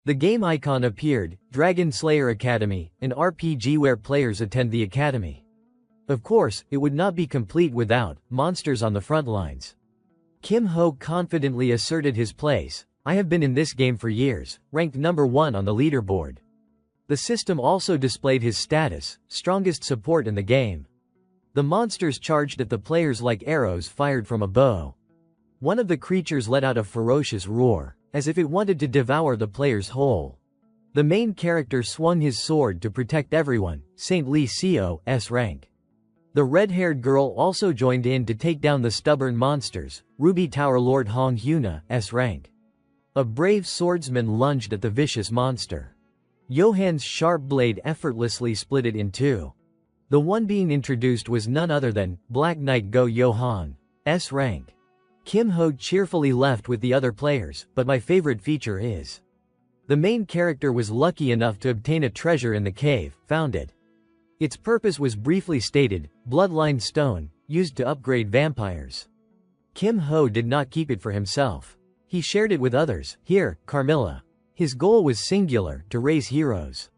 The game icon appeared, Dragon Slayer Academy, an RPG where players attend the academy. Of course, it would not be complete without monsters on the front lines. Kim Ho confidently asserted his place. I have been in this game for years, ranked number 1 on the leaderboard. The system also displayed his status, strongest support in the game. The monsters charged at the players like arrows fired from a bow. One of the creatures let out a ferocious roar, as if it wanted to devour the players whole. The main character swung his sword to protect everyone, Saint Lee Seo, S rank. The red-haired girl also joined in to take down the stubborn monsters, Ruby Tower Lord Hong Hyuna, S rank. A brave swordsman lunged at the vicious monster. Johan's sharp blade effortlessly split it in two. The one being introduced was none other than Black Knight Go Johan, S rank. Kim Ho cheerfully left with the other players, but my favorite feature is the main character was lucky enough to obtain a treasure in the cave, found it. Its purpose was briefly stated, Bloodline Stone, used to upgrade vampires. Kim Ho did not keep it for himself. He shared it with others, here, Carmilla. His goal was singular, to raise heroes.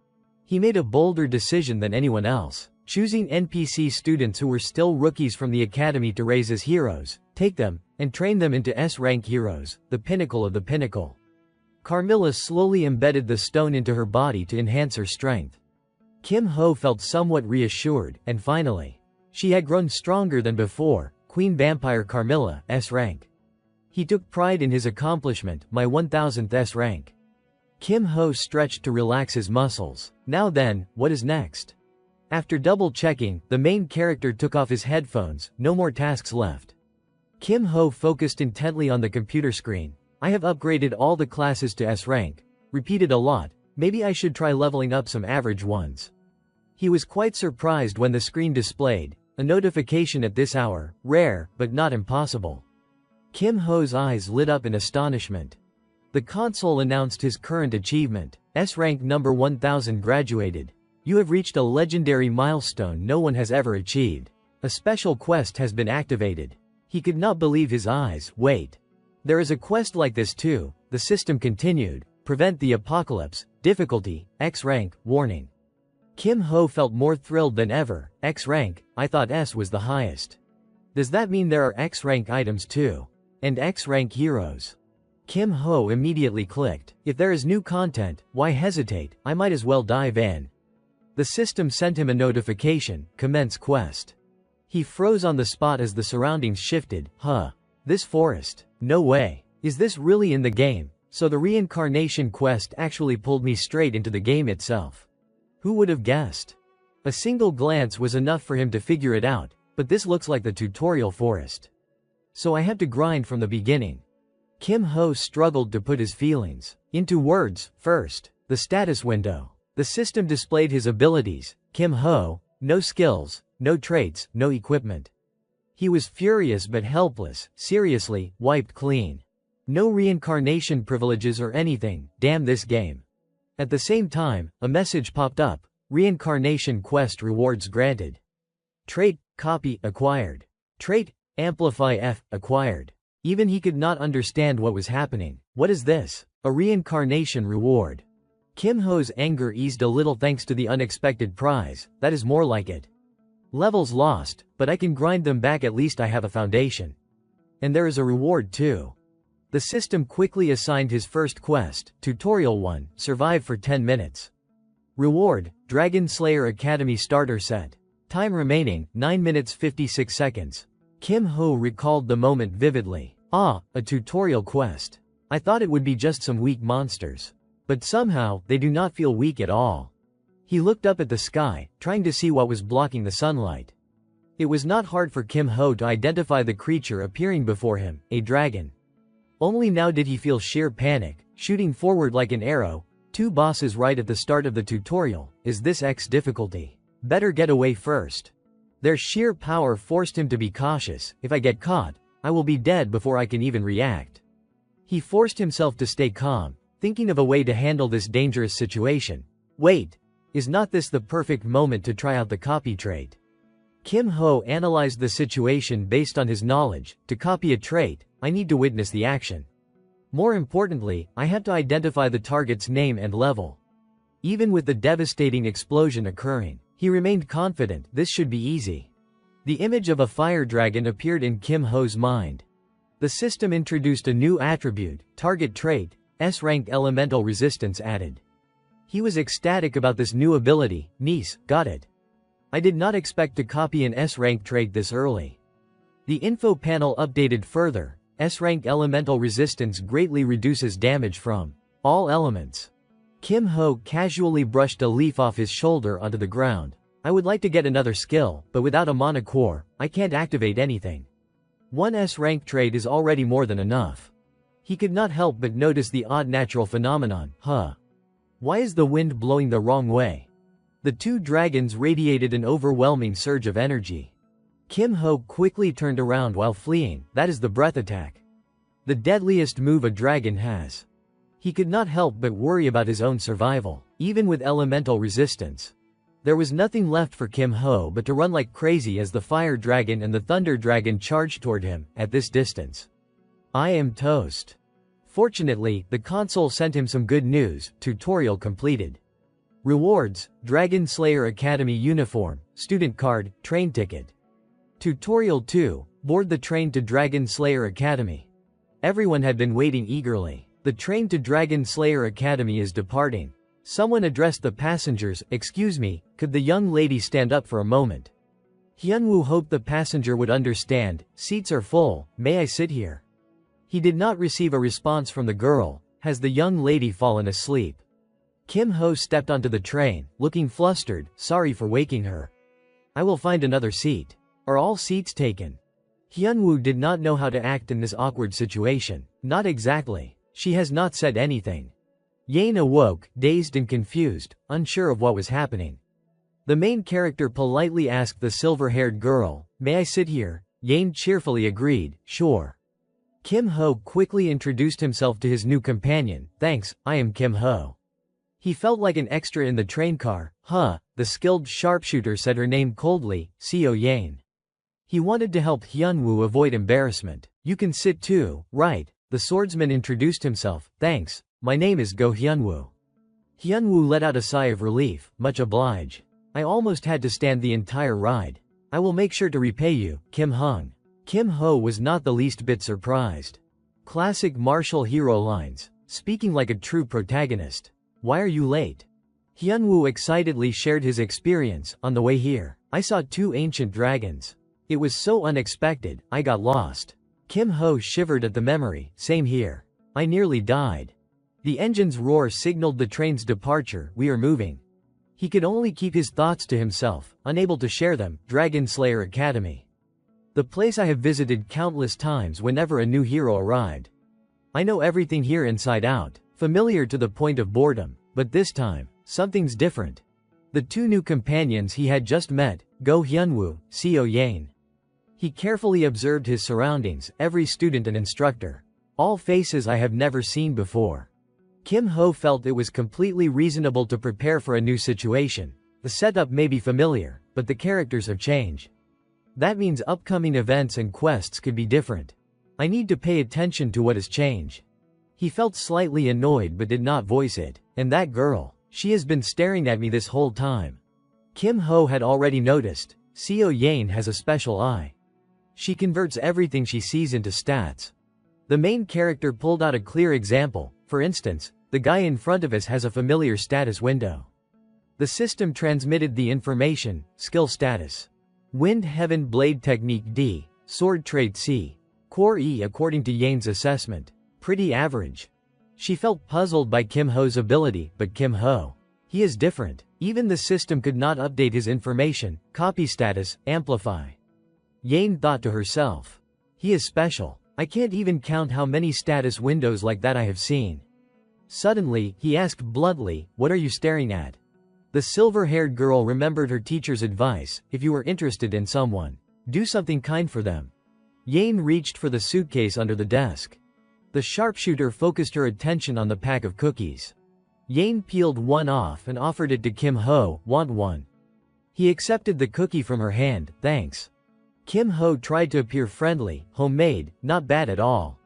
He made a bolder decision than anyone else, choosing NPC students who were still rookies from the academy to raise as heroes, take them, and train them into S-rank heroes, the pinnacle of the pinnacle. Carmilla slowly embedded the stone into her body to enhance her strength. Kim Ho felt somewhat reassured, and finally, she had grown stronger than before, Queen Vampire Carmilla, S rank. He took pride in his accomplishment, my 1000th S rank. Kim Ho stretched to relax his muscles. Now then, what is next? After double-checking, the main character took off his headphones, no more tasks left. Kim Ho focused intently on the computer screen. I have upgraded all the classes to S rank. Repeated a lot, maybe I should try leveling up some average ones. He was quite surprised when the screen displayed a notification at this hour, rare, but not impossible. Kim Ho's eyes lit up in astonishment. The console announced his current achievement, S rank number 1000 graduated. You have reached a legendary milestone no one has ever achieved. A special quest has been activated. He could not believe his eyes. Wait. There is a quest like this too, the system continued. Prevent the apocalypse, difficulty, X rank, warning. Kim Ho felt more thrilled than ever. X rank, I thought S was the highest. Does that mean there are X rank items too? And X rank heroes? Kim Ho immediately clicked. If there is new content, why hesitate? I might as well dive in. The system sent him a notification, commence quest. He froze on the spot as the surroundings shifted. This forest? No way. Is this really in the game? So the reincarnation quest actually pulled me straight into the game itself. Who would have guessed? A single glance was enough for him to figure it out, but this looks like the tutorial forest. So I had to grind from the beginning. Kim Ho struggled to put his feelings into words. First, the status window. The system displayed his abilities. Kim Ho, no skills, no traits, no equipment. He was furious but helpless, seriously, wiped clean. No reincarnation privileges or anything, damn this game. At the same time, a message popped up, reincarnation quest rewards granted. Trait, copy, acquired. Trait, amplify F, acquired. Even he could not understand what was happening. What is this? A reincarnation reward. Kim Ho's anger eased a little thanks to the unexpected prize, that is more like it. Levels lost, but I can grind them back, at least I have a foundation. And there is a reward too. The system quickly assigned his first quest, Tutorial 1, survive for 10 minutes. Reward, Dragon Slayer Academy Starter Set. Time remaining, 9 minutes 56 seconds. Kim Ho recalled the moment vividly. A tutorial quest. I thought it would be just some weak monsters. But somehow, they do not feel weak at all. He looked up at the sky, trying to see what was blocking the sunlight. It was not hard for Kim Ho to identify the creature appearing before him, a dragon. Only now did he feel sheer panic, shooting forward like an arrow. 2 bosses right at the start of the tutorial. Is this X difficulty? Better get away first. Their sheer power forced him to be cautious. If I get caught, I will be dead before I can even react. He forced himself to stay calm, thinking of a way to handle this dangerous situation. Wait, is not this the perfect moment to try out the copy trait? Kim Ho analyzed the situation based on his knowledge. To copy a trait, I need to witness the action. More importantly, I had to identify the target's name and level. Even with the devastating explosion occurring, he remained confident this should be easy. The image of a fire dragon appeared in Kim Ho's mind. The system introduced a new attribute, target trait, S-rank elemental resistance added. He was ecstatic about this new ability. Nice, got it. I did not expect to copy an S-rank trait this early. The info panel updated further. S-rank elemental resistance greatly reduces damage from all elements. Kim Ho casually brushed a leaf off his shoulder onto the ground. I would like to get another skill, but without a mana core, I can't activate anything. One S-rank trait is already more than enough. He could not help but notice the odd natural phenomenon. Why is the wind blowing the wrong way? The two dragons radiated an overwhelming surge of energy. Kim Ho quickly turned around while fleeing. That is the breath attack. The deadliest move a dragon has. He could not help but worry about his own survival, even with elemental resistance. There was nothing left for Kim Ho but to run like crazy as the fire dragon and the thunder dragon charged toward him. At this distance, I am toast. Fortunately, the console sent him some good news. Tutorial completed. Rewards: Dragon Slayer Academy uniform, student card, train ticket. Tutorial 2: Board the train to Dragon Slayer Academy. Everyone had been waiting eagerly. The train to Dragon Slayer Academy is departing. Someone addressed the passengers. Excuse me, could the young lady stand up for a moment? Hyunwoo hoped the passenger would understand. Seats are full, may I sit here? He did not receive a response from the girl. Has the young lady fallen asleep? Kim Ho stepped onto the train, looking flustered. Sorry for waking her. I will find another seat. Are all seats taken? Hyunwoo did not know how to act in this awkward situation. Not exactly. She has not said anything. Yane awoke, dazed and confused, unsure of what was happening. The main character politely asked the silver-haired girl, may I sit here? Yane cheerfully agreed, sure. Kim Ho quickly introduced himself to his new companion. Thanks, I am Kim Ho. He felt like an extra in the train car. The skilled sharpshooter said her name coldly, Seo Yane. He wanted to help Hyunwoo avoid embarrassment. You can sit too, right? The swordsman introduced himself. Thanks, my name is Go Hyunwoo. Hyunwoo let out a sigh of relief. Much oblige. I almost had to stand the entire ride. I will make sure to repay you, Kim Hung. Kim Ho was not the least bit surprised. Classic martial hero lines, speaking like a true protagonist. Why are you late? Hyunwoo excitedly shared his experience. On the way here, I saw two ancient dragons. It was so unexpected, I got lost. Kim Ho shivered at the memory. Same here. I nearly died. The engine's roar signaled the train's departure. We are moving. He could only keep his thoughts to himself, unable to share them. Dragon Slayer Academy. The place I have visited countless times whenever a new hero arrived. I know everything here inside out, familiar to the point of boredom, but this time, something's different. The two new companions he had just met, Go Hyunwoo, Seo Yane. He carefully observed his surroundings, every student and instructor. All faces I have never seen before. Kim Ho felt it was completely reasonable to prepare for a new situation. The setup may be familiar, but the characters have changed. That means upcoming events and quests could be different. I need to pay attention to what has changed. He felt slightly annoyed but did not voice it. And that girl, she has been staring at me this whole time. Kim Ho had already noticed. Seo Yane has a special eye. She converts everything she sees into stats. The main character pulled out a clear example. For instance, the guy in front of us has a familiar status window. The system transmitted the information. Skill status: Wind Heaven Blade Technique D, Sword Trait C, Core E. According to Yane's assessment, pretty average. She felt puzzled by Kim Ho's ability, but Kim Ho, he is different. Even the system could not update his information. Copy status, amplify. Yane thought to herself. He is special. I can't even count how many status windows like that I have seen. Suddenly, he asked bluntly, what are you staring at? The silver-haired girl remembered her teacher's advice. If you are interested in someone, do something kind for them. Yane reached for the suitcase under the desk. The sharpshooter focused her attention on the pack of cookies. Yane peeled one off and offered it to Kim Ho. Want one? He accepted the cookie from her hand. Thanks. Kim Ho tried to appear friendly. Homemade, not bad at all.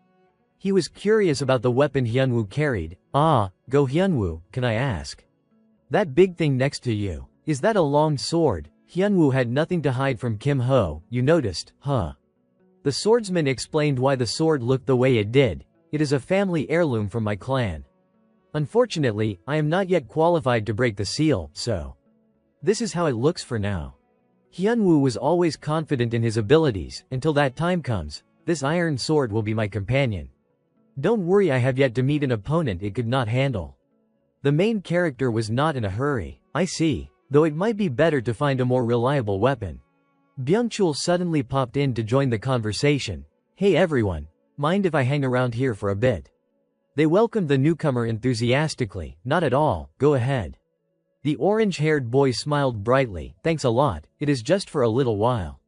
He was curious about the weapon Hyunwoo carried. Ah, go Hyunwoo, can I ask? That big thing next to you, is that a long sword? Hyunwoo had nothing to hide from Kim Ho, you noticed, huh? The swordsman explained why the sword looked the way it did. It is a family heirloom from my clan. Unfortunately, I am not yet qualified to break the seal, so this is how it looks for now. Hyunwoo was always confident in his abilities. Until that time comes, this iron sword will be my companion. Don't worry, I have yet to meet an opponent it could not handle. The main character was not in a hurry. I see, though it might be better to find a more reliable weapon. Byung-chul suddenly popped in to join the conversation. Hey everyone, mind if I hang around here for a bit? They welcomed the newcomer enthusiastically. Not at all, go ahead. The orange-haired boy smiled brightly. Thanks a lot, it is just for a little while.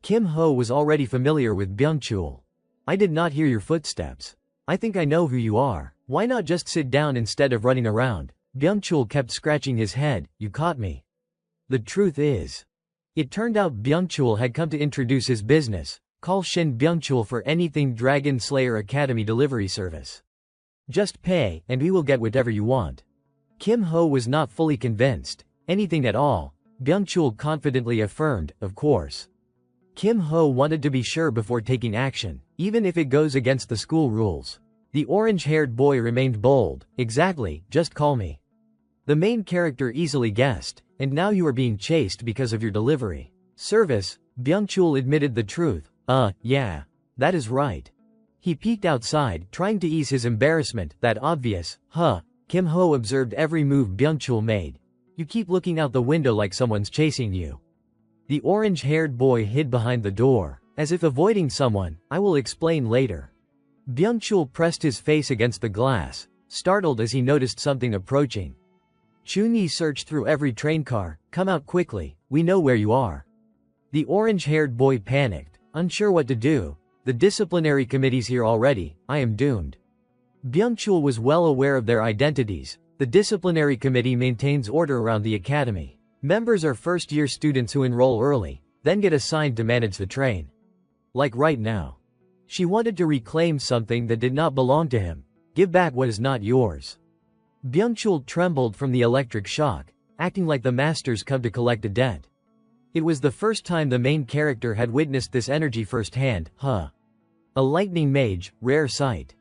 Kim Ho was already familiar with Byung-chul. I did not hear your footsteps. I think I know who you are. Why not just sit down instead of running around? Byung-chul kept scratching his head. You caught me. The truth is, it turned out Byung-chul had come to introduce his business. Call Shin Byung-chul for anything Dragon Slayer Academy delivery service. Just pay, and we will get whatever you want. Kim Ho was not fully convinced. Anything at all, Byung-chul confidently affirmed, of course. Kim Ho wanted to be sure before taking action, even if it goes against the school rules. The orange-haired boy remained bold. Exactly, just call me. The main character easily guessed, and now you are being chased because of your delivery service. Byung-chul admitted the truth. Yeah. That is right. He peeked outside, trying to ease his embarrassment. That obvious, huh? Kim Ho observed every move Byung-chul made. You keep looking out the window like someone's chasing you. The orange-haired boy hid behind the door, as if avoiding someone. I will explain later. Byung-chul pressed his face against the glass, startled as he noticed something approaching. Chun-yi searched through every train car. Come out quickly, we know where you are. The orange-haired boy panicked, unsure what to do. The disciplinary committee's here already, I am doomed. Byung-chul was well aware of their identities. The disciplinary committee maintains order around the academy. Members are first-year students who enroll early, then get assigned to manage the train. Like right now. She wanted to reclaim something that did not belong to him. Give back what is not yours. Byung-chul trembled from the electric shock, acting like the masters come to collect a debt. It was the first time the main character had witnessed this energy firsthand. A lightning mage, rare sight.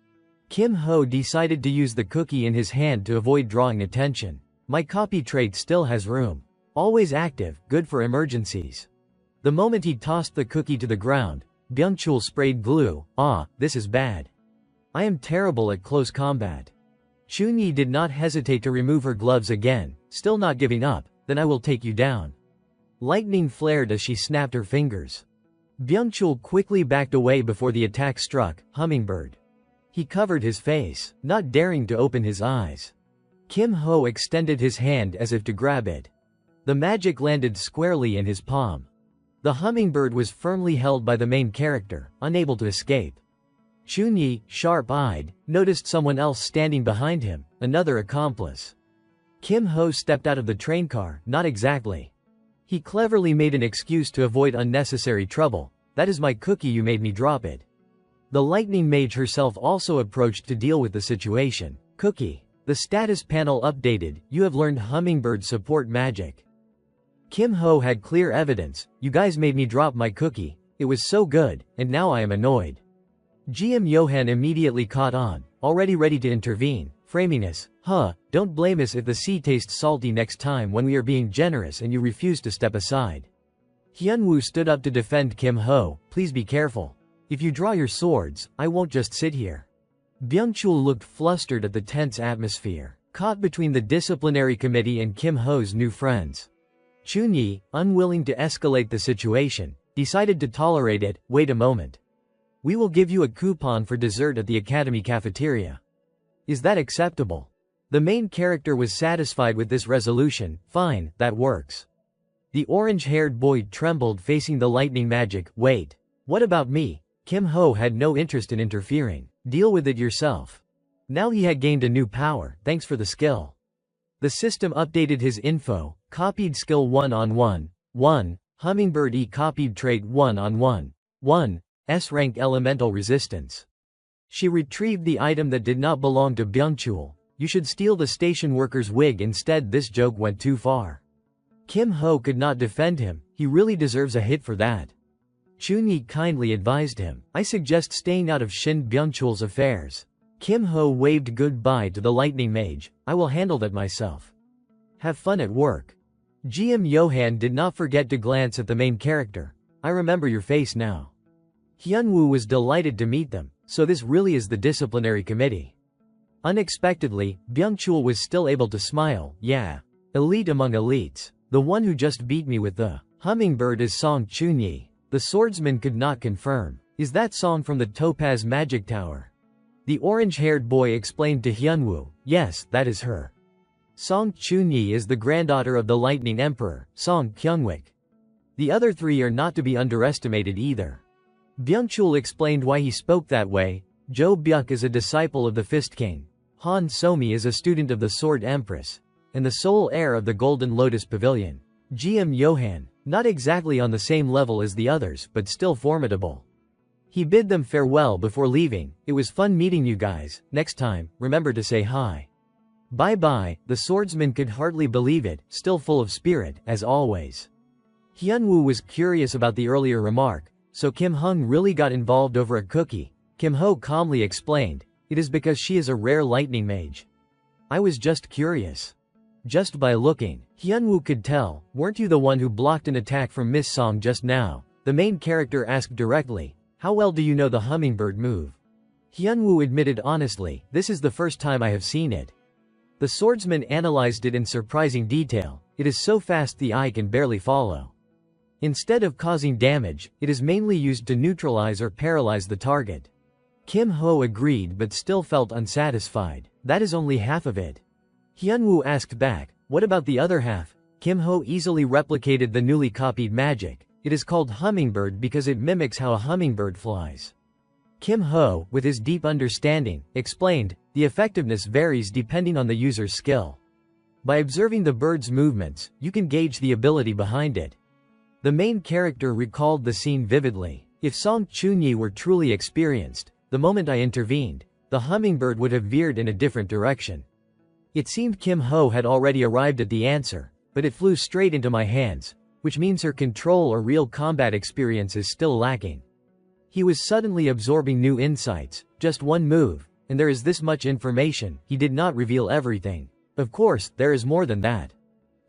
Kim Ho decided to use the cookie in his hand to avoid drawing attention. My copy trait still has room. Always active, good for emergencies. The moment he tossed the cookie to the ground, Byung-chul sprayed glue. This is bad. I am terrible at close combat. Chun-yi did not hesitate to remove her gloves again. Still not giving up, then I will take you down. Lightning flared as she snapped her fingers. Byung-chul quickly backed away before the attack struck. Hummingbird. He covered his face, not daring to open his eyes. Kim Ho extended his hand as if to grab it. The magic landed squarely in his palm. The hummingbird was firmly held by the main character, unable to escape. Chun-yi, sharp-eyed, noticed someone else standing behind him, another accomplice. Kim Ho stepped out of the train car. Not exactly. He cleverly made an excuse to avoid unnecessary trouble. That is my cookie, you made me drop it. The lightning mage herself also approached to deal with the situation. Cookie. The status panel updated. You have learned hummingbird support magic. Kim Ho had clear evidence. You guys made me drop my cookie. It was so good, and now I am annoyed. GM Johan immediately caught on, already ready to intervene. Framiness. Don't blame us if the sea tastes salty next time when we are being generous and you refuse to step aside. Hyunwoo stood up to defend Kim Ho. Please be careful. If you draw your swords, I won't just sit here. Byung-chul looked flustered at the tense atmosphere, caught between the disciplinary committee and Kim Ho's new friends. Chun-yi, unwilling to escalate the situation, decided to tolerate it. Wait a moment. We will give you a coupon for dessert at the academy cafeteria. Is that acceptable? The main character was satisfied with this resolution. Fine, that works. The orange-haired boy trembled facing the lightning magic. Wait. What about me? Kim Ho had no interest in interfering. Deal with it yourself. Now he had gained a new power. Thanks for the skill. The system updated his info. Copied skill 1-on-1. 1. Hummingbird E copied trait 1-on-1. 1. S rank elemental resistance. She retrieved the item that did not belong to Byungchul. You should steal the station worker's wig instead. This joke went too far. Kim Ho could not defend him, he really deserves a hit for that. Chunyi kindly advised him, I suggest staying out of Shin Byungchul's affairs. Kim Ho waved goodbye to the lightning mage, I will handle that myself. Have fun at work. GM Yohan did not forget to glance at the main character. I remember your face now. Hyunwoo was delighted to meet them, so this really is the disciplinary committee. Unexpectedly, Byungchul was still able to smile, yeah. Elite among elites. The one who just beat me with the hummingbird is Song Chunyi. The swordsman could not confirm. Is that Song from the Topaz Magic Tower? The orange-haired boy explained to Hyunwoo, yes, that is her. Song Chunyi is the granddaughter of the Lightning Emperor, Song Kyungwik. The other three are not to be underestimated either. Byungchul explained why he spoke that way. Jo Byuk is a disciple of the Fist King. Han Somi is a student of the Sword Empress, and the sole heir of the Golden Lotus Pavilion. GM Yohan, not exactly on the same level as the others, but still formidable. He bid them farewell before leaving. It was fun meeting you guys. Next time, remember to say hi. Bye-bye. The swordsman could hardly believe it, still full of spirit, as always. Hyunwoo was curious about the earlier remark, so Kim Hung really got involved over a cookie. Kim Ho calmly explained, it is because she is a rare lightning mage. I was just curious. Just by looking, Hyunwoo could tell, weren't you the one who blocked an attack from Miss Song just now? The main character asked directly, how well do you know the hummingbird move? Hyunwoo admitted honestly, this is the first time I have seen it. The swordsman analyzed it in surprising detail, it is so fast the eye can barely follow. Instead of causing damage, it is mainly used to neutralize or paralyze the target. Kim Ho agreed but still felt unsatisfied. That is only half of it. Hyunwoo asked back, what about the other half? Kim Ho easily replicated the newly copied magic. It is called hummingbird because it mimics how a hummingbird flies. Kim Ho, with his deep understanding, explained, the effectiveness varies depending on the user's skill. By observing the bird's movements, you can gauge the ability behind it. The main character recalled the scene vividly. If Song Chunyi were truly experienced, the moment I intervened, the hummingbird would have veered in a different direction. It seemed Kim Ho had already arrived at the answer, but it flew straight into my hands, which means her control or real combat experience is still lacking. He was suddenly absorbing new insights, just one move, and there is this much information. He did not reveal everything. Of course, there is more than that.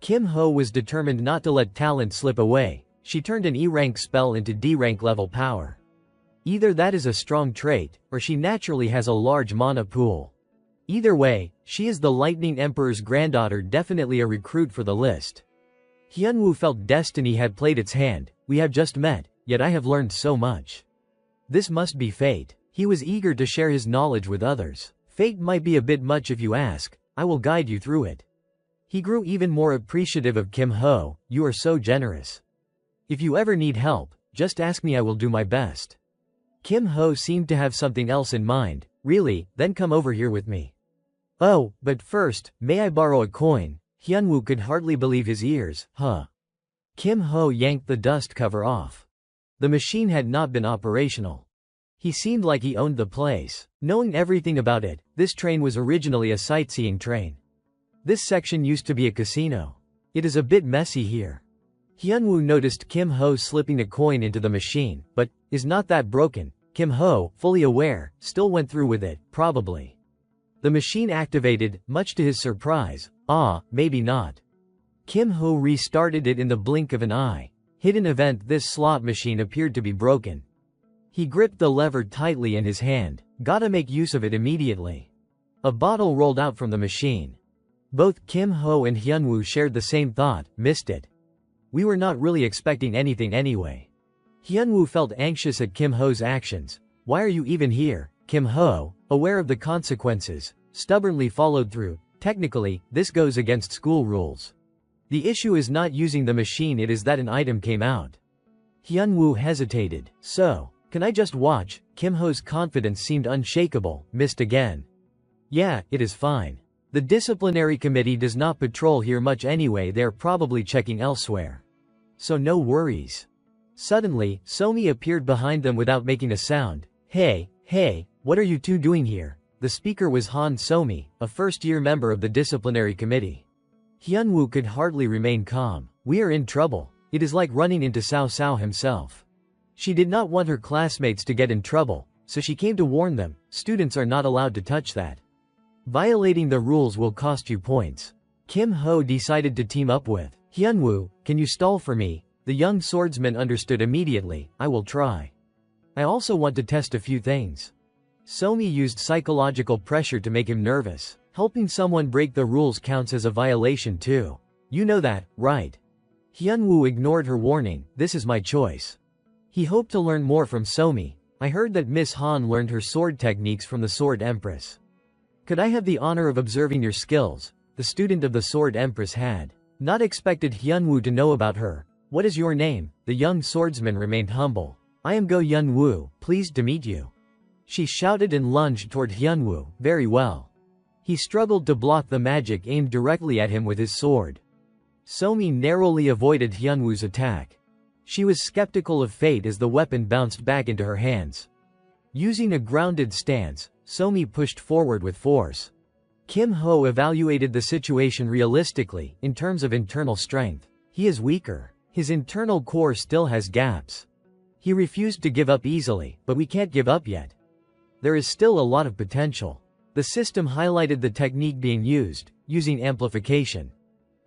Kim Ho was determined not to let talent slip away. She turned an E-rank spell into D-rank level power. Either that is a strong trait, or she naturally has a large mana pool. Either way, she is the Lightning Emperor's granddaughter, definitely a recruit for the list. Hyunwoo felt destiny had played its hand. We have just met, yet I have learned so much. This must be fate. He was eager to share his knowledge with others. Fate might be a bit much if you ask. I will guide you through it. He grew even more appreciative of Kim Ho. You are so generous. If you ever need help, just ask me, I will do my best. Kim Ho seemed to have something else in mind. Really? Then come over here with me. Oh, but first, may I borrow a coin? Hyunwoo could hardly believe his ears. Huh. Kim Ho yanked the dust cover off. The machine had not been operational. He seemed like he owned the place. Knowing everything about it, this train was originally a sightseeing train. This section used to be a casino. It is a bit messy here. Hyunwoo noticed Kim Ho slipping a coin into the machine, but, is not that broken? Kim Ho, fully aware, still went through with it, probably. The machine activated, much to his surprise. Maybe not. Kim Ho restarted it in the blink of an eye. Hidden event, this slot machine appeared to be broken. He gripped the lever tightly in his hand. Gotta make use of it immediately. A bottle rolled out from the machine. Both Kim Ho and Hyunwoo shared the same thought, missed it. We were not really expecting anything anyway. Hyunwoo felt anxious at Kim Ho's actions. Why are you even here? Kim Ho, aware of the consequences, stubbornly followed through. Technically, this goes against school rules. The issue is not using the machine, it is that an item came out. Hyunwoo hesitated. So, can I just watch? Kim Ho's confidence seemed unshakable. Missed again. Yeah, it is fine. The disciplinary committee does not patrol here much anyway, they're probably checking elsewhere. So no worries. Suddenly, Somi appeared behind them without making a sound. Hey, What are you two doing here? The speaker was Han So-mi, a first-year member of the disciplinary committee. Hyunwoo could hardly remain calm. We are in trouble. It is like running into Cao Cao himself. She did not want her classmates to get in trouble, so she came to warn them, students are not allowed to touch that. Violating the rules will cost you points. Kim Ho decided to team up with Hyunwoo. Can you stall for me? The young swordsman understood immediately. I will try. I also want to test a few things. So-mi used psychological pressure to make him nervous. Helping someone break the rules counts as a violation too. You know that, right? Hyunwoo ignored her warning. This is my choice. He hoped to learn more from So-mi. I heard that Miss Han learned her sword techniques from the Sword Empress. Could I have the honor of observing your skills? The student of the Sword Empress had not expected Hyunwoo to know about her. What is your name? The young swordsman remained humble. I am Go Hyunwoo, pleased to meet you. She shouted and lunged toward Hyunwoo. Very well. He struggled to block the magic aimed directly at him with his sword. So-mi narrowly avoided Hyunwoo's attack. She was skeptical of fate as the weapon bounced back into her hands. Using a grounded stance, So-mi pushed forward with force. Kim Ho evaluated the situation realistically, in terms of internal strength. He is weaker. His internal core still has gaps. He refused to give up easily, but we can't give up yet. There is still a lot of potential. The system highlighted the technique being used, using amplification.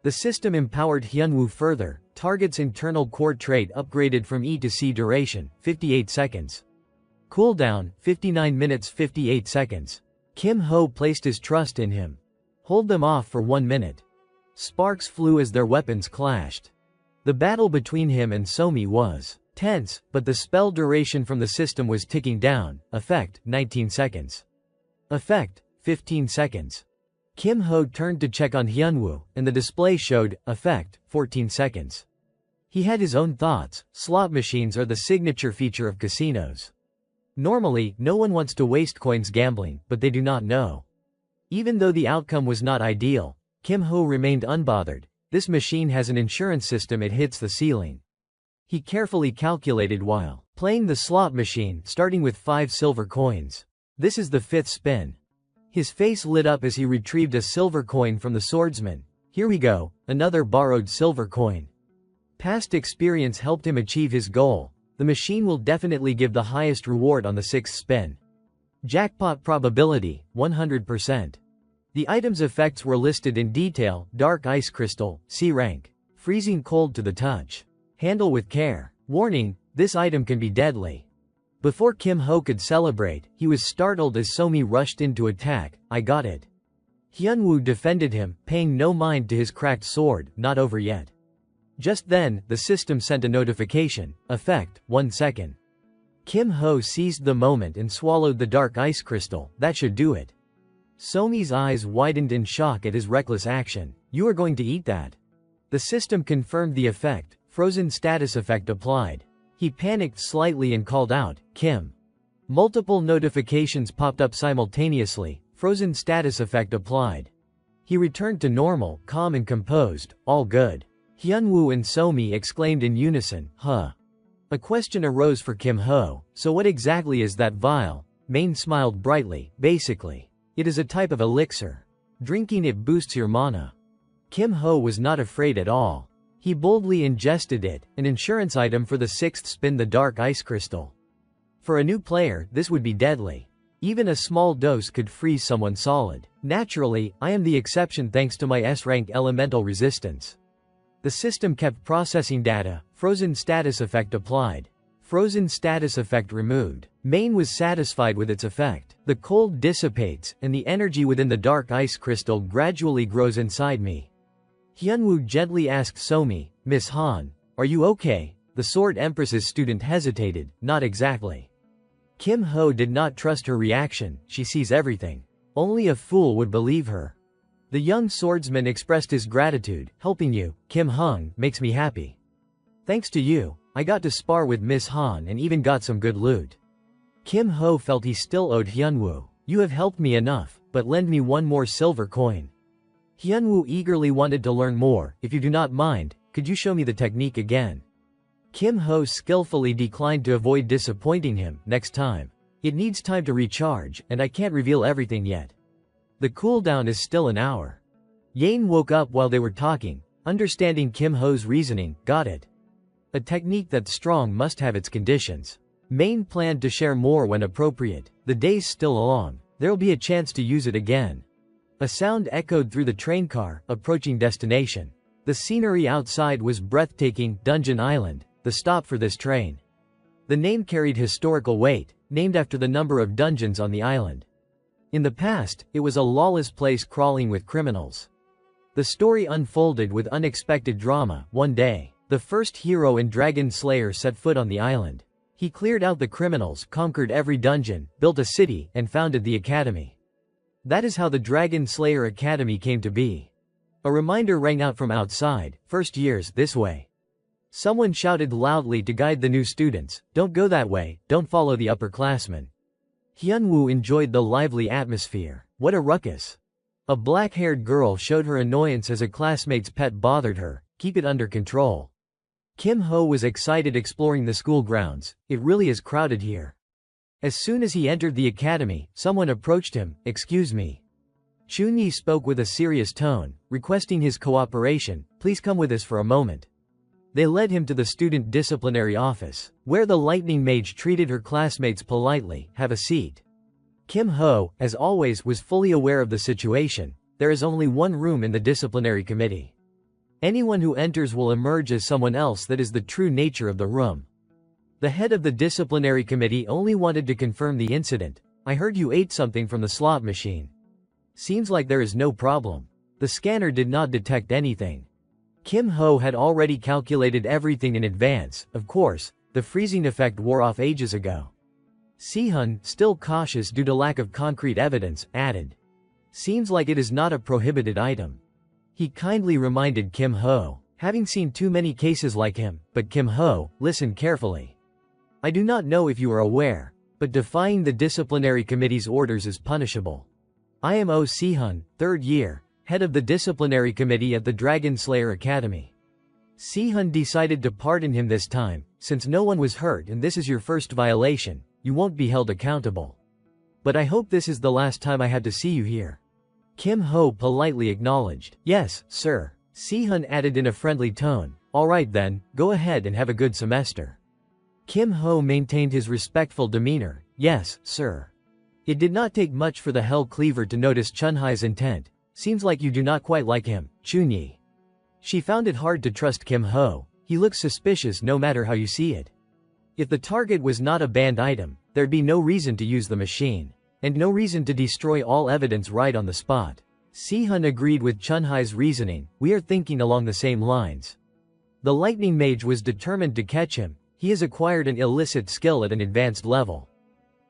The system empowered Hyunwoo further. Target's internal core trait upgraded from E to C. Duration, 58 seconds. Cooldown, 59 minutes 58 seconds. Kim Ho placed his trust in him. Hold them off for 1 minute. Sparks flew as their weapons clashed. The battle between him and So-mi was tense, but the spell duration from the system was ticking down. Effect, 19 seconds. Effect, 15 seconds. Kim Ho turned to check on Hyunwoo, and the display showed, effect, 14 seconds. He had his own thoughts. Slot machines are the signature feature of casinos. Normally, no one wants to waste coins gambling, but they do not know. Even though the outcome was not ideal, Kim Ho remained unbothered. This machine has an insurance system, it hits the ceiling. He carefully calculated while playing the slot machine, starting with 5 silver coins. This is the 5th spin. His face lit up as he retrieved a silver coin from the swordsman. Here we go, another borrowed silver coin. Past experience helped him achieve his goal. The machine will definitely give the highest reward on the 6th spin. Jackpot probability, 100%. The item's effects were listed in detail. Dark ice crystal, C rank. Freezing cold to the touch. Handle with care. Warning, this item can be deadly. Before Kim Ho could celebrate, he was startled as So-mi rushed in to attack. I got it. Hyunwoo defended him, paying no mind to his cracked sword. Not over yet. Just then, the system sent a notification. Effect, 1 second. Kim Ho seized the moment and swallowed the dark ice crystal. That should do it. So-mi's eyes widened in shock at his reckless action. You are going to eat that. The system confirmed the effect. Frozen status effect applied. He panicked slightly and called out, Kim. Multiple notifications popped up simultaneously. Frozen status effect applied. He returned to normal, calm and composed. All good. Hyunwoo and So-mi exclaimed in unison, huh. A question arose for Kim Ho. So what exactly is that vial? Main smiled brightly. Basically, it is a type of elixir. Drinking it boosts your mana. Kim Ho was not afraid at all. He boldly ingested it, an insurance item for the 6th spin, the dark ice crystal. For a new player, this would be deadly. Even a small dose could freeze someone solid. Naturally, I am the exception thanks to my S-rank elemental resistance. The system kept processing data. Frozen status effect applied. Frozen status effect removed. Main was satisfied with its effect. The cold dissipates, and the energy within the dark ice crystal gradually grows inside me. Hyunwoo gently asked So-mi, Miss Han, are you okay? The Sword Empress's student hesitated. Not exactly. Kim Ho did not trust her reaction. She sees everything. Only a fool would believe her. The young swordsman expressed his gratitude. Helping you, Kim Hung, makes me happy. Thanks to you, I got to spar with Miss Han and even got some good loot. Kim Ho felt he still owed Hyunwoo. You have helped me enough, but lend me 1 more silver coin. Hyunwoo eagerly wanted to learn more. If you do not mind, could you show me the technique again? Kim Ho skillfully declined to avoid disappointing him. Next time. It needs time to recharge, and I can't reveal everything yet. The cooldown is still an hour. Yane woke up while they were talking, understanding Kim Ho's reasoning. Got it. A technique that's strong must have its conditions. Main planned to share more when appropriate. The day's still long. There'll be a chance to use it again. A sound echoed through the train car, approaching destination. The scenery outside was breathtaking. Dungeon Island, the stop for this train. The name carried historical weight, named after the number of dungeons on the island. In the past, it was a lawless place crawling with criminals. The story unfolded with unexpected drama. One day, the first hero and dragon slayer set foot on the island. He cleared out the criminals, conquered every dungeon, built a city, and founded the academy. That is how the Dragon Slayer Academy came to be. A reminder rang out from outside. First years, this way. Someone shouted loudly to guide the new students, don't go that way, don't follow the upperclassmen. Hyunwoo enjoyed the lively atmosphere. What a ruckus. A black-haired girl showed her annoyance as a classmate's pet bothered her. Keep it under control. Kim Ho was excited exploring the school grounds. It really is crowded here. As soon as he entered the academy, someone approached him. Excuse me. Chunyi spoke with a serious tone, requesting his cooperation. Please come with us for a moment. They led him to the student disciplinary office, where the lightning mage treated her classmates politely. Have a seat. Kim Ho, as always, was fully aware of the situation. There is only one room in the disciplinary committee. Anyone who enters will emerge as someone else. That is the true nature of the room. The head of the disciplinary committee only wanted to confirm the incident. I heard you ate something from the slot machine. Seems like there is no problem. The scanner did not detect anything. Kim Ho had already calculated everything in advance. Of course, the freezing effect wore off ages ago. Sehun, still cautious due to lack of concrete evidence, added. Seems like it is not a prohibited item. He kindly reminded Kim Ho, having seen too many cases like him. But Kim Ho, listen carefully. I do not know if you are aware, but defying the disciplinary committee's orders is punishable. I am Sehun, 3rd year, head of the disciplinary committee at the Dragon Slayer Academy. Sehun decided to pardon him this time, since no one was hurt and this is your first violation. You won't be held accountable. But I hope this is the last time I had to see you here. Kim Ho politely acknowledged. Yes, sir. Sehun added in a friendly tone. Alright then, go ahead and have a good semester. Kim Ho maintained his respectful demeanor. Yes, sir. It did not take much for the Hell Cleaver to notice Chunhai's intent. Seems like you do not quite like him, Chunyi. She found it hard to trust Kim Ho. He looks suspicious no matter how you see it. If the target was not a banned item, there'd be no reason to use the machine. And no reason to destroy all evidence right on the spot. Sehun agreed with Chunhai's reasoning. We are thinking along the same lines. The lightning mage was determined to catch him. He has acquired an illicit skill at an advanced level.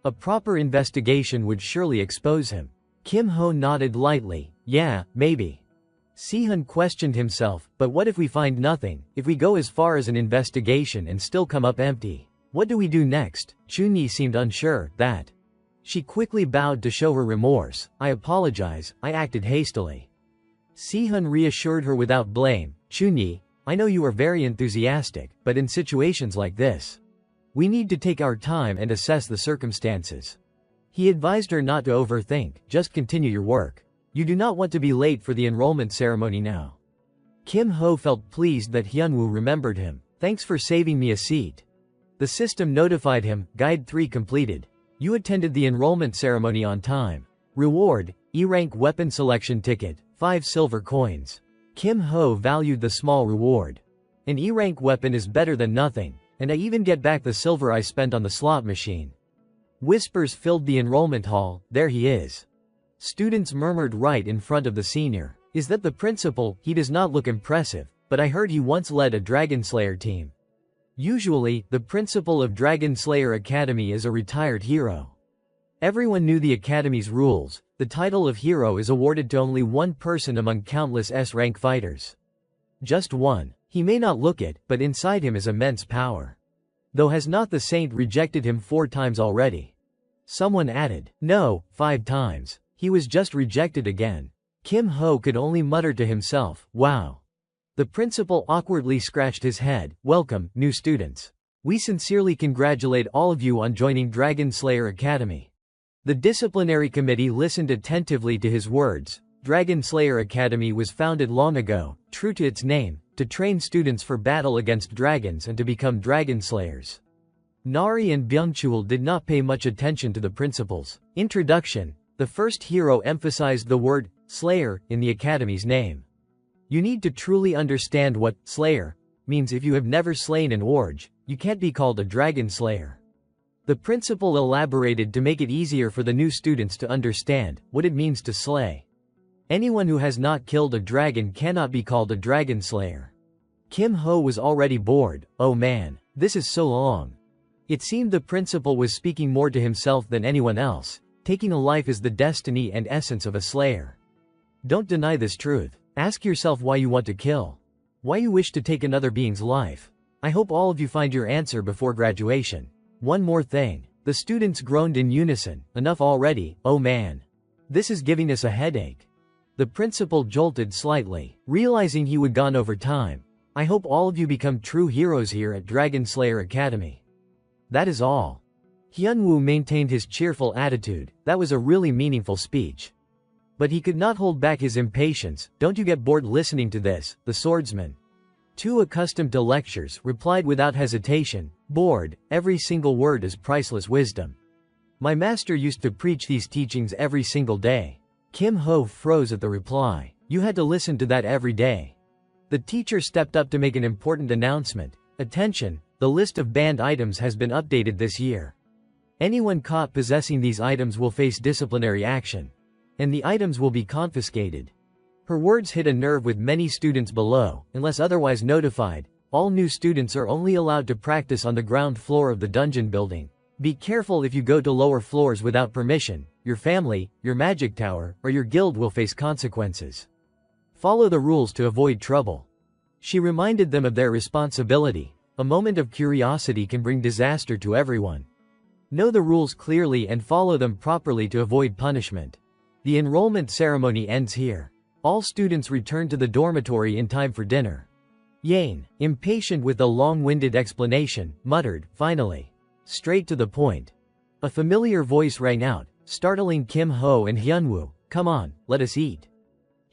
A proper investigation would surely expose him. Kim Ho nodded lightly. Yeah, maybe. Sehun questioned himself, but what if we find nothing? If we go as far as an investigation and still come up empty? What do we do next? Chunyi seemed unsure. That. She quickly bowed to show her remorse. I apologize, I acted hastily. Sehun reassured her without blame. Chunyi, I know you are very enthusiastic, but in situations like this, we need to take our time and assess the circumstances. He advised her not to overthink, just continue your work. You do not want to be late for the enrollment ceremony now. Kim Ho felt pleased that Hyunwoo remembered him. Thanks for saving me a seat. The system notified him. Guide 3 completed. You attended the enrollment ceremony on time. Reward, E-rank weapon selection ticket, 5 silver coins. Kim Ho valued the small reward. An E-rank weapon is better than nothing, and I even get back the silver I spent on the slot machine. Whispers filled the enrollment hall. There he is. Students murmured right in front of the senior. Is that the principal? He does not look impressive, but I heard he once led a Dragon Slayer team. Usually, the principal of Dragon Slayer Academy is a retired hero. Everyone knew the academy's rules. The title of hero is awarded to only one person among countless S-rank fighters. Just one. He may not look it, but inside him is immense power. Though has not the saint rejected him 4 times already? Someone added. No, 5 times. He was just rejected again. Kim Ho could only mutter to himself, wow. The principal awkwardly scratched his head. Welcome, new students. We sincerely congratulate all of you on joining Dragon Slayer Academy. The disciplinary committee listened attentively to his words. Dragon Slayer Academy was founded long ago, true to its name, to train students for battle against dragons and to become dragon slayers. Nari and Byungchul did not pay much attention to the principal's introduction. The first hero emphasized the word slayer in the academy's name. You need to truly understand what slayer means. If you have never slain an orge, you can't be called a dragon slayer. The principal elaborated to make it easier for the new students to understand what it means to slay. Anyone who has not killed a dragon cannot be called a dragon slayer. Kim Ho was already bored. Oh man, this is so long. It seemed the principal was speaking more to himself than anyone else. Taking a life is the destiny and essence of a slayer. Don't deny this truth. Ask yourself why you want to kill. Why you wish to take another being's life. I hope all of you find your answer before graduation. One more thing. The students groaned in unison. Enough already, oh man. This is giving us a headache. The principal jolted slightly, realizing he would gone over time. I hope all of you become true heroes here at Dragon Slayer Academy. That is all. Hyunwoo maintained his cheerful attitude. That was a really meaningful speech. But he could not hold back his impatience. Don't you get bored listening to this? The swordsman, too accustomed to lectures, replied without hesitation. Bored, every single word is priceless wisdom. My master used to preach these teachings every single day. Kim Ho froze at the reply. You had to listen to that every day. The teacher stepped up to make an important announcement. Attention, the list of banned items has been updated this year. Anyone caught possessing these items will face disciplinary action. And the items will be confiscated. Her words hit a nerve with many students below. Unless otherwise notified, all new students are only allowed to practice on the ground floor of the dungeon building. Be careful if you go to lower floors without permission. Your family, your magic tower, or your guild will face consequences. Follow the rules to avoid trouble. She reminded them of their responsibility. A moment of curiosity can bring disaster to everyone. Know the rules clearly and follow them properly to avoid punishment. The enrollment ceremony ends here. All students return to the dormitory in time for dinner. Yane, impatient with the long-winded explanation, muttered, finally. Straight to the point. A familiar voice rang out, startling Kim Ho and Hyunwoo. Come on, let us eat.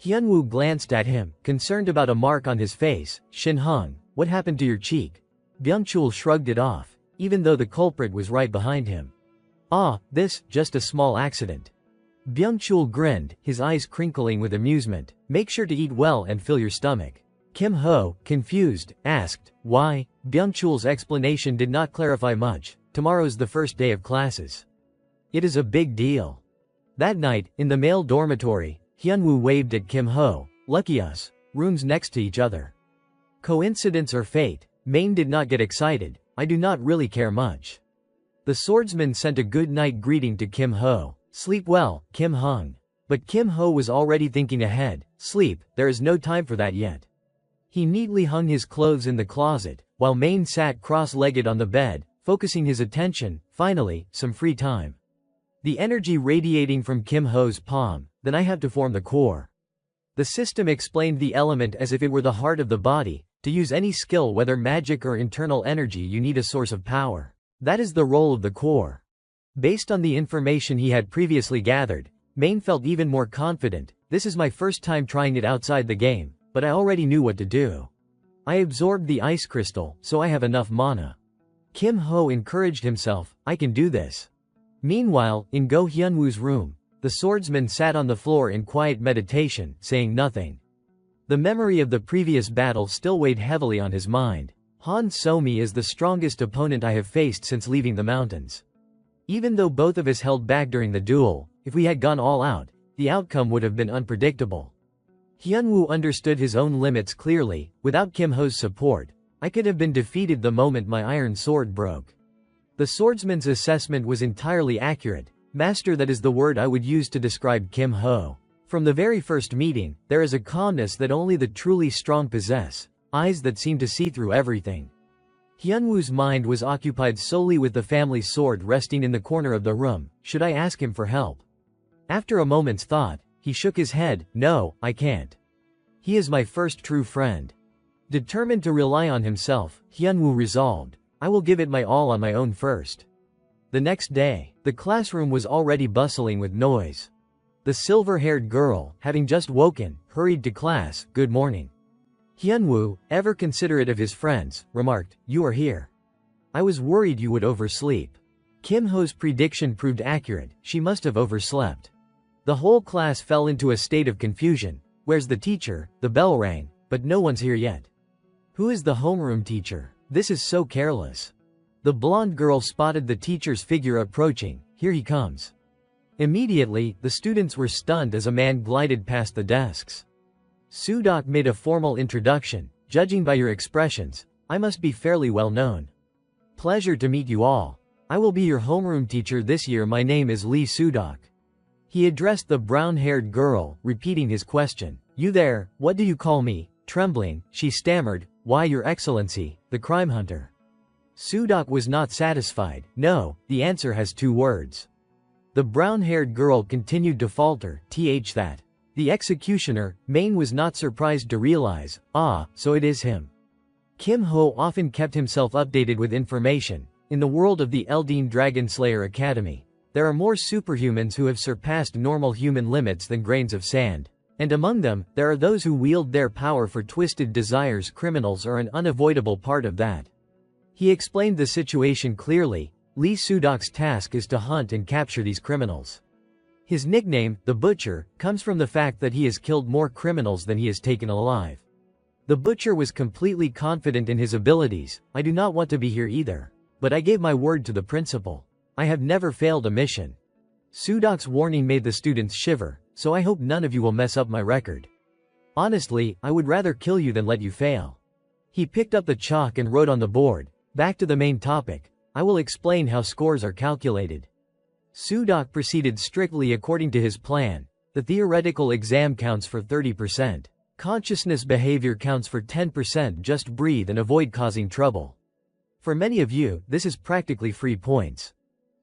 Hyunwoo glanced at him, concerned about a mark on his face. Shin Hung, what happened to your cheek? Byungchul shrugged it off, even though the culprit was right behind him. Ah, just a small accident. Byungchul grinned, his eyes crinkling with amusement. Make sure to eat well and fill your stomach. Kim Ho, confused, asked, why? Byungchul's explanation did not clarify much. Tomorrow's the first day of classes. It is a big deal. That night, in the male dormitory, Hyunwoo waved at Kim Ho. Lucky us. Rooms next to each other. Coincidence or fate? Main did not get excited. I do not really care much. The swordsman sent a good night greeting to Kim Ho. Sleep well, Kim Hung. But Kim Ho was already thinking ahead. Sleep, there is no time for that yet. He neatly hung his clothes in the closet, while Main sat cross-legged on the bed, focusing his attention. Finally, some free time. The energy radiating from Kim Ho's palm. Then I have to form the core. The system explained the element as if it were the heart of the body. To use any skill, whether magic or internal energy, you need a source of power. That is the role of the core. Based on the information he had previously gathered, Main felt even more confident. This is my first time trying it outside the game, but I already knew what to do. I absorbed the ice crystal, so I have enough mana. Kim Ho encouraged himself, I can do this. Meanwhile, in Go Hyunwoo's room, the swordsman sat on the floor in quiet meditation, saying nothing. The memory of the previous battle still weighed heavily on his mind. Han Somi is the strongest opponent I have faced since leaving the mountains. Even though both of us held back during the duel, if we had gone all out, the outcome would have been unpredictable. Hyunwoo understood his own limits clearly. Without Kim Ho's support, I could have been defeated the moment my iron sword broke. The swordsman's assessment was entirely accurate. Master, that is the word I would use to describe Kim Ho. From the very first meeting, there is a calmness that only the truly strong possess, eyes that seem to see through everything. Hyunwoo's mind was occupied solely with the family sword resting in the corner of the room. Should I ask him for help? After a moment's thought, he shook his head. No, I can't. He is my first true friend. Determined to rely on himself, Hyunwoo resolved. I will give it my all on my own first. The next day, the classroom was already bustling with noise. The silver-haired girl, having just woken, hurried to class. Good morning. Hyunwoo, ever considerate of his friends, remarked, you are here. I was worried you would oversleep. Kim Ho's prediction proved accurate, she must have overslept. The whole class fell into a state of confusion. Where's the teacher? The bell rang, but no one's here yet. Who is the homeroom teacher? This is so careless. The blonde girl spotted the teacher's figure approaching. Here he comes. Immediately, the students were stunned as a man glided past the desks. Sudok made a formal introduction. Judging by your expressions, I must be fairly well known. Pleasure to meet you all. I will be your homeroom teacher this year. My name is Lee Sudok. He addressed the brown-haired girl, repeating his question. You there, what do you call me? Trembling, she stammered, why, Your Excellency, the crime hunter. Sudok was not satisfied. No, the answer has 2 words. The brown-haired girl continued to falter. That. The executioner, Maine was not surprised to realize, so it is him. Kim Ho often kept himself updated with information. In the world of the Eldian Dragon Slayer Academy, there are more superhumans who have surpassed normal human limits than grains of sand. And among them, there are those who wield their power for twisted desires. Criminals are an unavoidable part of that. He explained the situation clearly. Lee Sudok's task is to hunt and capture these criminals. His nickname, the Butcher, comes from the fact that he has killed more criminals than he has taken alive. The Butcher was completely confident in his abilities. I do not want to be here either. But I gave my word to the principal. I have never failed a mission. Sudok's warning made the students shiver, so I hope none of you will mess up my record. Honestly, I would rather kill you than let you fail. He picked up the chalk and wrote on the board. Back to the main topic. I will explain how scores are calculated. Sudok proceeded strictly according to his plan. The theoretical exam counts for 30%. Consciousness behavior counts for 10%. Just breathe and avoid causing trouble. For many of you, this is practically free points.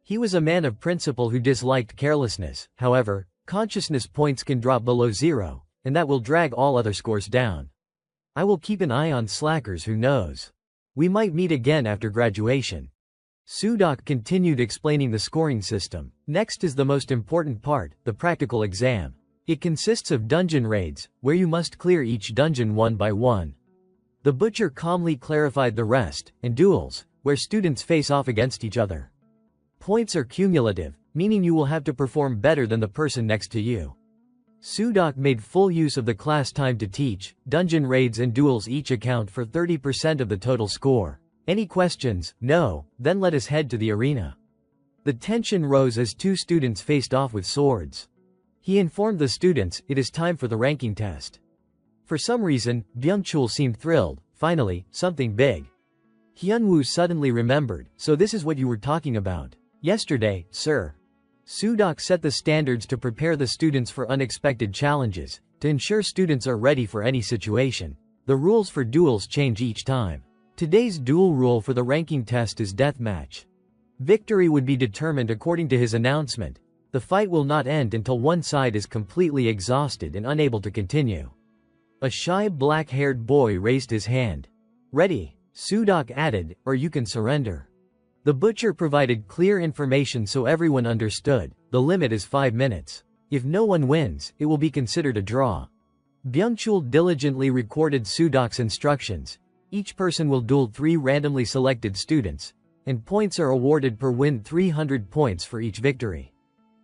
He was a man of principle who disliked carelessness. However, consciousness points can drop below 0, and that will drag all other scores down. I will keep an eye on slackers. Who knows? We might meet again after graduation. Sudok continued explaining the scoring system. Next is the most important part, the practical exam. It consists of dungeon raids, where you must clear each dungeon one by one. The Butcher calmly clarified the rest, and duels, where students face off against each other. Points are cumulative, meaning you will have to perform better than the person next to you. Sudok made full use of the class time to teach. Dungeon raids and duels each account for 30% of the total score. Any questions? No? Then let us head to the arena. The tension rose as 2 students faced off with swords. He informed the students, it is time for the ranking test. For some reason, Byung-chul seemed thrilled. Finally, something big. Hyunwoo suddenly remembered, so this is what you were talking about. Yesterday, sir. Sudok set the standards to prepare the students for unexpected challenges, to ensure students are ready for any situation. The rules for duels change each time. Today's duel rule for the ranking test is deathmatch. Victory would be determined according to his announcement. The fight will not end until one side is completely exhausted and unable to continue. A shy black-haired boy raised his hand. Ready, Sudok added, or you can surrender. The Butcher provided clear information so everyone understood. The limit is 5 minutes. If no one wins, it will be considered a draw. Byung-chul diligently recorded Sudok's instructions. Each person will duel 3 randomly selected students, and points are awarded per win. 300 points for each victory.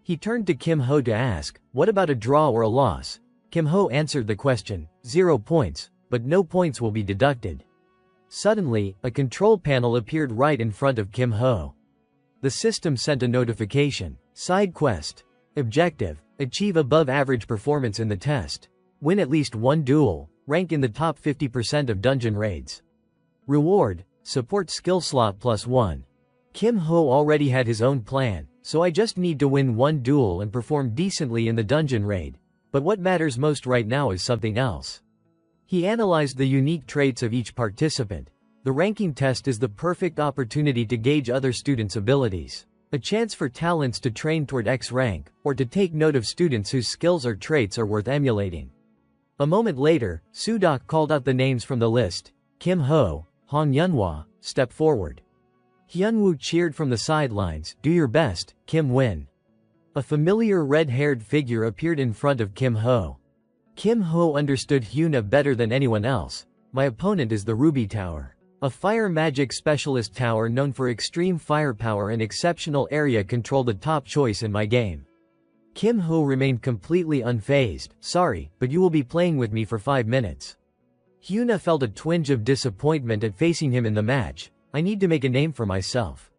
He turned to Kim Ho to ask, what about a draw or a loss? Kim Ho answered the question, 0 points, but no points will be deducted. Suddenly, a control panel appeared right in front of Kim Ho. The system sent a notification. Side quest. Objective: achieve above average performance in the test. Win at least 1 duel. Rank in the top 50% of dungeon raids. Reward: support skill slot +1. Kim Ho already had his own plan, so I just need to win 1 duel and perform decently in the dungeon raid. But what matters most right now is something else. He analyzed the unique traits of each participant. The ranking test is the perfect opportunity to gauge other students' abilities. A chance for talents to train toward X rank, or to take note of students whose skills or traits are worth emulating. A moment later, Sudok called out the names from the list. Kim Ho, Han Yunhwa, step forward. Hyunwoo cheered from the sidelines, "Do your best, Kim Win." A familiar red-haired figure appeared in front of Kim Ho. Kim Ho understood Hyuna better than anyone else. "My opponent is the Ruby Tower, a fire magic specialist tower known for extreme firepower and exceptional area control, the top choice in my game." Kim Ho remained completely unfazed. "Sorry, but you will be playing with me for 5 minutes." Hyuna felt a twinge of disappointment at facing him in the match. "I need to make a name for myself.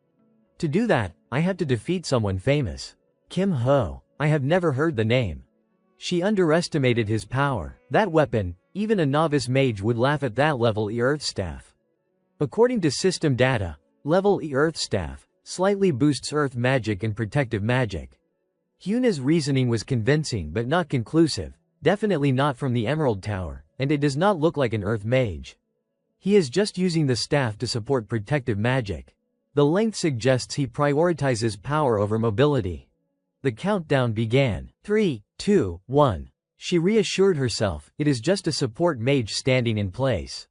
To do that, I have to defeat someone famous." Kim Ho. I have never heard the name. She underestimated his power. That weapon, even a novice mage would laugh at that level E Earth Staff. According to system data, level E Earth Staff slightly boosts earth magic and protective magic. Hyuna's reasoning was convincing but not conclusive, definitely not from the Emerald Tower, and it does not look like an earth mage. He is just using the staff to support protective magic. The length suggests he prioritizes power over mobility. The countdown began. 3, 2, 1. She reassured herself, it is just a support mage standing in place.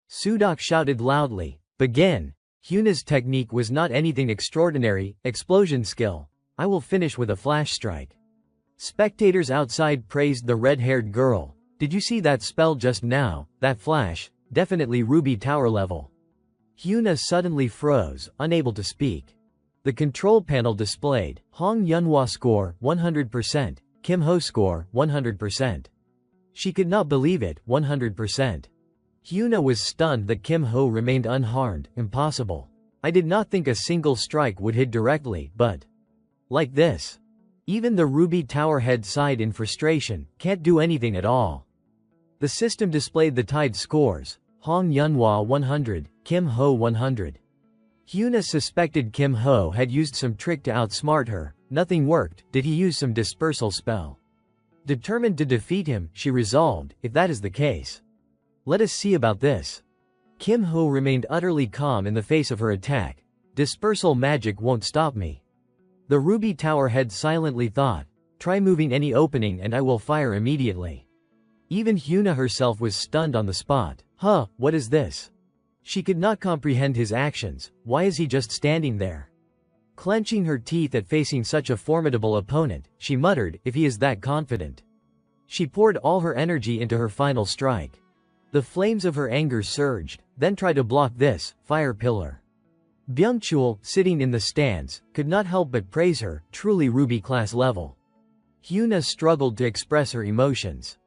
Sudok shouted loudly, "Begin!" Hyuna's technique was not anything extraordinary. Explosion skill. "I will finish with a flash strike." Spectators outside praised the red-haired girl. "Did you see that spell just now? That flash? Definitely Ruby Tower level." Hyuna suddenly froze, unable to speak. The control panel displayed, Hong Yunhwa score, 100%, Kim Ho score, 100%. She could not believe it, 100%. Hyuna was stunned that Kim Ho remained unharmed. Impossible. I did not think a single strike would hit directly, but like this. Even the Ruby Tower head sighed in frustration, can't do anything at all. The system displayed the tied scores, Hong Yunhwa 100, Kim Ho 100. Hyuna suspected Kim Ho had used some trick to outsmart her. Nothing worked. Did he use some dispersal spell? Determined to defeat him, she resolved, if that is the case, let us see about this. Kim Ho remained utterly calm in the face of her attack. Dispersal magic won't stop me. The Ruby Tower head silently thought, try moving any opening and I will fire immediately. Even Hyuna herself was stunned on the spot. Huh, what is this? She could not comprehend his actions. Why is he just standing there? Clenching her teeth at facing such a formidable opponent, she muttered, if he is that confident. She poured all her energy into her final strike. The flames of her anger surged, then tried to block this fire pillar. Byung-chul, sitting in the stands, could not help but praise her, truly Ruby class level. Hyuna struggled to express her emotions.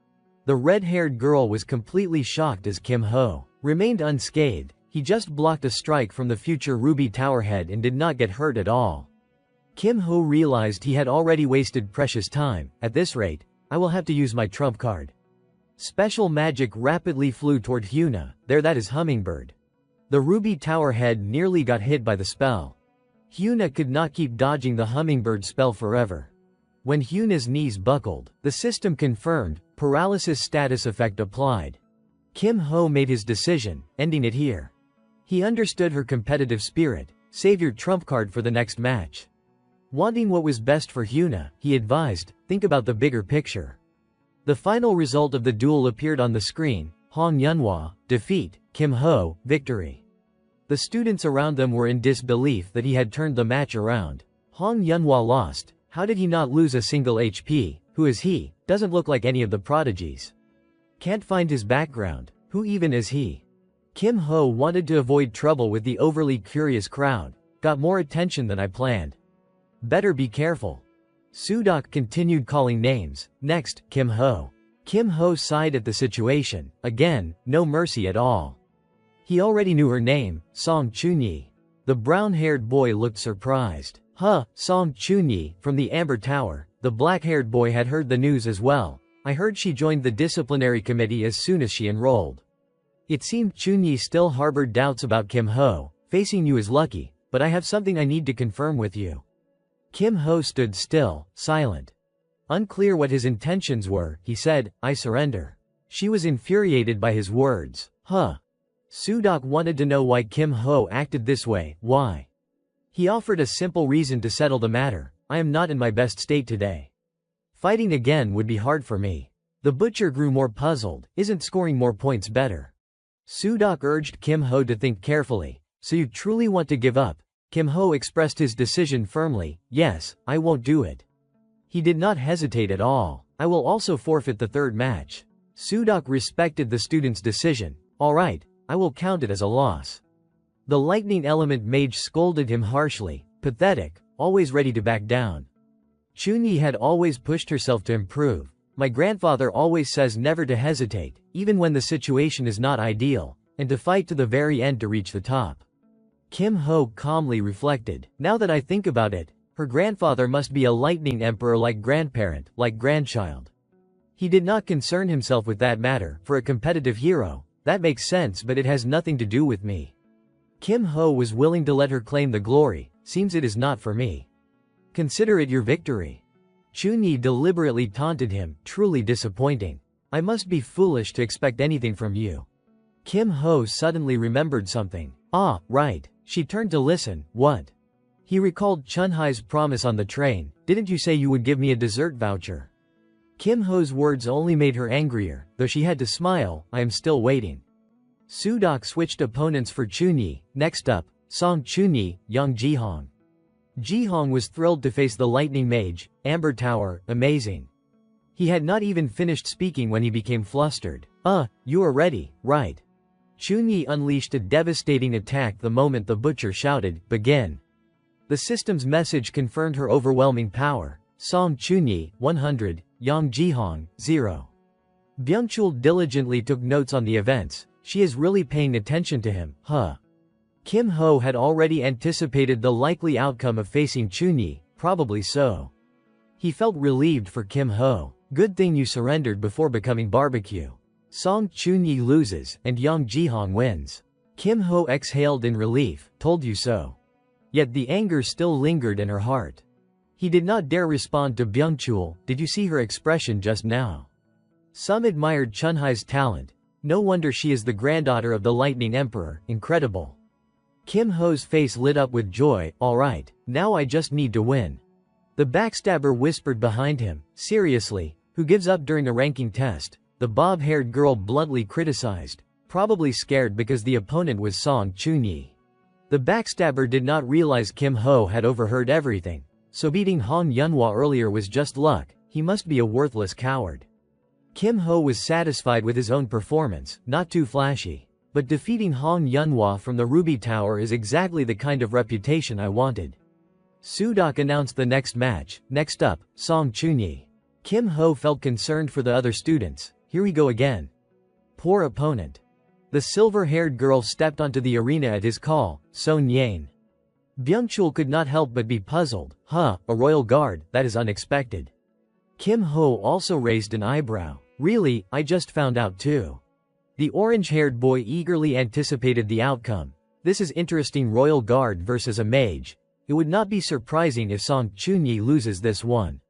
The red-haired girl was completely shocked as Kim Ho remained unscathed. He just blocked a strike from the future Ruby Tower head and did not get hurt at all. Kim Ho realized he had already wasted precious time. At this rate, I will have to use my trump card. Special magic rapidly flew toward Hyuna. There, that is Hummingbird. The Ruby Tower head nearly got hit by the spell. Hyuna could not keep dodging the Hummingbird spell forever. When Hyuna's knees buckled, the system confirmed, paralysis status effect applied. Kim Ho made his decision, ending it here. He understood her competitive spirit. Save your trump card for the next match. Wanting what was best for Hyuna, he advised, think about the bigger picture. The final result of the duel appeared on the screen. Hong Yunhwa, defeat, Kim Ho, victory. The students around them were in disbelief that he had turned the match around. Hong Yunhwa lost. How did he not lose a single HP? Who is he? Doesn't look like any of the prodigies. Can't find his background. Who even is he? Kim Ho wanted to avoid trouble with the overly curious crowd. Got more attention than I planned. Better be careful. Sudok continued calling names. Next, Kim Ho. Kim Ho sighed at the situation. Again, no mercy at all. He already knew her name, Song Chunyi. The brown-haired boy looked surprised. Song Chunyi, from the Amber Tower. The black-haired boy had heard the news as well. I heard she joined the disciplinary committee as soon as she enrolled. It seemed Chunyi still harbored doubts about Kim Ho. Facing you is lucky, but I have something I need to confirm with you. Kim Ho stood still, silent. Unclear what his intentions were, he said, I surrender. She was infuriated by his words. Sudok wanted to know why Kim Ho acted this way. Why? He offered a simple reason to settle the matter. I am not in my best state today. Fighting again would be hard for me. The butcher grew more puzzled. Isn't scoring more points better? Sudok urged Kim Ho to think carefully. So you truly want to give up? Kim Ho expressed his decision firmly. Yes, I won't do it. He did not hesitate at all. I will also forfeit the third match. Sudok respected the student's decision. Alright, I will count it as a loss. The lightning element mage scolded him harshly. Pathetic, always ready to back down. Chunyi had always pushed herself to improve. My grandfather always says never to hesitate, even when the situation is not ideal, and to fight to the very end to reach the top. Kim Ho calmly reflected. Now that I think about it, her grandfather must be a lightning emperor like grandparent, like grandchild. He did not concern himself with that matter. For a competitive hero, that makes sense, but it has nothing to do with me. Kim Ho was willing to let her claim the glory. Seems it is not for me. Consider it your victory. Chunyi deliberately taunted him, truly disappointing. I must be foolish to expect anything from you. Kim Ho suddenly remembered something. Ah, right. She turned to listen. What? He recalled Chunhai's promise on the train. Didn't you say you would give me a dessert voucher? Kim Ho's words only made her angrier, though she had to smile. I am still waiting. Sudok switched opponents for Chunyi. Next up, Song Chunyi, Yang Jihong. Jihong was thrilled to face the lightning mage. Amber Tower, amazing. He had not even finished speaking when he became flustered. You are ready, right? Chunyi unleashed a devastating attack the moment the butcher shouted, begin. The system's message confirmed her overwhelming power. Song Chunyi, 100, Yang Jihong, 0. Byungchul diligently took notes on the events. She is really paying attention to him, huh? Kim Ho had already anticipated the likely outcome of facing Chunyi, probably so. He felt relieved for Kim Ho. Good thing you surrendered before becoming barbecue. Song Chunyi loses, and Yang Jihong wins. Kim Ho exhaled in relief, told you so. Yet the anger still lingered in her heart. He did not dare respond to Byungchul. Did you see her expression just now? Some admired Chunhai's talent. No wonder she is the granddaughter of the Lightning Emperor. Incredible. Kim Ho's face lit up with joy. Alright, now I just need to win. The backstabber whispered behind him. Seriously, who gives up during a ranking test? The bob-haired girl bluntly criticized, probably scared because the opponent was Song Chunyi. The backstabber did not realize Kim Ho had overheard everything, so beating Hong Yunhua earlier was just luck. He must be a worthless coward. Kim Ho was satisfied with his own performance, not too flashy. But defeating Hong Yunhua from the Ruby Tower is exactly the kind of reputation I wanted. Sudok announced the next match. Next up, Song Chunyi. Kim Ho felt concerned for the other students. Here we go again. Poor opponent. The silver-haired girl stepped onto the arena at his call. Son Yain. Byungchul could not help but be puzzled. A royal guard, that is unexpected. Kim Ho also raised an eyebrow. Really, I just found out too. The orange-haired boy eagerly anticipated the outcome. This is interesting. Royal guard versus a mage. It would not be surprising if Song Chunyi loses this one.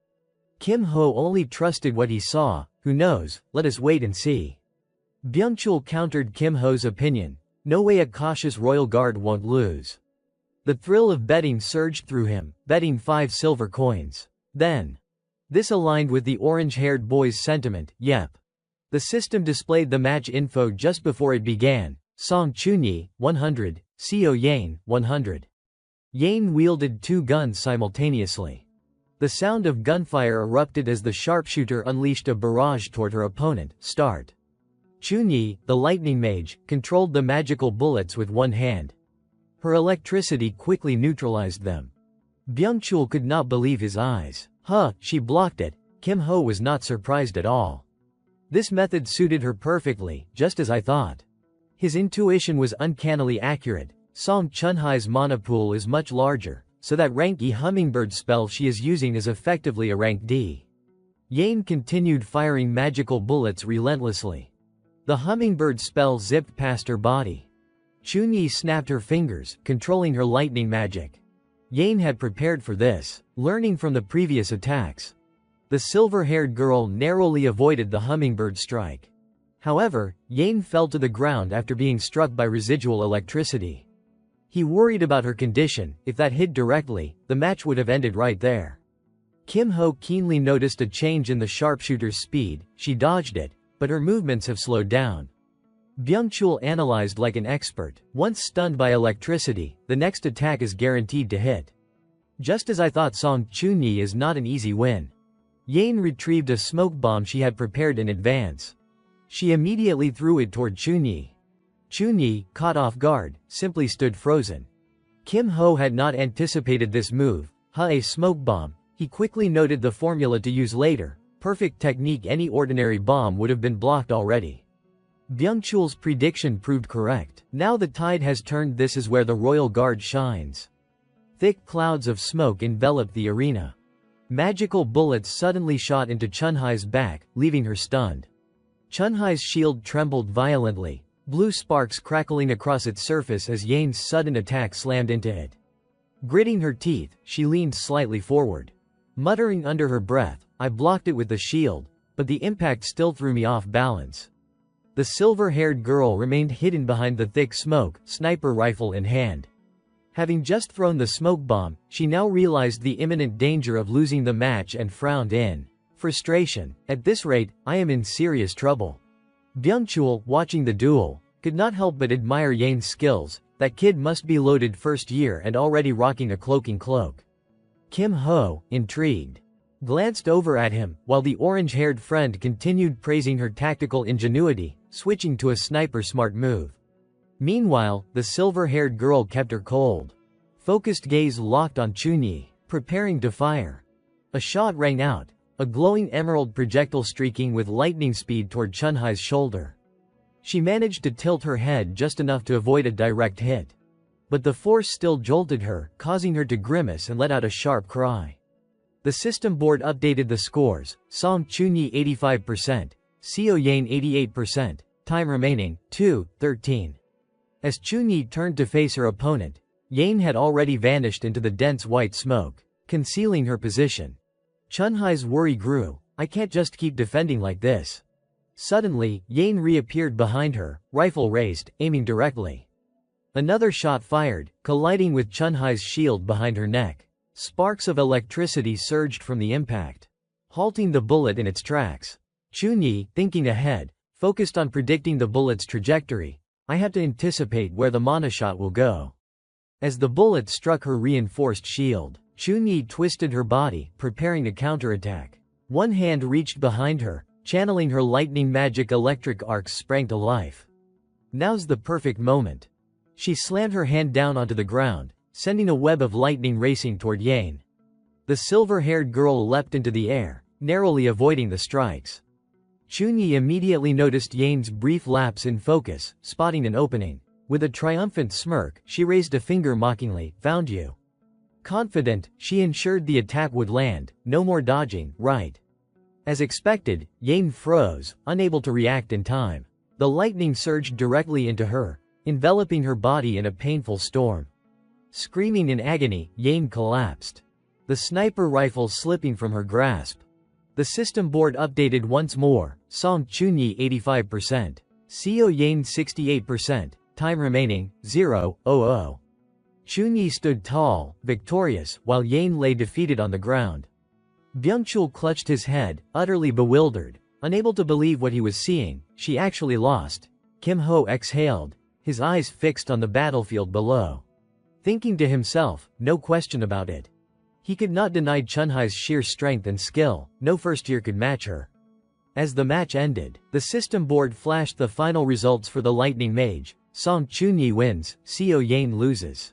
Kim Ho only trusted what he saw. Who knows, let us wait and see. Byungchul countered Kim Ho's opinion. No way a cautious royal guard won't lose. The thrill of betting surged through him, betting 5 silver coins. Then. This aligned with the orange-haired boy's sentiment. Yep. The system displayed the match info just before it began. Song Chunyi, 100, Seo Yain, 100. Yain wielded 2 guns simultaneously. The sound of gunfire erupted as the sharpshooter unleashed a barrage toward her opponent. Start. Chunyi, the lightning mage, controlled the magical bullets with one hand. Her electricity quickly neutralized them. Byungchul could not believe his eyes. She blocked it. Kim Ho was not surprised at all. This method suited her perfectly, just as I thought. His intuition was uncannily accurate. Song Chunhai's mana pool is much larger, so that rank E hummingbird spell she is using is effectively a rank D. Yain continued firing magical bullets relentlessly. The hummingbird spell zipped past her body. Chunyi snapped her fingers, controlling her lightning magic. Yain had prepared for this, learning from the previous attacks. The silver-haired girl narrowly avoided the hummingbird strike. However, Yain fell to the ground after being struck by residual electricity. He worried about her condition. If that hit directly, the match would have ended right there. Kim Ho keenly noticed a change in the sharpshooter's speed. She dodged it, but her movements have slowed down. Byung-chul analyzed like an expert. Once stunned by electricity, the next attack is guaranteed to hit. Just as I thought, Song Chunyi is not an easy win. Yain retrieved a smoke bomb she had prepared in advance. She immediately threw it toward Chunyi. Chunyi, caught off guard, simply stood frozen. Kim Ho had not anticipated this move. A smoke bomb. He quickly noted the formula to use later. Perfect technique. Any ordinary bomb would have been blocked already. Byung-chul's prediction proved correct. Now the tide has turned. This is where the royal guard shines. Thick clouds of smoke enveloped the arena. Magical bullets suddenly shot into Chunhai's back, leaving her stunned. Chunhai's shield trembled violently, blue sparks crackling across its surface as Yain's sudden attack slammed into it. Gritting her teeth, she leaned slightly forward. Muttering under her breath, I blocked it with the shield, but the impact still threw me off balance. The silver-haired girl remained hidden behind the thick smoke, sniper rifle in hand. Having just thrown the smoke bomb, she now realized the imminent danger of losing the match and frowned in frustration. At this rate, I am in serious trouble. Byung-chul, watching the duel, could not help but admire Yain's skills. That kid must be loaded first year and already rocking a cloaking cloak. Kim Ho, intrigued, glanced over at him, while the orange-haired friend continued praising her tactical ingenuity, switching to a sniper-smart move. Meanwhile, the silver-haired girl kept her cold, focused gaze locked on Chunyi, preparing to fire. A shot rang out, a glowing emerald projectile streaking with lightning speed toward Chunhai's shoulder. She managed to tilt her head just enough to avoid a direct hit. But the force still jolted her, causing her to grimace and let out a sharp cry. The system board updated the scores: Song Chunyi 85%, Seo Yain 88%, time remaining, 2:13. As Chunyi turned to face her opponent, Yain had already vanished into the dense white smoke, concealing her position. Chunhai's worry grew. I can't just keep defending like this. Suddenly, Yain reappeared behind her, rifle raised, aiming directly. Another shot fired, colliding with Chunhai's shield behind her neck. Sparks of electricity surged from the impact, halting the bullet in its tracks. Chunyi, thinking ahead, focused on predicting the bullet's trajectory. I have to anticipate where the mana shot will go. As the bullet struck her reinforced shield, Chunyi twisted her body, preparing to counterattack. One hand reached behind her, channeling her lightning magic. Electric arcs sprang to life. Now's the perfect moment. She slammed her hand down onto the ground, sending a web of lightning racing toward Yain. The silver-haired girl leapt into the air, narrowly avoiding the strikes. Chunyi immediately noticed Yain's brief lapse in focus, spotting an opening. With a triumphant smirk, she raised a finger mockingly. Found you. Confident, she ensured the attack would land. No more dodging, right? As expected, Yain froze, unable to react in time. The lightning surged directly into her, enveloping her body in a painful storm. Screaming in agony, Yain collapsed, the sniper rifle slipping from her grasp. The system board updated once more: Song Chunyi 85%, Seo Yain 68%, time remaining, 0:00. Chunyi stood tall, victorious, while Yain lay defeated on the ground. Byung-chul clutched his head, utterly bewildered, unable to believe what he was seeing. She actually lost. Kim Ho exhaled, his eyes fixed on the battlefield below. Thinking to himself, no question about it. He could not deny Chunhai's sheer strength and skill. No first year could match her. As the match ended, the system board flashed the final results for the Lightning Mage. Song Chunyi wins, Seo Yain loses.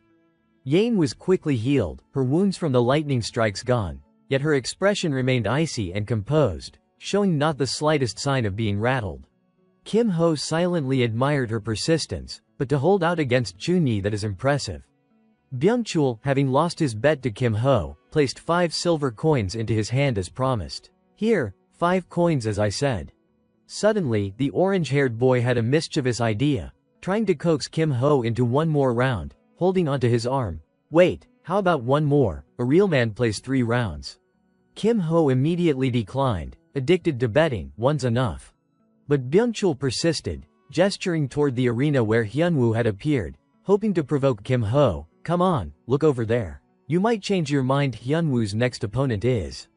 Yain was quickly healed, her wounds from the lightning strikes gone, yet her expression remained icy and composed, showing not the slightest sign of being rattled. Kim Ho silently admired her persistence, but to hold out against Chunyi, that is impressive. Byung-chul, having lost his bet to Kim Ho, placed 5 silver coins into his hand as promised. Here, 5 coins as I said. Suddenly, the orange-haired boy had a mischievous idea, trying to coax Kim Ho into one more round, holding onto his arm. Wait, how about one more? A real man plays 3 rounds. Kim Ho immediately declined, addicted to betting, one's enough. But Byung-chul persisted, gesturing toward the arena where Hyunwoo had appeared, hoping to provoke Kim Ho. Come on, look over there. You might change your mind. Hyunwoo's next opponent is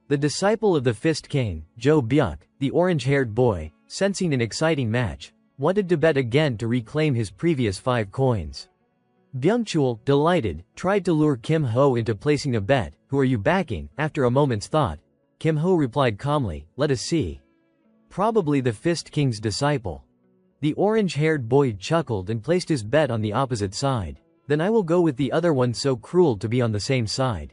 the disciple of the Fist King, Jo Byuk, the orange-haired boy. Sensing an exciting match, wanted to bet again to reclaim his previous 5 coins. Byung-chul, delighted, tried to lure Kim Ho into placing a bet. "Who are you backing?" After a moment's thought, Kim Ho replied calmly, "Let us see. Probably the Fist King's disciple." The orange-haired boy chuckled and placed his bet on the opposite side. "Then I will go with the other one, so cruel to be on the same side."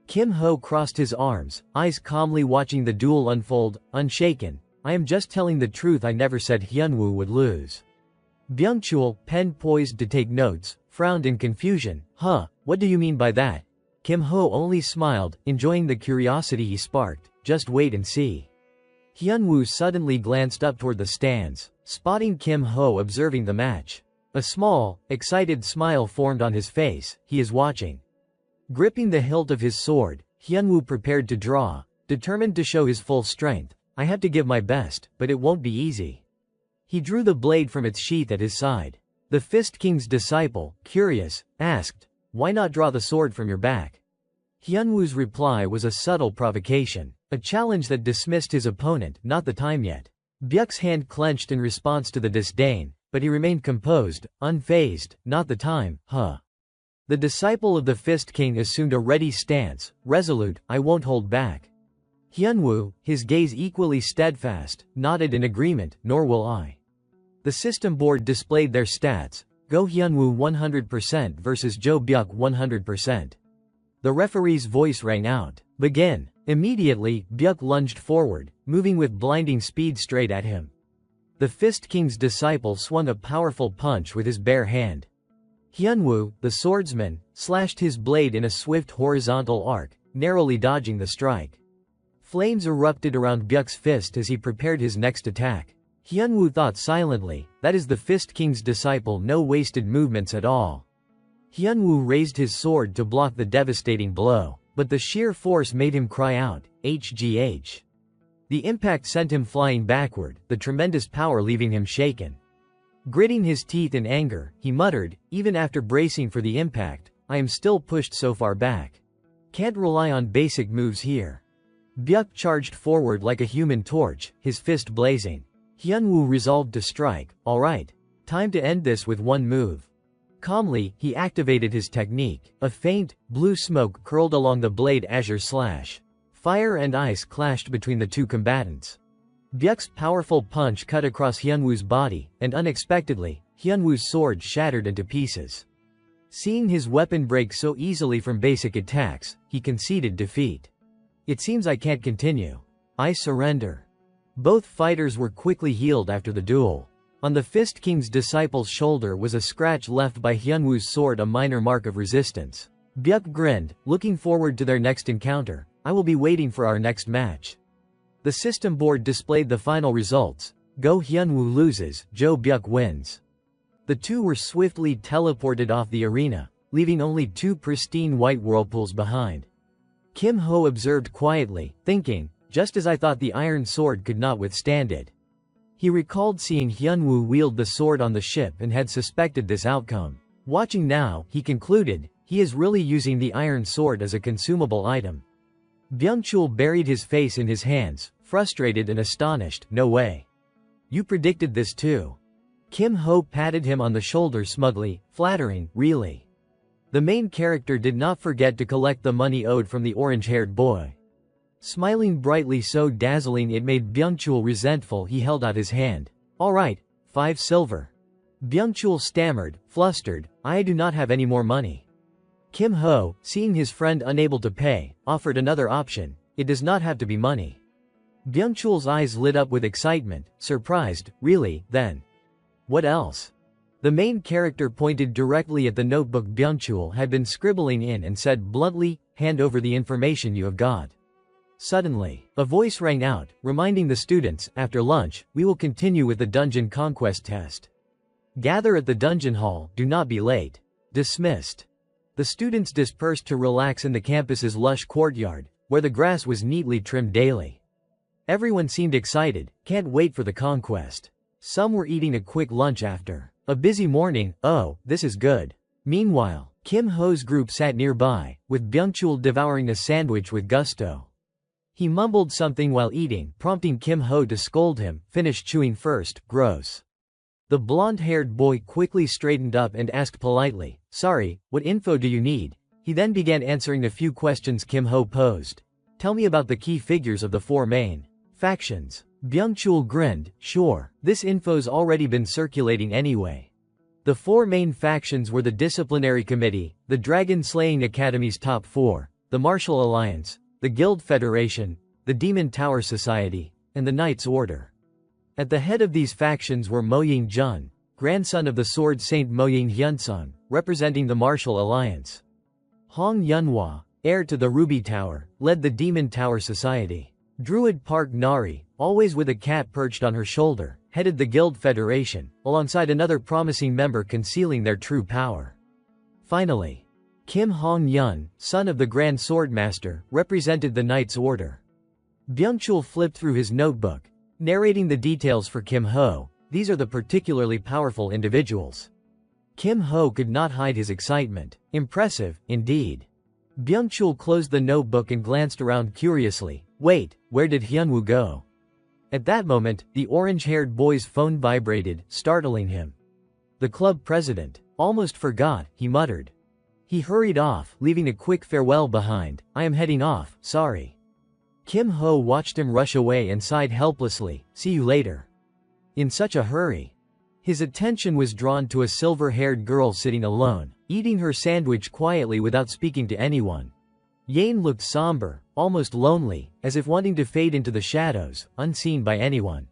Kim Ho crossed his arms, eyes calmly watching the duel unfold, unshaken. "I am just telling the truth, I never said Hyunwoo would lose." Byung-chul, pen poised to take notes, frowned in confusion. "Huh, what do you mean by that?" Kim Ho only smiled, enjoying the curiosity he sparked. "Just wait and see." Hyunwoo suddenly glanced up toward the stands, spotting Kim Ho observing the match. A small, excited smile formed on his face. He is watching. Gripping the hilt of his sword, Hyunwoo prepared to draw, determined to show his full strength. "I have to give my best, but it won't be easy." He drew the blade from its sheath at his side. The Fist King's disciple, curious, asked, "Why not draw the sword from your back?" Hyunwoo's reply was a subtle provocation, a challenge that dismissed his opponent. "Not the time yet." Byuk's hand clenched in response to the disdain, but he remained composed, unfazed. "Not the time, huh?" The disciple of the Fist King assumed a ready stance, resolute. "I won't hold back." Hyunwoo, his gaze equally steadfast, nodded in agreement. "Nor will I." The system board displayed their stats. Go Hyunwoo 100% versus Jo Byuk 100%. The referee's voice rang out. "Begin." Immediately, Byuk lunged forward, moving with blinding speed straight at him. The Fist King's disciple swung a powerful punch with his bare hand. Hyunwoo, the swordsman, slashed his blade in a swift horizontal arc, narrowly dodging the strike. Flames erupted around Byuk's fist as he prepared his next attack. Hyunwoo thought silently, "That is the Fist King's disciple, no wasted movements at all." Hyunwoo raised his sword to block the devastating blow, but the sheer force made him cry out, "HGH." The impact sent him flying backward, the tremendous power leaving him shaken. Gritting his teeth in anger, he muttered, even after bracing for the impact, "I am still pushed so far back. Can't rely on basic moves here." Byuk charged forward like a human torch, his fist blazing. Hyunwoo resolved to strike. "All right. Time to end this with one move." Calmly, he activated his technique. A faint, blue smoke curled along the blade azure slash. Fire and ice clashed between the two combatants. Byuk's powerful punch cut across Hyunwoo's body, and unexpectedly, Hyunwoo's sword shattered into pieces. Seeing his weapon break so easily from basic attacks, he conceded defeat. "It seems I can't continue. I surrender." Both fighters were quickly healed after the duel. On the Fist King's disciple's shoulder was a scratch left by Hyunwoo's sword, a minor mark of resistance. Byuk grinned, looking forward to their next encounter. "I will be waiting for our next match." The system board displayed the final results. Go Hyunwoo loses, Jo Byuk wins. The two were swiftly teleported off the arena, leaving only 2 pristine white whirlpools behind. Kim Ho observed quietly, thinking, "Just as I thought, the iron sword could not withstand it." He recalled seeing Hyunwoo wield the sword on the ship and had suspected this outcome. Watching now, he concluded, he is really using the iron sword as a consumable item. Byung-chul buried his face in his hands, frustrated and astonished. "No way. You predicted this too." Kim Ho patted him on the shoulder smugly, flattering, "Really?" The main character did not forget to collect the money owed from the orange-haired boy. Smiling brightly, so dazzling it made Byung-chul resentful, he held out his hand. "All right, 5 silver." Byung-chul stammered, flustered, "I do not have any more money." Kim Ho, seeing his friend unable to pay, offered another option. "It does not have to be money." Byung-chul's eyes lit up with excitement, surprised. "Really, then? What else?" The main character pointed directly at the notebook Byung-chul had been scribbling in and said bluntly, "Hand over the information you have got." Suddenly, a voice rang out, reminding the students, "After lunch, we will continue with the dungeon conquest test. Gather at the dungeon hall, do not be late." Dismissed. The students dispersed to relax in the campus's lush courtyard, where the grass was neatly trimmed daily. Everyone seemed excited, can't wait for the conquest. Some were eating a quick lunch after a busy morning. "Oh, this is good." Meanwhile, Kim Ho's group sat nearby, with Byung-chul devouring a sandwich with gusto. He mumbled something while eating, prompting Kim Ho to scold him, "Finish chewing first, gross." The blonde-haired boy quickly straightened up and asked politely, "Sorry, what info do you need?" He then began answering a few questions Kim Ho posed. "Tell me about the key figures of the four main factions." Byung-chul grinned, "Sure, this info's already been circulating anyway." The four main factions were the Disciplinary Committee, the Dragon Slaying Academy's top four, the Martial Alliance, the Guild Federation, the Demon Tower Society, and the Knights Order. At the head of these factions were Mo Ying-jun, grandson of the Sword Saint Mo Ying-hyunsung, representing the Martial Alliance. Hong Yunhua, heir to the Ruby Tower, led the Demon Tower Society. Druid Park Nari, always with a cat perched on her shoulder, headed the Guild Federation, alongside another promising member concealing their true power. Finally, Kim Hong-yun, son of the Grand Swordmaster, represented the Knights Order. Byung-chul flipped through his notebook, narrating the details for Kim Ho. These are the particularly powerful individuals. Kim Ho could not hide his excitement. Impressive, indeed. Byung-chul closed the notebook and glanced around curiously. Wait, where did Hyunwoo go? At that moment, the orange-haired boy's phone vibrated, startling him. The club president. Almost forgot, he muttered. He hurried off, leaving a quick farewell behind. I am heading off, sorry. Kim Ho watched him rush away and sighed helplessly. See you later. In such a hurry. His attention was drawn to a silver-haired girl sitting alone, eating her sandwich quietly without speaking to anyone. Yane looked somber, almost lonely, as if wanting to fade into the shadows, unseen by anyone.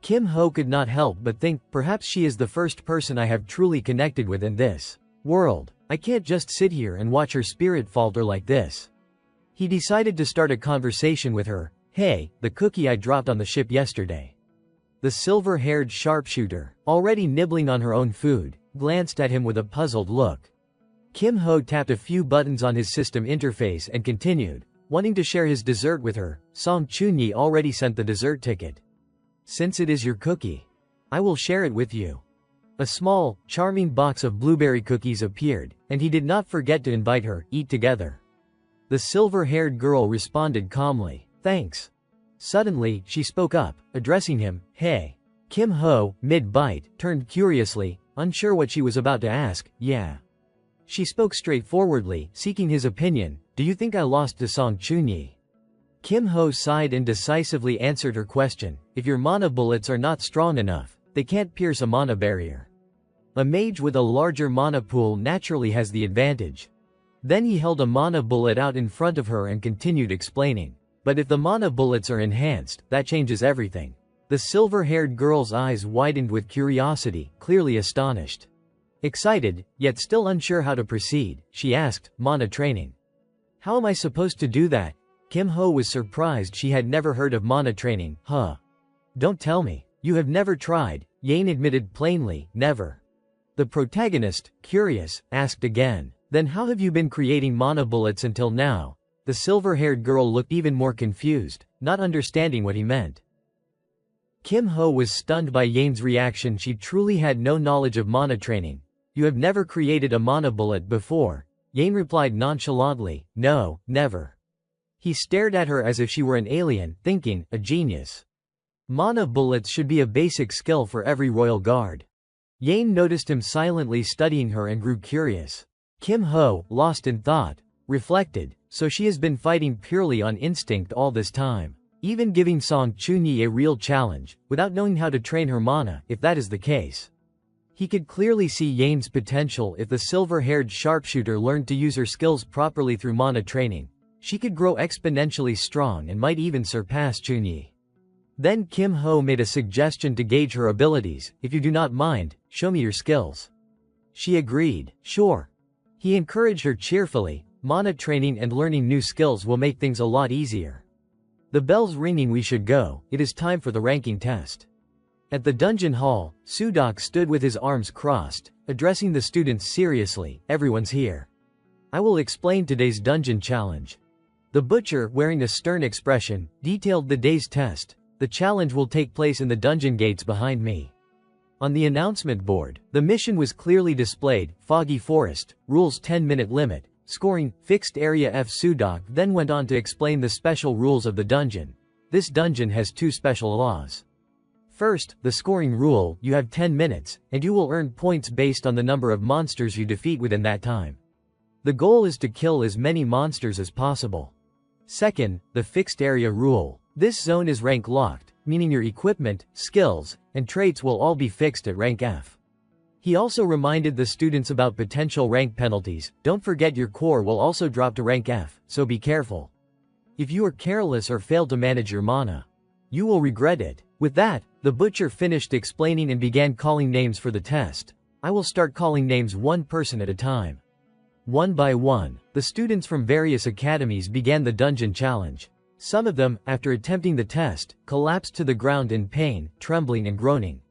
Kim Ho could not help but think, perhaps she is the first person I have truly connected with in this world. I can't just sit here and watch her spirit falter like this. He decided to start a conversation with her. Hey, the cookie I dropped on the ship yesterday. The silver-haired sharpshooter, already nibbling on her own food, glanced at him with a puzzled look. Kim Ho tapped a few buttons on his system interface and continued, wanting to share his dessert with her. Song Chunyi already sent the dessert ticket. Since it is your cookie, I will share it with you. A small, charming box of blueberry cookies appeared, and he did not forget to invite her. Eat together. The silver-haired girl responded calmly. Thanks. Suddenly, she spoke up, addressing him. Hey. Kim Ho, mid-bite, turned curiously, unsure what she was about to ask. Yeah. She spoke straightforwardly, seeking his opinion. Do you think I lost to Song Chunyi? Kim Ho sighed and decisively answered her question. If your mana bullets are not strong enough, they can't pierce a mana barrier. A mage with a larger mana pool naturally has the advantage. Then he held a mana bullet out in front of her and continued explaining. But if the mana bullets are enhanced, that changes everything. The silver-haired girl's eyes widened with curiosity, clearly astonished. Excited, yet still unsure how to proceed, she asked, mana training. How am I supposed to do that? Kim Ho was surprised she had never heard of mana training. Huh. Don't tell me. You have never tried, Yane admitted plainly, never. The protagonist, curious, asked again. Then how have you been creating mana bullets until now? The silver-haired girl looked even more confused, not understanding what he meant. Kim Ho was stunned by Yane's reaction. She truly had no knowledge of mana training. You have never created a mana bullet before? Yane replied nonchalantly, no, never. He stared at her as if she were an alien, thinking, a genius. Mana bullets should be a basic skill for every royal guard. Yane noticed him silently studying her and grew curious. Kim Ho, lost in thought, reflected, so she has been fighting purely on instinct all this time. Even giving Song Chunyi a real challenge, without knowing how to train her mana, if that is the case. He could clearly see Yane's potential. If the silver-haired sharpshooter learned to use her skills properly through mana training, she could grow exponentially strong and might even surpass Chunyi. Then Kim Ho made a suggestion to gauge her abilities. If you do not mind, show me your skills. She agreed. Sure. He encouraged her cheerfully. Mana training and learning new skills will make things a lot easier. The bell's ringing, we should go. It is time for the ranking test. At the dungeon hall, Sudok stood with his arms crossed, addressing the students seriously. Everyone's here. I will explain today's dungeon challenge. The butcher, wearing a stern expression, detailed the day's test. The challenge will take place in the dungeon gates behind me. On the announcement board, the mission was clearly displayed. Foggy Forest, rules 10-minute limit, scoring, fixed area F. Sudok then went on to explain the special rules of the dungeon. This dungeon has two special laws. First, the scoring rule: you have 10 minutes, and you will earn points based on the number of monsters you defeat within that time. The goal is to kill as many monsters as possible. Second, the fixed area rule. This zone is rank locked, meaning your equipment, skills, and traits will all be fixed at rank F. He also reminded the students about potential rank penalties. Don't forget your core will also drop to rank F, so be careful. If you are careless or fail to manage your mana, you will regret it. With that, the butcher finished explaining and began calling names for the test. I will start calling names one person at a time. One by one, the students from various academies began the dungeon challenge. Some of them, after attempting the test, collapsed to the ground in pain, trembling and groaning,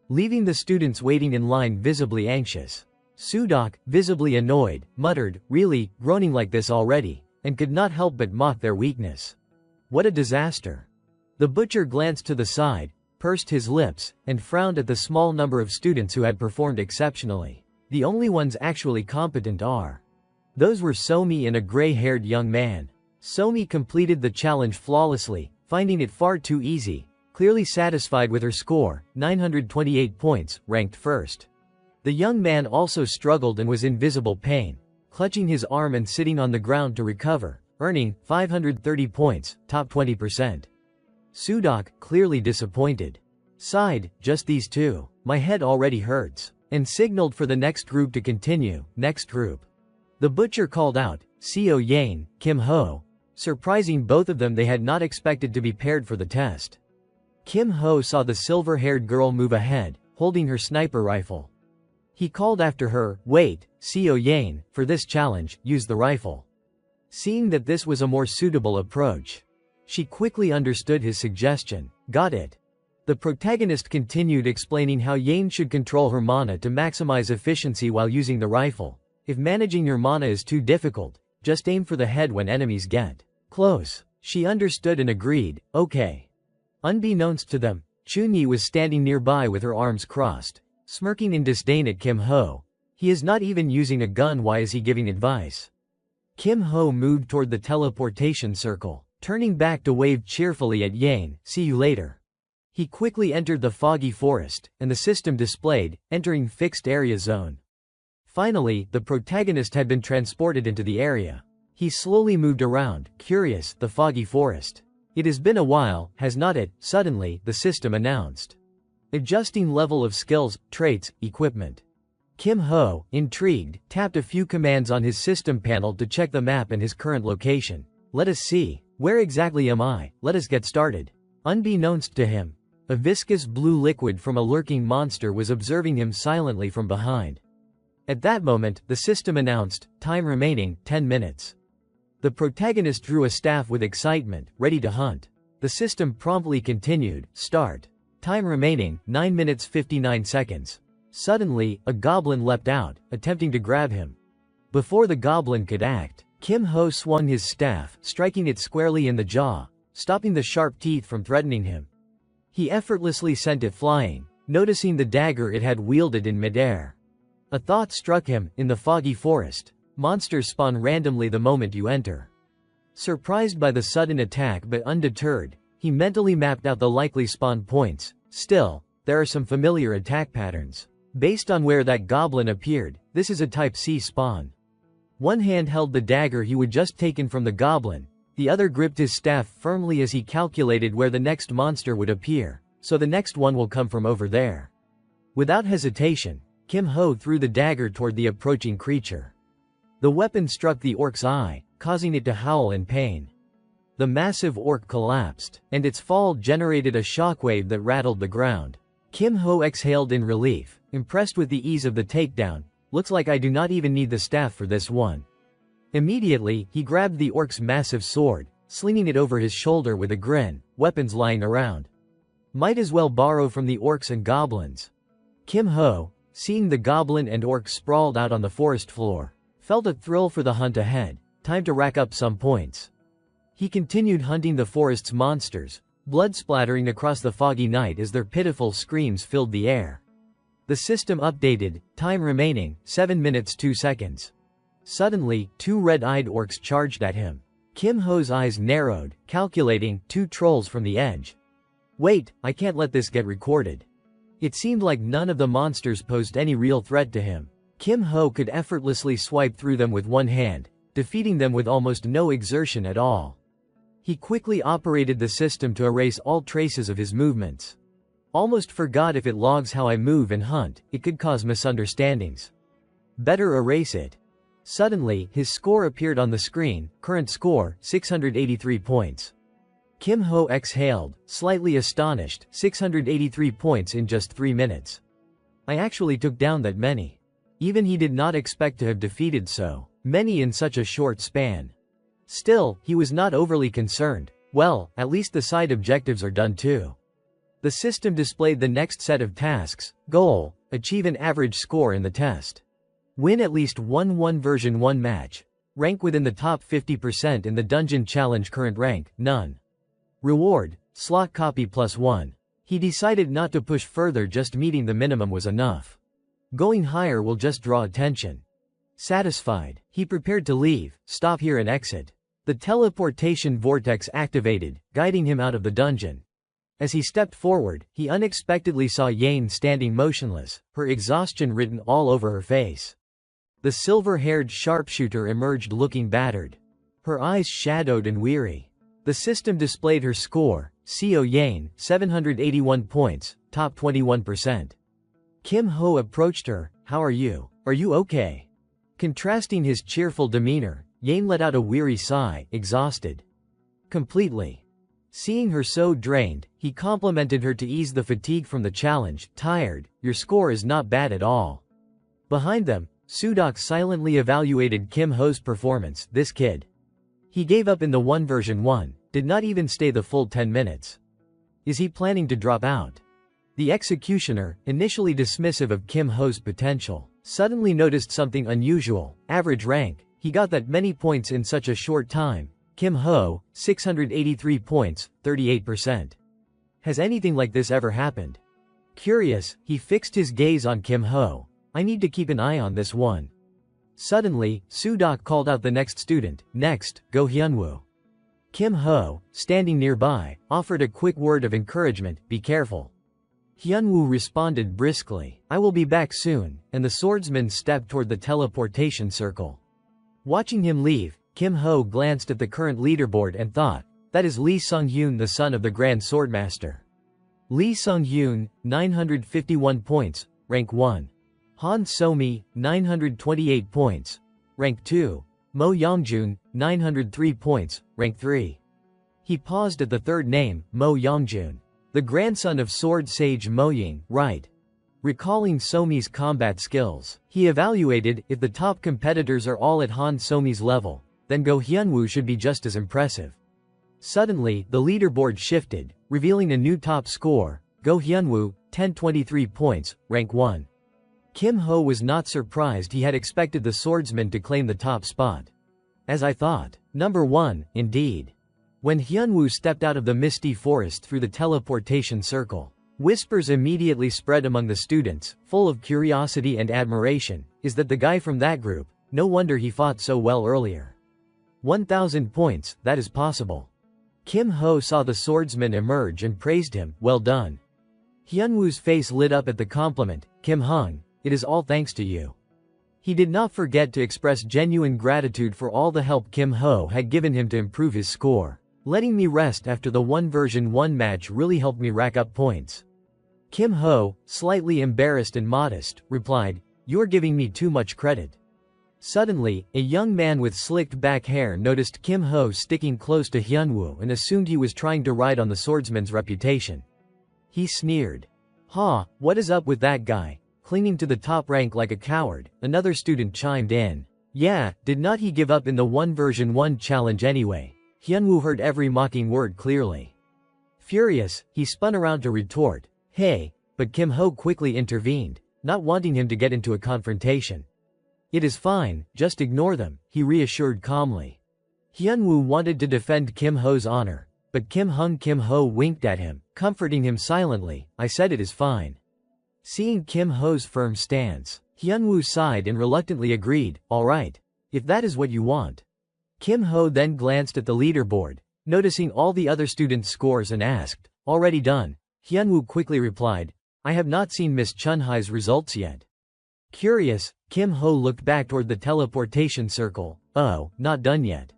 leaving the students waiting in line visibly anxious. Sudok, visibly annoyed, muttered, "Really, groaning like this already?" and could not help but mock their weakness. What a disaster. The butcher glanced to the side, pursed his lips, and frowned at the small number of students who had performed exceptionally. The only ones actually competent are. Those were Somi and a gray-haired young man. Somi completed the challenge flawlessly, finding it far too easy, clearly satisfied with her score, 928 points, ranked first. The young man also struggled and was in visible pain, clutching his arm and sitting on the ground to recover, earning 530 points, top 20%. Sudok, clearly disappointed, sighed, "Just these two? My head already hurts," and signaled for the next group to continue. Next group. The butcher called out, "Seo Yane, Kim Ho." Surprising both of them, they had not expected to be paired for the test. Kim Ho saw the silver-haired girl move ahead, holding her sniper rifle. He called after her, "Wait, Seo Yane, for this challenge, use the rifle." Seeing that this was a more suitable approach, she quickly understood his suggestion. Got it. The protagonist continued explaining how Yane should control her mana to maximize efficiency while using the rifle. If managing your mana is too difficult, just aim for the head when enemies get close. She understood and agreed, "Okay." Unbeknownst to them, Chunyi was standing nearby with her arms crossed, smirking in disdain at Kim Ho. He is not even using a gun, why is he giving advice? Kim Ho moved toward the teleportation circle, turning back to wave cheerfully at Yane, "See you later." He quickly entered the foggy forest, and the system displayed, entering fixed area zone. Finally, the protagonist had been transported into the area. He slowly moved around, curious, the foggy forest. It has been a while, has not it? Suddenly, the system announced. Adjusting level of skills, traits, equipment. Kim Ho, intrigued, tapped a few commands on his system panel to check the map and his current location. Let us see. Where exactly am I? Let us get started. Unbeknownst to him, a viscous blue liquid from a lurking monster was observing him silently from behind. At that moment, the system announced, time remaining, 10 minutes. The protagonist drew a staff with excitement, ready to hunt. The system promptly continued, start. Time remaining, 9 minutes 59 seconds. Suddenly, a goblin leapt out, attempting to grab him. Before the goblin could act, Kim Ho swung his staff, striking it squarely in the jaw, stopping the sharp teeth from threatening him. He effortlessly sent it flying, noticing the dagger it had wielded in midair. A thought struck him: in the foggy forest, monsters spawn randomly the moment you enter. Surprised by the sudden attack but undeterred, he mentally mapped out the likely spawn points. Still, there are some familiar attack patterns. Based on where that goblin appeared, this is a Type C spawn. One hand held the dagger he would just taken from the goblin, the other gripped his staff firmly as he calculated where the next monster would appear, so the next one will come from over there. Without hesitation, Kim Ho threw the dagger toward the approaching creature. The weapon struck the orc's eye, causing it to howl in pain. The massive orc collapsed, and its fall generated a shockwave that rattled the ground. Kim Ho exhaled in relief, impressed with the ease of the takedown. Looks like I do not even need the staff for this one. Immediately, he grabbed the orc's massive sword, slinging it over his shoulder with a grin, weapons lying around. Might as well borrow from the orcs and goblins. Kim Ho, seeing the goblin and orc sprawled out on the forest floor, felt a thrill for the hunt ahead. Time to rack up some points. He continued hunting the forest's monsters, blood splattering across the foggy night as their pitiful screams filled the air. The system updated, time remaining, 7 minutes 2 seconds. Suddenly, 2 red-eyed orcs charged at him. Kim Ho's eyes narrowed, calculating, 2 trolls from the edge. Wait, I can't let this get recorded. It seemed like none of the monsters posed any real threat to him. Kim Ho could effortlessly swipe through them with one hand, defeating them with almost no exertion at all. He quickly operated the system to erase all traces of his movements. Almost forgot if it logs how I move and hunt, it could cause misunderstandings. Better erase it. Suddenly, his score appeared on the screen, current score, 683 points. Kim Ho exhaled, slightly astonished, 683 points in just 3 minutes. I actually took down that many. Even he did not expect to have defeated so many in such a short span. Still, he was not overly concerned. Well, at least the side objectives are done too. The system displayed the next set of tasks. Goal: achieve an average score in the test. Win at least one version 1 match. Rank within the top 50% in the dungeon challenge. Current rank, none. Reward: slot copy +1. He decided not to push further, just meeting the minimum was enough. Going higher will just draw attention. Satisfied, he prepared to leave, stop here and exit. The teleportation vortex activated, guiding him out of the dungeon. As he stepped forward, he unexpectedly saw Yane standing motionless, her exhaustion written all over her face. The silver-haired sharpshooter emerged looking battered. Her eyes shadowed and weary. The system displayed her score: CO Yane, 781 points, top 21%. Kim Ho approached her. How are you? Are you okay? Contrasting his cheerful demeanor, Yane let out a weary sigh, exhausted. Completely. Seeing her so drained, he complimented her to ease the fatigue from the challenge. Tired, your score is not bad at all. Behind them, Sudok silently evaluated Kim Ho's performance. This kid. He gave up in the version 1, did not even stay the full 10 minutes. Is he planning to drop out? The executioner, initially dismissive of Kim Ho's potential, suddenly noticed something unusual. Average rank, he got that many points in such a short time. Kim Ho, 683 points, 38%. Has anything like this ever happened? Curious, he fixed his gaze on Kim Ho. I need to keep an eye on this one. Suddenly, Sudok called out the next student. Next, Go Hyunwoo. Kim Ho, standing nearby, offered a quick word of encouragement. Be careful. Hyunwoo responded briskly. I will be back soon, and the swordsman stepped toward the teleportation circle. Watching him leave, Kim Ho glanced at the current leaderboard and thought, that is Lee Sung-hyun, the son of the Grand Swordmaster. Lee Sung-hyun, 951 points, rank 1. Han So-mi, 928 points, rank 2. Mo Yongjun, 903 points, rank 3. He paused at the third name, Mo Yongjun. The grandson of sword sage Mo Ying, right. Recalling So-mi's combat skills, he evaluated, if the top competitors are all at Han So-mi's level, then Go Hyunwoo should be just as impressive. Suddenly, the leaderboard shifted, revealing a new top score. Go Hyunwoo, 1023 points, rank 1. Kim Ho was not surprised. He had expected the swordsman to claim the top spot. As I thought. Number 1, indeed. When Hyunwoo stepped out of the misty forest through the teleportation circle, whispers immediately spread among the students, full of curiosity and admiration. Is that the guy from that group? No wonder he fought so well earlier. 1,000 points, that is possible. Kim Ho saw the swordsman emerge and praised him. Well done. Hyunwoo's face lit up at the compliment. Kim Hung, it is all thanks to you. He did not forget to express genuine gratitude for all the help Kim Ho had given him to improve his score. Letting me rest after the version 1 match really helped me rack up points. Kim Ho, slightly embarrassed and modest, replied, You're giving me too much credit. Suddenly, a young man with slicked back hair noticed Kim Ho sticking close to Hyunwoo and assumed he was trying to ride on the swordsman's reputation. He sneered. Ha, what is up with that guy? Clinging to the top rank like a coward, another student chimed in. Yeah, did not he give up in the version 1 challenge anyway? Hyunwoo heard every mocking word clearly. Furious, he spun around to retort, Hey, but Kim Ho quickly intervened, not wanting him to get into a confrontation. It is fine, just ignore them, he reassured calmly. Hyunwoo wanted to defend Kim Ho's honor, but Kim Ho winked at him, comforting him silently. I said it is fine. Seeing Kim Ho's firm stance, Hyunwoo sighed and reluctantly agreed, all right. If that is what you want. Kim Ho then glanced at the leaderboard, noticing all the other students' scores and asked, Already done, Hyunwoo quickly replied. I have not seen Miss Chunhai's results yet. Curious, Kim Ho looked back toward the teleportation circle. Oh, not done yet.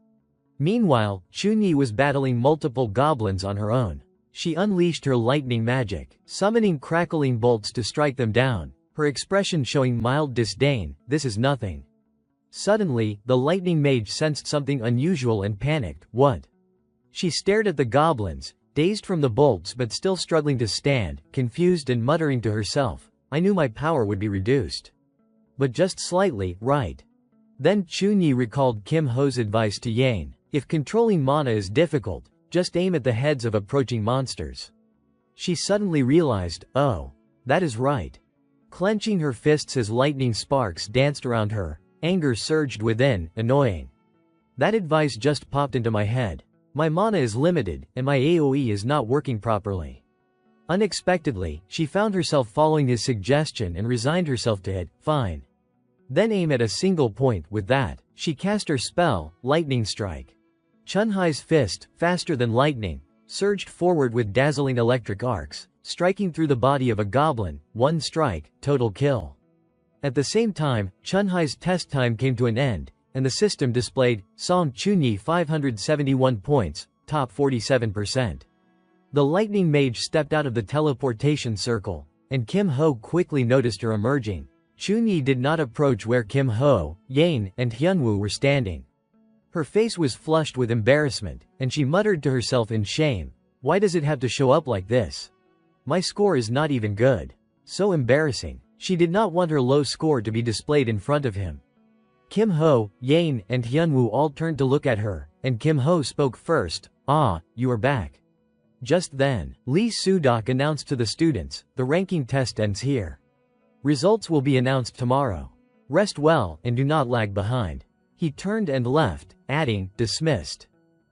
Meanwhile, Chunyi was battling multiple goblins on her own. She unleashed her lightning magic, summoning crackling bolts to strike them down, her expression showing mild disdain. This is nothing. Suddenly, the lightning mage sensed something unusual and panicked. What? She stared at the goblins, dazed from the bolts but still struggling to stand, confused and muttering to herself. I knew my power would be reduced. But just slightly, right? Then Chunyi recalled Kim Ho's advice to Yang. If controlling mana is difficult, just aim at the heads of approaching monsters. She suddenly realized, oh, that is right. Clenching her fists as lightning sparks danced around her, anger surged within, annoying. That advice just popped into my head. My mana is limited, and my AoE is not working properly. Unexpectedly, she found herself following his suggestion and resigned herself to it. Fine. Then aim at a single point. With that, she cast her spell, Lightning Strike. Chunhai's fist, faster than lightning, surged forward with dazzling electric arcs, striking through the body of a goblin. One strike, total kill. At the same time, Chunhai's test time came to an end, and the system displayed, Song Chunyi 571 points, top 47%. The lightning mage stepped out of the teleportation circle, and Kim Ho quickly noticed her emerging. Chunyi did not approach where Kim Ho, Yang, and Hyunwoo were standing. Her face was flushed with embarrassment, and she muttered to herself in shame, why does it have to show up like this? My score is not even good. So embarrassing. She did not want her low score to be displayed in front of him. Kim Ho, Yang, and Hyunwoo all turned to look at her, and Kim Ho spoke first. Ah, you are back. Just then, Lee Sudok announced to the students, the ranking test ends here. Results will be announced tomorrow. Rest well and do not lag behind. He turned and left, adding, dismissed.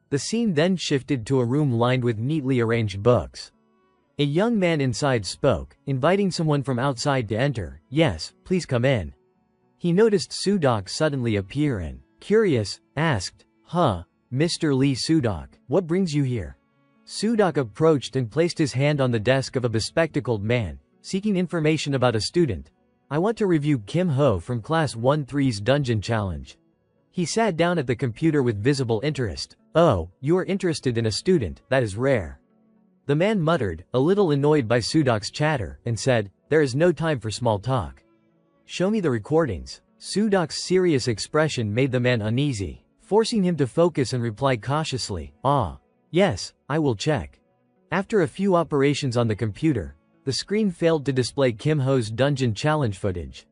The scene then shifted to a room lined with neatly arranged books. A young man inside spoke, inviting someone from outside to enter. Yes, please come in. He noticed Sudok suddenly appear and, curious, asked, Mr. Lee Sudok, what brings you here? Sudok approached and placed his hand on the desk of a bespectacled man, seeking information about a student. I want to review Kim Ho from Class 1-3's Dungeon Challenge. He sat down at the computer with visible interest. Oh, you are interested in a student, that is rare. The man muttered, a little annoyed by Sudok's chatter, and said, there is no time for small talk. Show me the recordings. Sudok's serious expression made the man uneasy, forcing him to focus and reply cautiously, yes, I will check. After a few operations on the computer, the screen failed to display Kim Ho's Dungeon Challenge footage.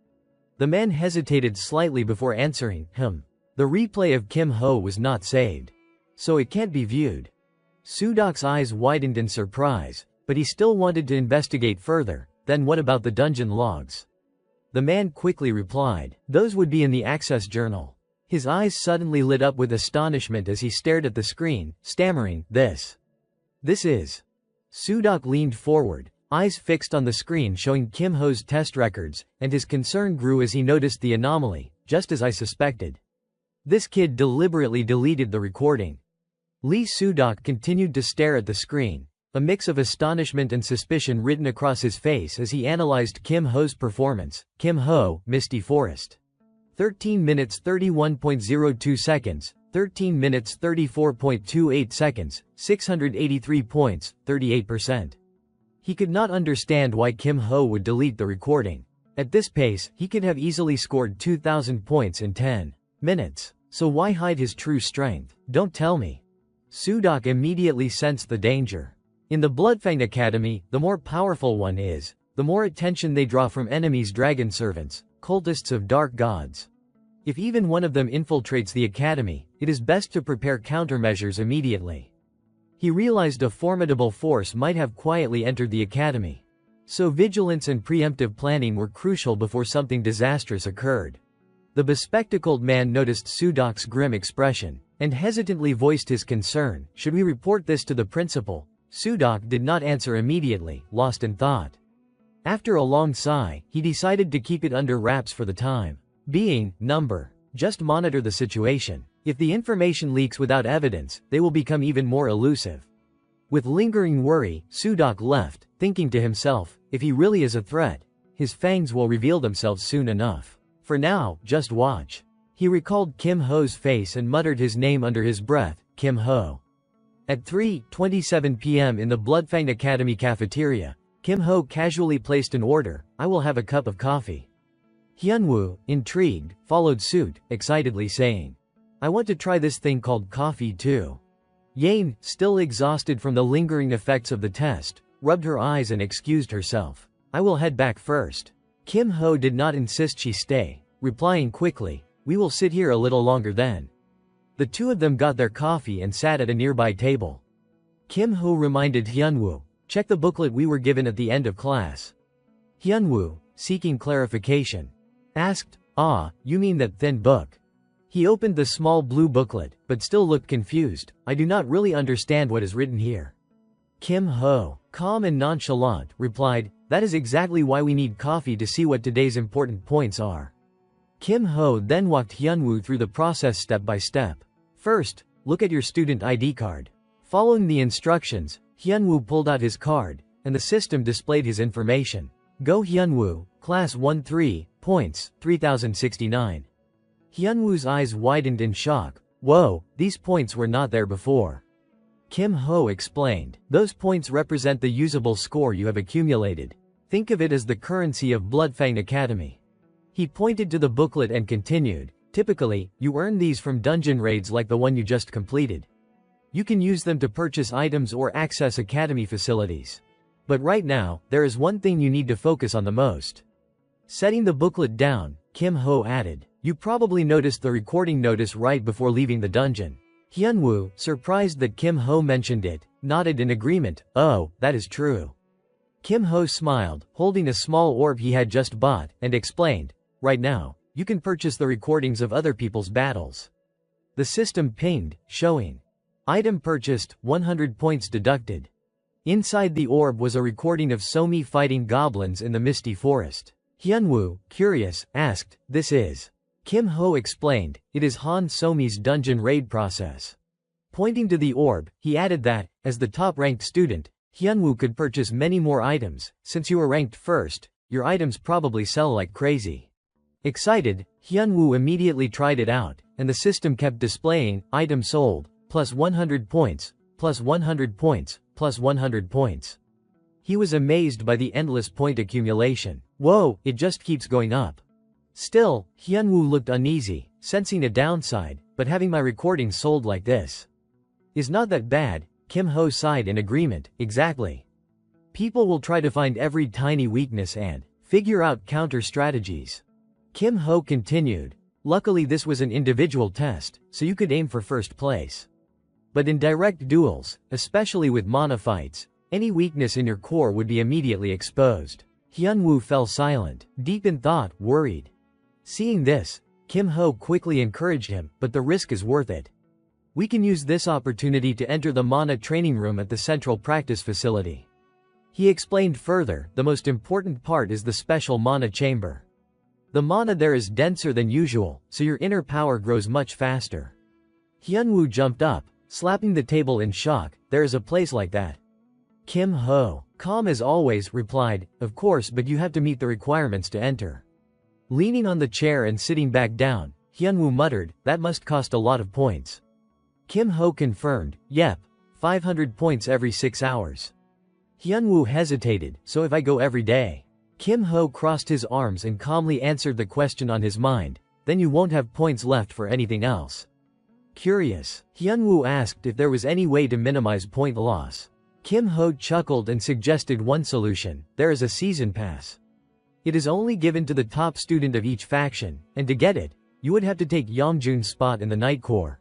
The man hesitated slightly before answering, The replay of Kim Ho was not saved. So it can't be viewed. Sudok's eyes widened in surprise, but he still wanted to investigate further. Then what about the dungeon logs? The man quickly replied, those would be in the access journal. His eyes suddenly lit up with astonishment as he stared at the screen, stammering, This is. Sudok leaned forward, eyes fixed on the screen showing Kim Ho's test records, and his concern grew as he noticed the anomaly, just as I suspected. This kid deliberately deleted the recording. Lee Sudok continued to stare at the screen, a mix of astonishment and suspicion written across his face as he analyzed Kim Ho's performance. Kim Ho, Misty Forest. 13 minutes 31.02 seconds, 13 minutes 34.28 seconds, 683 points, 38%. He could not understand why Kim Ho would delete the recording. At this pace, he could have easily scored 2,000 points in 10 minutes. So why hide his true strength? Don't tell me. Sudok immediately sensed the danger. In the Bloodfang Academy, the more powerful one is, the more attention they draw from enemies, dragon servants, cultists of dark gods. If even one of them infiltrates the academy, it is best to prepare countermeasures immediately. He realized a formidable force might have quietly entered the academy. So vigilance and preemptive planning were crucial before something disastrous occurred. The bespectacled man noticed Sudok's grim expression, and hesitantly voiced his concern. Should we report this to the principal? Sudok did not answer immediately, lost in thought. After a long sigh, he decided to keep it under wraps for the time being. Just monitor the situation. If the information leaks without evidence, they will become even more elusive. With lingering worry, Sudok left, thinking to himself, if he really is a threat, his fangs will reveal themselves soon enough. For now, just watch. He recalled Kim Ho's face and muttered his name under his breath, Kim Ho. At 3:27 p.m. in the Bloodfang Academy cafeteria, Kim Ho casually placed an order, I will have a cup of coffee. Hyunwoo, intrigued, followed suit, excitedly saying, I want to try this thing called coffee too. Yane, still exhausted from the lingering effects of the test, rubbed her eyes and excused herself. I will head back first. Kim Ho did not insist she stay, replying quickly, we will sit here a little longer then. The two of them got their coffee and sat at a nearby table. Kim Ho reminded Hyunwoo, check the booklet we were given at the end of class. Hyunwoo, seeking clarification, asked, you mean that thin book? He opened the small blue booklet, but still looked confused, I do not really understand what is written here. Kim Ho, calm and nonchalant, replied, that is exactly why we need coffee to see what today's important points are. Kim Ho then walked Hyunwoo through the process step by step. First, look at your student ID card. Following the instructions, Hyunwoo pulled out his card, and the system displayed his information. Go Hyunwoo, Class 1-3, points, 3069. Hyunwoo's eyes widened in shock. Whoa, these points were not there before. Kim Ho explained, those points represent the usable score you have accumulated. Think of it as the currency of Bloodfang Academy. He pointed to the booklet and continued, typically, you earn these from dungeon raids like the one you just completed. You can use them to purchase items or access academy facilities. But right now, there is one thing you need to focus on the most. Setting the booklet down, Kim Ho added, you probably noticed the recording notice right before leaving the dungeon. Hyunwoo, surprised that Kim Ho mentioned it, nodded in agreement, oh, that is true. Kim Ho smiled, holding a small orb he had just bought, and explained, right now, you can purchase the recordings of other people's battles. The system pinged, showing, item purchased, 100 points deducted. Inside the orb was a recording of Somi fighting goblins in the misty forest. Hyunwoo, curious, asked, this is? Kim Ho explained, it is Han Somi's dungeon raid process. Pointing to the orb, he added that, as the top-ranked student, Hyunwoo could purchase many more items. Since you are ranked first, your items probably sell like crazy. Excited, Hyunwoo immediately tried it out, and the system kept displaying, item sold, plus 100 points, plus 100 points, plus 100 points. He was amazed by the endless point accumulation. Whoa, it just keeps going up. Still, Hyunwoo looked uneasy, sensing a downside, but having my recordings sold like this is not that bad. Kim Ho sighed in agreement, exactly. People will try to find every tiny weakness and figure out counter strategies. Kim Ho continued, luckily this was an individual test, so you could aim for first place. But in direct duels, especially with mana fights, any weakness in your core would be immediately exposed. Hyunwoo fell silent, deep in thought, worried. Seeing this, Kim Ho quickly encouraged him, but the risk is worth it. We can use this opportunity to enter the mana training room at the central practice facility. He explained further, the most important part is the special mana chamber. The mana there is denser than usual, so your inner power grows much faster. Hyunwoo jumped up, slapping the table in shock, there is a place like that. Kim Ho, calm as always, replied, of course, but you have to meet the requirements to enter. Leaning on the chair and sitting back down, Hyunwoo muttered, that must cost a lot of points. Kim Ho confirmed, yep, 500 points every 6 hours. Hyunwoo hesitated, so if I go every day? Kim Ho crossed his arms and calmly answered the question on his mind, then you won't have points left for anything else. Curious, Hyunwoo asked if there was any way to minimize point loss. Kim Ho chuckled and suggested one solution, there is a season pass. It is only given to the top student of each faction, and to get it, you would have to take Yongjun's spot in the Night Corps.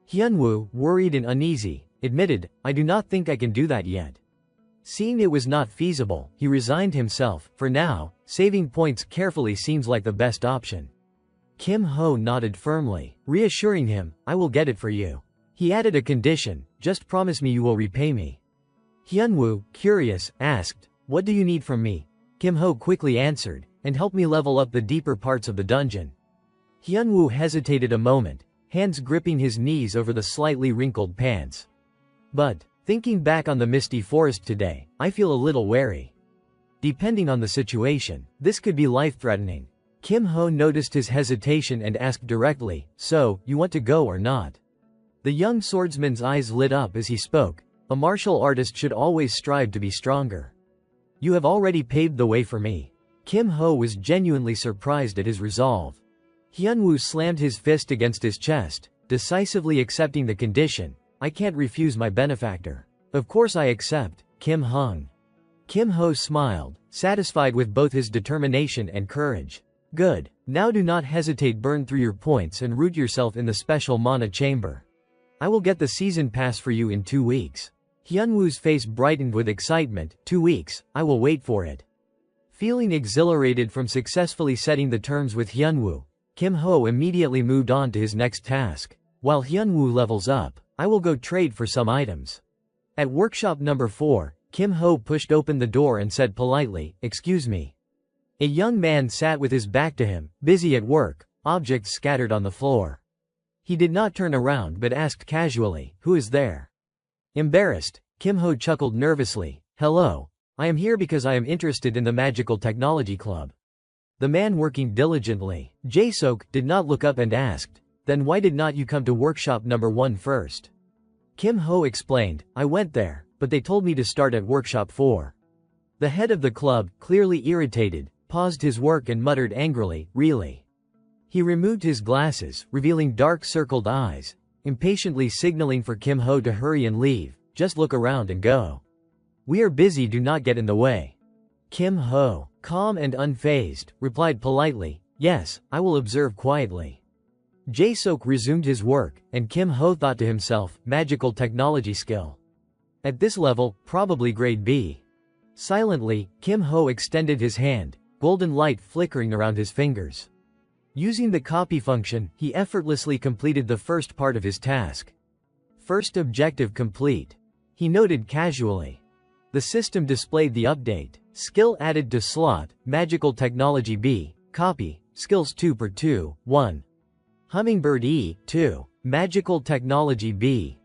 Hyunwoo, worried and uneasy, admitted, I do not think I can do that yet. Seeing it was not feasible, he resigned himself. For now, saving points carefully seems like the best option. Kim Ho nodded firmly, reassuring him, I will get it for you. He added a condition, just promise me you will repay me. Hyunwoo, curious, asked, what do you need from me? Kim Ho quickly answered, and help me level up the deeper parts of the dungeon. Hyunwoo hesitated a moment, hands gripping his knees over the slightly wrinkled pants. But Thinking back on the misty forest today, I feel a little wary. Depending on the situation, this could be life-threatening. Kim Ho noticed his hesitation and asked directly, "So, you want to go or not?" The young swordsman's eyes lit up as he spoke. A martial artist should always strive to be stronger. "You have already paved the way for me." Kim Ho was genuinely surprised at his resolve. Hyunwoo slammed his fist against his chest, decisively accepting the condition. "I can't refuse my benefactor." "Of course I accept," Kim hung. Kim Ho smiled, satisfied with both his determination and courage. "Good. Now do not hesitate, burn through your points and root yourself in the special mana chamber. I will get the season pass for you in 2 weeks." Hyunwoo's face brightened with excitement. 2 weeks, I will wait for it." Feeling exhilarated from successfully setting the terms with Hyunwoo, Kim Ho immediately moved on to his next task. "While Hyunwoo levels up, I will go trade for some items." At workshop number 4, Kim Ho pushed open the door and said politely, "Excuse me." A young man sat with his back to him, busy at work, objects scattered on the floor. He did not turn around but asked casually, "Who is there?" Embarrassed, Kim Ho chuckled nervously, "Hello. I am here because I am interested in the Magical Technology Club." The man working diligently, Jae-sok, did not look up and asked, "Then why did not you come to workshop number 1 first?" Kim Ho explained, "I went there, but they told me to start at workshop 4. The head of the club, clearly irritated, paused his work and muttered angrily, "Really?" He removed his glasses, revealing dark circled eyes, impatiently signaling for Kim Ho to hurry and leave. "Just look around and go. We are busy, do not get in the way." Kim Ho, calm and unfazed, replied politely, "Yes, I will observe quietly." Jae-sok resumed his work, and Kim Ho thought to himself, magical technology skill. At this level, probably grade B. Silently, Kim Ho extended his hand, golden light flickering around his fingers. Using the copy function, he effortlessly completed the first part of his task. First objective complete. He noted casually. The system displayed the update. Skill added to slot, Magical Technology B, copy, skills 2/2, 1. Hummingbird E, 2. Magical Technology B.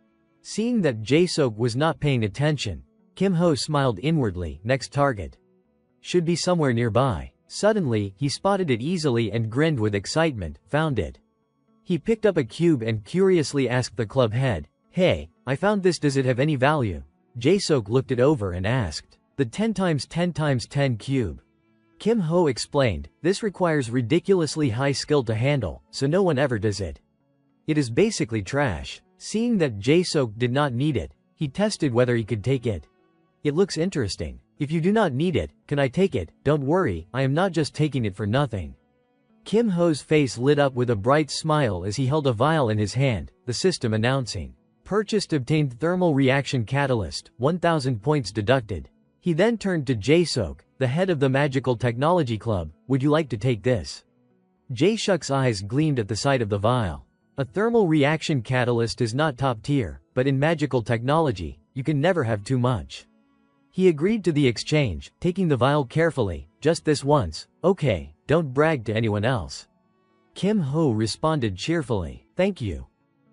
Seeing that Jae-sok was not paying attention, Kim Ho smiled inwardly. Next target should be somewhere nearby. Suddenly, he spotted it easily and grinned with excitement. Found it. He picked up a cube and curiously asked the club head, "Hey, I found this, does it have any value?" Jae-sok looked it over and asked, "The 10x10x10 cube." Kim Ho explained, "This requires ridiculously high skill to handle, so no one ever does it. It is basically trash." Seeing that Jae-sok did not need it, he tested whether he could take it. "It looks interesting. If you do not need it, can I take it?" "Don't worry, I am not just taking it for nothing." Kim Ho's face lit up with a bright smile as he held a vial in his hand, the system announcing, "Purchased, obtained thermal reaction catalyst, 1000 points deducted." He then turned to Jae-sok, the head of the Magical Technology Club. "Would you like to take this?" Jae-suk's eyes gleamed at the sight of the vial. A thermal reaction catalyst is not top tier, but in magical technology, you can never have too much. He agreed to the exchange, taking the vial carefully. "Just this once, okay, don't brag to anyone else." Kim Ho responded cheerfully, "Thank you."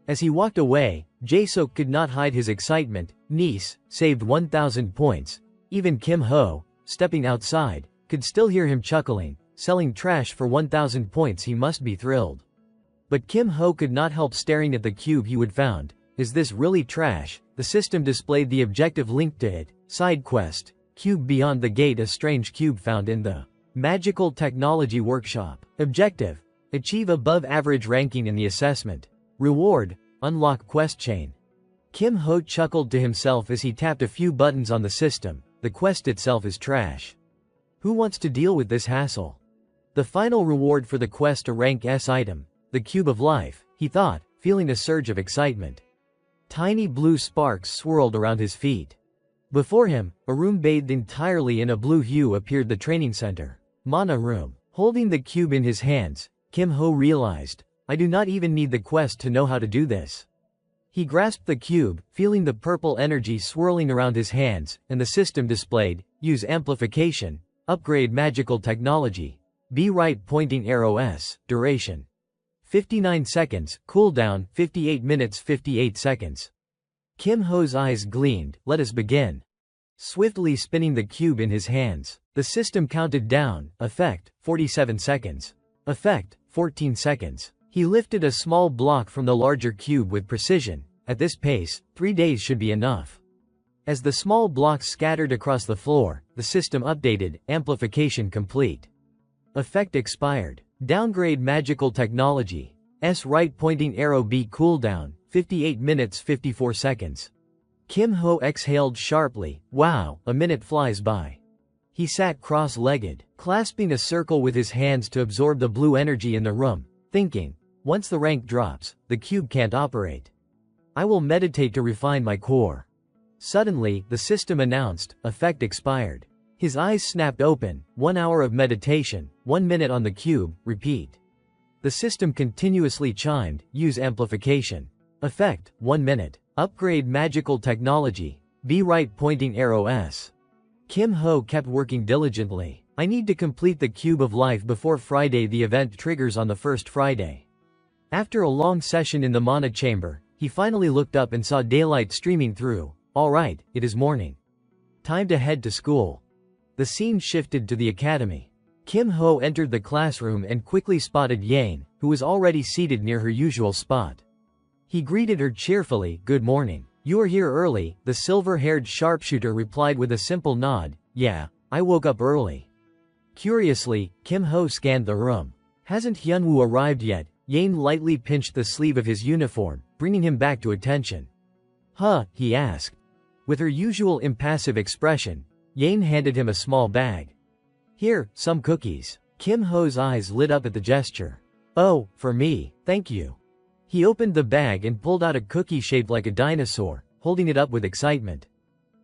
As he walked away, Jae-sok could not hide his excitement. Niece, saved 1000 points. Even Kim Ho, stepping outside, could still hear him chuckling. Selling trash for 1000 points, he must be thrilled. But Kim Ho could not help staring at the cube he would found. Is this really trash? The system displayed the objective linked to it. Side quest, cube beyond the gate, a strange cube found in the Magical Technology Workshop. Objective, achieve above average ranking in the assessment. Reward, unlock quest chain. Kim Ho chuckled to himself as he tapped a few buttons on the system. The quest itself is trash. Who wants to deal with this hassle? The final reward for the quest, a rank S item, the Cube of Life, he thought, feeling a surge of excitement. Tiny blue sparks swirled around his feet. Before him, a room bathed entirely in a blue hue appeared, the training center. Mana room. Holding the cube in his hands, Kim Ho realized, I do not even need the quest to know how to do this. He grasped the cube, feeling the purple energy swirling around his hands, and the system displayed, use amplification, upgrade magical technology. Be right pointing arrow S, duration 59 seconds, cooldown 58 minutes 58 seconds. Kim Ho's eyes gleamed. Let us begin. Swiftly spinning the cube in his hands, the system counted down. Effect, 47 seconds. Effect, 14 seconds. He lifted a small block from the larger cube with precision. At this pace, 3 days should be enough. As the small blocks scattered across the floor, the system updated. Amplification complete. Effect expired. Downgrade magical technology. S right pointing arrow B cooldown, 58 minutes 54 seconds. Kim Ho exhaled sharply. Wow, a minute flies by. He sat cross-legged, clasping a circle with his hands to absorb the blue energy in the room, thinking, once the rank drops, the cube can't operate. I will meditate to refine my core. Suddenly, the system announced, effect expired. His eyes snapped open. 1 hour of meditation, 1 minute on the cube, repeat. The system continuously chimed, use amplification. Effect, 1 minute. Upgrade magical technology. B right pointing arrow S. Kim Ho kept working diligently. I need to complete the cube of life before Friday. The event triggers on the first Friday. After a long session in the mana chamber, he finally looked up and saw daylight streaming through. All right, it is morning. Time to head to school. The scene shifted to the academy. Kim Ho entered the classroom and quickly spotted Yang, who was already seated near her usual spot. He greeted her cheerfully. Good morning. You are here early, the silver-haired sharpshooter replied with a simple nod. Yeah, I woke up early. Curiously, Kim Ho scanned the room. Hasn't Hyunwoo arrived yet? Yang lightly pinched the sleeve of his uniform, bringing him back to attention. Huh, he asked. With her usual impassive expression, Yang handed him a small bag. Here, some cookies. Kim Ho's eyes lit up at the gesture. Oh, for me, thank you. He opened the bag and pulled out a cookie shaped like a dinosaur, holding it up with excitement.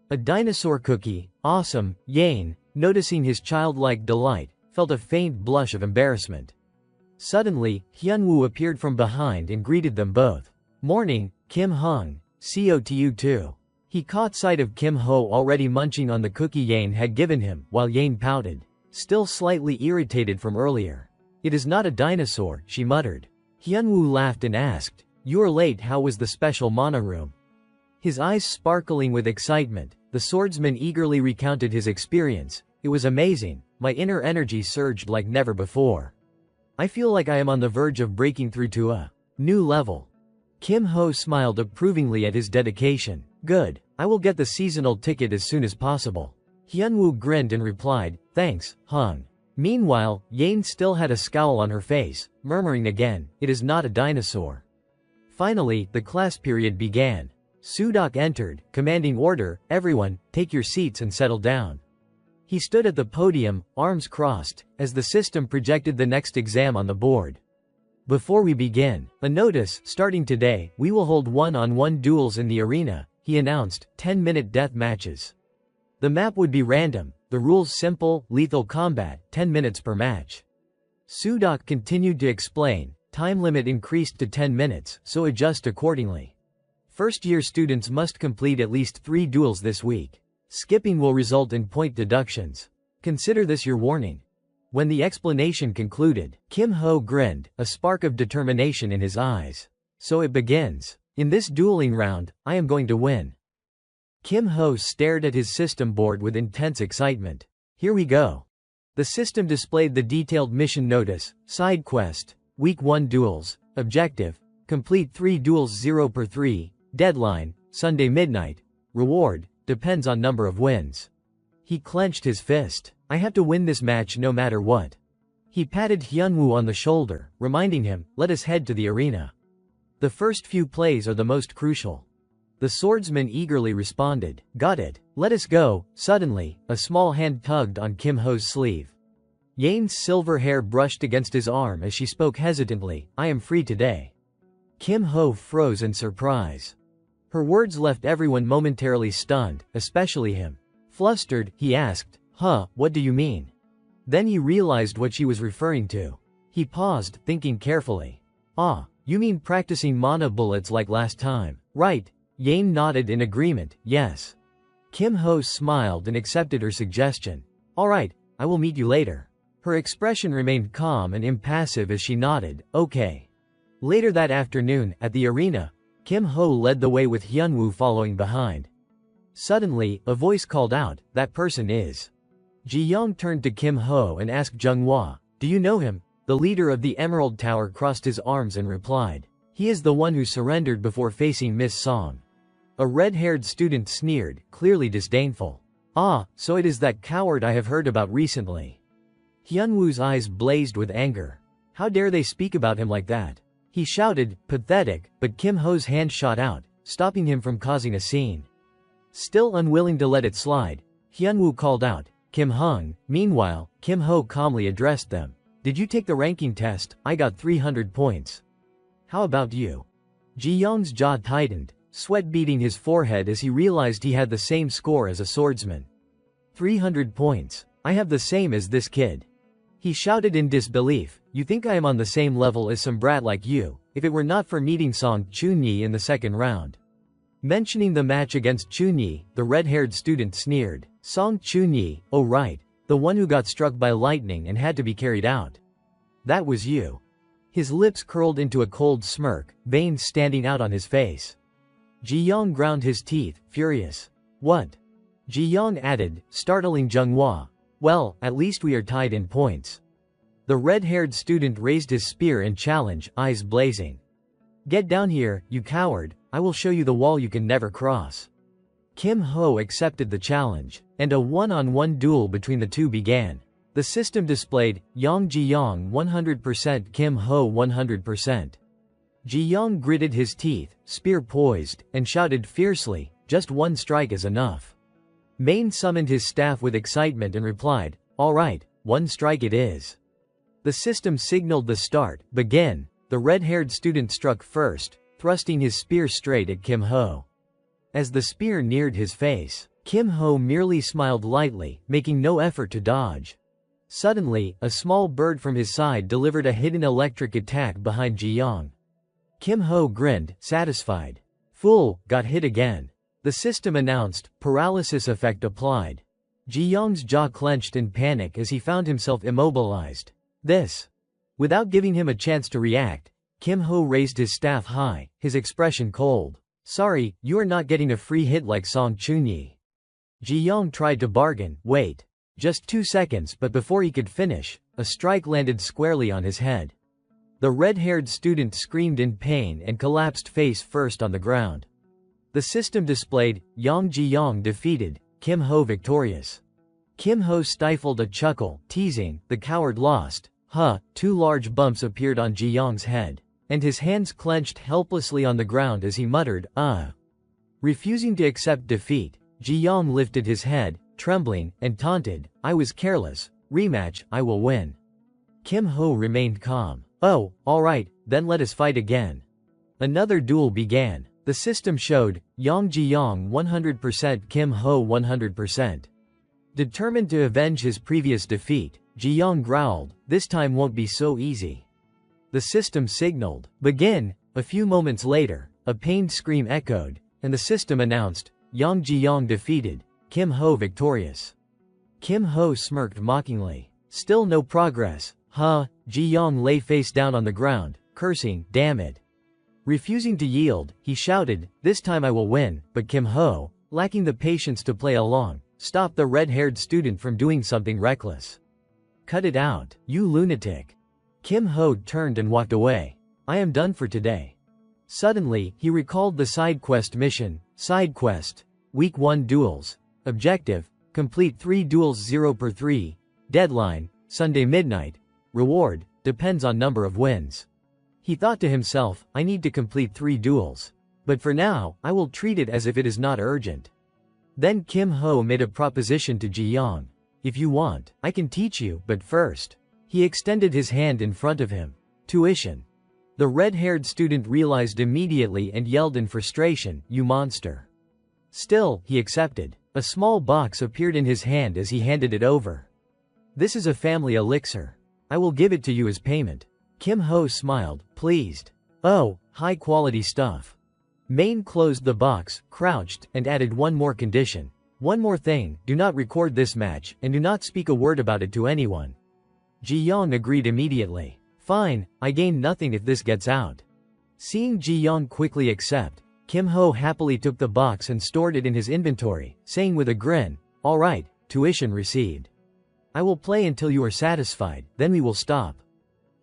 A dinosaur cookie, awesome. Yang, noticing his childlike delight, felt a faint blush of embarrassment. Suddenly, Hyunwoo appeared from behind and greeted them both. Morning, Kim Hung. CO to you too. He caught sight of Kim Ho already munching on the cookie Yang had given him, while Yang pouted, still slightly irritated from earlier. It is not a dinosaur, she muttered. Hyunwoo laughed and asked, You are late. How was the special mana room? His eyes sparkling with excitement, the swordsman eagerly recounted his experience. It was amazing. My inner energy surged like never before. I feel like I am on the verge of breaking through to a new level. Kim Ho smiled approvingly at his dedication. Good. I will get the seasonal ticket as soon as possible. Hyunwoo grinned and replied, Thanks, Hung. Meanwhile, Yang still had a scowl on her face, murmuring again, It is not a dinosaur. Finally, the class period began. Sudok entered, commanding order, Everyone, take your seats and settle down. He stood at the podium, arms crossed, as the system projected the next exam on the board. Before we begin, a notice, starting today, we will hold one-on-one duels in the arena, he announced, 10-minute death matches. The map would be random, the rules simple, lethal combat, 10 minutes per match. Sudok continued to explain, time limit increased to 10 minutes, so adjust accordingly. First-year students must complete at least 3 duels this week. Skipping will result in point deductions. Consider this your warning. When the explanation concluded, Kim Ho grinned, a spark of determination in his eyes. So it begins. In this dueling round, I am going to win. Kim Ho stared at his system board with intense excitement. Here we go. The system displayed the detailed mission notice, side quest, week 1 duels, objective, complete 3 duels 0 per 3, deadline, Sunday midnight, reward, depends on number of wins. He clenched his fist. I have to win this match no matter what. He patted Hyunwoo on the shoulder, reminding him, let us head to the arena. The first few plays are the most crucial. The swordsman eagerly responded, Got it, let us go. Suddenly, a small hand tugged on Kim Ho's sleeve. Yang's silver hair brushed against his arm as she spoke hesitantly, I am free today. Kim Ho froze in surprise. Her words left everyone momentarily stunned, especially him. Flustered, he asked, what do you mean? Then he realized what she was referring to. He paused, thinking carefully. You mean practicing mana bullets like last time, right? Yang nodded in agreement, yes. Kim Ho smiled and accepted her suggestion. Alright, I will meet you later. Her expression remained calm and impassive as she nodded, okay. Later that afternoon, at the arena, Kim Ho led the way with Hyunwoo following behind. Suddenly, a voice called out, "That person is." Ji Young turned to Kim Ho and asked Junghwa, "Do you know him?" The leader of the Emerald Tower crossed his arms and replied, "He is the one who surrendered before facing Miss Song." A red-haired student sneered, clearly disdainful. "Ah, so it is that coward I have heard about recently." Hyunwoo's eyes blazed with anger. How dare they speak about him like that? He shouted, "Pathetic," but Kim Ho's hand shot out, stopping him from causing a scene. Still unwilling to let it slide, Hyunwoo called out, "Kim Hung." Meanwhile, Kim Ho calmly addressed them. "Did you take the ranking test? I got 300 points. How about you?" Ji Young's jaw tightened, sweat beading his forehead as he realized he had the same score as a swordsman. 300 points. I have the same as this kid. He shouted in disbelief, "You think I am on the same level as some brat like you, if it were not for meeting Song Chunyi in the second round." Mentioning the match against Chunyi, the red-haired student sneered, "Song Chunyi, oh right, the one who got struck by lightning and had to be carried out. That was you." His lips curled into a cold smirk, veins standing out on his face. Ji Young ground his teeth, furious. "What?" Ji Young added, startling Junghwa. "Well, at least we are tied in points." The red-haired student raised his spear in challenge, eyes blazing. "Get down here, you coward, I will show you the wall you can never cross." Kim Ho accepted the challenge, and a one-on-one duel between the two began. The system displayed, Yang Ji Young 100%, Kim Ho 100%. Ji Young gritted his teeth, spear poised, and shouted fiercely, "Just one strike is enough." Main summoned his staff with excitement and replied, "All right, one strike it is." The system signaled the start, begin. The red-haired student struck first, thrusting his spear straight at Kim Ho. As the spear neared his face, Kim Ho merely smiled lightly, making no effort to dodge. Suddenly, a small bird from his side delivered a hidden electric attack behind Ji Young. Kim Ho grinned, satisfied. "Fool, got hit again." The system announced, paralysis effect applied. Ji Young's jaw clenched in panic as he found himself immobilized. This. Without giving him a chance to react, Kim Ho raised his staff high, his expression cold. "Sorry, you are not getting a free hit like Song Chunyi." Ji Young tried to bargain, "Wait. Just 2 seconds," but before he could finish, a strike landed squarely on his head. The red-haired student screamed in pain and collapsed face first on the ground. The system displayed, Yang Ji Young defeated, Kim Ho victorious. Kim Ho stifled a chuckle, teasing, "The coward lost." Huh, 2 large bumps appeared on Ji Young's head, and his hands clenched helplessly on the ground as he muttered, Refusing to accept defeat, Ji Young lifted his head, trembling, and taunted, "I was careless. Rematch, I will win." Kim Ho remained calm. "Oh, alright, then let us fight again." Another duel began. The system showed, Yang Ji Young 100%, Kim Ho 100%. Determined to avenge his previous defeat, Ji Young growled, "This time won't be so easy." The system signaled, "Begin." A few moments later, a pained scream echoed, and the system announced, Yang Ji Young defeated, Kim Ho victorious. Kim Ho smirked mockingly. Still no progress. Ji Young lay face down on the ground, cursing, "Damn it." Refusing to yield, he shouted, "This time I will win," but Kim Ho, lacking the patience to play along, stopped the red-haired student from doing something reckless. "Cut it out, you lunatic." Kim Ho turned and walked away. "I am done for today." Suddenly, he recalled the side quest mission. Side quest. Week 1 duels. Objective: complete 3 duels 0/3. Deadline: Sunday midnight. Reward: depends on number of wins. He thought to himself, I need to complete 3 duels. But for now, I will treat it as if it is not urgent. Then Kim Ho made a proposition to Ji Young. "If you want, I can teach you, but first." He extended his hand in front of him. "Tuition." The red-haired student realized immediately and yelled in frustration, "You monster." Still, he accepted. A small box appeared in his hand as he handed it over. "This is a family elixir. I will give it to you as payment." Kim Ho smiled, pleased. "Oh, high-quality stuff." Main closed the box, crouched, and added one more condition. "One more thing, do not record this match, and do not speak a word about it to anyone." Ji Young agreed immediately. "Fine, I gain nothing if this gets out." Seeing Ji Young quickly accept, Kim Ho happily took the box and stored it in his inventory, saying with a grin, "Alright, tuition received. I will play until you are satisfied, then we will stop."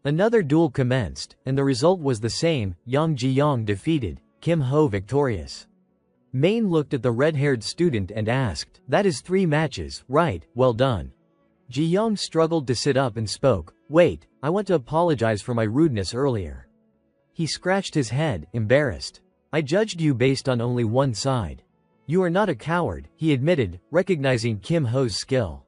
Another duel commenced, and the result was the same, Yang Ji Young defeated, Kim Ho victorious. Main looked at the red-haired student and asked, "That is 3 matches, right? Well done." Ji Young struggled to sit up and spoke, "Wait, I want to apologize for my rudeness earlier." He scratched his head, embarrassed. "I judged you based on only one side. You are not a coward," he admitted, recognizing Kim Ho's skill.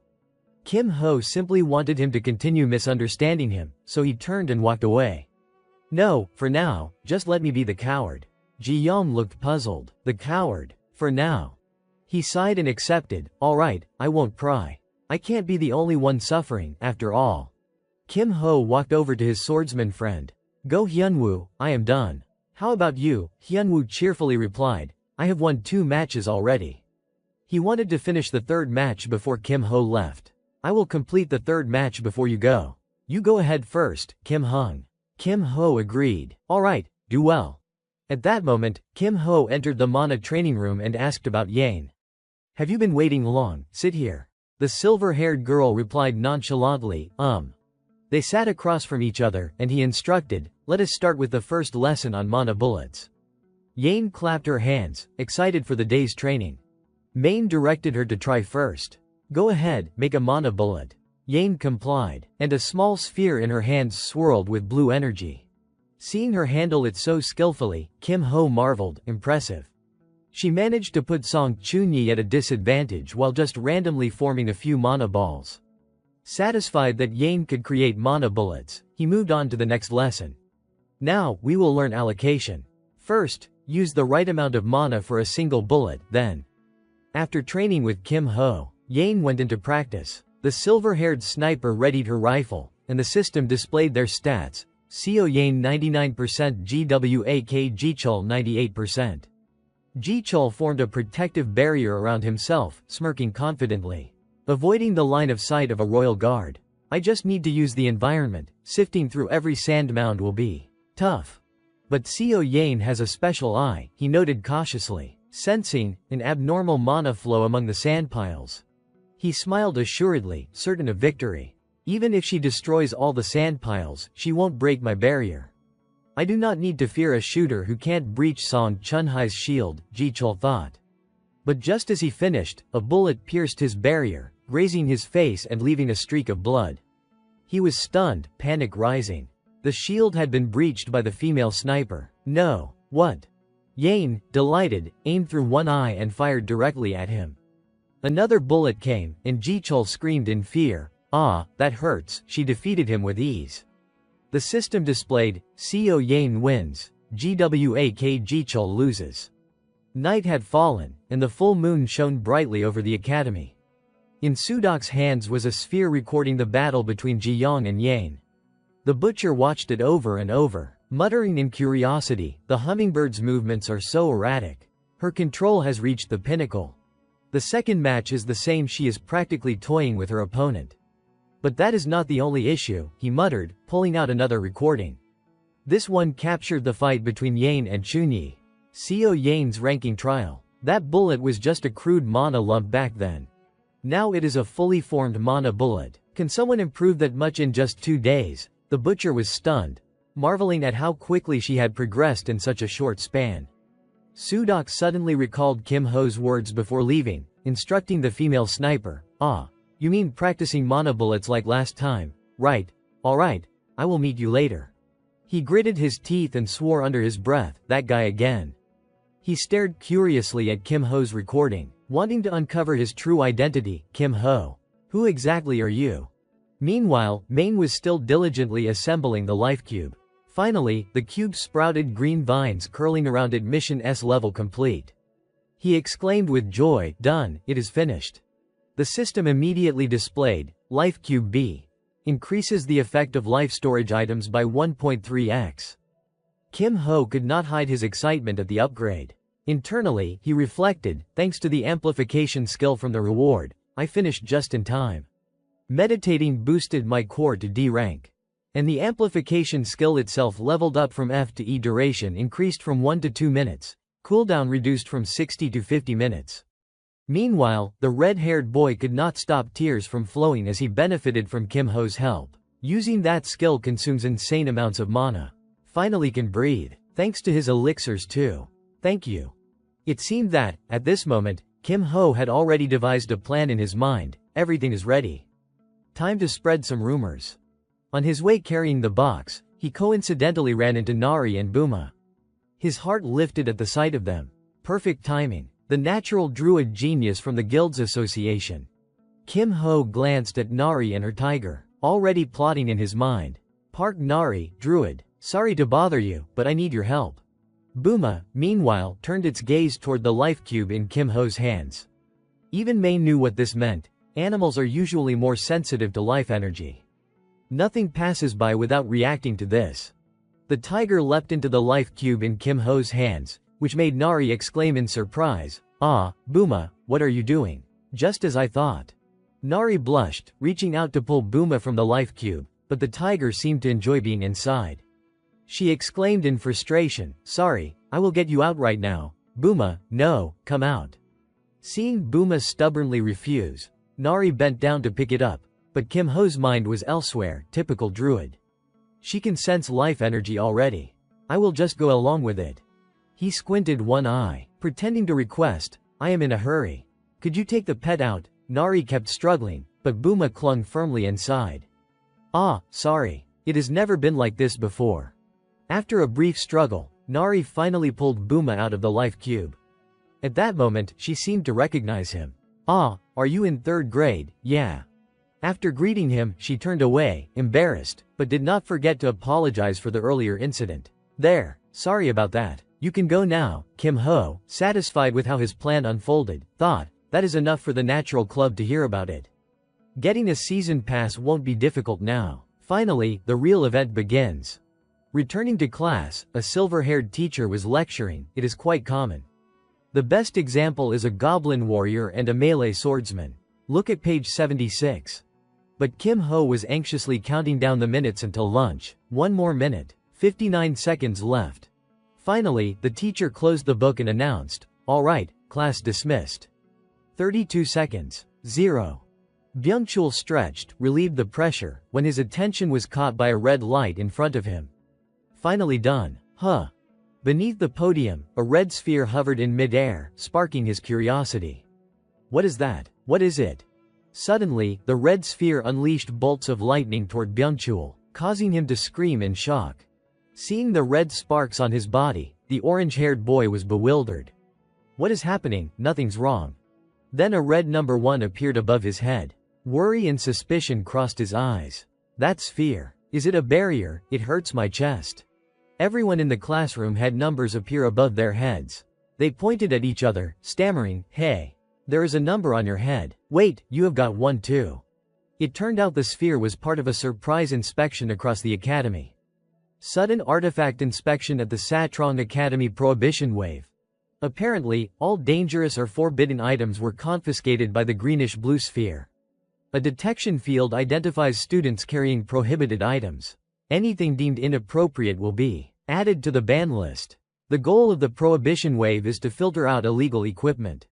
Kim Ho simply wanted him to continue misunderstanding him, so he turned and walked away. "No, for now, just let me be the coward." Ji Young looked puzzled. "The coward? For now?" He sighed and accepted, "Alright, I won't pry. I can't be the only one suffering, after all." Kim Ho walked over to his swordsman friend. "Go Hyunwoo, I am done." "How about you?" Hyunwoo cheerfully replied. "I have won 2 matches already." He wanted to finish the 3rd match before Kim Ho left. "I will complete the 3rd match before you go. You go ahead first, Kim Hung." Kim Ho agreed. "Alright, do well." At that moment, Kim Ho entered the Mana training room and asked about Yane. "Have you been waiting long? Sit here." The silver-haired girl replied nonchalantly, They sat across from each other, and he instructed, "Let us start with the first lesson on Mana bullets." Yane clapped her hands, excited for the day's training. Main directed her to try first. "Go ahead, make a Mana bullet." Yane complied, and a small sphere in her hands swirled with blue energy. Seeing her handle it so skillfully, Kim Ho marveled, impressive. She managed to put Song Chunyi at a disadvantage while just randomly forming a few mana balls. Satisfied that Yane could create mana bullets, he moved on to the next lesson. "Now, we will learn allocation. First, use the right amount of mana for a single bullet, then." After training with Kim Ho, Yane went into practice. The silver-haired sniper readied her rifle, and the system displayed their stats. Seo Yane 99%, GWAK Jichul 98%. Jichul formed a protective barrier around himself, smirking confidently. Avoiding the line of sight of a royal guard. "I just need to use the environment, sifting through every sand mound will be tough." But Seo Yane has a special eye, he noted cautiously, sensing an abnormal mana flow among the sand piles. He smiled assuredly, certain of victory. "Even if she destroys all the sand piles, she won't break my barrier. I do not need to fear a shooter who can't breach Song Chunhai's shield," Jichul thought. But just as he finished, a bullet pierced his barrier, grazing his face and leaving a streak of blood. He was stunned, panic rising. The shield had been breached by the female sniper. "No, what?" Yane, delighted, aimed through one eye and fired directly at him. Another bullet came, and Jichul screamed in fear. "Ah, that hurts." She defeated him with ease. The system displayed, Seo Yane wins, GWAK Jichul loses. Night had fallen, and the full moon shone brightly over the academy. In Sudok's hands was a sphere recording the battle between Ji Young and Yane. The butcher watched it over and over, muttering in curiosity, "The hummingbird's movements are so erratic. Her control has reached the pinnacle." The second match is the same, she is practically toying with her opponent. "But that is not the only issue," he muttered, pulling out another recording. This one captured the fight between Yane and Chunyi. Seo Yane's ranking trial. That bullet was just a crude mana lump back then. Now it is a fully formed mana bullet. Can someone improve that much in just 2 days? The butcher was stunned, marveling at how quickly she had progressed in such a short span. Sudok suddenly recalled Kim Ho's words before leaving, instructing the female sniper, "Ah, you mean practicing mana bullets like last time, right? Alright, I will meet you later." He gritted his teeth and swore under his breath, "That guy again." He stared curiously at Kim Ho's recording, wanting to uncover his true identity. "Kim Ho, who exactly are you?" Meanwhile, Main was still diligently assembling the life cube. Finally, the cube sprouted green vines curling around it. Mission S level complete. He exclaimed with joy, "Done, it is finished." The system immediately displayed, Life Cube B. Increases the effect of life storage items by 1.3x. Kim Ho could not hide his excitement at the upgrade. Internally, he reflected, thanks to the amplification skill from the reward, I finished just in time. Meditating boosted my core to D rank. And the amplification skill itself leveled up from F to E. Duration increased from 1 to 2 minutes. Cooldown reduced from 60 to 50 minutes. Meanwhile, the red-haired boy could not stop tears from flowing as he benefited from Kim Ho's help. Using that skill consumes insane amounts of mana. Finally can breathe. Thanks to his elixirs too. Thank you. It seemed that, at this moment, Kim Ho had already devised a plan in his mind. Everything is ready. Time to spread some rumors. On his way carrying the box, he coincidentally ran into Nari and Buma. His heart lifted at the sight of them. Perfect timing. The natural druid genius from the Guilds Association. Kim Ho glanced at Nari and her tiger, already plotting in his mind. Park Nari, druid. Sorry to bother you, but I need your help. Buma, meanwhile, turned its gaze toward the life cube in Kim Ho's hands. Even Mei knew what this meant. Animals are usually more sensitive to life energy. Nothing passes by without reacting to this. The tiger leapt into the life cube in Kim Ho's hands, which made Nari exclaim in surprise, "Ah, Buma, what are you doing?" Just as I thought. Nari blushed, reaching out to pull Buma from the life cube, but the tiger seemed to enjoy being inside. She exclaimed in frustration, "Sorry, I will get you out right now." Buma, no, come out. Seeing Buma stubbornly refuse, Nari bent down to pick it up, but Kim Ho's mind was elsewhere, typical druid. She can sense life energy already. I will just go along with it. He squinted one eye, pretending to request, "I am in a hurry. Could you take the pet out?" Nari kept struggling, but Buma clung firmly inside. "Ah, sorry. It has never been like this before." After a brief struggle, Nari finally pulled Buma out of the life cube. At that moment, she seemed to recognize him. "Ah, are you in 3rd grade? Yeah." After greeting him, she turned away, embarrassed, but did not forget to apologize for the earlier incident. "There, sorry about that. You can go now." Kim Ho, satisfied with how his plan unfolded, thought, that is enough for the Natural Club to hear about it. Getting a season pass won't be difficult now. Finally, the real event begins. Returning to class, a silver-haired teacher was lecturing. It is quite common. The best example is a goblin warrior and a melee swordsman. Look at page 76. But Kim Ho was anxiously counting down the minutes until lunch. 1 more minute. 59 seconds left. Finally, the teacher closed the book and announced, "All right, class dismissed." 32 seconds. 0. Byung-chul stretched, relieved the pressure, when his attention was caught by a red light in front of him. Finally done. Huh. Beneath the podium, a red sphere hovered in mid-air, sparking his curiosity. What is that? What is it? Suddenly, the red sphere unleashed bolts of lightning toward Byung-chul, causing him to scream in shock. Seeing the red sparks on his body, the orange-haired boy was bewildered. What is happening? Nothing's wrong. Then a red number 1 appeared above his head. Worry and suspicion crossed his eyes. That sphere. Is it a barrier? It hurts my chest. Everyone in the classroom had numbers appear above their heads. They pointed at each other, stammering, "Hey, there is a number on your head. Wait, you have got one too." It turned out the sphere was part of a surprise inspection across the academy. Sudden artifact inspection at the Satrong Academy prohibition wave. Apparently, all dangerous or forbidden items were confiscated by the greenish-blue sphere. A detection field identifies students carrying prohibited items. Anything deemed inappropriate will be added to the ban list. The goal of the prohibition wave is to filter out illegal equipment.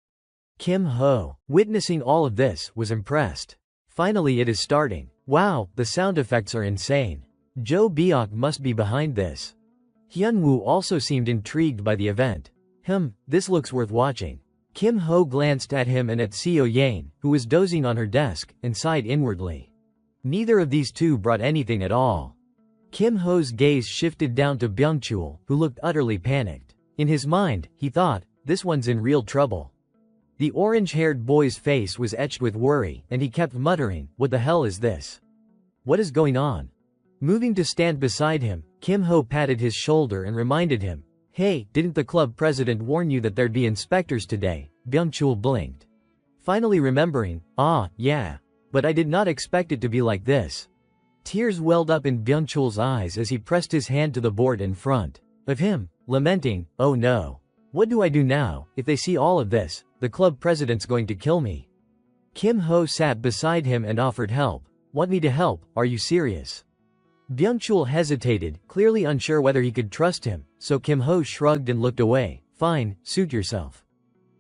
Kim Ho, witnessing all of this, was impressed. Finally it is starting. Wow, the sound effects are insane. Jo Byok must be behind this. Hyunwoo also seemed intrigued by the event. This looks worth watching. Kim Ho glanced at him and at Seo Yane, who was dozing on her desk, and sighed inwardly. Neither of these two brought anything at all. Kim Ho's gaze shifted down to Byung-chul, who looked utterly panicked. In his mind, he thought, this one's in real trouble. The orange-haired boy's face was etched with worry, and he kept muttering, "What the hell is this? What is going on?" Moving to stand beside him, Kim Ho patted his shoulder and reminded him, "Hey, didn't the club president warn you that there'd be inspectors today?" Byung-chul blinked. Finally remembering, "Ah, yeah. But I did not expect it to be like this." Tears welled up in Byung-chul's eyes as he pressed his hand to the board in front of him, lamenting, "Oh no. What do I do now? If they see all of this, the club president's going to kill me." Kim Ho sat beside him and offered help. "Want me to help? Are you serious?" Byung-chul hesitated, clearly unsure whether he could trust him, so Kim Ho shrugged and looked away. Fine, suit yourself.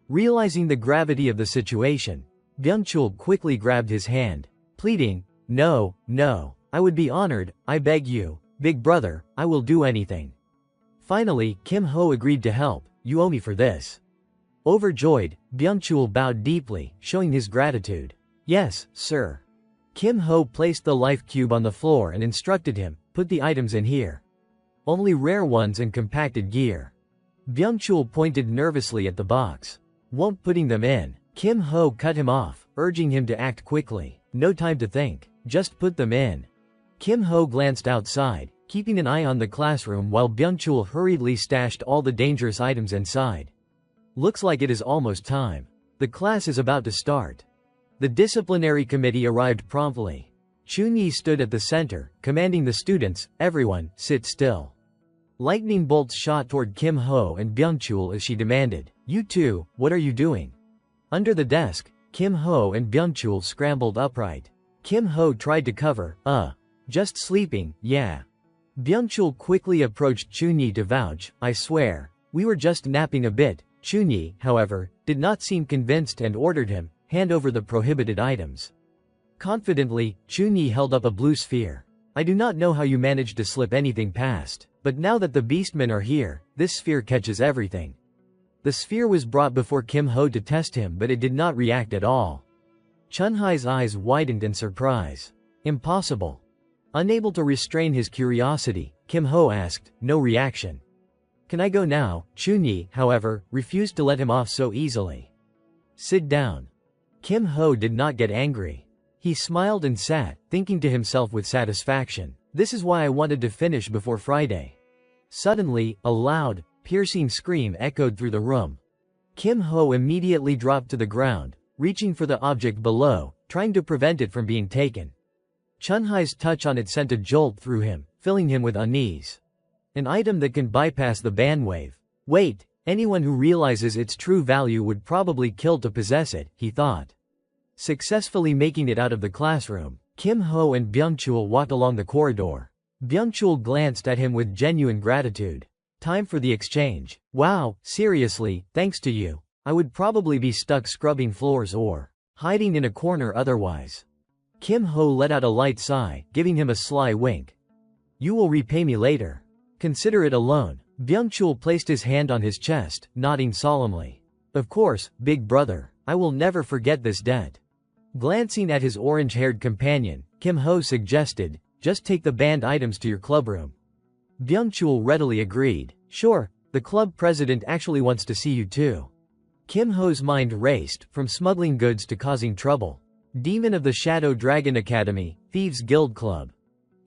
Realizing the gravity of the situation, Byung-chul quickly grabbed his hand, pleading, No, I would be honored, I beg you, big brother, I will do anything. Finally, Kim Ho agreed to help. You owe me for this. Overjoyed, Byung-chul bowed deeply, showing his gratitude. Yes, sir. Kim Ho placed the life cube on the floor and instructed him, put the items in here. Only rare ones and compacted gear. Byung-chul pointed nervously at the box. Won't putting them in. Kim Ho cut him off, urging him to act quickly. No time to think. Just put them in. Kim Ho glanced outside, keeping an eye on the classroom while Byung-chul hurriedly stashed all the dangerous items inside. Looks like it is almost time. The class is about to start. The disciplinary committee arrived promptly. Chun-yi stood at the center, commanding the students, everyone, sit still. Lightning bolts shot toward Kim Ho and Byung-chul as she demanded, You two, what are you doing? Under the desk, Kim Ho and Byung-chul scrambled upright. Kim Ho tried to cover, just sleeping, yeah. Byung-chul quickly approached Chun-yi to vouch, I swear, we were just napping a bit. Chun-yi, however, did not seem convinced and ordered him, hand over the prohibited items. Confidently, Chun-yi held up a blue sphere. I do not know how you managed to slip anything past, but now that the beastmen are here, this sphere catches everything. The sphere was brought before Kim Ho to test him, but it did not react at all. Chun-hai's eyes widened in surprise. Impossible. Unable to restrain his curiosity, Kim Ho asked, no reaction. Can I go now? Chun-yi, however, refused to let him off so easily. Sit down. Kim Ho did not get angry. He smiled and sat, thinking to himself with satisfaction, this is why I wanted to finish before Friday. Suddenly, a loud, piercing scream echoed through the room. Kim Ho immediately dropped to the ground, reaching for the object below, trying to prevent it from being taken. Chun-hai's touch on it sent a jolt through him, filling him with unease. An item that can bypass the bandwave. Wait, anyone who realizes its true value would probably kill to possess it, he thought. Successfully making it out of the classroom, Kim Ho and Byung-chul walked along the corridor. Byung-chul glanced at him with genuine gratitude. Time for the exchange. Wow, seriously, thanks to you. I would probably be stuck scrubbing floors or hiding in a corner otherwise. Kim Ho let out a light sigh, giving him a sly wink. You will repay me later. Consider it a loan. Byung-chul placed his hand on his chest, nodding solemnly. Of course, big brother. I will never forget this debt. Glancing at his orange-haired companion, Kim Ho suggested, just take the banned items to your clubroom. Byung-chul readily agreed. Sure, the club president actually wants to see you too. Kim Ho's mind raced, from smuggling goods to causing trouble. Demon of the Shadow Dragon Academy, Thieves Guild Club.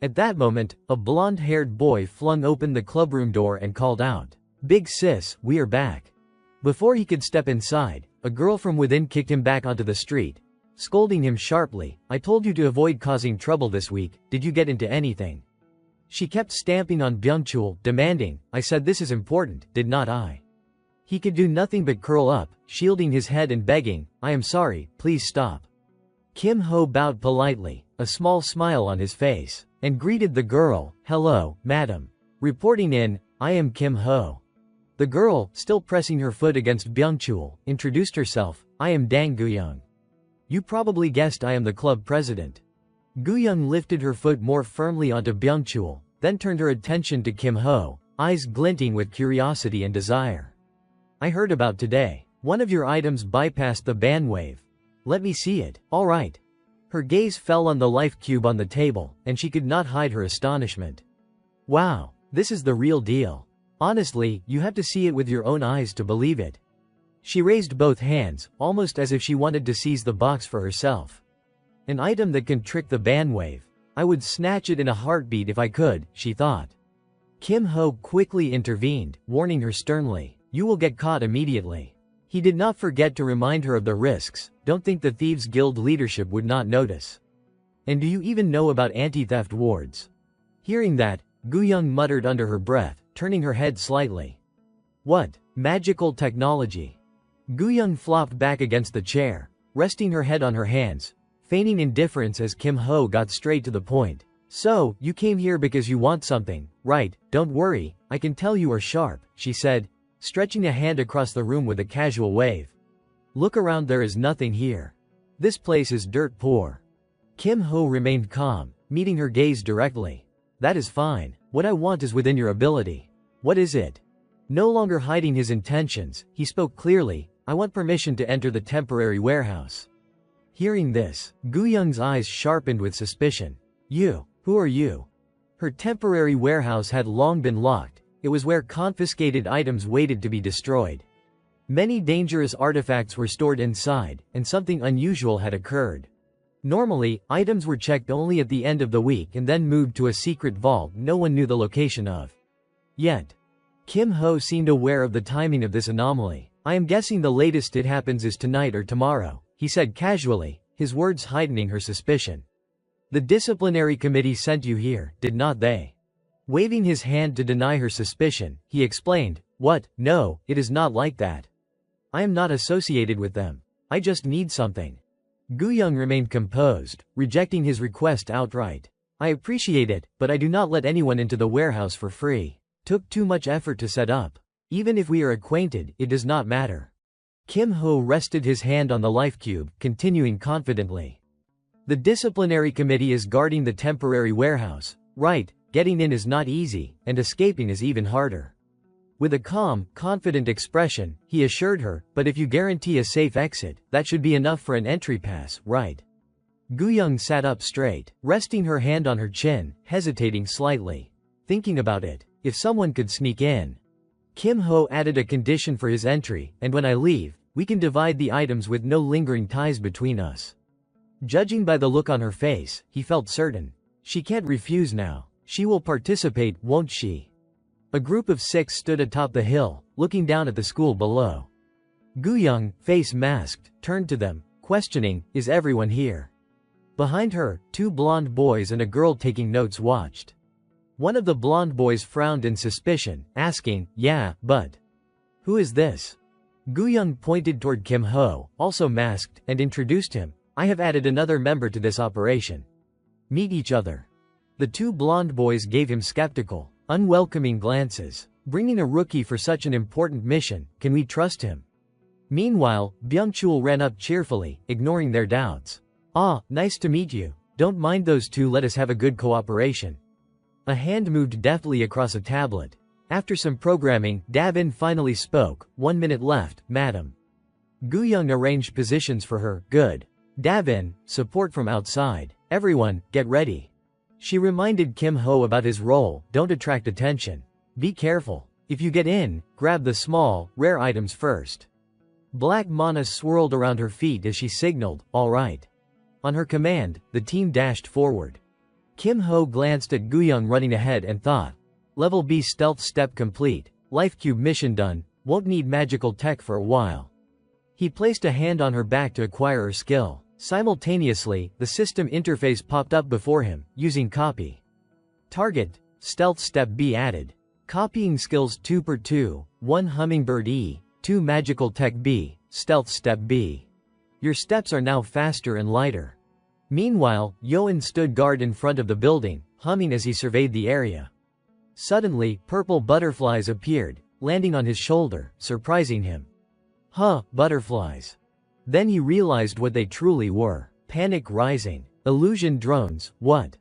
At that moment, a blonde-haired boy flung open the clubroom door and called out, Big sis, we are back. Before he could step inside, a girl from within kicked him back onto the street, scolding him sharply, I told you to avoid causing trouble this week, did you get into anything? She kept stamping on Byung-chul, demanding, I said this is important, did not I? He could do nothing but curl up, shielding his head and begging, I am sorry, please stop. Kim Ho bowed politely, a small smile on his face, and greeted the girl, hello, madam. Reporting in, I am Kim Ho. The girl, still pressing her foot against Byung-chul, introduced herself, I am Dang Guyoung. You probably guessed I am the club president. Guyoung lifted her foot more firmly onto Byung-chul, then turned her attention to Kim Ho, eyes glinting with curiosity and desire. I heard about today. One of your items bypassed the bandwave. Let me see it. All right. Her gaze fell on the life cube on the table, and she could not hide her astonishment. Wow, this is the real deal. Honestly, you have to see it with your own eyes to believe it. She raised both hands, almost as if she wanted to seize the box for herself. An item that can trick the bandwave. I would snatch it in a heartbeat if I could, she thought. Kim Ho quickly intervened, warning her sternly, you will get caught immediately. He did not forget to remind her of the risks, don't think the Thieves Guild leadership would not notice. And do you even know about anti-theft wards? Hearing that, Guyoung muttered under her breath, turning her head slightly. What? Magical technology? Guyoung flopped back against the chair, resting her head on her hands, feigning indifference as Kim Ho got straight to the point. So, you came here because you want something, right? Don't worry, I can tell you are sharp, she said, stretching a hand across the room with a casual wave. Look around, there is nothing here. This place is dirt poor. Kim Ho remained calm, meeting her gaze directly. That is fine. What I want is within your ability. What is it? No longer hiding his intentions, he spoke clearly. I want permission to enter the temporary warehouse. Hearing this, Gu Young's eyes sharpened with suspicion. You, who are you? Her temporary warehouse had long been locked. It was where confiscated items waited to be destroyed. Many dangerous artifacts were stored inside, and something unusual had occurred. Normally, items were checked only at the end of the week and then moved to a secret vault no one knew the location of. Yet, Kim Ho seemed aware of the timing of this anomaly. I am guessing the latest it happens is tonight or tomorrow, he said casually, his words heightening her suspicion. The disciplinary committee sent you here, did not they? Waving his hand to deny her suspicion, he explained, What? No, it is not like that. I am not associated with them. I just need something. Gu Young remained composed, rejecting his request outright. I appreciate it, but I do not let anyone into the warehouse for free. Took too much effort to set up. Even if we are acquainted, it does not matter. Kim Ho rested his hand on the life cube, continuing confidently. The disciplinary committee is guarding the temporary warehouse. Right, getting in is not easy, and escaping is even harder. With a calm, confident expression, he assured her, but if you guarantee a safe exit, that should be enough for an entry pass, right? Gu Young sat up straight, resting her hand on her chin, hesitating slightly. Thinking about it, if someone could sneak in. Kim Ho added a condition for his entry, and when I leave, we can divide the items with no lingering ties between us. Judging by the look on her face, he felt certain. She can't refuse now. She will participate, won't she? A group of 6 stood atop the hill, looking down at the school below. Gu Young, face masked, turned to them, questioning, is everyone here? Behind her, 2 blonde boys and a girl taking notes watched. One of the blonde boys frowned in suspicion, asking, yeah, but who is this? Gu Young pointed toward Kim Ho, also masked, and introduced him. I have added another member to this operation. Meet each other. The 2 blonde boys gave him skeptical, unwelcoming glances. Bringing a rookie for such an important mission, can we trust him? Meanwhile, Byung-chul ran up cheerfully, ignoring their doubts. Ah, nice to meet you. Don't mind those 2, let us have a good cooperation. A hand moved deftly across a tablet. After some programming, Davin finally spoke. 1 minute left, madam. Gu Young arranged positions for her. Good. Davin, support from outside. Everyone, get ready. She reminded Kim Ho about his role. Don't attract attention. Be careful. If you get in, grab the small, rare items first. Black mana swirled around her feet as she signaled, all right. On her command, the team dashed forward. Kim Ho glanced at Gu Young running ahead and thought. Level B stealth step complete. Life cube mission done. Won't need magical tech for a while. He placed a hand on her back to acquire her skill. Simultaneously, the system interface popped up before him, using copy. Target. Stealth step B added. Copying skills 2 per 2, 1 hummingbird E, 2 magical tech B, stealth step B. Your steps are now faster and lighter. Meanwhile, Yoan stood guard in front of the building, humming as he surveyed the area. Suddenly, purple butterflies appeared, landing on his shoulder, surprising him. Huh, butterflies. Then he realized what they truly were. Panic rising. Illusion drones, what?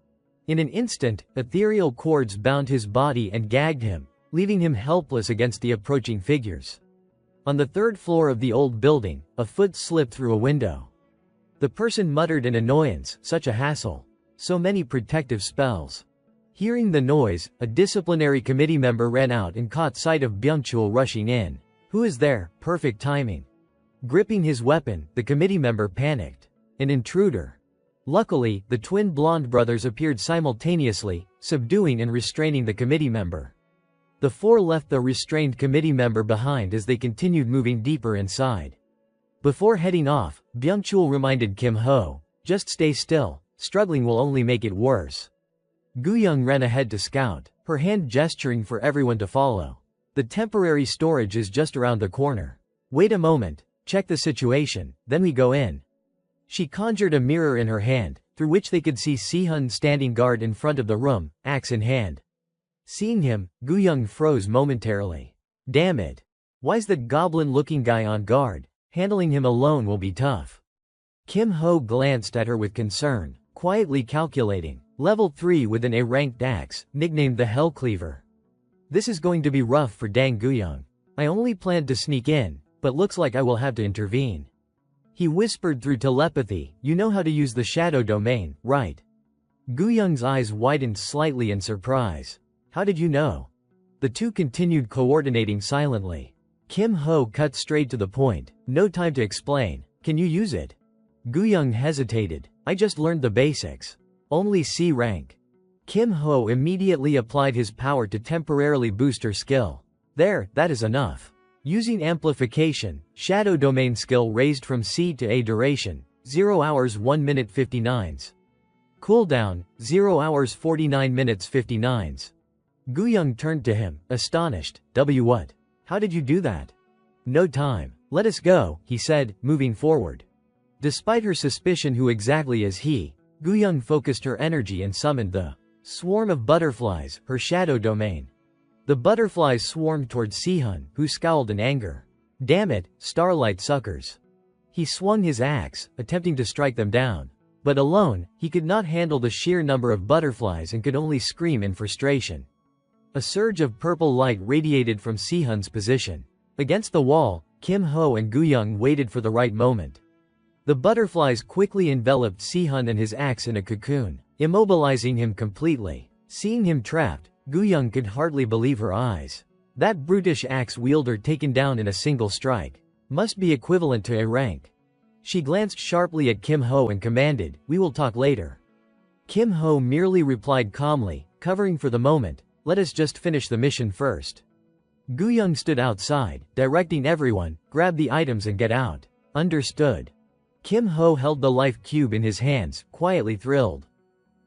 In an instant, ethereal cords bound his body and gagged him, leaving him helpless against the approaching figures. On the 3rd floor of the old building, a foot slipped through a window. The person muttered in annoyance, such a hassle. So many protective spells. Hearing the noise, a disciplinary committee member ran out and caught sight of Byung-chul rushing in. Who is there? Perfect timing. Gripping his weapon, the committee member panicked. An intruder. Luckily, the twin blonde brothers appeared simultaneously, subduing and restraining the committee member. The 4 left the restrained committee member behind as they continued moving deeper inside. Before heading off, Byung-chul reminded Kim Ho, just stay still, struggling will only make it worse. Gu Young ran ahead to scout, her hand gesturing for everyone to follow. The temporary storage is just around the corner. Wait a moment, check the situation, then we go in. She conjured a mirror in her hand, through which they could see Sihun standing guard in front of the room, axe in hand. Seeing him, Guyang froze momentarily. Damn it. Why's that goblin-looking guy on guard? Handling him alone will be tough. Kim Ho glanced at her with concern, quietly calculating. Level 3 with an A-ranked axe, nicknamed the Hellcleaver. This is going to be rough for Dang Guyang. I only planned to sneak in, but looks like I will have to intervene. He whispered through telepathy, you know how to use the shadow domain, right? Guyang's eyes widened slightly in surprise. How did you know? The two continued coordinating silently. Kim Ho cut straight to the point, no time to explain. Can you use it? Guyang hesitated. I just learned the basics. Only C rank. Kim Ho immediately applied his power to temporarily boost her skill. There, that is enough. Using amplification, shadow domain skill raised from C to A duration, 0 hours 1 minute 59s. Cooldown, 0 hours 49 minutes 59s. Guyang turned to him, astonished. What? How did you do that? No time. Let us go, he said, moving forward. Despite her suspicion who exactly is he, Guyang focused her energy and summoned the swarm of butterflies, her shadow domain. The butterflies swarmed toward Sihun, who scowled in anger. Damn it, starlight suckers. He swung his axe, attempting to strike them down. But alone, he could not handle the sheer number of butterflies and could only scream in frustration. A surge of purple light radiated from Sihun's position. Against the wall, Kim Ho and Guyang waited for the right moment. The butterflies quickly enveloped Sihun and his axe in a cocoon, immobilizing him completely. Seeing him trapped, Guyang could hardly believe her eyes. That brutish axe wielder taken down in a single strike must be equivalent to a rank. She glanced sharply at Kim Ho and commanded, we will talk later. Kim Ho merely replied calmly, covering for the moment, let us just finish the mission first. Guyang stood outside, directing everyone, grab the items and get out. Understood. Kim Ho held the life cube in his hands, quietly thrilled.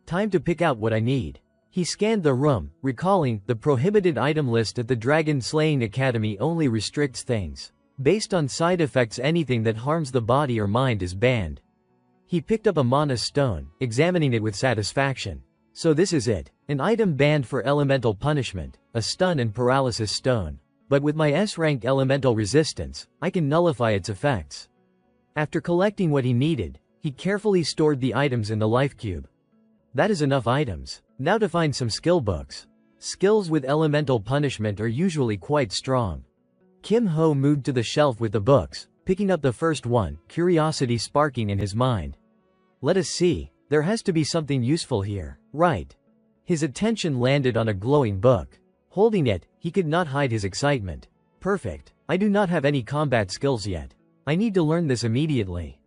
Time to pick out what I need. He scanned the room, recalling, the prohibited item list at the Dragon Slaying Academy only restricts things. Based on side effects, anything that harms the body or mind is banned. He picked up a mana stone, examining it with satisfaction. So this is it. An item banned for elemental punishment, a stun and paralysis stone. But with my S-rank elemental resistance, I can nullify its effects. After collecting what he needed, he carefully stored the items in the life cube. That is enough items. Now to find some skill books. Skills with elemental punishment are usually quite strong. Kim Ho moved to the shelf with the books, picking up the first one, curiosity sparking in his mind. Let us see. There has to be something useful here, right? His attention landed on a glowing book. Holding it, he could not hide his excitement. Perfect. I do not have any combat skills yet. I need to learn this immediately.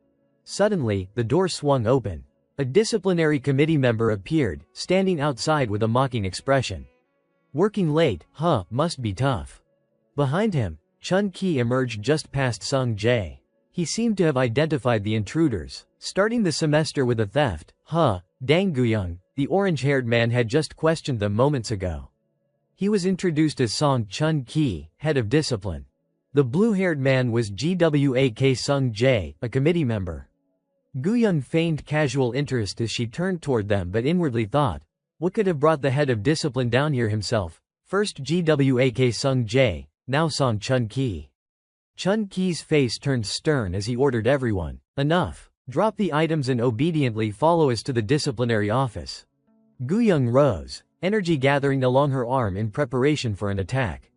Suddenly, the door swung open. A disciplinary committee member appeared, standing outside with a mocking expression. Working late, huh, must be tough. Behind him, Chun Ki emerged just past Sung Jae. He seemed to have identified the intruders. Starting the semester with a theft, huh, Dang Guyang, the orange-haired man had just questioned them moments ago. He was introduced as Song Chun Ki, head of discipline. The blue-haired man was Gwak Sung Jae, a committee member. Guyang feigned casual interest as she turned toward them but inwardly thought, what could have brought the head of discipline down here himself? First Gwak Sung Jae, now Song Chun Ki. Chun Ki's face turned stern as he ordered everyone, enough. Drop the items and obediently follow us to the disciplinary office. Guyang rose, energy gathering along her arm in preparation for an attack.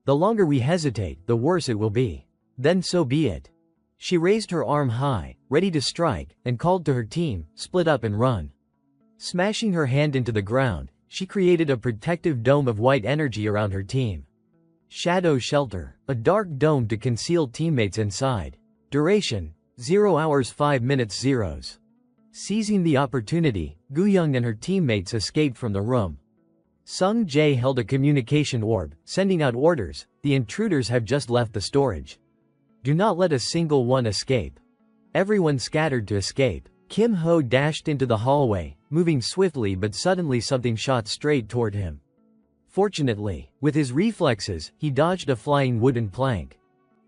The longer we hesitate, the worse it will be. Then so be it. She raised her arm high, ready to strike, and called to her team, split up and run. Smashing her hand into the ground, she created a protective dome of white energy around her team. Shadow Shelter, a dark dome to conceal teammates inside. Duration, 0 hours 5 minutes zeros. Seizing the opportunity, Guyang and her teammates escaped from the room. Sung Jae held a communication orb, sending out orders, the intruders have just left the storage. Do not let a single one escape. Everyone scattered to escape. Kim Ho dashed into the hallway, moving swiftly but suddenly something shot straight toward him. Fortunately, with his reflexes, he dodged a flying wooden plank.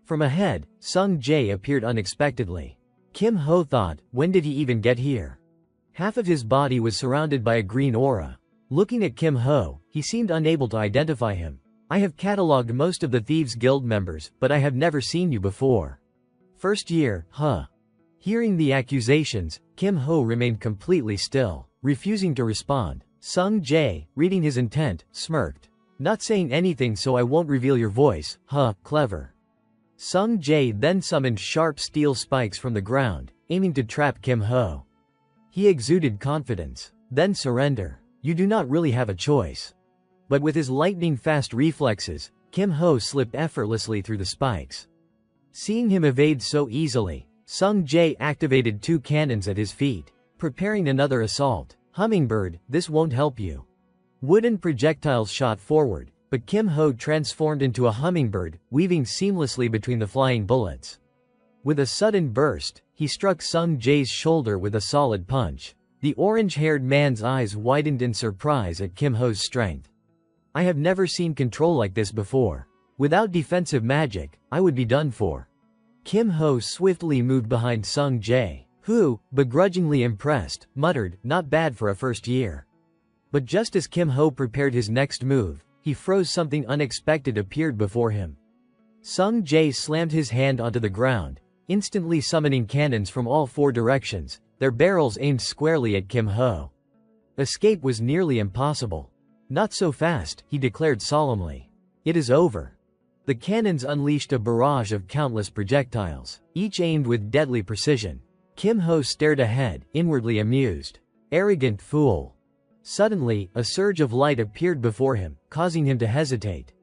From ahead, Sung Jae appeared unexpectedly. Kim Ho thought, when did he even get here? Half of his body was surrounded by a green aura. Looking at Kim Ho, he seemed unable to identify him. I have catalogued most of the Thieves Guild members, but I have never seen you before. First year, huh? Hearing the accusations, Kim Ho remained completely still, refusing to respond. Sung Jae, reading his intent, smirked. Not saying anything so I won't reveal your voice, huh, clever. Sung Jae then summoned sharp steel spikes from the ground, aiming to trap Kim Ho. He exuded confidence. Then surrender. You do not really have a choice. But with his lightning-fast reflexes, Kim Ho slipped effortlessly through the spikes. Seeing him evade so easily, Sung Jae activated 2 cannons at his feet, preparing another assault. Hummingbird, this won't help you. Wooden projectiles shot forward, but Kim Ho transformed into a hummingbird, weaving seamlessly between the flying bullets. With a sudden burst, he struck Sung Jae's shoulder with a solid punch. The orange-haired man's eyes widened in surprise at Kim Ho's strength. I have never seen control like this before. Without defensive magic, I would be done for. Kim Ho swiftly moved behind Sung Jae, who, begrudgingly impressed, muttered, not bad for a first year. But just as Kim Ho prepared his next move, he froze. Something unexpected appeared before him. Sung Jae slammed his hand onto the ground, instantly summoning cannons from all 4 directions, their barrels aimed squarely at Kim Ho. Escape was nearly impossible. Not so fast, he declared solemnly. It is over. The cannons unleashed a barrage of countless projectiles, each aimed with deadly precision. Kim Ho stared ahead, inwardly amused. Arrogant fool. Suddenly, a surge of light appeared before him, causing him to hesitate.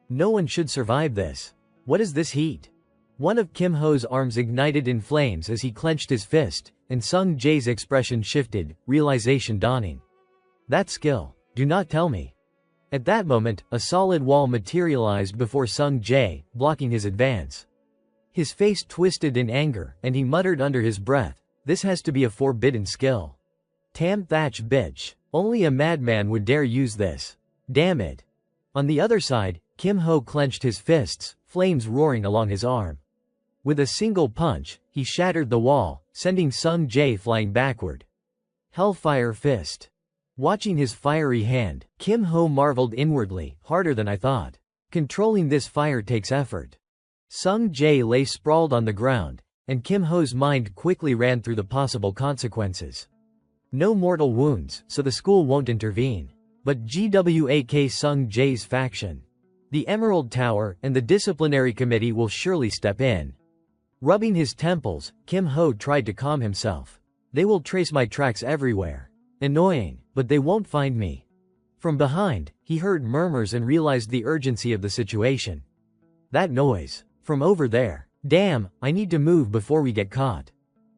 No one should survive this. What is this heat? One of Kim Ho's arms ignited in flames as he clenched his fist, and Sung Jae's expression shifted, realization dawning. That skill. Do not tell me. At that moment, a solid wall materialized before Sung Jae, blocking his advance. His face twisted in anger, and he muttered under his breath, this has to be a forbidden skill. Tam thatch bitch. Only a madman would dare use this. Damn it. On the other side, Kim Ho clenched his fists, flames roaring along his arm. With a single punch, he shattered the wall, sending Sung Jae flying backward. Hellfire Fist. Watching his fiery hand, Kim Ho marveled inwardly, harder than I thought. Controlling this fire takes effort. Sung Jae lay sprawled on the ground, and Kim Ho's mind quickly ran through the possible consequences. No mortal wounds, so the school won't intervene. But GWAK Sung Jae's faction, the Emerald Tower, and the disciplinary committee will surely step in. Rubbing his temples, Kim Ho tried to calm himself. They will trace my tracks everywhere. Annoying, but they won't find me. From behind, he heard murmurs and realized the urgency of the situation. That noise. From over there. Damn, I need to move before we get caught.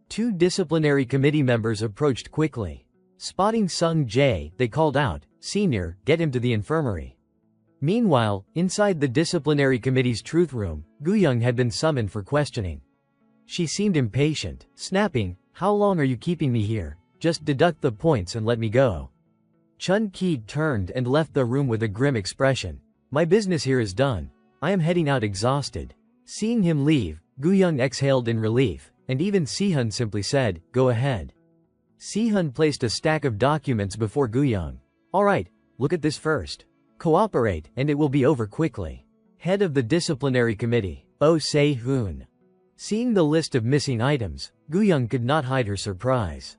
2 disciplinary committee members approached quickly. Spotting Sung Jae, they called out, Senior, get him to the infirmary. Meanwhile, inside the disciplinary committee's truth room, Guyoung had been summoned for questioning. She seemed impatient, snapping, how long are you keeping me here? Just deduct the points and let me go. Chun Ki turned and left the room with a grim expression. My business here is done. I am heading out exhausted. Seeing him leave, Guyoung exhaled in relief, and even Sihun simply said, go ahead. Sihun placed a stack of documents before Guyoung. Alright, look at this first. Cooperate, and it will be over quickly. Head of the disciplinary committee, Oh Se-hoon. Seeing the list of missing items, Guyoung could not hide her surprise.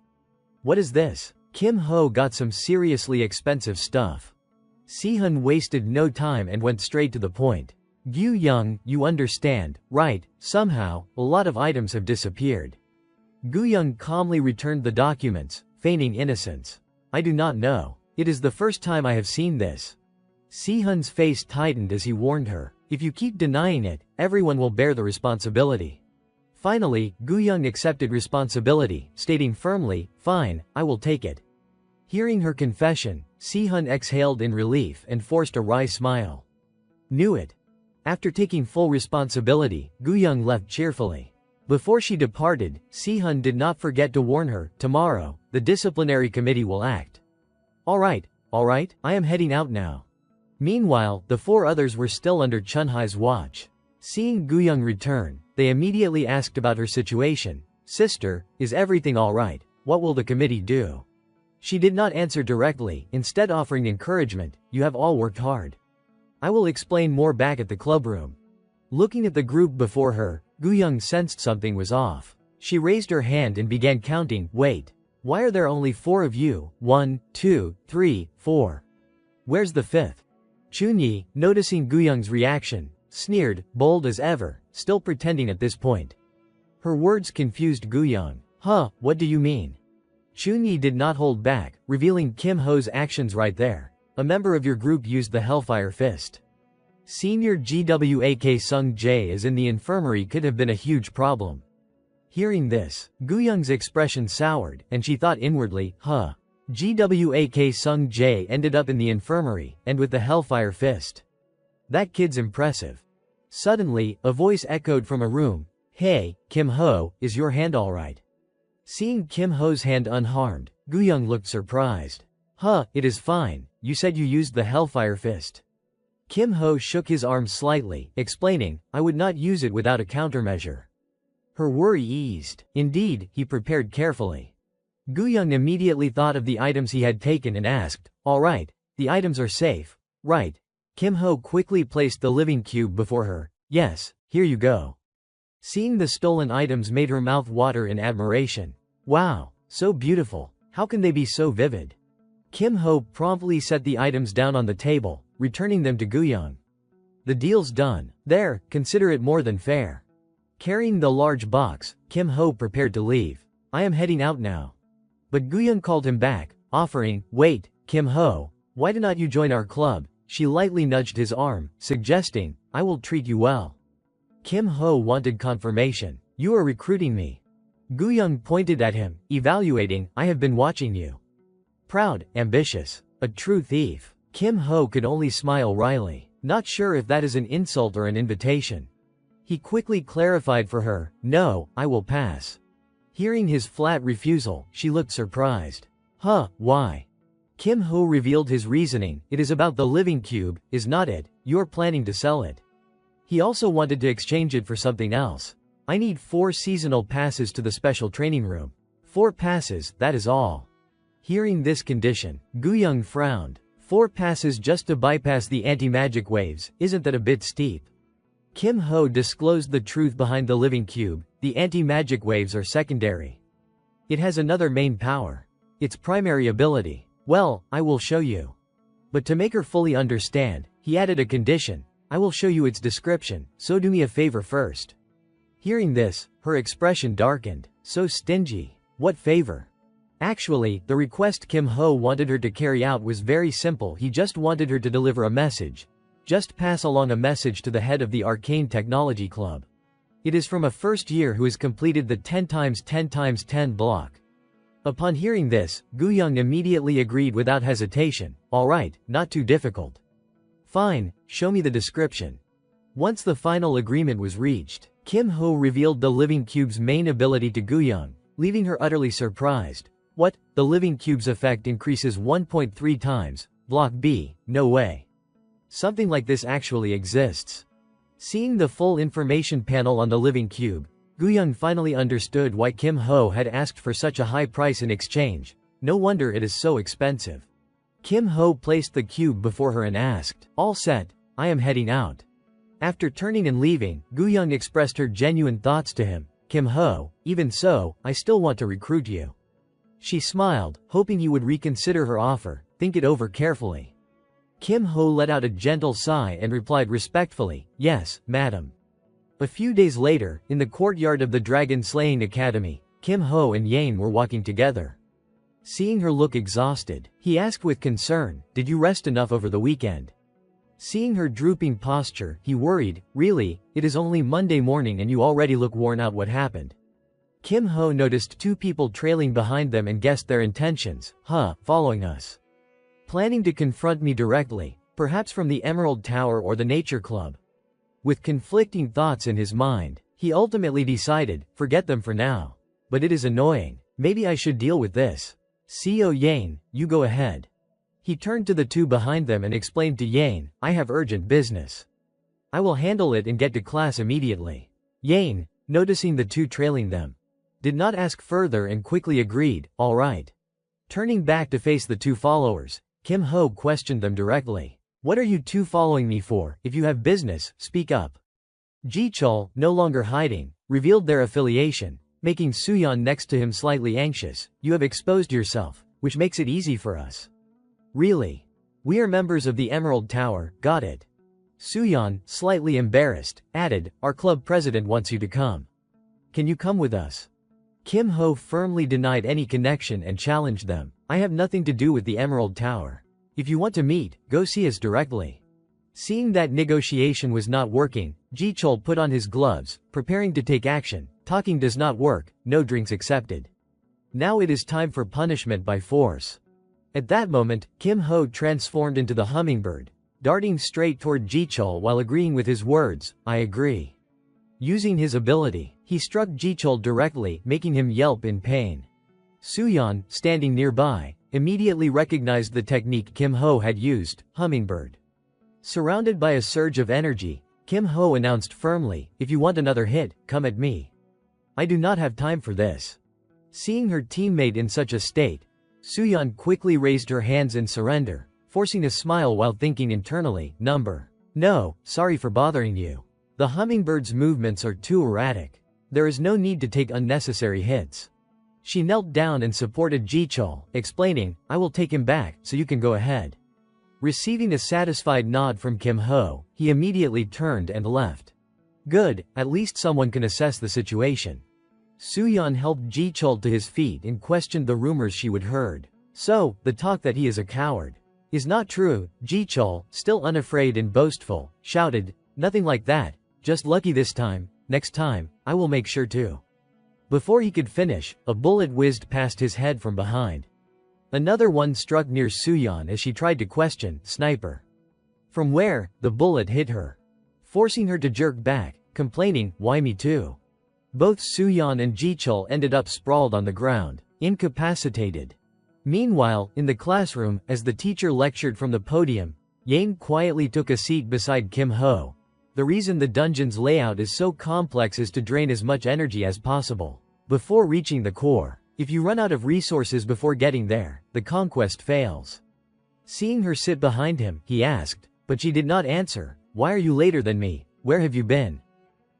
What is this? Kim Ho got some seriously expensive stuff. Sihun wasted no time and went straight to the point. Guyoung, you understand, right? Somehow, a lot of items have disappeared. Guyoung calmly returned the documents, feigning innocence. I do not know. It is the first time I have seen this. Sihun's face tightened as he warned her, if you keep denying it, everyone will bear the responsibility. Finally, Guyoung accepted responsibility, stating firmly, fine, I will take it. Hearing her confession, Sihun exhaled in relief and forced a wry smile. Knew it. After taking full responsibility, Guyoung left cheerfully. Before she departed, Sihun did not forget to warn her, tomorrow, the disciplinary committee will act. Alright, I am heading out now. Meanwhile, the 4 others were still under Chunhai's watch. Seeing Guyoung return, they immediately asked about her situation. Sister, is everything alright? What will the committee do? She did not answer directly, instead offering encouragement. You have all worked hard. I will explain more back at the clubroom. Looking at the group before her, Guyoung sensed something was off. She raised her hand and began counting. Wait. Why are there only 4 of you? 1, 2, 3, 4. Where's the 5th? Chunyi, noticing Guyoung's reaction, sneered, bold as ever, still pretending at this point. Her words confused Guyoung. Huh, what do you mean? Chunyi did not hold back, revealing Kim Ho's actions right there. A member of your group used the Hellfire Fist. Senior GWAK Sung Jae is in the infirmary could have been a huge problem. Hearing this, Guyoung's expression soured, and she thought inwardly, huh. GWAK Sung Jae ended up in the infirmary, and with the Hellfire Fist. That kid's impressive. Suddenly, a voice echoed from a room. Hey, Kim Ho, is your hand alright? Seeing Kim Ho's hand unharmed, Guyoung looked surprised. Huh, it is fine, you said you used the Hellfire Fist. Kim Ho shook his arm slightly, explaining, I would not use it without a countermeasure. Her worry eased. Indeed, he prepared carefully. Guyoung immediately thought of the items he had taken and asked, alright, the items are safe, right? Kim Ho quickly placed the living cube before her. Yes, here you go. Seeing the stolen items made her mouth water in admiration. Wow, so beautiful, how can they be so vivid? Kim Ho promptly set the items down on the table, returning them to Guyoung. The deal's done. There, consider it more than fair. Carrying the large box, Kim Ho prepared to leave. I am heading out now. But Guyoung called him back, offering, wait, Kim Ho, why do not you join our club? She lightly nudged his arm, suggesting, I will treat you well. Kim Ho wanted confirmation. You are recruiting me. Guyoung pointed at him, evaluating, I have been watching you. Proud, ambitious, a true thief. Kim Ho could only smile wryly, not sure if that is an insult or an invitation. He quickly clarified for her, no, I will pass. Hearing his flat refusal, she looked surprised. Huh, why? Kim Ho revealed his reasoning, it is about the living cube, is not it? You're planning to sell it. He also wanted to exchange it for something else. I need 4 seasonal passes to the special training room. 4 passes, that is all. Hearing this condition, Guyoung frowned. 4 passes just to bypass the anti-magic waves, isn't that a bit steep? Kim Ho disclosed the truth behind the living cube, the anti-magic waves are secondary. It has another main power. Its primary ability. Well, I will show you. But to make her fully understand, he added a condition. I will show you its description, so do me a favor first. Hearing this, her expression darkened. So stingy. What favor? Actually, the request Kim Ho wanted her to carry out was very simple. He just wanted her to deliver a message. Just pass along a message to the head of the Arcane Technology Club. It is from a first year who has completed the 10x10x10 block. Upon hearing this, Guyoung immediately agreed without hesitation. Alright, not too difficult. Fine, show me the description. Once the final agreement was reached, Kim Ho revealed the living cube's main ability to Guyoung, leaving her utterly surprised. What? The living cube's effect increases 1.3 times. Block B, no way. Something like this actually exists. Seeing the full information panel on the living cube, Guyoung finally understood why Kim Ho had asked for such a high price in exchange. No wonder it is so expensive. Kim Ho placed the cube before her and asked, all set, I am heading out. After turning and leaving, Guyoung expressed her genuine thoughts to him. Kim Ho, even so, I still want to recruit you. She smiled, hoping he would reconsider her offer, think it over carefully. Kim Ho let out a gentle sigh and replied respectfully, yes, madam. A few days later, in the courtyard of the Dragon Slaying Academy, Kim Ho and Yane were walking together. Seeing her look exhausted, he asked with concern, did you rest enough over the weekend? Seeing her drooping posture, he worried, really, it is only Monday morning and you already look worn out. What happened? Kim Ho noticed 2 people trailing behind them and guessed their intentions. Following us. Planning to confront me directly, perhaps from the Emerald Tower or the Nature Club. With conflicting thoughts in his mind, he ultimately decided, forget them for now. But it is annoying, maybe I should deal with this. Co Yane, you go ahead. He turned to the 2 behind them and explained to Yane, I have urgent business. I will handle it and get to class immediately. Yane, noticing the 2 trailing them, did not ask further and quickly agreed, all right. Turning back to face the two followers, Kim Ho questioned them directly. What are you two following me for? If you have business, speak up. Ji-chul, no longer hiding, revealed their affiliation, making Suyeon next to him slightly anxious. You have exposed yourself, which makes it easy for us. Really? We are members of the Emerald Tower, got it. Suyeon, slightly embarrassed, added, our club president wants you to come. Can you come with us? Kim Ho firmly denied any connection and challenged them. I have nothing to do with the Emerald Tower. If you want to meet, go see us directly. Seeing that negotiation was not working, Ji-chul put on his gloves, preparing to take action. Talking does not work, no drinks accepted. Now it is time for punishment by force. At that moment, Kim Ho transformed into the hummingbird, darting straight toward Ji-chul while agreeing with his words, I agree. Using his ability, he struck Ji-chul directly, making him yelp in pain. Suyeon, standing nearby, immediately recognized the technique Kim Ho had used, hummingbird. Surrounded by a surge of energy, Kim Ho announced firmly, if you want another hit, come at me. I do not have time for this. Seeing her teammate in such a state, Suyeon quickly raised her hands in surrender, forcing a smile while thinking internally, No, sorry for bothering you. The hummingbird's movements are too erratic. There is no need to take unnecessary hits. She knelt down and supported Ji-chul, explaining, I will take him back, so you can go ahead. Receiving a satisfied nod from Kim Ho, he immediately turned and left. Good, at least someone can assess the situation. Suyeon helped Ji-chul to his feet and questioned the rumors she would heard. So, the talk that he is a coward is not true. Ji-chul, still unafraid and boastful, shouted, nothing like that, just lucky this time, next time, I will make sure to. Before he could finish, a bullet whizzed past his head from behind. Another one struck near Suyeon as she tried to question, sniper. From where, the bullet hit her, forcing her to jerk back, complaining, why me too? Both Suyeon and Ji-chul ended up sprawled on the ground, incapacitated. Meanwhile, in the classroom, as the teacher lectured from the podium, Yang quietly took a seat beside Kim Ho. The reason the dungeon's layout is so complex is to drain as much energy as possible before reaching the core. If you run out of resources before getting there, the conquest fails. Seeing her sit behind him, he asked, but she did not answer, why are you later than me? Where have you been?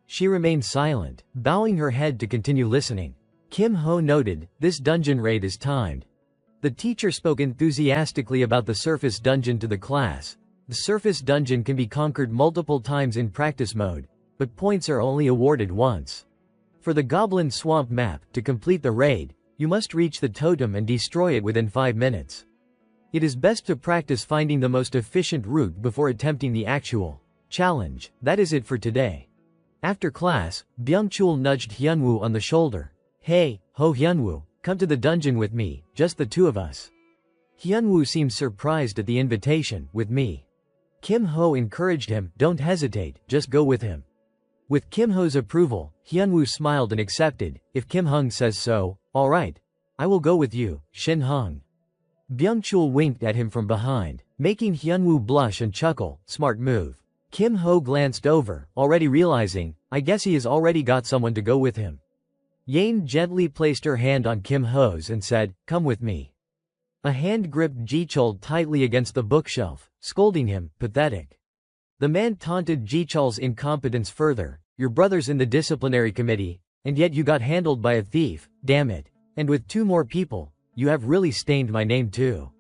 She remained silent, bowing her head to continue listening. Kim Ho noted, this dungeon raid is timed. The teacher spoke enthusiastically about the surface dungeon to the class. The surface dungeon can be conquered multiple times in practice mode, but points are only awarded once. For the Goblin Swamp map, to complete the raid, you must reach the totem and destroy it within 5 minutes. It is best to practice finding the most efficient route before attempting the actual challenge. That is it for today. After class, Byung-chul nudged Hyunwoo on the shoulder. Hey, Ho Hyunwoo, come to the dungeon with me, just the two of us. Hyunwoo seemed surprised at the invitation, with me. Kim Ho encouraged him, don't hesitate, just go with him. With Kim Ho's approval, Hyunwoo smiled and accepted, if Kim Hung says so, alright. I will go with you, Shin Hung. Byung-chul winked at him from behind, making Hyunwoo blush and chuckle, smart move. Kim Ho glanced over, already realizing, I guess he has already got someone to go with him. Yain gently placed her hand on Kim Ho's and said, come with me. A hand gripped Ji-chul tightly against the bookshelf, scolding him, pathetic. The man taunted Ji-chul's incompetence further, your brother's in the disciplinary committee, and yet you got handled by a thief, damn it. And with 2 more people, you have really stained my name too.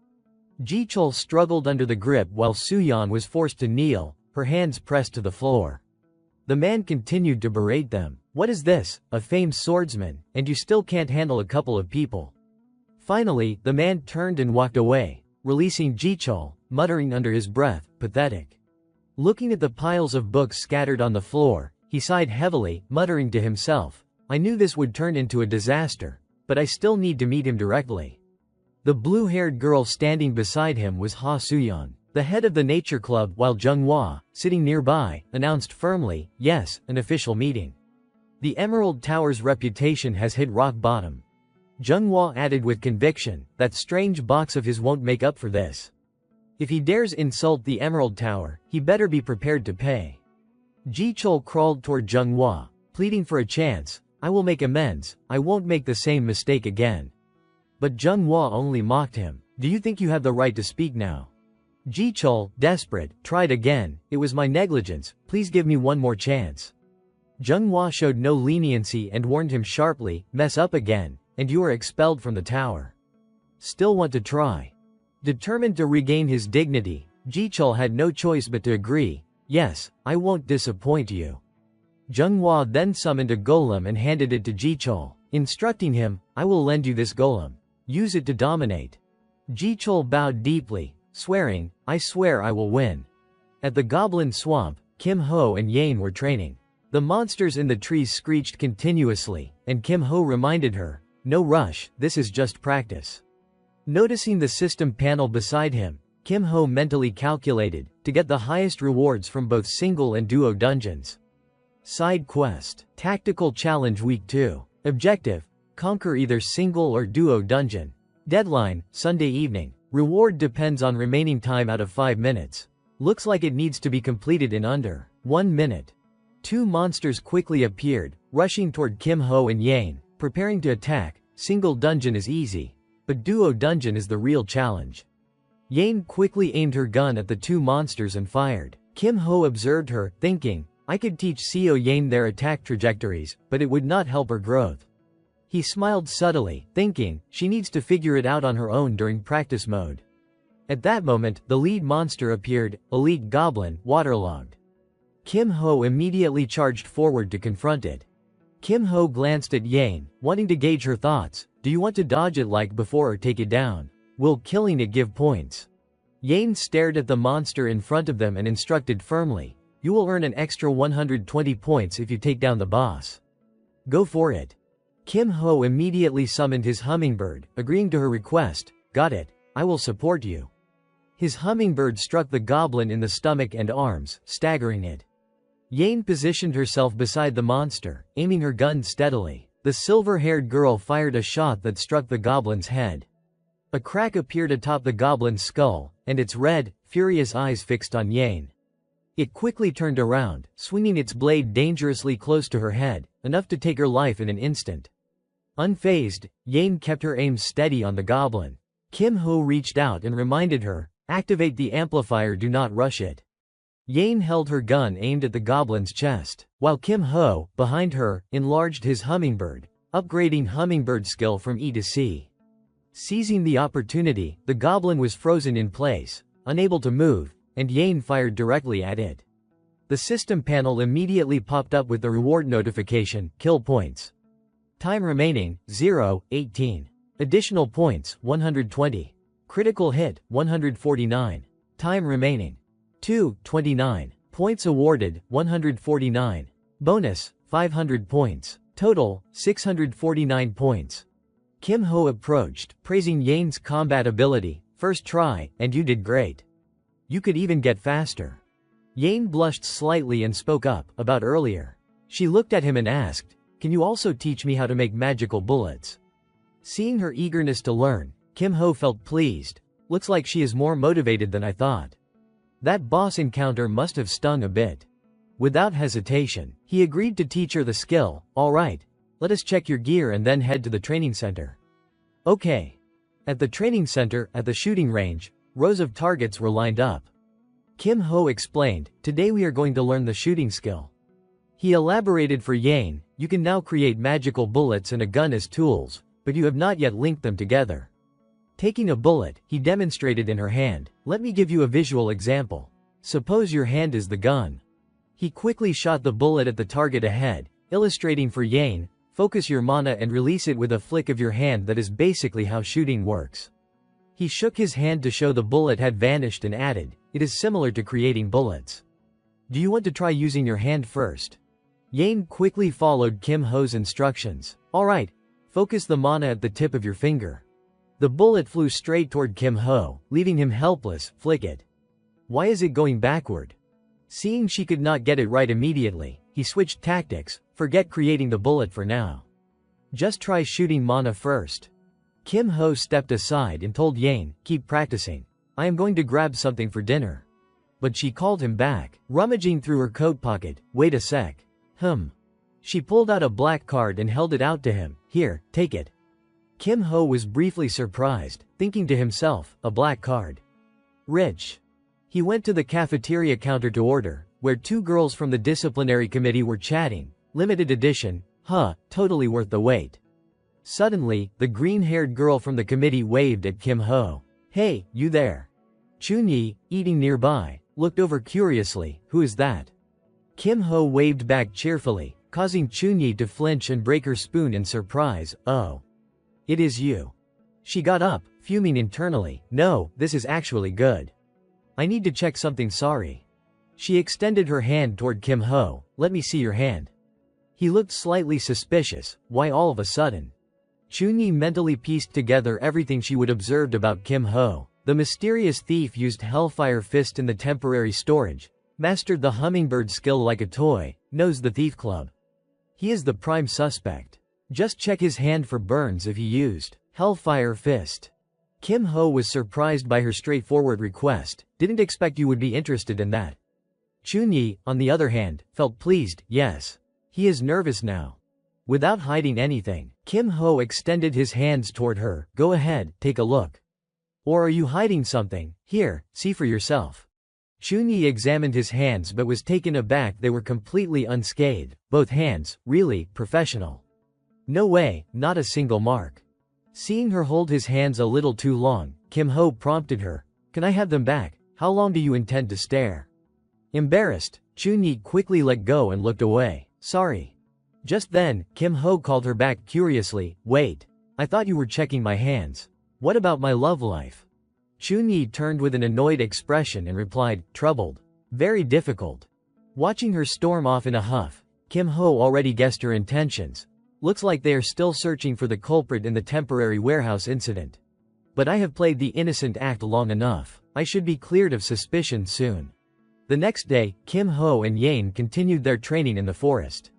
Ji-chul struggled under the grip while Suyeon was forced to kneel, her hands pressed to the floor. The man continued to berate them. What is this, a famed swordsman, and you still can't handle a couple of people? Finally, the man turned and walked away, releasing Ji-chul, muttering under his breath, pathetic. Looking at the piles of books scattered on the floor, he sighed heavily, muttering to himself, I knew this would turn into a disaster, but I still need to meet him directly. The blue-haired girl standing beside him was Ha Suyeon, the head of the nature club, while Jung-hwa, sitting nearby, announced firmly, yes, an official meeting. The Emerald Tower's reputation has hit rock bottom. Jung-hwa added with conviction, that strange box of his won't make up for this. If he dares insult the Emerald Tower, he better be prepared to pay. Ji-chul crawled toward Jung-hwa, pleading for a chance, I will make amends, I won't make the same mistake again. But Zhenghua only mocked him. Do you think you have the right to speak now? Jichul, desperate, tried again. It was my negligence, please give me one more chance. Zhenghua showed no leniency and warned him sharply, mess up again, and you are expelled from the tower. Still want to try? Determined to regain his dignity, Jichul had no choice but to agree. Yes, I won't disappoint you. Zhenghua then summoned a golem and handed it to Jichul, instructing him, I will lend you this golem. Use it to dominate. Jichul bowed deeply, swearing, I swear I will win. At the goblin swamp, Kim Ho and Yane were training. The monsters in the trees screeched continuously, and Kim Ho reminded her, no rush, this is just practice. Noticing the system panel beside him, Kim Ho mentally calculated, to get the highest rewards from both single and duo dungeons. Side Quest. Tactical Challenge Week 2. Objective. Conquer either single or duo dungeon. Deadline, Sunday evening. Reward depends on remaining time out of 5 minutes. Looks like it needs to be completed in under 1 minute. 2 monsters quickly appeared, rushing toward Kim Ho and Yane, preparing to attack. Single dungeon is easy, but duo dungeon is the real challenge. Yane quickly aimed her gun at the 2 monsters and fired. Kim Ho observed her, thinking, I could teach Seo Yane their attack trajectories, but it would not help her growth. He smiled subtly, thinking, she needs to figure it out on her own during practice mode. At that moment, the lead monster appeared, Elite Goblin, waterlogged. Kim Ho immediately charged forward to confront it. Kim Ho glanced at Yane, wanting to gauge her thoughts. Do you want to dodge it like before or take it down? Will killing it give points? Yane stared at the monster in front of them and instructed firmly. You will earn an extra 120 points if you take down the boss. Go for it. Kim Ho immediately summoned his hummingbird, agreeing to her request. Got it, I will support you. His hummingbird struck the goblin in the stomach and arms, staggering it. Yane positioned herself beside the monster, aiming her gun steadily. The silver-haired girl fired a shot that struck the goblin's head. A crack appeared atop the goblin's skull, and its red, furious eyes fixed on Yane. It quickly turned around, swinging its blade dangerously close to her head, enough to take her life in an instant. Unfazed, Yane kept her aim steady on the goblin. Kim Ho reached out and reminded her, activate the amplifier, do not rush it. Yane held her gun aimed at the goblin's chest, while Kim Ho, behind her, enlarged his hummingbird, upgrading hummingbird skill from E to C. Seizing the opportunity, the goblin was frozen in place, unable to move, and Yane fired directly at it. The system panel immediately popped up with the reward notification, kill points. Time remaining, 0, 18. Additional points, 120. Critical hit, 149. Time remaining, 2, 29. Points awarded, 149. Bonus, 500 points. Total, 649 points. Kim Ho approached, praising Yane's combat ability. First try, and you did great. You could even get faster. Yane blushed slightly and spoke up, about earlier. She looked at him and asked, can you also teach me how to make magical bullets? Seeing her eagerness to learn, Kim Ho felt pleased. Looks like she is more motivated than I thought. That boss encounter must have stung a bit. Without hesitation, he agreed to teach her the skill. All right, let us check your gear and then head to the training center. Okay. At the training center, at the shooting range, rows of targets were lined up. Kim Ho explained, today we are going to learn the shooting skill. He elaborated for Yane, you can now create magical bullets and a gun as tools, but you have not yet linked them together. Taking a bullet, he demonstrated in her hand. Let me give you a visual example. Suppose your hand is the gun. He quickly shot the bullet at the target ahead, illustrating for Yane, focus your mana and release it with a flick of your hand. That is basically how shooting works. He shook his hand to show the bullet had vanished and added, it is similar to creating bullets. Do you want to try using your hand first? Yane quickly followed Kim Ho's instructions. Alright, focus the mana at the tip of your finger. The bullet flew straight toward Kim Ho, leaving him helpless. Flick it. Why is it going backward? Seeing she could not get it right immediately, he switched tactics. Forget creating the bullet for now. Just try shooting mana first. Kim Ho stepped aside and told Yane, keep practicing. I am going to grab something for dinner. But she called him back, rummaging through her coat pocket. Wait a sec. She pulled out a black card and held it out to him. Here, take it. Kim Ho was briefly surprised, thinking to himself, a black card. Rich. He went to the cafeteria counter to order, where two girls from the disciplinary committee were chatting. Limited edition, totally worth the wait. Suddenly, the green-haired girl from the committee waved at Kim Ho. Hey, you there. Chunyi, eating nearby, looked over curiously. Who is that? Kim Ho waved back cheerfully, causing Chunyi to flinch and break her spoon in surprise. Oh. It is you. She got up, fuming internally. No, this is actually good. I need to check something. Sorry. She extended her hand toward Kim Ho. Let me see your hand. He looked slightly suspicious. Why all of a sudden? Chunyi mentally pieced together everything she would observed about Kim Ho. The mysterious thief used Hellfire Fist in the temporary storage, mastered the hummingbird skill like a toy, knows the thief club. He is the prime suspect. Just check his hand for burns if he used Hellfire Fist. Kim Ho was surprised by her straightforward request. Didn't expect you would be interested in that. Chunyi, on the other hand, felt pleased. Yes. He is nervous now. Without hiding anything, Kim Ho extended his hands toward her. Go ahead, take a look. Or are you hiding something? Here, see for yourself. Chunyi examined his hands but was taken aback. They were completely unscathed. Both hands, really, professional. No way, not a single mark. Seeing her hold his hands a little too long, Kim Ho prompted her. Can I have them back? How long do you intend to stare? Embarrassed, Chunyi quickly let go and looked away. Sorry. Just then, Kim Ho called her back curiously. Wait. I thought you were checking my hands. What about my love life? Chunyi turned with an annoyed expression and replied, troubled. Very difficult. Watching her storm off in a huff, Kim Ho already guessed her intentions. Looks like they are still searching for the culprit in the temporary warehouse incident. But I have played the innocent act long enough. I should be cleared of suspicion soon. The next day, Kim Ho and Yane continued their training in the forest.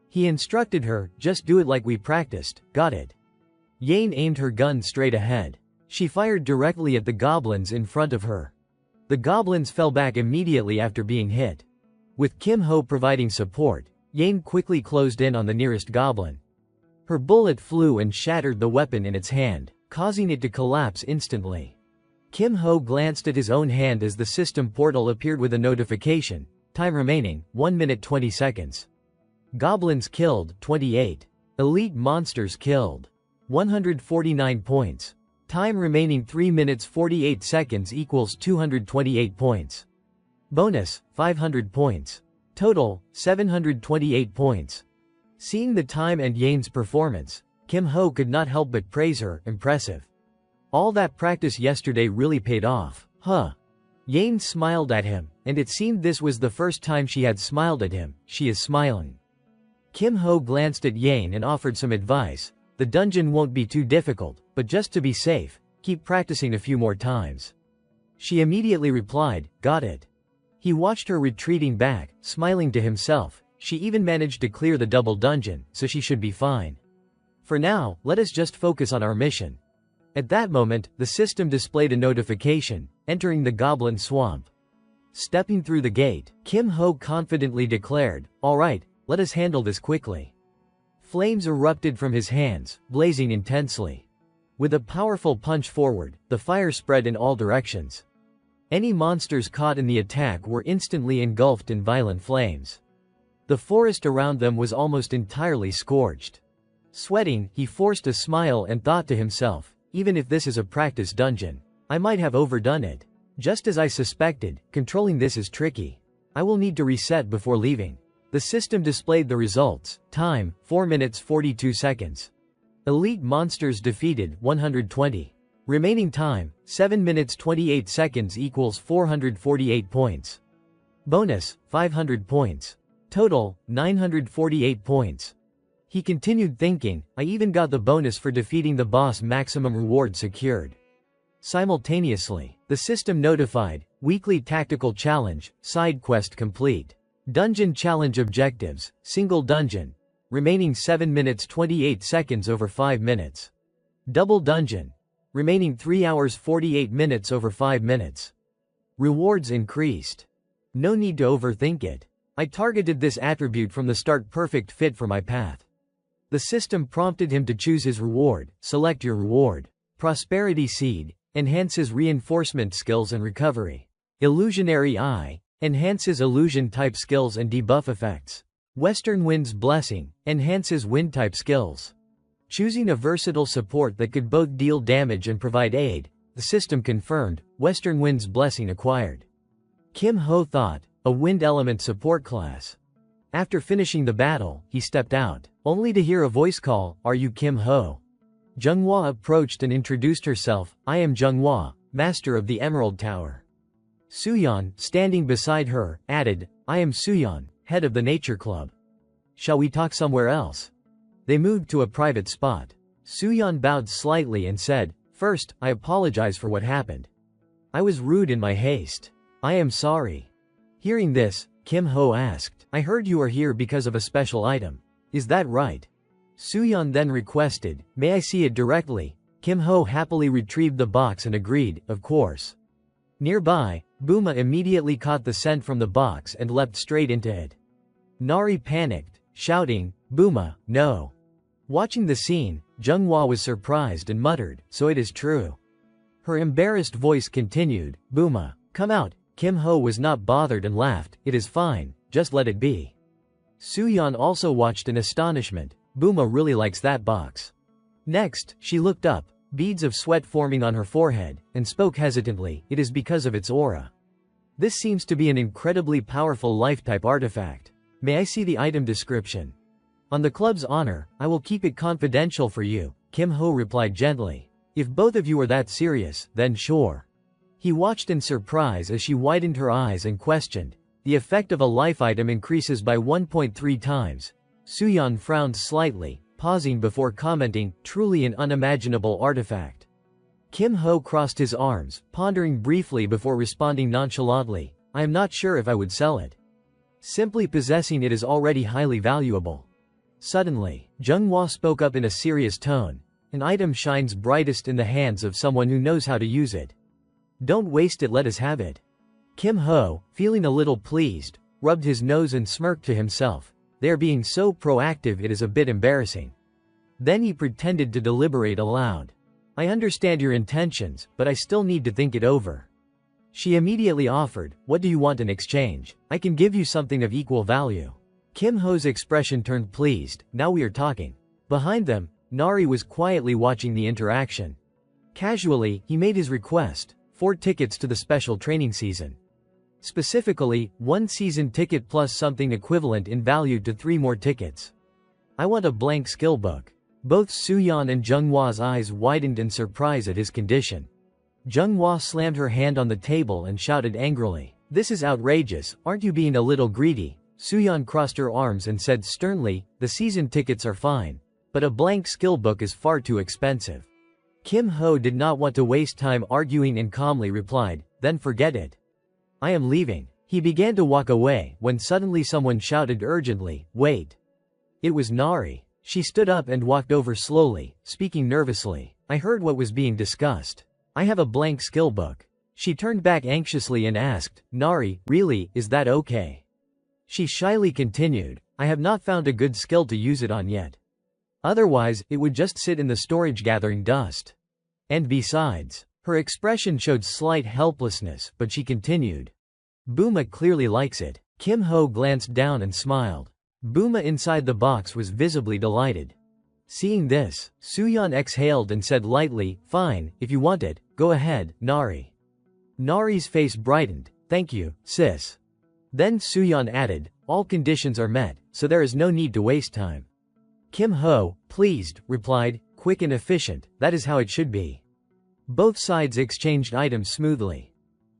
He instructed her, just do it like we practiced, got it? Yane aimed her gun straight ahead. She fired directly at the goblins in front of her. The goblins fell back immediately after being hit. With Kim Ho providing support, Yane quickly closed in on the nearest goblin. Her bullet flew and shattered the weapon in its hand, causing it to collapse instantly. Kim Ho glanced at his own hand as the system portal appeared with a notification. Time remaining, 1 minute 20 seconds. Goblins killed, 28. Elite monsters killed. 149 points. Time remaining 3 minutes 48 seconds equals 228 points. Bonus, 500 points. Total, 728 points. Seeing the time and Yane's performance, Kim Ho could not help but praise her. Impressive. All that practice yesterday really paid off, huh? Yane smiled at him, and it seemed this was the first time she had smiled at him. She is smiling. Kim Ho glanced at Yane and offered some advice. The dungeon won't be too difficult, but just to be safe, keep practicing a few more times. She immediately replied, got it. He watched her retreating back, smiling to himself. She even managed to clear the double dungeon, so she should be fine. For now, let us just focus on our mission. At that moment, the system displayed a notification, entering the goblin swamp. Stepping through the gate, Kim Ho confidently declared, all right, let us handle this quickly. Flames erupted from his hands, blazing intensely. With a powerful punch forward, the fire spread in all directions. Any monsters caught in the attack were instantly engulfed in violent flames. The forest around them was almost entirely scorched. Sweating, he forced a smile and thought to himself, even if this is a practice dungeon, I might have overdone it. Just as I suspected, controlling this is tricky. I will need to reset before leaving. The system displayed the results. Time, 4 minutes 42 seconds. Elite monsters defeated, 120. Remaining time, 7 minutes 28 seconds equals 448 points. Bonus, 500 points. Total, 948 points. He continued thinking, I even got the bonus for defeating the boss. Maximum reward secured. Simultaneously, the system notified, weekly tactical challenge, side quest complete. Dungeon challenge objectives, single dungeon. Remaining 7 minutes 28 seconds over 5 minutes. Double dungeon. Remaining 3 hours 48 minutes over 5 minutes. Rewards increased. No need to overthink it. I targeted this attribute from the start, perfect fit for my path. The system prompted him to choose his reward. Select your reward. Prosperity Seed enhances reinforcement skills and recovery. Illusionary Eye enhances illusion type skills and debuff effects. Western Wind's Blessing enhances wind type skills. Choosing a versatile support that could both deal damage and provide aid, the system confirmed. Western Wind's Blessing acquired. Kim Ho thought, a wind element support class. After finishing the battle, he stepped out, only to hear a voice call, "Are you Kim Ho?" Zhenghua approached and introduced herself, "I am Zhenghua, master of the Emerald Tower." Suyan, standing beside her, added, "I am Suyan, head of the Nature Club. Shall we talk somewhere else?" They moved to a private spot. Suyan bowed slightly and said, "First, I apologize for what happened. I was rude in my haste. I am sorry." Hearing this, Kim Ho asked, "I heard you are here because of a special item. Is that right?" Suyan then requested, "May I see it directly?" Kim Ho happily retrieved the box and agreed, "Of course." Nearby, Buma immediately caught the scent from the box and leapt straight into it. Nari panicked, shouting, "Buma, no." Watching the scene, Zhenghua was surprised and muttered, "So it is true." Her embarrassed voice continued, "Buma, come out." Kim Ho was not bothered and laughed, "It is fine, just let it be." Suyan also watched in astonishment. Buma really likes that box. Next, she looked up, beads of sweat forming on her forehead, and spoke hesitantly, "It is because of its aura. This seems to be an incredibly powerful life-type artifact. May I see the item description?" "On the club's honor, I will keep it confidential for you," Kim Ho replied gently. "If both of you are that serious, then sure." He watched in surprise as she widened her eyes and questioned, "The effect of a life item increases by 1.3 times. Suyan frowned slightly, pausing before commenting, "Truly an unimaginable artifact." Kim Ho crossed his arms, pondering briefly before responding nonchalantly, "I am not sure if I would sell it. Simply possessing it is already highly valuable." Suddenly, Zhenghua spoke up in a serious tone, "An item shines brightest in the hands of someone who knows how to use it. Don't waste it, let us have it." Kim Ho, feeling a little pleased, rubbed his nose and smirked to himself. "They are being so proactive, it is a bit embarrassing." Then he pretended to deliberate aloud. "I understand your intentions, but I still need to think it over." She immediately offered, "What do you want in exchange? I can give you something of equal value." Kim Ho's expression turned pleased, "Now we are talking." Behind them, Nari was quietly watching the interaction. Casually, he made his request, 4 tickets to the special training season. Specifically, 1 season ticket plus something equivalent in value to 3 more tickets. "I want a blank skill book." Both Suyan and Zhenghua's eyes widened in surprise at his condition. Zhenghua slammed her hand on the table and shouted angrily, "This is outrageous, aren't you being a little greedy?" Suyan crossed her arms and said sternly, "The season tickets are fine, but a blank skill book is far too expensive." Kim Ho did not want to waste time arguing and calmly replied, "Then forget it. I am leaving." He began to walk away when suddenly someone shouted urgently, "Wait." It was Nari. She stood up and walked over slowly, speaking nervously, "I heard what was being discussed. I have a blank skill book." She turned back anxiously and asked, "Nari, really, is that okay?" She shyly continued, "I have not found a good skill to use it on yet. Otherwise, it would just sit in the storage gathering dust. And besides," her expression showed slight helplessness, but she continued, "Buma clearly likes it." Kim Ho glanced down and smiled. Buma inside the box was visibly delighted. Seeing this, Suyan exhaled and said lightly, "Fine, if you want it, go ahead, Nari." Nari's face brightened, "Thank you, sis." Then Suyan added, "All conditions are met, so there is no need to waste time." Kim Ho, pleased, replied, "Quick and efficient, that is how it should be." Both sides exchanged items smoothly.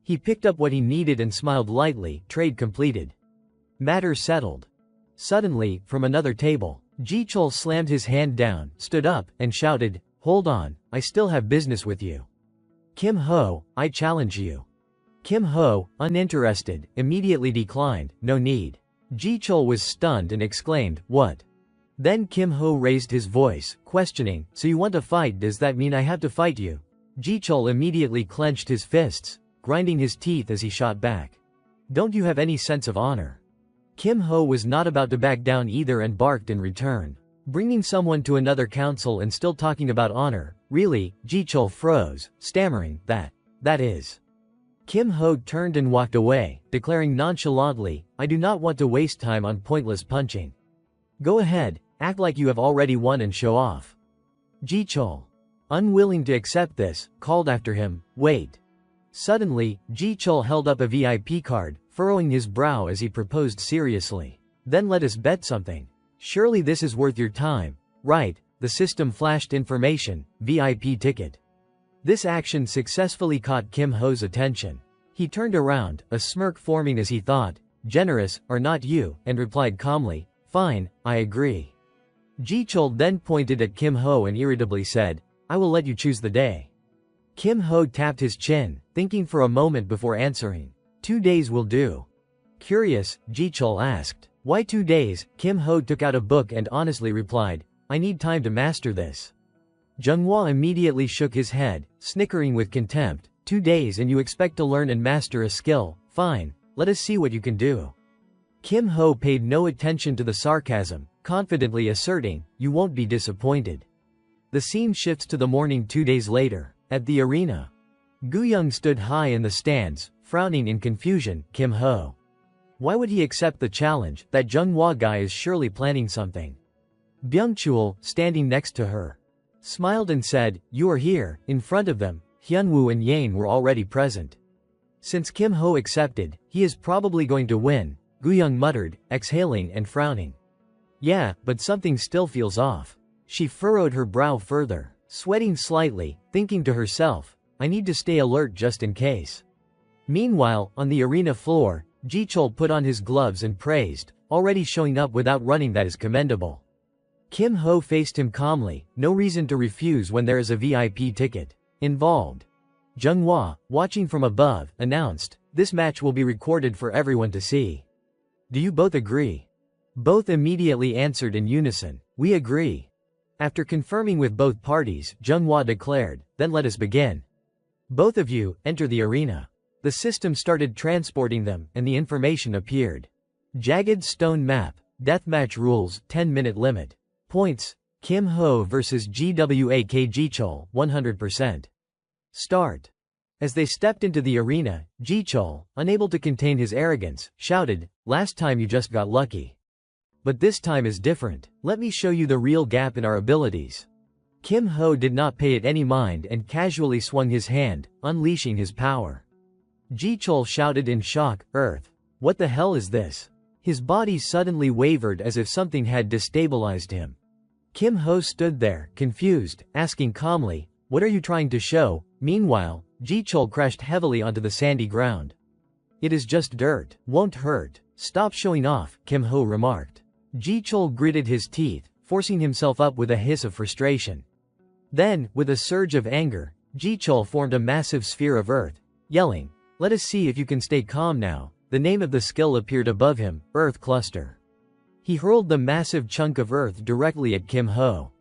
He picked up what he needed and smiled lightly, trade completed. Matter settled. Suddenly, from another table, Jichul slammed his hand down, stood up, and shouted, "Hold on, I still have business with you. Kim Ho, I challenge you." Kim Ho, uninterested, immediately declined, "No need." Jichul was stunned and exclaimed, "What?" Then Kim Ho raised his voice, questioning, "So you want to fight? Does that mean I have to fight you?" Jichul immediately clenched his fists, grinding his teeth as he shot back. "Don't you have any sense of honor? Kim Ho was not about to back down either and barked in return. Bringing someone to another council and still talking about honor, really? Ji-chul froze, stammering, that is. Kim Ho turned and walked away, declaring nonchalantly, I do not want to waste time on pointless punching. Go ahead, act like you have already won and show off. Ji-chul, unwilling to accept this, called after him, wait. Suddenly, Ji-chul held up a VIP card, furrowing his brow as he proposed seriously. Then let us bet something. Surely this is worth your time, right? The system flashed information, VIP ticket. This action successfully caught Kim Ho's attention. He turned around, a smirk forming as he thought, generous, or not you, and replied calmly, fine, I agree. Ji-chul then pointed at Kim Ho and irritably said, I will let you choose the day. Kim Ho tapped his chin, thinking for a moment before answering. 2 days will do. Curious, Ji-chul asked. Why 2 days? Kim Ho took out a book and honestly replied, I need time to master this. Manhwa immediately shook his head, snickering with contempt. 2 days and you expect to learn and master a skill? Fine, let us see what you can do. Kim Ho paid no attention to the sarcasm, confidently asserting, you won't be disappointed. The scene shifts to the morning 2 days later. At the arena, Gu-young stood high in the stands, frowning in confusion. Kim Ho. Why would he accept the challenge? That Manhwa guy is surely planning something. Byung-chul, standing next to her, smiled and said, you are here. In front of them, Hyunwoo and Yane were already present. Since Kim Ho accepted, he is probably going to win, Gu-young muttered, exhaling and frowning. Yeah, but something still feels off. She furrowed her brow further, sweating slightly, thinking to herself, I need to stay alert just in case. Meanwhile, on the arena floor, Ji-chul put on his gloves and praised, already showing up without running, that is commendable. Kim Ho faced him calmly, no reason to refuse when there is a VIP ticket involved. Manhwa, watching from above, announced, this match will be recorded for everyone to see. Do you both agree? Both immediately answered in unison, we agree. After confirming with both parties, Manhwa declared, then let us begin. Both of you, enter the arena. The system started transporting them, and the information appeared. Jagged stone map, deathmatch rules, 10-minute limit. Points, Kim Ho vs GWAK Ji-chul, 100%. Start. As they stepped into the arena, Ji-chul, unable to contain his arrogance, shouted, last time you just got lucky. But this time is different. Let me show you the real gap in our abilities. Kim Ho did not pay it any mind and casually swung his hand, unleashing his power. Ji-chul shouted in shock, Earth. What the hell is this? His body suddenly wavered as if something had destabilized him. Kim Ho stood there, confused, asking calmly, what are you trying to show? Meanwhile, Ji-chul crashed heavily onto the sandy ground. It is just dirt, won't hurt. Stop showing off, Kim Ho remarked. Ji-chul gritted his teeth, forcing himself up with a hiss of frustration. Then, with a surge of anger, Ji-chul formed a massive sphere of earth, yelling, let us see if you can stay calm now. The name of the skill appeared above him, Earth Cluster. He hurled the massive chunk of earth directly at Kim Ho.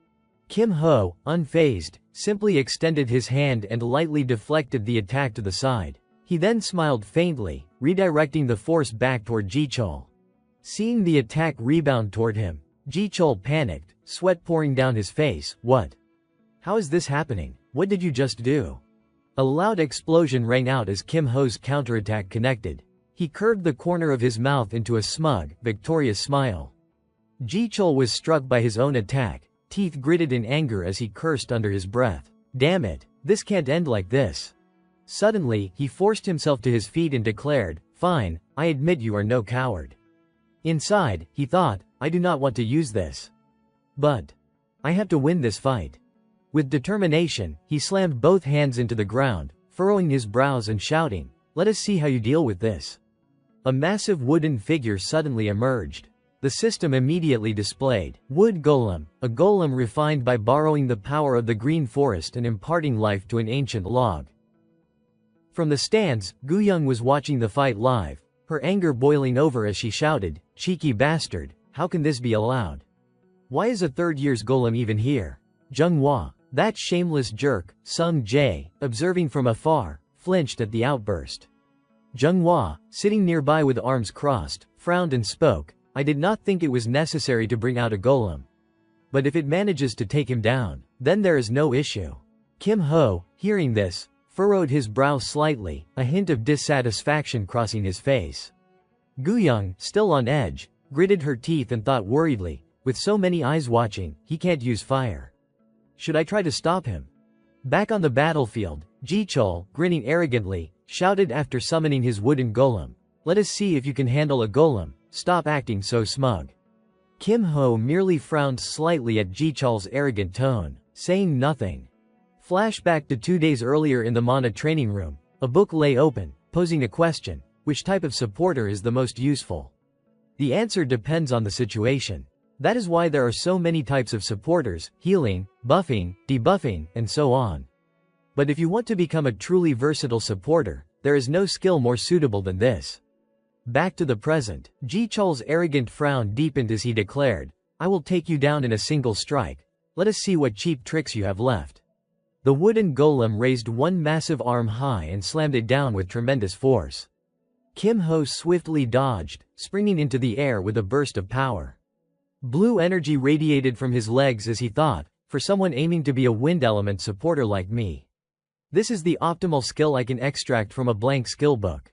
Kim Ho, unfazed, simply extended his hand and lightly deflected the attack to the side. He then smiled faintly, redirecting the force back toward Ji-chul. Seeing the attack rebound toward him, Ji-chul panicked, sweat pouring down his face. What? How is this happening? What did you just do? A loud explosion rang out as Kim Ho's counterattack connected. He curved the corner of his mouth into a smug, victorious smile. Ji-chul was struck by his own attack, teeth gritted in anger as he cursed under his breath. Damn it, this can't end like this. Suddenly, he forced himself to his feet and declared, fine, I admit you are no coward. Inside, he thought, I do not want to use this. But I have to win this fight. With determination, he slammed both hands into the ground, furrowing his brows and shouting, let us see how you deal with this. A massive wooden figure suddenly emerged. The system immediately displayed Wood Golem, a golem refined by borrowing the power of the green forest and imparting life to an ancient log. From the stands, Gu-young was watching the fight live, her anger boiling over as she shouted, cheeky bastard, how can this be allowed? Why is a third-year's golem even here? Manhwa, that shameless jerk, Sung Jae, observing from afar, flinched at the outburst. Zhenghua, sitting nearby with arms crossed, frowned and spoke, I did not think it was necessary to bring out a golem. But if it manages to take him down, then there is no issue. Kim Ho, hearing this, furrowed his brow slightly, a hint of dissatisfaction crossing his face. Guyang, still on edge, gritted her teeth and thought worriedly, with so many eyes watching, he can't use fire. Should I try to stop him? Back on the battlefield, Jichul, grinning arrogantly, shouted after summoning his wooden golem. Let us see if you can handle a golem, stop acting so smug. Kim Ho merely frowned slightly at Jichul's arrogant tone, saying nothing. Flashback to 2 days earlier in the Manhwa training room, a book lay open, posing a question, which type of supporter is the most useful? The answer depends on the situation. That is why there are so many types of supporters, healing, buffing, debuffing, and so on. But if you want to become a truly versatile supporter, there is no skill more suitable than this. Back to the present, Jichul's arrogant frown deepened as he declared, I will take you down in a single strike. Let us see what cheap tricks you have left. The wooden golem raised one massive arm high and slammed it down with tremendous force. Kim Ho swiftly dodged, springing into the air with a burst of power. Blue energy radiated from his legs as he thought, for someone aiming to be a wind element supporter like me. This is the optimal skill I can extract from a blank skill book.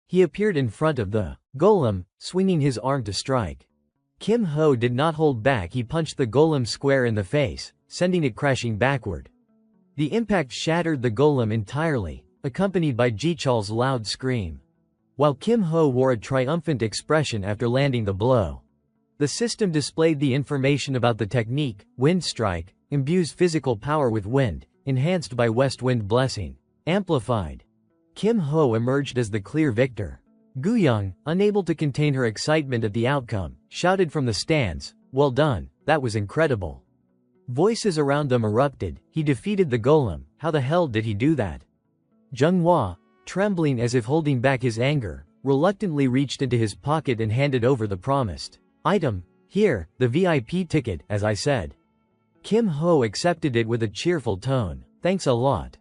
He appeared in front of the golem, swinging his arm to strike. Kim Ho did not hold back. He punched the golem square in the face, sending it crashing backward. The impact shattered the golem entirely, accompanied by Jichul's loud scream. While Kim Ho wore a triumphant expression after landing the blow. The system displayed the information about the technique. Wind strike imbues physical power with wind, enhanced by west wind blessing. Amplified. Kim Ho emerged as the clear victor. Guyang, unable to contain her excitement at the outcome, shouted from the stands, well done, that was incredible. Voices around them erupted, he defeated the golem, how the hell did he do that? Zhenghua, trembling as if holding back his anger, reluctantly reached into his pocket and handed over the promised item. Here, the VIP ticket, as I said. Kim Ho accepted it with a cheerful tone. Thanks a lot.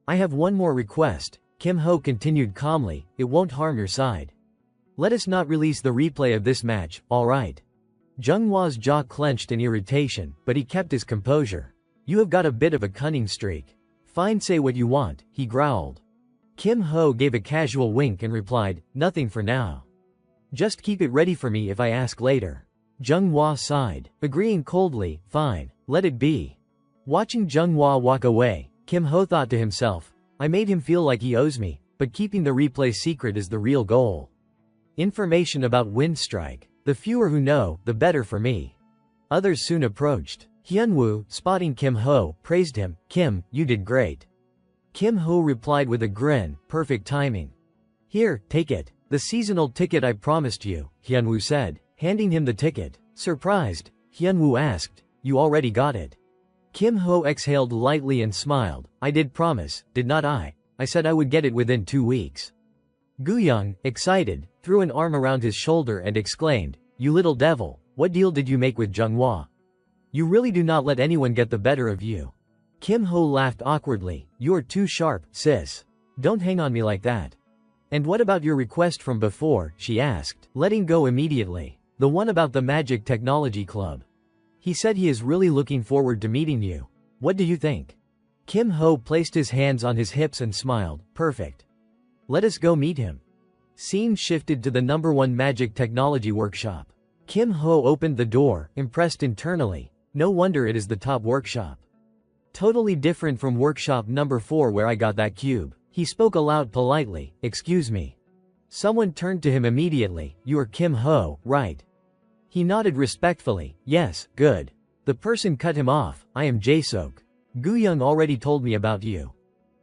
I have one more request, Kim Ho continued calmly, it won't harm your side. Let us not release the replay of this match, alright? Zhenghua's jaw clenched in irritation, but he kept his composure. You have got a bit of a cunning streak. Fine, say what you want, he growled. Kim Ho gave a casual wink and replied, nothing for now. Just keep it ready for me if I ask later. Zhenghua sighed, agreeing coldly, fine, let it be. Watching Zhenghua walk away, Kim Ho thought to himself, I made him feel like he owes me, but keeping the replay secret is the real goal. Information about Wind Strike. The fewer who know, the better for me. Others soon approached. Hyunwoo, spotting Kim Ho, praised him, Kim, you did great. Kim Ho replied with a grin, perfect timing. Here, take it. The seasonal ticket I promised you, Hyunwoo said, handing him the ticket. Surprised, Hyunwoo asked, you already got it? Kim Ho exhaled lightly and smiled, I did promise, did not I? I said I would get it within 2 weeks. Guyang, excited, threw an arm around his shoulder and exclaimed, you little devil, what deal did you make with Zhenghua? You really do not let anyone get the better of you. Kim Ho laughed awkwardly, you're too sharp, sis. Don't hang on me like that. And what about your request from before, she asked, letting go immediately. The one about the Magic Technology Club. He said he is really looking forward to meeting you. What do you think? Kim Ho placed his hands on his hips and smiled, perfect. Let us go meet him. Scene shifted to the #1 Magic Technology Workshop. Kim Ho opened the door, impressed internally. No wonder it is the top workshop. Totally different from workshop number 4 where I got that cube. He spoke aloud politely, excuse me. Someone turned to him immediately, you are Kim Ho, right? He nodded respectfully, yes, good. The person cut him off, I am Jae-seok. Guyang already told me about you.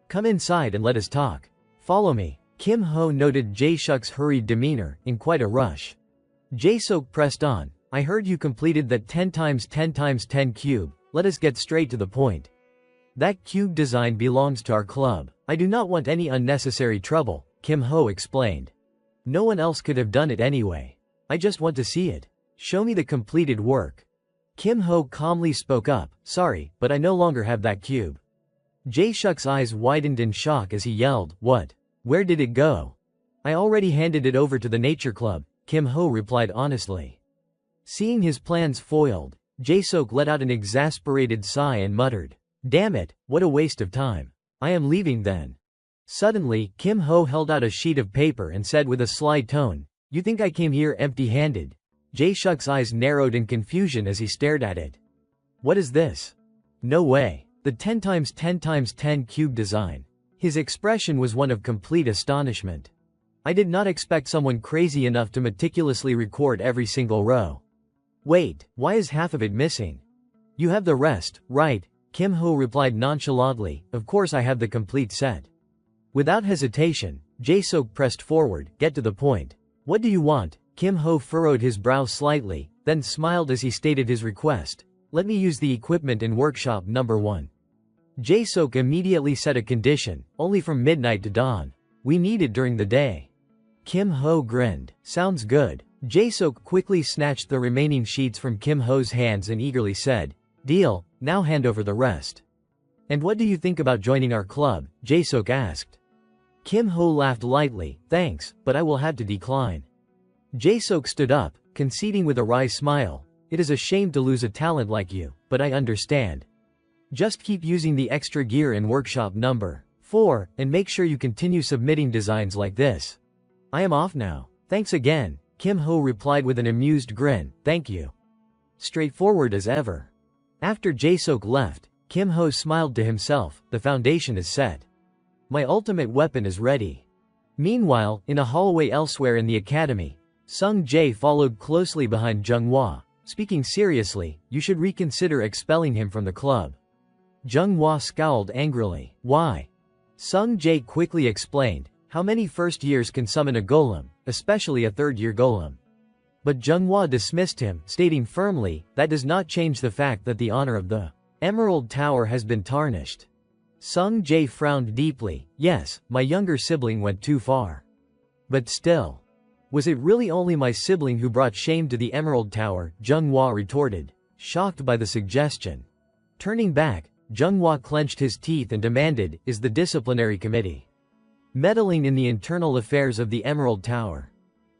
Come inside and let us talk. Follow me. Kim Ho noted Jae-seok's hurried demeanor, in quite a rush. Jae-seok pressed on, I heard you completed that 10x10x10 cube, let us get straight to the point. That cube design belongs to our club. I do not want any unnecessary trouble, Kim Ho explained. No one else could have done it anyway. I just want to see it. Show me the completed work. Kim Ho calmly spoke up, sorry, but I no longer have that cube. Jae-seok's eyes widened in shock as he yelled, what? Where did it go? I already handed it over to the Nature Club, Kim Ho replied honestly. Seeing his plans foiled, Jae-sok let out an exasperated sigh and muttered, "Damn it, what a waste of time. I am leaving then." Suddenly, Kim Ho held out a sheet of paper and said with a sly tone, "You think I came here empty-handed?" Jae-suk's eyes narrowed in confusion as he stared at it. "What is this? No way. The 10x10x10 cube design." His expression was one of complete astonishment. "I did not expect someone crazy enough to meticulously record every single row. Wait, why is half of it missing?" "You have the rest, right?" Kim Ho replied nonchalantly, "Of course I have the complete set." Without hesitation, Jae-sok pressed forward, "Get to the point. What do you want?" Kim Ho furrowed his brow slightly, then smiled as he stated his request. "Let me use the equipment in workshop number 1. Jae-sok immediately set a condition, only from midnight to dawn. "We need it during the day." Kim Ho grinned. "Sounds good." Jae-sok quickly snatched the remaining sheets from Kim Ho's hands and eagerly said, "Deal, now hand over the rest." "And what do you think about joining our club?" Jae-sok asked. Kim Ho laughed lightly, "Thanks, but I will have to decline." Jae-sok stood up, conceding with a wry smile, "It is a shame to lose a talent like you, but I understand. Just keep using the extra gear in workshop number 4, and make sure you continue submitting designs like this. I am off now. Thanks again," Kim Ho replied with an amused grin, "Thank you." Straightforward as ever. After Jae-sok left, Kim Ho smiled to himself, "The foundation is set. My ultimate weapon is ready." Meanwhile, in a hallway elsewhere in the academy, Sung Jae followed closely behind Jung-hwa. "Speaking seriously, you should reconsider expelling him from the club." Jung-hwa scowled angrily. "Why?" Sung Jae quickly explained, "How many first years can summon a golem, especially a third-year golem?" But Jung-hwa dismissed him, stating firmly, "That does not change the fact that the honor of the Emerald Tower has been tarnished." Sung Jae frowned deeply. "Yes, my younger sibling went too far. But still. Was it really only my sibling who brought shame to the Emerald Tower?" Jung-hwa retorted, shocked by the suggestion. Turning back, Jung-hwa clenched his teeth and demanded, "Is the disciplinary committee meddling in the internal affairs of the Emerald Tower?"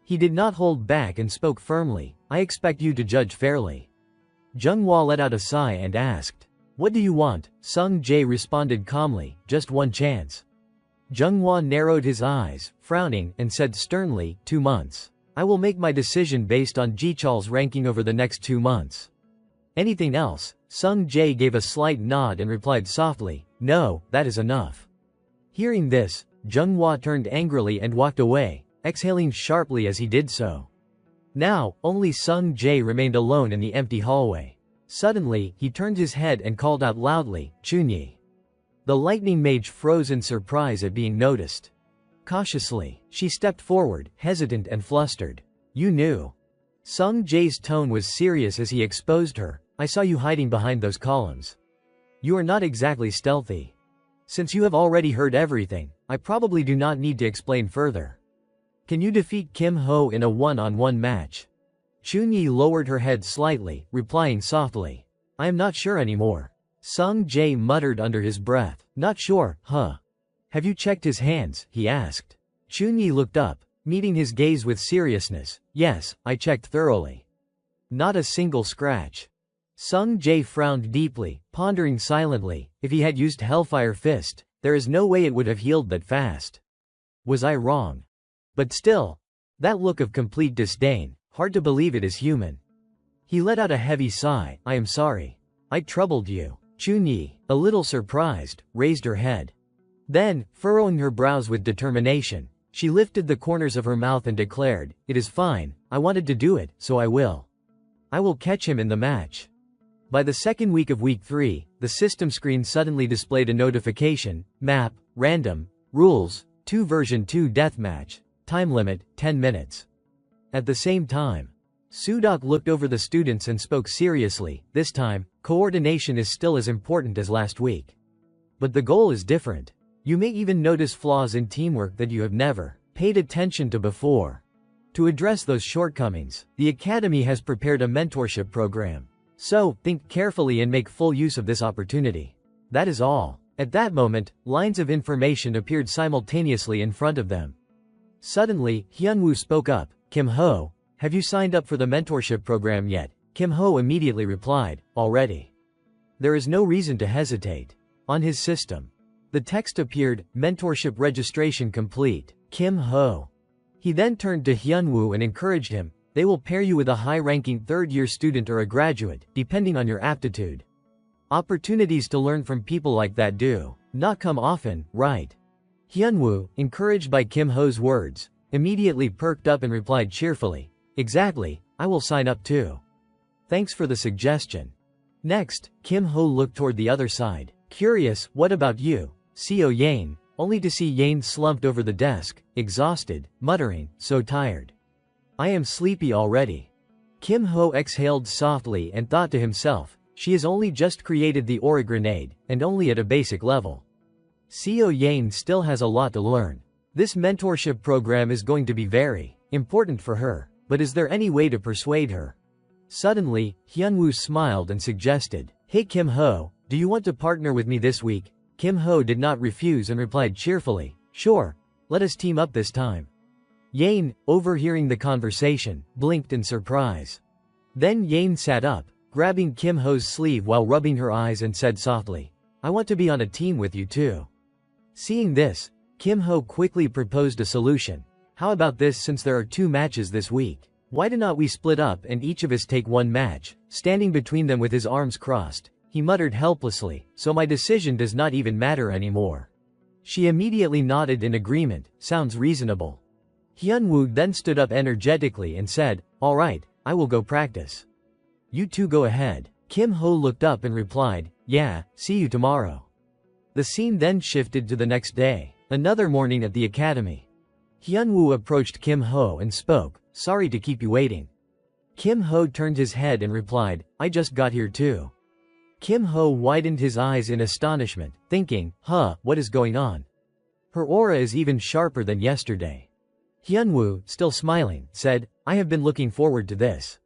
He did not hold back and spoke firmly, "I expect you to judge fairly." Jung-hwa let out a sigh and asked, "What do you want?" Sung Jae responded calmly, "Just one chance." Jung-hwa narrowed his eyes, frowning, and said sternly, 2 months. I will make my decision based on Jichal's ranking over the next 2 months. Anything else? Sung Jae gave a slight nod and replied softly, "No, that is enough." Hearing this, Jung-hwa turned angrily and walked away, exhaling sharply as he did so. Now, only Sung Jae remained alone in the empty hallway. Suddenly, he turned his head and called out loudly, "Chunyi." The lightning mage froze in surprise at being noticed. Cautiously, she stepped forward, hesitant and flustered. "You knew." Sung Jae's tone was serious as he exposed her. "I saw you hiding behind those columns. You are not exactly stealthy. Since you have already heard everything, I probably do not need to explain further. Can you defeat Kim Ho in a one-on-one match?" Chunyi lowered her head slightly, replying softly, "I am not sure anymore." Sung Jae muttered under his breath, "Not sure, huh? Have you checked his hands?" he asked. Chunyi looked up, meeting his gaze with seriousness. "Yes, I checked thoroughly. Not a single scratch." Sung Jae frowned deeply, pondering silently. If he had used Hellfire Fist, there is no way it would have healed that fast. Was I wrong? But still, that look of complete disdain, hard to believe it is human. He let out a heavy sigh. "I am sorry. I troubled you." Chunyi, a little surprised, raised her head. Then, furrowing her brows with determination, she lifted the corners of her mouth and declared, "It is fine, I wanted to do it, so I will. I will catch him in the match." By the second week of week 3, the system screen suddenly displayed a notification, "Map, Random, Rules, 2 version 2 Deathmatch, Time limit, 10 minutes. At the same time, Sudok looked over the students and spoke seriously. "This time, coordination is still as important as last week. But the goal is different. You may even notice flaws in teamwork that you have never paid attention to before. To address those shortcomings, the Academy has prepared a mentorship program. So, think carefully and make full use of this opportunity." That is all. At that moment, lines of information appeared simultaneously in front of them. Suddenly, Hyunwoo spoke up, Kim Ho, have you signed up for the mentorship program yet? Kim Ho immediately replied, already. There is no reason to hesitate. On his system, the text appeared, mentorship registration complete, Kim Ho. He then turned to Hyunwoo and encouraged him, they will pair you with a high-ranking third-year student or a graduate, depending on your aptitude. Opportunities to learn from people like that do not come often, right? Hyunwoo, encouraged by Kim Ho's words, immediately perked up and replied cheerfully, exactly, I will sign up too. Thanks for the suggestion. Next, Kim Ho looked toward the other side. Curious, what about you, Seo Yane, only to see Yane slumped over the desk, exhausted, muttering, so tired. I am sleepy already. Kim Ho exhaled softly and thought to himself, she has only just created the aura grenade, and only at a basic level. Seo Yane still has a lot to learn. This mentorship program is going to be very important for her, but is there any way to persuade her? Suddenly, Hyunwoo smiled and suggested, hey Kim Ho, do you want to partner with me this week? Kim Ho did not refuse and replied cheerfully, sure, let us team up this time. Yane, overhearing the conversation, blinked in surprise. Then Yane sat up, grabbing Kim Ho's sleeve while rubbing her eyes and said softly, I want to be on a team with you too. Seeing this, Kim Ho quickly proposed a solution. How about this, since there are 2 matches this week? Why do not we split up and each of us take one match? Standing between them with his arms crossed, he muttered helplessly, so my decision does not even matter anymore. She immediately nodded in agreement, sounds reasonable. Hyunwoo then stood up energetically and said, alright, I will go practice. You two go ahead. Kim Ho looked up and replied, yeah, see you tomorrow. The scene then shifted to the next day, another morning at the academy. Hyunwoo approached Kim Ho and spoke, sorry to keep you waiting. Kim Ho turned his head and replied, I just got here too. Kim Ho widened his eyes in astonishment, thinking, what is going on? Her aura is even sharper than yesterday. Hyunwoo, still smiling, said, I have been looking forward to this.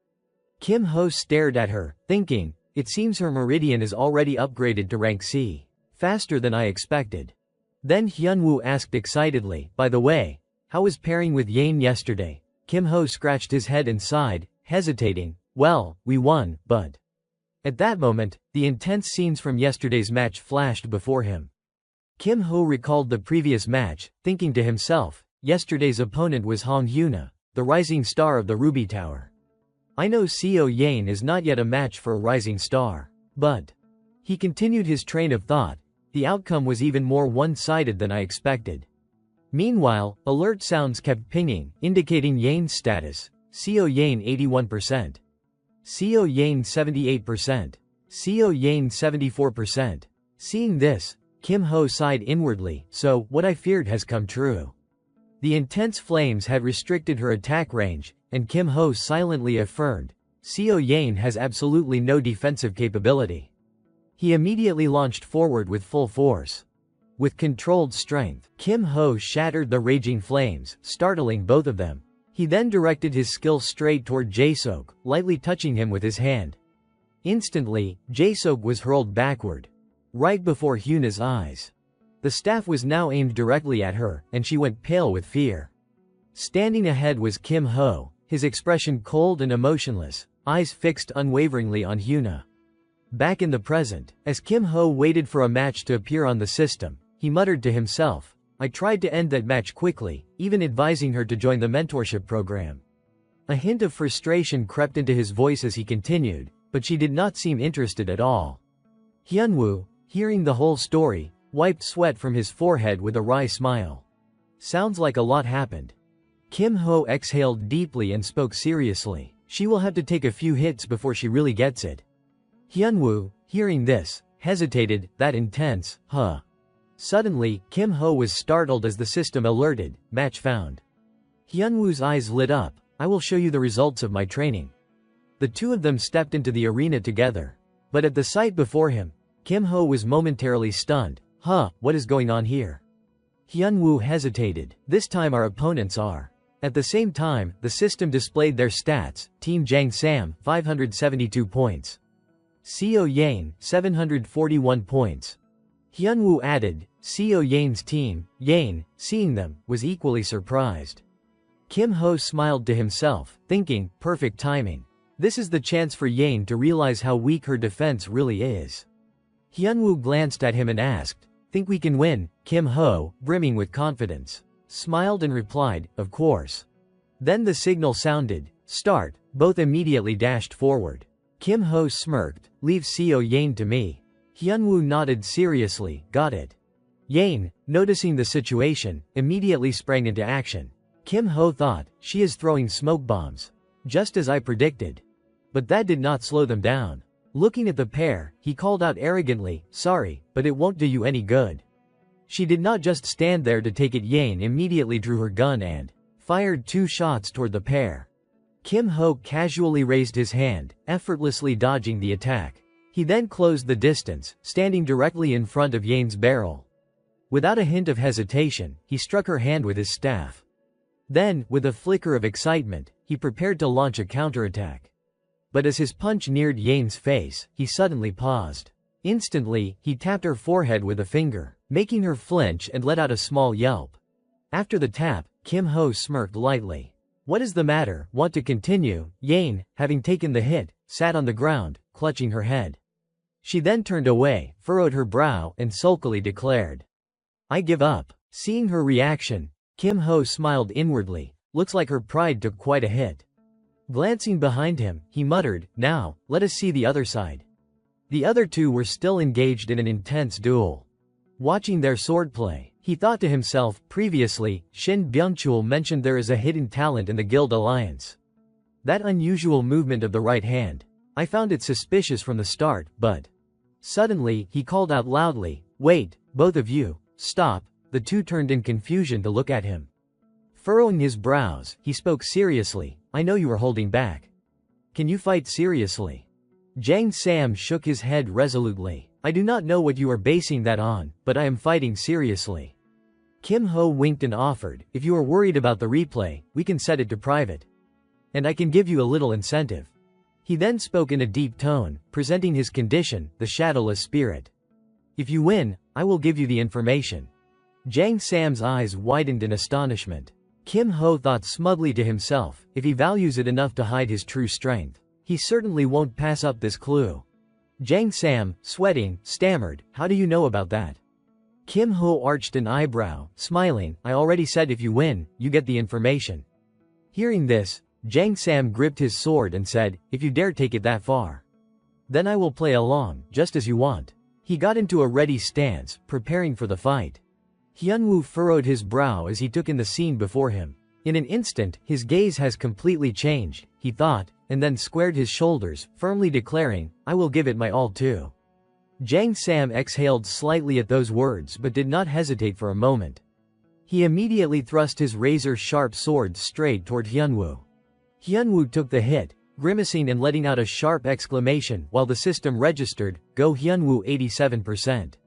Kim Ho stared at her, thinking, it seems her meridian is already upgraded to rank C. Faster than I expected. Then Hyunwoo asked excitedly, by the way, how was pairing with Yane yesterday? Kim Ho scratched his head and sighed, hesitating, well, we won, but... At that moment, the intense scenes from yesterday's match flashed before him. Kim Ho recalled the previous match, thinking to himself, yesterday's opponent was Hong Hyuna, the rising star of the Ruby Tower. I know Seo Yane is not yet a match for a rising star, but... He continued his train of thought, the outcome was even more one-sided than I expected. Meanwhile, alert sounds kept pinging, indicating Yane's status, Seo Yane 81%. Seo Yane 78%. Seo Yane 74%. Seeing this, Kim Ho sighed inwardly, so, what I feared has come true. The intense flames had restricted her attack range, and Kim Ho silently affirmed, Seo Yane has absolutely no defensive capability. He immediately launched forward with full force. With controlled strength, Kim Ho shattered the raging flames, startling both of them. He then directed his skill straight toward Jae-seok, lightly touching him with his hand. Instantly, Jae-seok was hurled backward, right before Hyuna's eyes. The staff was now aimed directly at her, and she went pale with fear. Standing ahead was Kim Ho, his expression cold and emotionless, eyes fixed unwaveringly on Hyuna. Back in the present, as Kim Ho waited for a match to appear on the system, he muttered to himself, I tried to end that match quickly, even advising her to join the mentorship program. A hint of frustration crept into his voice as he continued, but she did not seem interested at all. Hyunwoo, hearing the whole story, wiped sweat from his forehead with a wry smile. Sounds like a lot happened. Kim Ho exhaled deeply and spoke seriously. She will have to take a few hits before she really gets it. Hyunwoo, hearing this, hesitated, that intense, Suddenly, Kim Ho was startled as the system alerted, match found. Hyunwoo's eyes lit up, I will show you the results of my training. The two of them stepped into the arena together. But at the sight before him, Kim Ho was momentarily stunned. What is going on here? Hyunwoo hesitated, this time our opponents are. At the same time, the system displayed their stats, Team Jang Sam, 572 points. Seo Yane, 741 points. Hyunwoo added, Seo Yane's team, Yane, seeing them, was equally surprised. Kim Ho smiled to himself, thinking, perfect timing. This is the chance for Yane to realize how weak her defense really is. Hyunwoo glanced at him and asked, "Think we can win?" Kim Ho, brimming with confidence, smiled and replied, "Of course." Then the signal sounded, "Start." Both immediately dashed forward. Kim Ho smirked, "Leave Seo Yane to me." Hyunwoo nodded seriously, "Got it." Yane, noticing the situation, immediately sprang into action. Kim Ho thought, "She is throwing smoke bombs. Just as I predicted." But that did not slow them down. Looking at the pair, he called out arrogantly, "Sorry, but it won't do you any good." She did not just stand there to take it. Yane immediately drew her gun and fired 2 shots toward the pair. Kim Ho casually raised his hand, effortlessly dodging the attack. He then closed the distance, standing directly in front of Yane's barrel. Without a hint of hesitation, he struck her hand with his staff. Then, with a flicker of excitement, he prepared to launch a counterattack. But as his punch neared Yane's face, he suddenly paused. Instantly, he tapped her forehead with a finger, making her flinch and let out a small yelp. After the tap, Kim Ho smirked lightly. "What is the matter? Want to continue?" Yane, having taken the hit, sat on the ground, clutching her head. She then turned away, furrowed her brow, and sulkily declared, "I give up." Seeing her reaction, Kim Ho smiled inwardly. Looks like her pride took quite a hit. Glancing behind him, he muttered, "Now, let us see the other side." The other two were still engaged in an intense duel. Watching their swordplay, he thought to himself, previously, Shin Byung-chul mentioned there is a hidden talent in the Guild Alliance. That unusual movement of the right hand. I found it suspicious from the start, but... Suddenly, he called out loudly, "Wait, both of you, stop." The two turned in confusion to look at him. Furrowing his brows, he spoke seriously, "I know you are holding back. Can you fight seriously?" Jang Sam shook his head resolutely. "I do not know what you are basing that on, but I am fighting seriously." Kim Ho winked and offered, "If you are worried about the replay, we can set it to private. And I can give you a little incentive." He then spoke in a deep tone, presenting his condition, the Shadowless Spirit. "If you win, I will give you the information." Jang Sam's eyes widened in astonishment. Kim Ho thought smugly to himself, if he values it enough to hide his true strength, he certainly won't pass up this clue. Jang Sam, sweating, stammered, "How do you know about that?" Kim Ho arched an eyebrow, smiling, "I already said if you win, you get the information." Hearing this, Jang Sam gripped his sword and said, "If you dare take it that far, then I will play along, just as you want." He got into a ready stance, preparing for the fight. Hyunwoo furrowed his brow as he took in the scene before him. In an instant, his gaze has completely changed, he thought, and then squared his shoulders, firmly declaring, "I will give it my all too." Jang Sam exhaled slightly at those words but did not hesitate for a moment. He immediately thrust his razor-sharp sword straight toward Hyunwoo. Hyunwoo took the hit, grimacing and letting out a sharp exclamation while the system registered, "Go Hyunwoo 87%.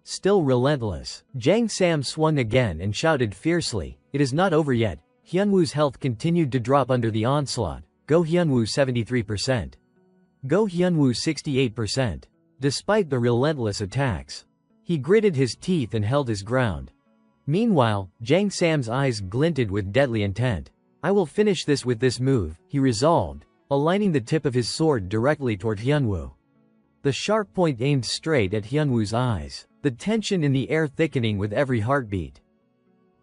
Still relentless, Jang Sam swung again and shouted fiercely, "It is not over yet." Hyunwoo's health continued to drop under the onslaught. Go Hyunwoo 73%. Go Hyunwoo 68%. Despite the relentless attacks, he gritted his teeth and held his ground. Meanwhile, Jang Sam's eyes glinted with deadly intent. "I will finish this with this move," he resolved, aligning the tip of his sword directly toward Hyunwoo. The sharp point aimed straight at Hyunwoo's eyes, the tension in the air thickening with every heartbeat.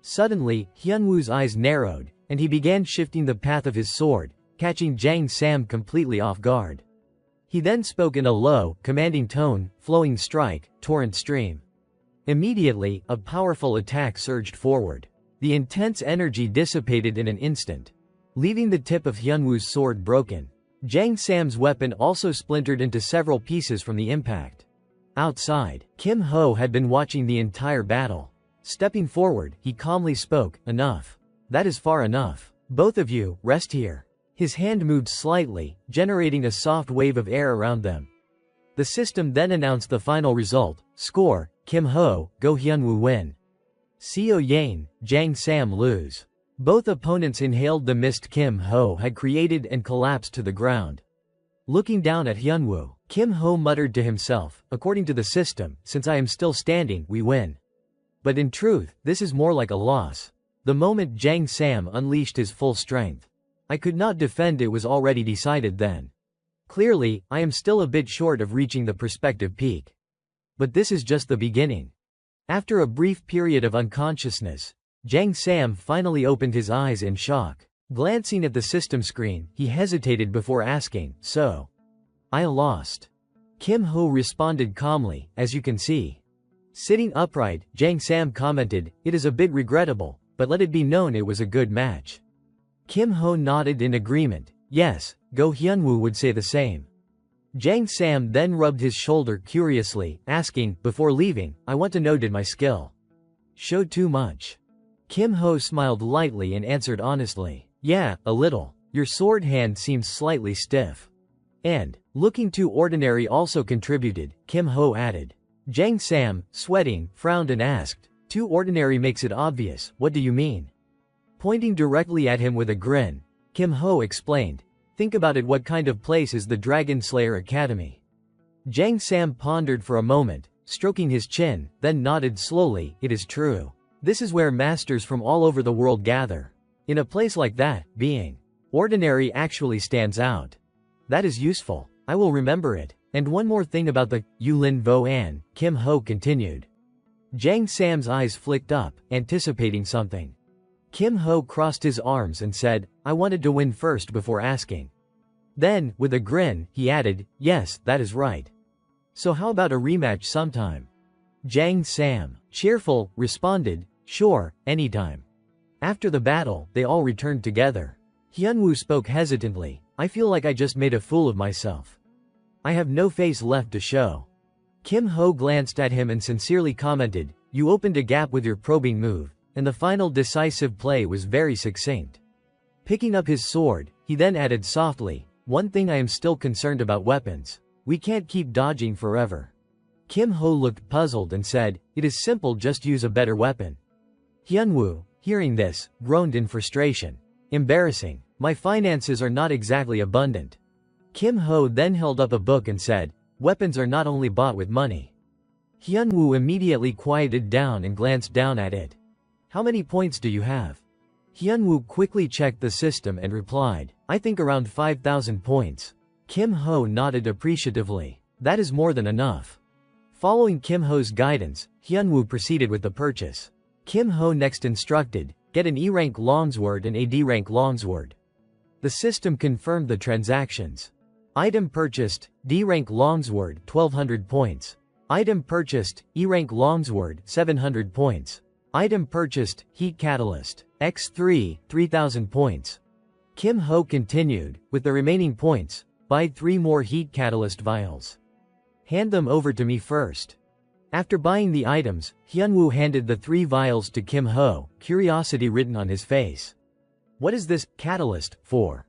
Suddenly, Hyunwoo's eyes narrowed, and he began shifting the path of his sword, catching Jang Sam completely off guard. He then spoke in a low, commanding tone, "Flowing strike, torrent stream." Immediately, a powerful attack surged forward. The intense energy dissipated in an instant, leaving the tip of Hyunwoo's sword broken. Jang Sam's weapon also splintered into several pieces from the impact. Outside, Kim Ho had been watching the entire battle. Stepping forward, he calmly spoke, "Enough. That is far enough. Both of you, rest here." His hand moved slightly, generating a soft wave of air around them. The system then announced the final result. Score, Kim Ho, Go Hyunwoo win. Seo Yane, Jang Sam lose. Both opponents inhaled the mist Kim Ho had created and collapsed to the ground. Looking down at Hyunwoo, Kim Ho muttered to himself, "According to the system, since I am still standing, we win." But in truth, this is more like a loss. The moment Jang Sam unleashed his full strength, I could not defend. It was already decided then. Clearly, I am still a bit short of reaching the perspective peak. But this is just the beginning. After a brief period of unconsciousness, Jang Sam finally opened his eyes in shock. Glancing at the system screen, he hesitated before asking, "So, I lost?" Kim Ho responded calmly, "As you can see." Sitting upright, Jang Sam commented, "It is a bit regrettable, but let it be known it was a good match." Kim Ho nodded in agreement. Yes, Go Hyunwoo would say the same. Jang Sam then rubbed his shoulder curiously, asking, "Before leaving, I want to know, did my skill show too much?" Kim Ho smiled lightly and answered honestly, "Yeah, a little. Your sword hand seems slightly stiff." And, looking too ordinary also contributed, Kim Ho added. Jang Sam, sweating, frowned and asked, "Too ordinary makes it obvious, what do you mean?" Pointing directly at him with a grin, Kim Ho explained, "Think about it, what kind of place is the Dragon Slayer Academy?" Jang Sam pondered for a moment, stroking his chin, then nodded slowly, "It is true. This is where masters from all over the world gather. In a place like that, being ordinary actually stands out. That is useful. I will remember it. And one more thing about the Yulin Vo An," Kim Ho continued. Jang Sam's eyes flicked up, anticipating something. Kim Ho crossed his arms and said, "I wanted to win first before asking." Then, with a grin, he added, "Yes, that is right. So how about a rematch sometime?" Jang Sam, cheerful, responded, "Sure, anytime." After the battle, they all returned together. Hyunwoo spoke hesitantly, "I feel like I just made a fool of myself. I have no face left to show." Kim Ho glanced at him and sincerely commented, "You opened a gap with your probing move, and the final decisive play was very succinct." Picking up his sword, he then added softly, "One thing I am still concerned about: weapons. We can't keep dodging forever." Kim Ho looked puzzled and said, "It is simple, just use a better weapon." Hyunwoo, hearing this, groaned in frustration. "Embarrassing. My finances are not exactly abundant." Kim Ho then held up a book and said, "Weapons are not only bought with money." Hyunwoo immediately quieted down and glanced down at it. "How many points do you have?" Hyunwoo quickly checked the system and replied, "I think around 5,000 points." Kim Ho nodded appreciatively. "That is more than enough." Following Kim Ho's guidance, Hyunwoo proceeded with the purchase. Kim Ho next instructed, "Get an E-rank longsword and a D-rank longsword." The system confirmed the transactions. Item purchased, D-rank longsword, 1200 points. Item purchased, E-rank longsword, 700 points. Item purchased, heat catalyst, X3, 3000 points. Kim Ho continued, "With the remaining points, buy 3 more heat catalyst vials. Hand them over to me first." After buying the items, Hyunwoo handed the 3 vials to Kim Ho, curiosity written on his face. "What is this catalyst for?"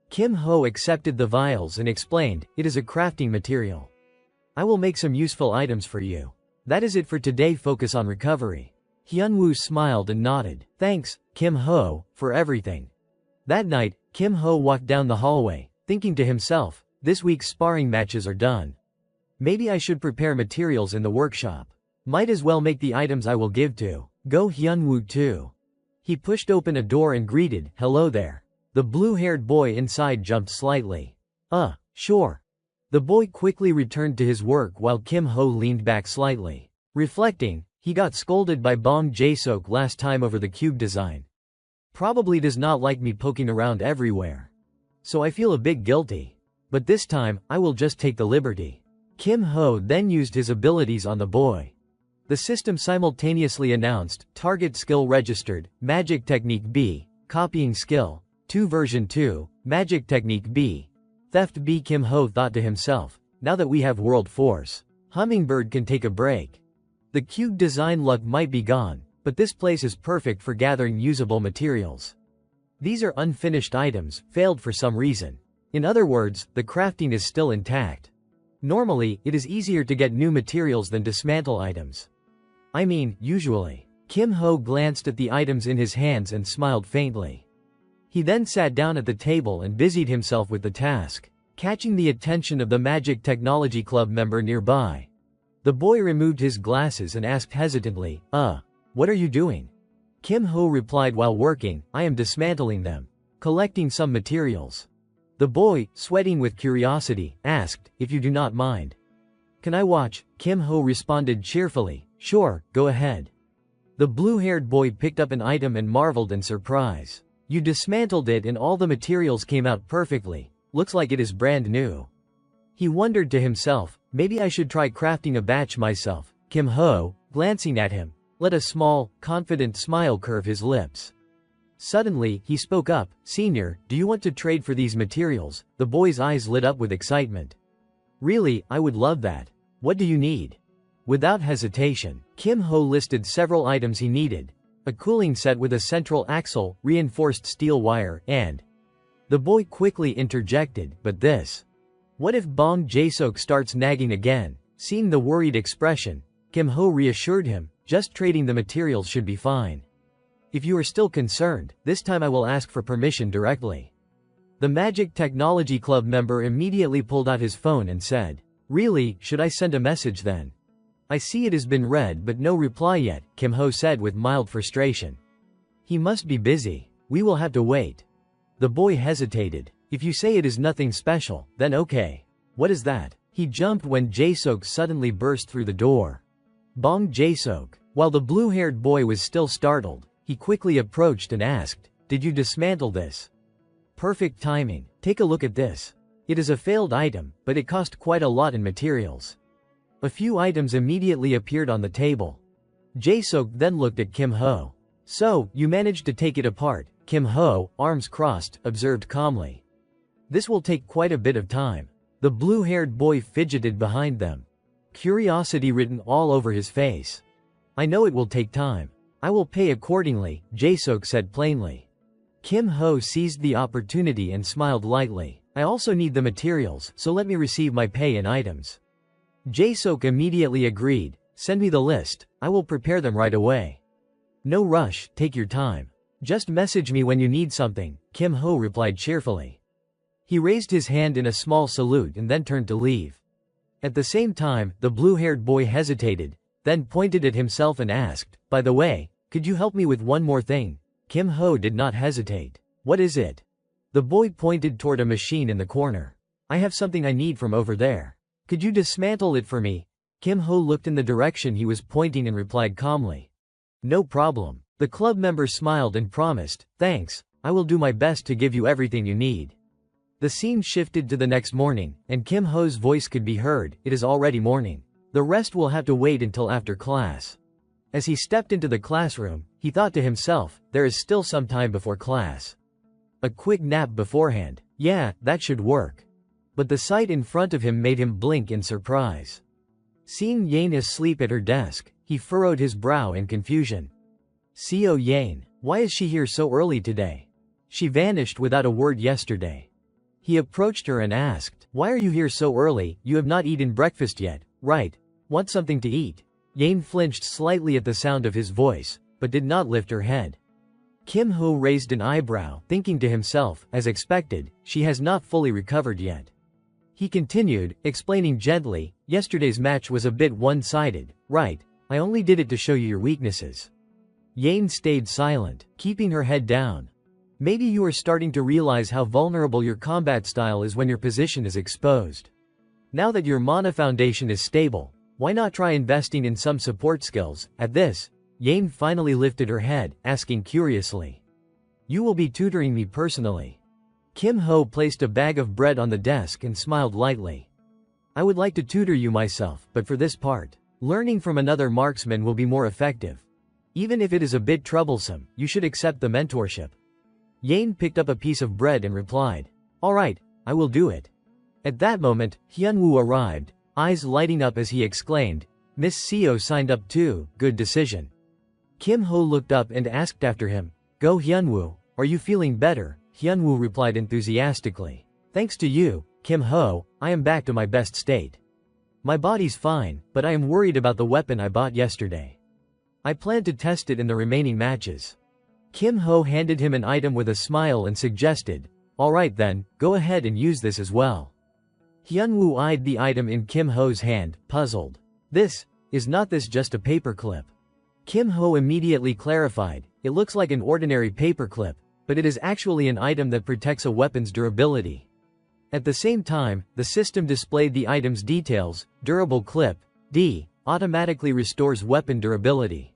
Kim Ho accepted the vials and explained, "It is a crafting material. I will make some useful items for you. That is it for today, focus on recovery." Hyunwoo smiled and nodded. "Thanks, Kim Ho, for everything." That night, Kim Ho walked down the hallway, thinking to himself, "This week's sparring matches are done. Maybe I should prepare materials in the workshop. Might as well make the items I will give to Go Hyunwoo too." He pushed open a door and greeted, "Hello there." The blue-haired boy inside jumped slightly. Sure." The boy quickly returned to his work while Kim Ho leaned back slightly. Reflecting, he got scolded by Bong Jae-sok last time over the cube design. Probably does not like me poking around everywhere. So I feel a bit guilty. But this time, I will just take the liberty. Kim Ho then used his abilities on the boy. The system simultaneously announced, "Target skill registered, Magic Technique B, Copying skill, 2 version 2, Magic Technique B, Theft B." Kim Ho thought to himself, "Now that we have World Force, Hummingbird can take a break. The cube design luck might be gone, but this place is perfect for gathering usable materials. These are unfinished items, failed for some reason. In other words, the crafting is still intact. Normally, it is easier to get new materials than dismantle items. I mean, usually." Kim Ho glanced at the items in his hands and smiled faintly. He then sat down at the table and busied himself with the task, catching the attention of the Magic Technology Club member nearby. The boy removed his glasses and asked hesitantly, What are you doing? Kim Ho replied while working, I am dismantling them. Collecting some materials. The boy, sweating with curiosity, asked, if you do not mind. Can I watch? Kim Ho responded cheerfully, sure, go ahead. The blue-haired boy picked up an item and marveled in surprise. You dismantled it and all the materials came out perfectly. Looks like it is brand new. He wondered to himself, maybe I should try crafting a batch myself. Kim Ho, glancing at him, let a small, confident smile curve his lips. Suddenly, he spoke up, Senior, do you want to trade for these materials? The boy's eyes lit up with excitement. Really, I would love that. What do you need? Without hesitation, Kim Ho listed several items he needed. A cooling set with a central axle, reinforced steel wire, and... The boy quickly interjected, but this. What if Bong Jae-seok starts nagging again? Seeing the worried expression, Kim Ho reassured him, just trading the materials should be fine. If you are still concerned, this time I will ask for permission directly. The Magic Technology Club member immediately pulled out his phone and said, really, should I send a message then? I see it has been read but no reply yet, Kim Ho said with mild frustration. He must be busy. We will have to wait. The boy hesitated. If you say it is nothing special, then okay. What is that? He jumped when Jae-seok suddenly burst through the door. Bong Jae-seok. While the blue-haired boy was still startled, he quickly approached and asked, did you dismantle this? Perfect timing. Take a look at this. It is a failed item, but it cost quite a lot in materials. A few items immediately appeared on the table. Jae-seok then looked at Kim Ho. So, you managed to take it apart, Kim Ho, arms crossed, observed calmly. This will take quite a bit of time. The blue-haired boy fidgeted behind them. Curiosity written all over his face. I know it will take time. I will pay accordingly, Jae-seok said plainly. Kim Ho seized the opportunity and smiled lightly. I also need the materials, so let me receive my pay in items. Jae-seok immediately agreed. Send me the list, I will prepare them right away. No rush, take your time. Just message me when you need something, Kim Ho replied cheerfully. He raised his hand in a small salute and then turned to leave. At the same time, the blue-haired boy hesitated, then pointed at himself and asked, by the way, could you help me with one more thing? Kim Ho did not hesitate. What is it? The boy pointed toward a machine in the corner. I have something I need from over there. Could you dismantle it for me? Kim Ho looked in the direction he was pointing and replied calmly. No problem. The club member smiled and promised, thanks, I will do my best to give you everything you need. The scene shifted to the next morning, and Kim Ho's voice could be heard, it is already morning. The rest will have to wait until after class. As he stepped into the classroom, he thought to himself, there is still some time before class. A quick nap beforehand, yeah, that should work. But the sight in front of him made him blink in surprise. Seeing Yane asleep at her desk, he furrowed his brow in confusion. Seo Yane, why is she here so early today? She vanished without a word yesterday. He approached her and asked, why are you here so early? You have not eaten breakfast yet, right? Want something to eat? Yane flinched slightly at the sound of his voice, but did not lift her head. Kim Ho raised an eyebrow, thinking to himself, as expected, she has not fully recovered yet. He continued, explaining gently, yesterday's match was a bit one-sided, right? I only did it to show you your weaknesses. Yane stayed silent, keeping her head down. Maybe you are starting to realize how vulnerable your combat style is when your position is exposed. Now that your mana foundation is stable, why not try investing in some support skills? At this, Yane finally lifted her head, asking curiously. You will be tutoring me personally. Kim Ho placed a bag of bread on the desk and smiled lightly. I would like to tutor you myself, but for this part, learning from another marksman will be more effective. Even if it is a bit troublesome, you should accept the mentorship. Yane picked up a piece of bread and replied, all right, I will do it. At that moment, Hyunwoo arrived, eyes lighting up as he exclaimed, Miss Seo signed up too, good decision. Kim Ho looked up and asked after him, go Hyunwoo, are you feeling better? Hyunwoo replied enthusiastically. Thanks to you, Kim Ho, I am back to my best state. My body's fine, but I am worried about the weapon I bought yesterday. I plan to test it in the remaining matches. Kim Ho handed him an item with a smile and suggested, alright then, go ahead and use this as well. Hyunwoo eyed the item in Kim Ho's hand, puzzled. Is not this just a paperclip? Kim Ho immediately clarified, "It looks like an ordinary paperclip, but it is actually an item that protects a weapon's durability." At the same time, the system displayed the item's details. Durable clip, D, automatically restores weapon durability.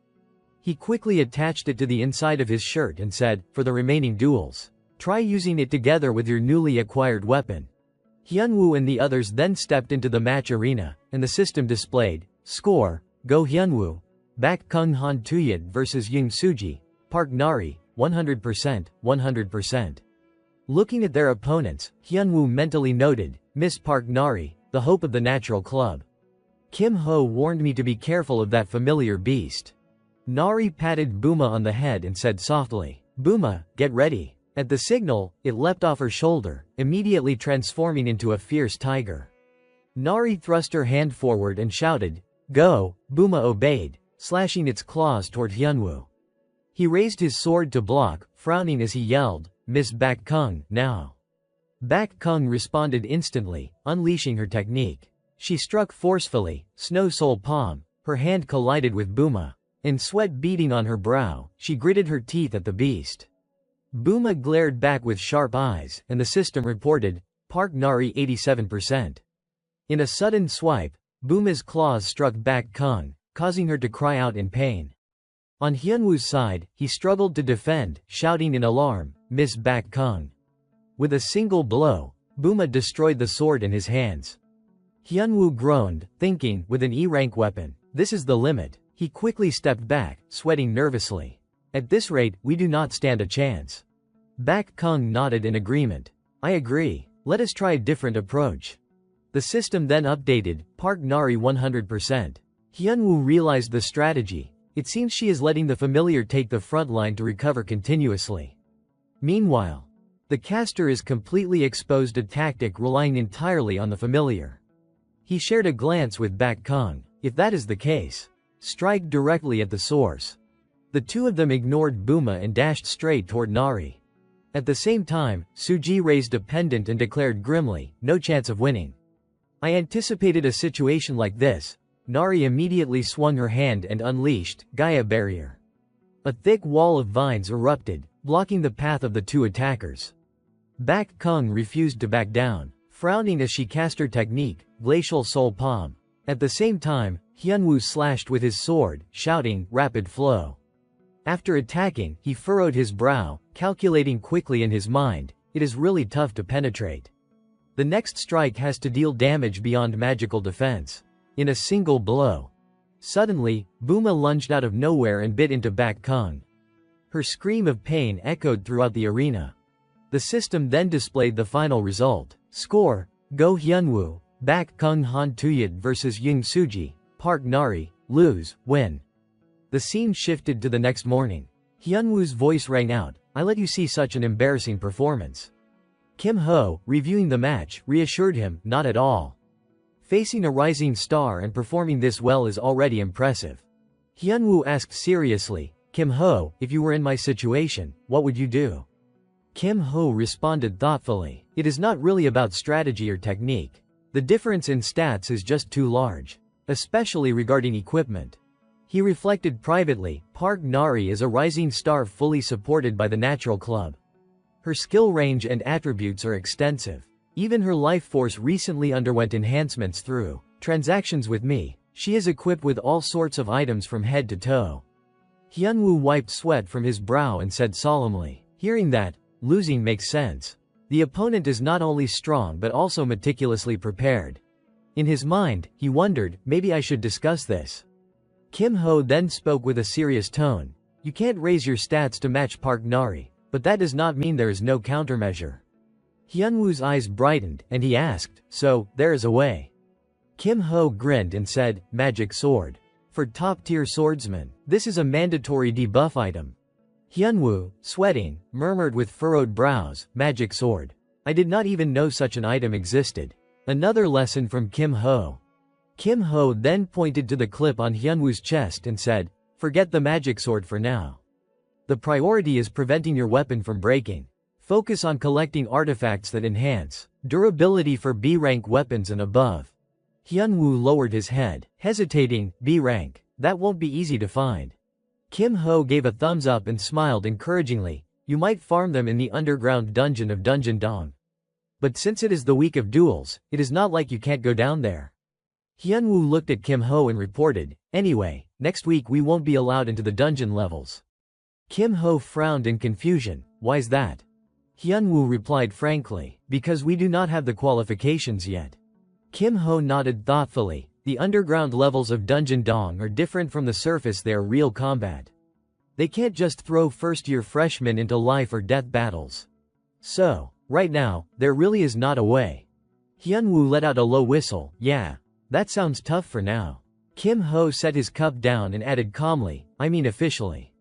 He quickly attached it to the inside of his shirt and said, "For the remaining duels, try using it together with your newly acquired weapon." Hyunwoo and the others then stepped into the match arena, and the system displayed, score, Go Hyunwoo, Bak Kung Han Tuyat vs Young Suji, Park Nari, 100%, 100%. Looking at their opponents, Hyunwoo mentally noted, "Miss Park Nari, the hope of the natural club. Kim Ho warned me to be careful of that familiar beast." Nari patted Buma on the head and said softly, "Buma, get ready." At the signal, it leapt off her shoulder, immediately transforming into a fierce tiger. Nari thrust her hand forward and shouted, "Go!" Buma obeyed, slashing its claws toward Hyunwoo. He raised his sword to block, frowning as he yelled, "Miss Bak Kung, now." Bak Kung responded instantly, unleashing her technique. She struck forcefully, snow soul palm, her hand collided with Buma. And sweat beading on her brow, she gritted her teeth at the beast. Buma glared back with sharp eyes, and the system reported, Park Nari 87%. In a sudden swipe, Buma's claws struck Bak Kung, causing her to cry out in pain. On Hyunwoo's side, he struggled to defend, shouting in alarm, "Miss Bak Kung." With a single blow, Buma destroyed the sword in his hands. Hyunwoo groaned, thinking, with an E-rank weapon, this is the limit. He quickly stepped back, sweating nervously. "At this rate, we do not stand a chance." Bak Kung nodded in agreement. "I agree. Let us try a different approach." The system then updated, Park Nari 100%. Hyunwoo realized the strategy. It seems she is letting the familiar take the front line to recover continuously. Meanwhile, the caster is completely exposed, a tactic relying entirely on the familiar. He shared a glance with Bak Kung. If that is the case, strike directly at the source. The two of them ignored Buma and dashed straight toward Nari. At the same time, Suji raised a pendant and declared grimly, "No chance of winning." "I anticipated a situation like this." Nari immediately swung her hand and unleashed Gaia Barrier. A thick wall of vines erupted, blocking the path of the two attackers. Bak Kung refused to back down, frowning as she cast her technique, Glacial Soul Palm. At the same time, Hyunwoo slashed with his sword, shouting, "Rapid flow." After attacking, he furrowed his brow, calculating quickly in his mind, it is really tough to penetrate. The next strike has to deal damage beyond magical defense. In a single blow. Suddenly, Buma lunged out of nowhere and bit into Bak Kung. Her scream of pain echoed throughout the arena. The system then displayed the final result. Score, Go Hyunwoo, Bak Kung Han Tuyat vs Young Suji, Park Nari, lose, win. The scene shifted to the next morning. Hyunwoo's voice rang out, "I let you see such an embarrassing performance." Kim Ho, reviewing the match, reassured him, "Not at all. Facing a rising star and performing this well is already impressive." Hyunwoo asked seriously, "Kim Ho, if you were in my situation, what would you do?" Kim Ho responded thoughtfully, "It is not really about strategy or technique. The difference in stats is just too large. Especially regarding equipment." He reflected privately, Park Nari is a rising star fully supported by the Natural Club. Her skill range and attributes are extensive. Even her life force recently underwent enhancements through transactions with me. She is equipped with all sorts of items from head to toe. Hyunwoo wiped sweat from his brow and said solemnly, "Hearing that, losing makes sense. The opponent is not only strong but also meticulously prepared." In his mind, he wondered, maybe I should discuss this. Kim Ho then spoke with a serious tone. "You can't raise your stats to match Park Nari, but that does not mean there is no countermeasure." Hyunwoo's eyes brightened, and he asked, "So, there is a way?" Kim Ho grinned and said, "Magic sword. For top-tier swordsmen, this is a mandatory debuff item." Hyunwoo, sweating, murmured with furrowed brows, "Magic sword. I did not even know such an item existed." Another lesson from Kim Ho. Kim Ho then pointed to the clip on Hyunwoo's chest and said, "Forget the magic sword for now. The priority is preventing your weapon from breaking. Focus on collecting artifacts that enhance durability for B-rank weapons and above." Hyunwoo lowered his head, hesitating, "B rank? That won't be easy to find." Kim Ho gave a thumbs up and smiled encouragingly. You might farm them in the underground dungeon of Dungeon Dong. But since it is the week of duels, it is not like you can't go down there. Hyunwoo looked at Kim Ho and reported, anyway, next week we won't be allowed into the dungeon levels. Kim Ho frowned in confusion. Why's that? Hyunwoo replied frankly, because we do not have the qualifications yet. Kim Ho nodded thoughtfully. The underground levels of Dungeon Dong are different from the surface, they are real combat. They can't just throw first-year freshmen into life or death battles. So, right now, there really is not a way. Hyunwoo let out a low whistle. Yeah, that sounds tough for now. Kim Ho set his cup down and added calmly, I mean officially.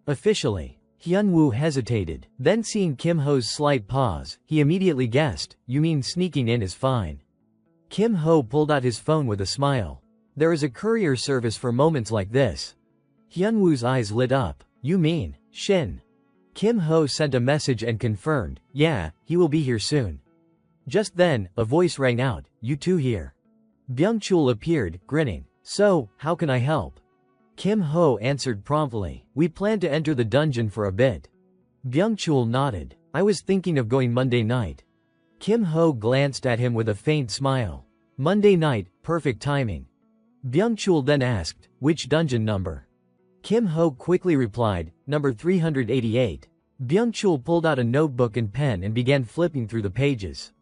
Officially. Hyunwoo hesitated, then seeing Kim Ho's slight pause, he immediately guessed, you mean sneaking in is fine. Kim Ho pulled out his phone with a smile. There is a courier service for moments like this. Hyunwoo's eyes lit up. You mean, Shin? Kim Ho sent a message and confirmed, yeah, he will be here soon. Just then, a voice rang out, you two here. Byung-chul appeared, grinning. So, how can I help? Kim Ho answered promptly, we plan to enter the dungeon for a bit. Byung-chul nodded. I was thinking of going Monday night. Kim Ho glanced at him with a faint smile. Monday night, perfect timing. Byung-chul then asked, which dungeon number? Kim Ho quickly replied, number 388. Byung-chul pulled out a notebook and pen and began flipping through the pages.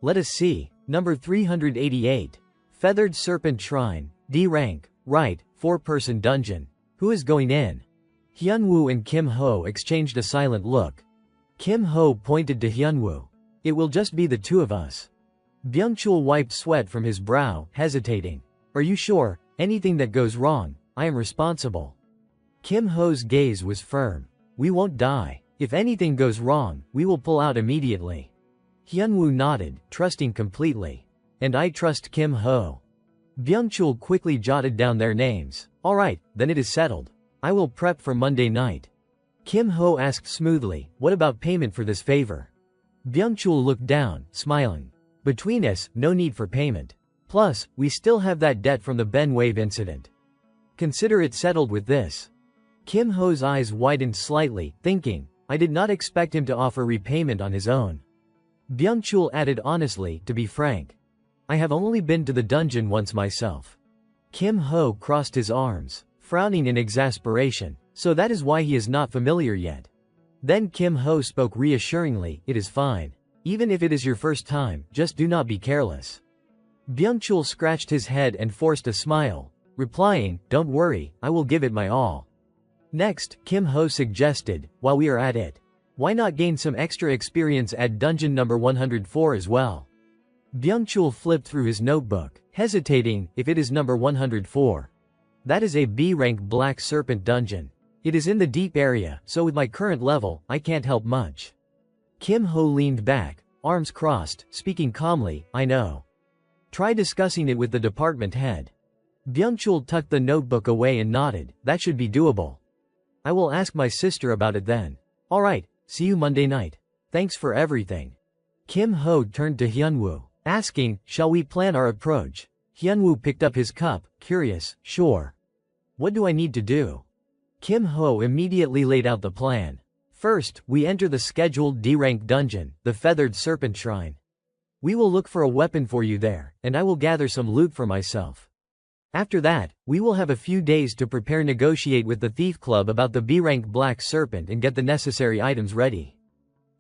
Let us see. Number 388. Feathered Serpent Shrine, D rank, right, 4-person dungeon. Who is going in? Hyunwoo and Kim Ho exchanged a silent look. Kim Ho pointed to Hyunwoo. It will just be the two of us. Byung-chul wiped sweat from his brow, hesitating. Are you sure? Anything that goes wrong, I am responsible. Kim Ho's gaze was firm. We won't die. If anything goes wrong, we will pull out immediately. Hyunwoo nodded, trusting completely. And I trust Kim Ho. Byung-chul quickly jotted down their names. Alright, then it is settled. I will prep for Monday night. Kim Ho asked smoothly, what about payment for this favor? Byung-chul looked down, smiling. Between us, no need for payment. Plus, we still have that debt from the Ben Wave incident. Consider it settled with this. Kim Ho's eyes widened slightly, thinking, I did not expect him to offer repayment on his own. Byung-chul added honestly, to be frank. I have only been to the dungeon once myself. Kim Ho crossed his arms, frowning in exasperation, so that is why he is not familiar yet. Then Kim Ho spoke reassuringly, it is fine. Even if it is your first time, just do not be careless. Byung-chul scratched his head and forced a smile, replying, don't worry, I will give it my all. Next, Kim Ho suggested, while we are at it, why not gain some extra experience at dungeon number 104 as well? Byung-chul flipped through his notebook, hesitating, if it is number 104. That is a B-rank Black Serpent dungeon. It is in the deep area, so with my current level, I can't help much. Kim Ho leaned back, arms crossed, speaking calmly, I know. Try discussing it with the department head. Byung-chul tucked the notebook away and nodded, that should be doable. I will ask my sister about it then. Alright, see you Monday night. Thanks for everything. Kim Ho turned to Hyunwoo, asking, shall we plan our approach? Hyunwoo picked up his cup, curious, sure. What do I need to do? Kim Ho immediately laid out the plan. First, we enter the scheduled D-rank dungeon, the Feathered Serpent Shrine. We will look for a weapon for you there, and I will gather some loot for myself. After that, we will have a few days to prepare, negotiate with the Thief Club about the B-rank Black Serpent and get the necessary items ready.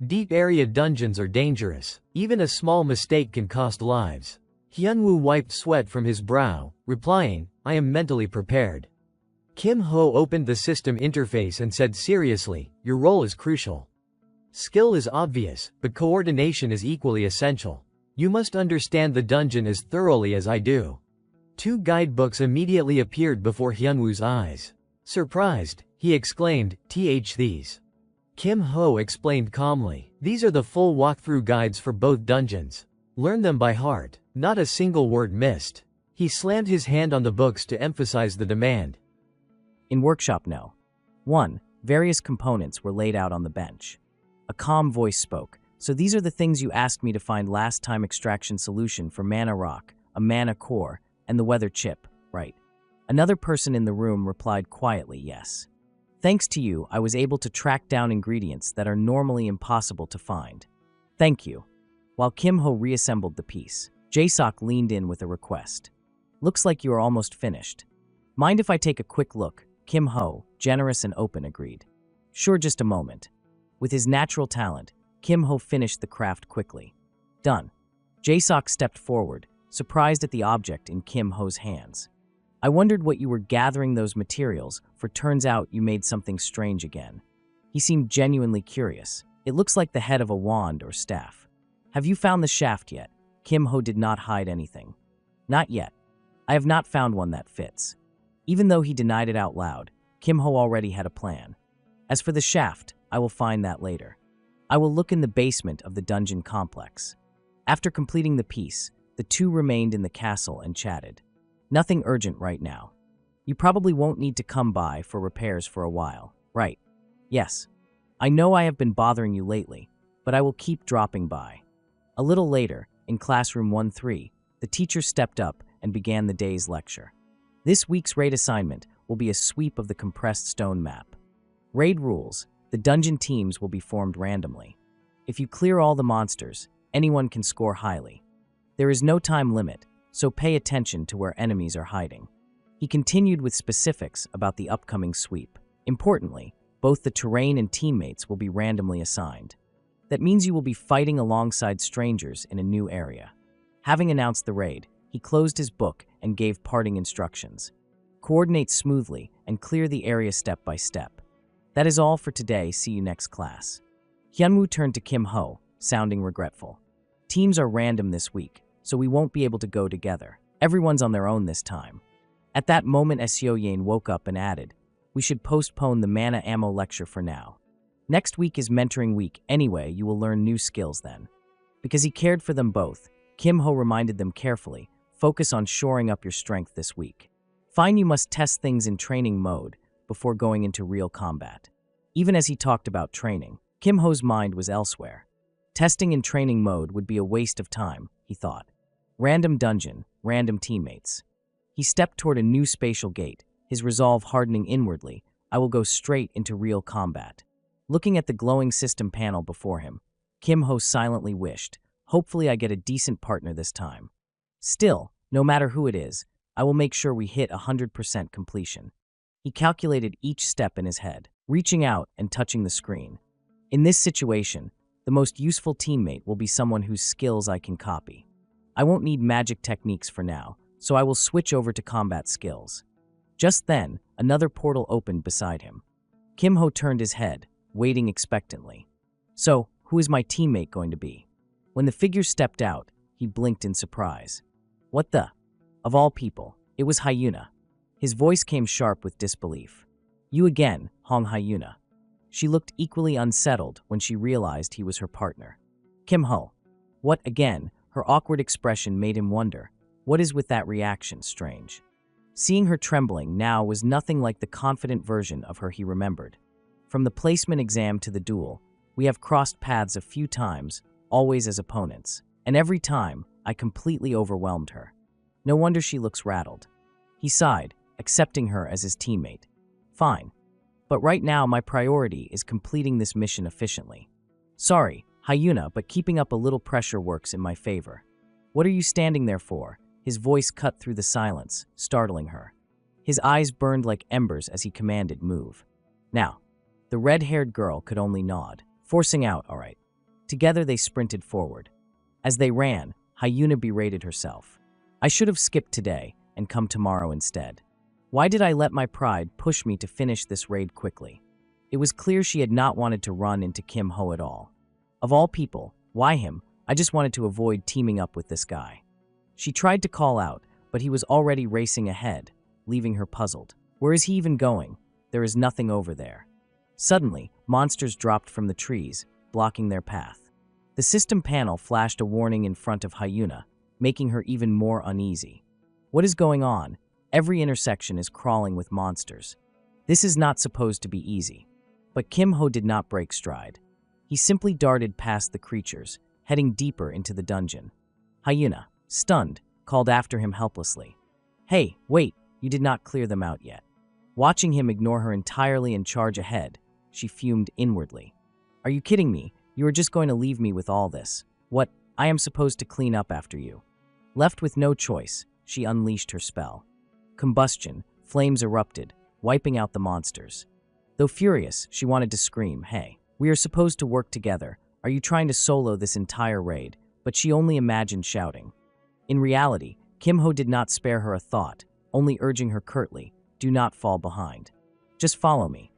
Deep area dungeons are dangerous. Even a small mistake can cost lives. Hyunwoo wiped sweat from his brow, replying, I am mentally prepared. Kim Ho opened the system interface and said seriously, your role is crucial. Skill is obvious, but coordination is equally essential. You must understand the dungeon as thoroughly as I do. 2 guidebooks immediately appeared before Hyunwoo's eyes. Surprised, he exclaimed, these. Kim Ho explained calmly, these are the full walkthrough guides for both dungeons. Learn them by heart, not a single word missed. He slammed his hand on the books to emphasize the demand. In Workshop No. 1, various components were laid out on the bench. A calm voice spoke, so these are the things you asked me to find last time: extraction solution for mana rock, a mana core, and the weather chip, right? Another person in the room replied quietly, yes. Thanks to you, I was able to track down ingredients that are normally impossible to find. Thank you. While Kim Ho reassembled the piece, Jae-sok leaned in with a request. Looks like you are almost finished. Mind if I take a quick look? Kim Ho, generous and open, agreed. Sure, just a moment. With his natural talent, Kim Ho finished the craft quickly. Done. Jae-sok stepped forward, surprised at the object in Kim Ho's hands. I wondered what you were gathering those materials, for turns out you made something strange again. He seemed genuinely curious. It looks like the head of a wand or staff. Have you found the shaft yet? Kim Ho did not hide anything. Not yet. I have not found one that fits. Even though he denied it out loud, Kim Ho already had a plan. As for the shaft, I will find that later. I will look in the basement of the dungeon complex. After completing the piece, the two remained in the castle and chatted. Nothing urgent right now. You probably won't need to come by for repairs for a while, right? Yes. I know I have been bothering you lately, but I will keep dropping by. A little later, in classroom 1-3, the teacher stepped up and began the day's lecture. This week's raid assignment will be a sweep of the compressed stone map. Raid rules: the dungeon teams will be formed randomly. If you clear all the monsters, anyone can score highly. There is no time limit, so pay attention to where enemies are hiding. He continued with specifics about the upcoming sweep. Importantly, both the terrain and teammates will be randomly assigned. That means you will be fighting alongside strangers in a new area. Having announced the raid, he closed his book and gave parting instructions. Coordinate smoothly and clear the area step by step. That is all for today. See you next class. Hyunwoo turned to Kim Ho, sounding regretful. Teams are random this week, so we won't be able to go together. Everyone's on their own this time. At that moment, Seo Yain woke up and added, we should postpone the mana ammo lecture for now. Next week is mentoring week anyway, you will learn new skills then. Because he cared for them both, Kim Ho reminded them carefully, focus on shoring up your strength this week. Fine, you must test things in training mode before going into real combat. Even as he talked about training, Kim Ho's mind was elsewhere. Testing in training mode would be a waste of time, he thought. Random dungeon, random teammates. He stepped toward a new spatial gate, his resolve hardening inwardly. I will go straight into real combat. Looking at the glowing system panel before him, Kim Ho silently wished, hopefully I get a decent partner this time. Still, no matter who it is, I will make sure we hit 100% completion. He calculated each step in his head, reaching out and touching the screen. In this situation, the most useful teammate will be someone whose skills I can copy. I won't need magic techniques for now, so I will switch over to combat skills. Just then, another portal opened beside him. Kim Ho turned his head, waiting expectantly. So, who is my teammate going to be? When the figure stepped out, he blinked in surprise. What the? Of all people, it was Hyuna. His voice came sharp with disbelief. You again, Hong Hyuna. She looked equally unsettled when she realized he was her partner. Kim Ho. What again? Her awkward expression made him wonder, what is with that reaction strange? Seeing her trembling now was nothing like the confident version of her he remembered. From the placement exam to the duel, we have crossed paths a few times, always as opponents, and every time I completely overwhelmed her. No wonder she looks rattled. He sighed, accepting her as his teammate. Fine. But right now my priority is completing this mission efficiently. Sorry, Hyuna, but keeping up a little pressure works in my favor. What are you standing there for? His voice cut through the silence, startling her. His eyes burned like embers as he commanded, move. Now. The red-haired girl could only nod, forcing out, all right. Together they sprinted forward. As they ran, Hyuna berated herself. I should have skipped today and come tomorrow instead. Why did I let my pride push me to finish this raid quickly? It was clear she had not wanted to run into Kim Ho at all. Of all people, why him? I just wanted to avoid teaming up with this guy. She tried to call out, but he was already racing ahead, leaving her puzzled. Where is he even going? There is nothing over there. Suddenly, monsters dropped from the trees, blocking their path. The system panel flashed a warning in front of Hyuna, making her even more uneasy. What is going on? Every intersection is crawling with monsters. This is not supposed to be easy. But Kim Ho did not break stride. He simply darted past the creatures, heading deeper into the dungeon. Hyuna, stunned, called after him helplessly. Hey, wait, you did not clear them out yet. Watching him ignore her entirely and charge ahead, she fumed inwardly. Are you kidding me? You are just going to leave me with all this. What? I am supposed to clean up after you. Left with no choice, she unleashed her spell. Combustion, flames erupted, wiping out the monsters. Though furious, she wanted to scream, hey, we are supposed to work together. Are you trying to solo this entire raid? But she only imagined shouting. In reality, Kim Ho did not spare her a thought, only urging her curtly, do not fall behind. Just follow me.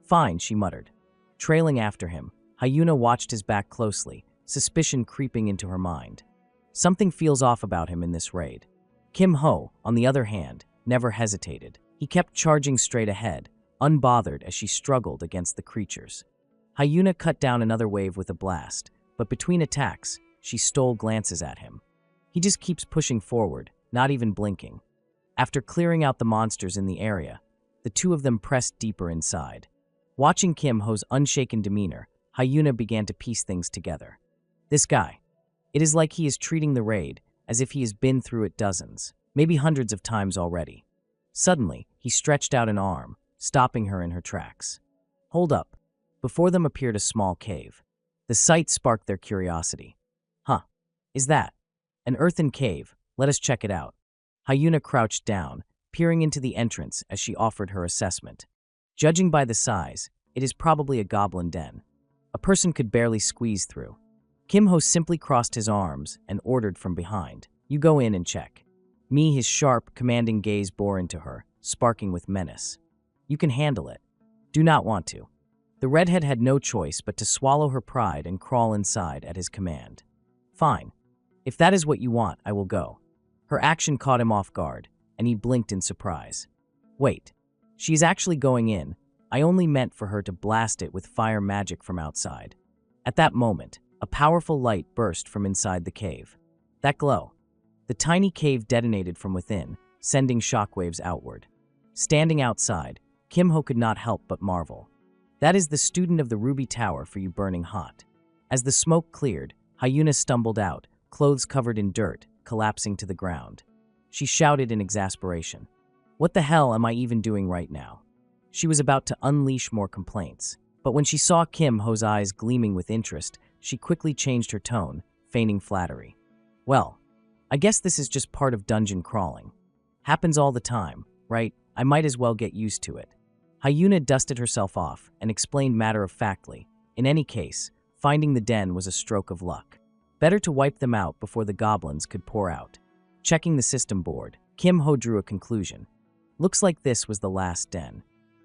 Fine, she muttered. Trailing after him, Hyuna watched his back closely, suspicion creeping into her mind. Something feels off about him in this raid. Kim Ho, on the other hand, never hesitated. He kept charging straight ahead, unbothered as she struggled against the creatures. Hyuna cut down another wave with a blast, but between attacks, she stole glances at him. He just keeps pushing forward, not even blinking. After clearing out the monsters in the area, the two of them pressed deeper inside. Watching Kim Ho's unshaken demeanor, Hyuna began to piece things together. This guy. It is like he is treating the raid as if he has been through it dozens, maybe hundreds of times already. Suddenly, he stretched out an arm, stopping her in her tracks. Hold up. Before them appeared a small cave. The sight sparked their curiosity. Huh. Is that an earthen cave? Let us check it out. Hyuna crouched down, peering into the entrance as she offered her assessment. Judging by the size, it is probably a goblin den. A person could barely squeeze through. Kim Ho simply crossed his arms and ordered from behind. You go in and check. His sharp, commanding gaze bore into her, sparking with menace. You can handle it. Do not want to. The redhead had no choice but to swallow her pride and crawl inside at his command. Fine. If that is what you want, I will go. Her action caught him off guard, and he blinked in surprise. Wait. She is actually going in. I only meant for her to blast it with fire magic from outside. At that moment, a powerful light burst from inside the cave. That glow. The tiny cave detonated from within, sending shockwaves outward. Standing outside, Kim Ho could not help but marvel. That is the student of the Ruby Tower for you burning hot. As the smoke cleared, Hyuna stumbled out, clothes covered in dirt, collapsing to the ground. She shouted in exasperation. What the hell am I even doing right now? She was about to unleash more complaints, but when she saw Kim Ho's eyes gleaming with interest, she quickly changed her tone, feigning flattery. Well, I guess this is just part of dungeon crawling. Happens all the time, right? I might as well get used to it. Hyuna dusted herself off and explained matter-of-factly. In any case, finding the den was a stroke of luck. Better to wipe them out before the goblins could pour out. Checking the system board, Kim Ho drew a conclusion. Looks like this was the last den.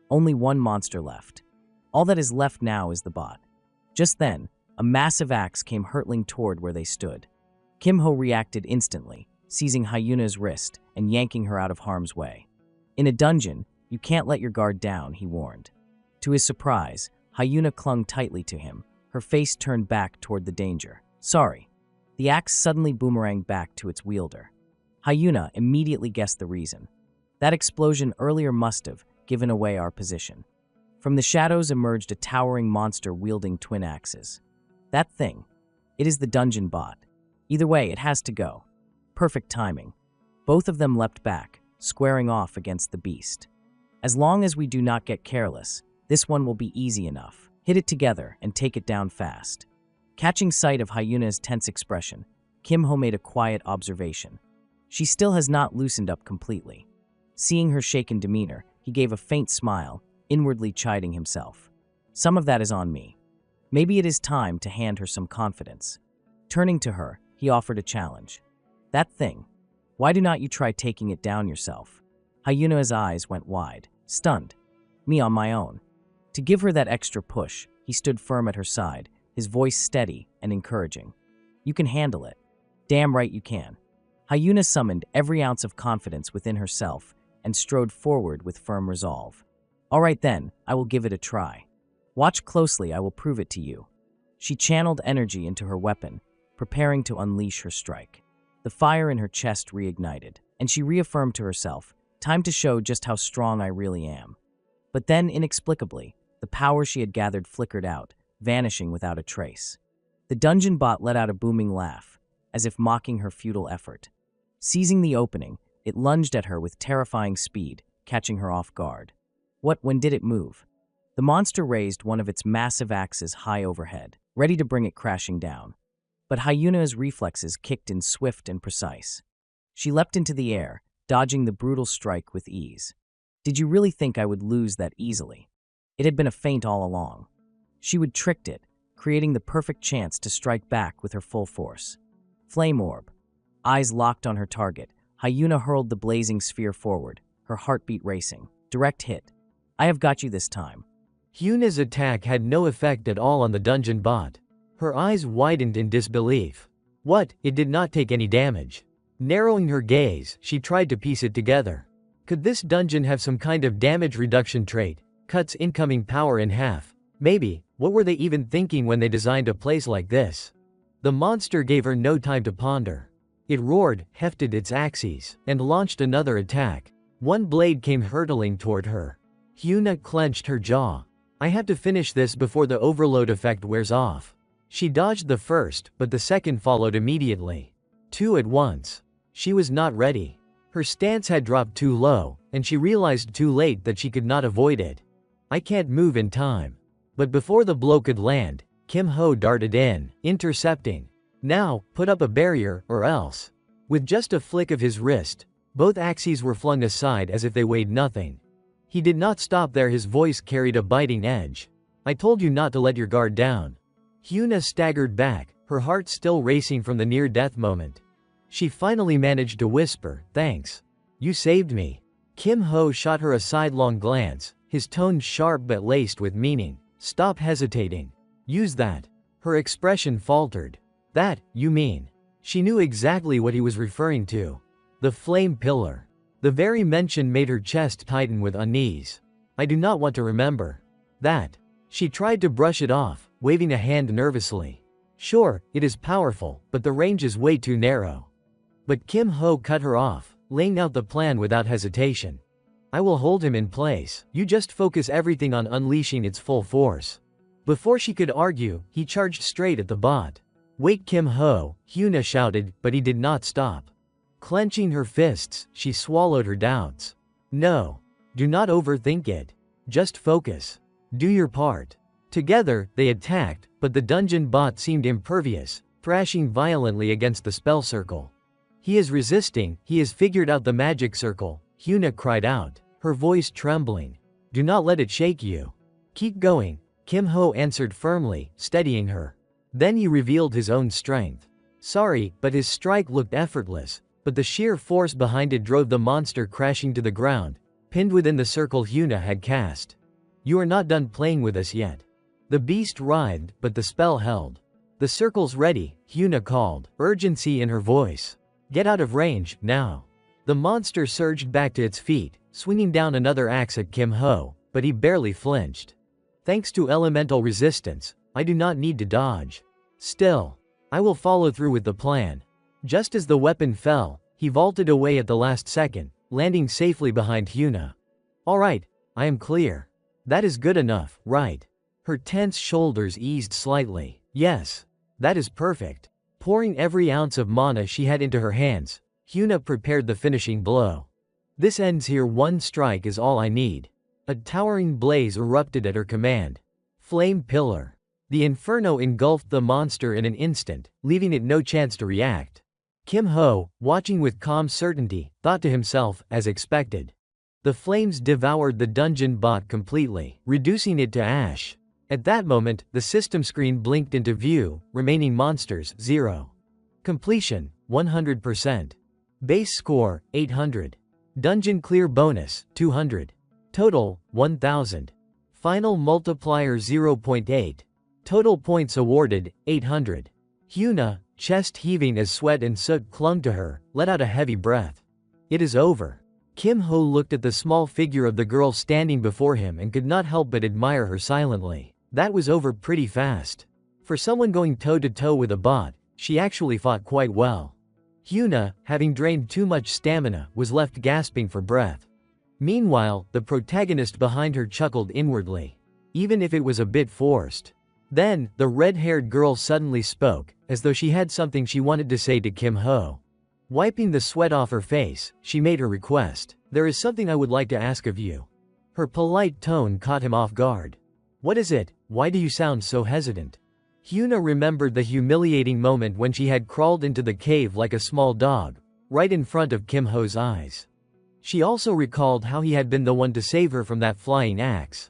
Only one monster left. All that is left now is the bot. Just then, a massive axe came hurtling toward where they stood. Kim Ho reacted instantly, seizing Hyuna's wrist and yanking her out of harm's way. In a dungeon, you can't let your guard down, he warned. To his surprise, Hyuna clung tightly to him, her face turned back toward the danger. Sorry. The axe suddenly boomeranged back to its wielder. Hyuna immediately guessed the reason. That explosion earlier must have given away our position. From the shadows emerged a towering monster wielding twin axes. That thing. It is the dungeon bot. Either way, it has to go. Perfect timing. Both of them leapt back, squaring off against the beast. As long as we do not get careless, this one will be easy enough. Hit it together and take it down fast. Catching sight of Hyuna's tense expression, Kim Ho made a quiet observation. She still has not loosened up completely. Seeing her shaken demeanor, he gave a faint smile, inwardly chiding himself. Some of that is on me. Maybe it is time to hand her some confidence. Turning to her, he offered a challenge. That thing. Why do not you try taking it down yourself? Hyuna's eyes went wide, stunned. Me on my own. To give her that extra push, he stood firm at her side, his voice steady and encouraging. You can handle it. Damn right you can. Hyuna summoned every ounce of confidence within herself and strode forward with firm resolve. All right then, I will give it a try. Watch closely, I will prove it to you. She channeled energy into her weapon, preparing to unleash her strike. The fire in her chest reignited, and she reaffirmed to herself, time to show just how strong I really am. But then, inexplicably, the power she had gathered flickered out, vanishing without a trace. The dungeon bot let out a booming laugh, as if mocking her futile effort. Seizing the opening, it lunged at her with terrifying speed, catching her off guard. When did it move? The monster raised one of its massive axes high overhead, ready to bring it crashing down. But Hyuna's reflexes kicked in swift and precise. She leapt into the air, dodging the brutal strike with ease. Did you really think I would lose that easily? It had been a feint all along. She would tricked it, creating the perfect chance to strike back with her full force. Flame orb. Eyes locked on her target, Hyuna hurled the blazing sphere forward, her heartbeat racing. Direct hit. I have got you this time. Hyuna's attack had no effect at all on the dungeon bot. Her eyes widened in disbelief. What? It did not take any damage. Narrowing her gaze, she tried to piece it together. Could this dungeon have some kind of damage reduction trait? Cuts incoming power in half. Maybe. What were they even thinking when they designed a place like this? The monster gave her no time to ponder. It roared, hefted its axes, and launched another attack. One blade came hurtling toward her. Hyuna clenched her jaw. I have to finish this before the overload effect wears off. She dodged the first, but the second followed immediately. Two at once. She was not ready. Her stance had dropped too low, and she realized too late that she could not avoid it. I can't move in time. But before the blow could land, Kim Ho darted in, intercepting. Now, put up a barrier, or else. With just a flick of his wrist, both axes were flung aside as if they weighed nothing. He did not stop there, his voice carried a biting edge. I told you not to let your guard down. Hyuna staggered back, her heart still racing from the near-death moment. She finally managed to whisper, thanks. You saved me. Kim Ho shot her a sidelong glance, his tone sharp but laced with meaning. Stop hesitating. Use that. Her expression faltered. That, you mean? She knew exactly what he was referring to. The flame pillar. The very mention made her chest tighten with unease. I do not want to remember. That. She tried to brush it off, waving a hand nervously. Sure, it is powerful, but the range is way too narrow. But Kim Ho cut her off, laying out the plan without hesitation. I will hold him in place. You just focus everything on unleashing its full force. Before she could argue, he charged straight at the bot. Wait, Kim Ho, Hyuna shouted, but he did not stop. Clenching her fists, she swallowed her doubts. No. Do not overthink it. Just focus. Do your part. Together, they attacked, but the dungeon bot seemed impervious, thrashing violently against the spell circle. He is resisting, he has figured out the magic circle, Hyuna cried out, her voice trembling. Do not let it shake you. Keep going, Kim Ho answered firmly, steadying her. Then he revealed his own strength. Sorry, but his strike looked effortless, but the sheer force behind it drove the monster crashing to the ground, pinned within the circle Hyuna had cast. You are not done playing with us yet. The beast writhed, but the spell held. The circle's ready, Hyuna called, urgency in her voice. Get out of range, now. The monster surged back to its feet, swinging down another axe at Kim Ho, but he barely flinched. Thanks to elemental resistance, I do not need to dodge. Still, I will follow through with the plan. Just as the weapon fell, he vaulted away at the last second, landing safely behind Hyuna. All right, I am clear. That is good enough, right? Her tense shoulders eased slightly. Yes. That is perfect. Pouring every ounce of mana she had into her hands, Hyuna prepared the finishing blow. This ends here, one strike is all I need. A towering blaze erupted at her command. Flame pillar. The inferno engulfed the monster in an instant, leaving it no chance to react. Kim Ho, watching with calm certainty, thought to himself, as expected. The flames devoured the dungeon bot completely, reducing it to ash. At that moment, the system screen blinked into view, remaining monsters, 0. Completion, 100%. Base score, 800. Dungeon clear bonus, 200. Total, 1000. Final multiplier 0.8. Total points awarded, 800. Hyuna, chest heaving as sweat and soot clung to her, let out a heavy breath. It is over. Kim Ho looked at the small figure of the girl standing before him and could not help but admire her silently. That was over pretty fast. For someone going toe-to-toe with a bot, she actually fought quite well. Hyuna, having drained too much stamina, was left gasping for breath. Meanwhile, the protagonist behind her chuckled inwardly. Even if it was a bit forced. Then, the red-haired girl suddenly spoke, as though she had something she wanted to say to Kim Ho. Wiping the sweat off her face, she made her request. There is something I would like to ask of you. Her polite tone caught him off guard. What is it? Why do you sound so hesitant? Hyuna remembered the humiliating moment when she had crawled into the cave like a small dog, right in front of Kim Ho's eyes. She also recalled how he had been the one to save her from that flying axe.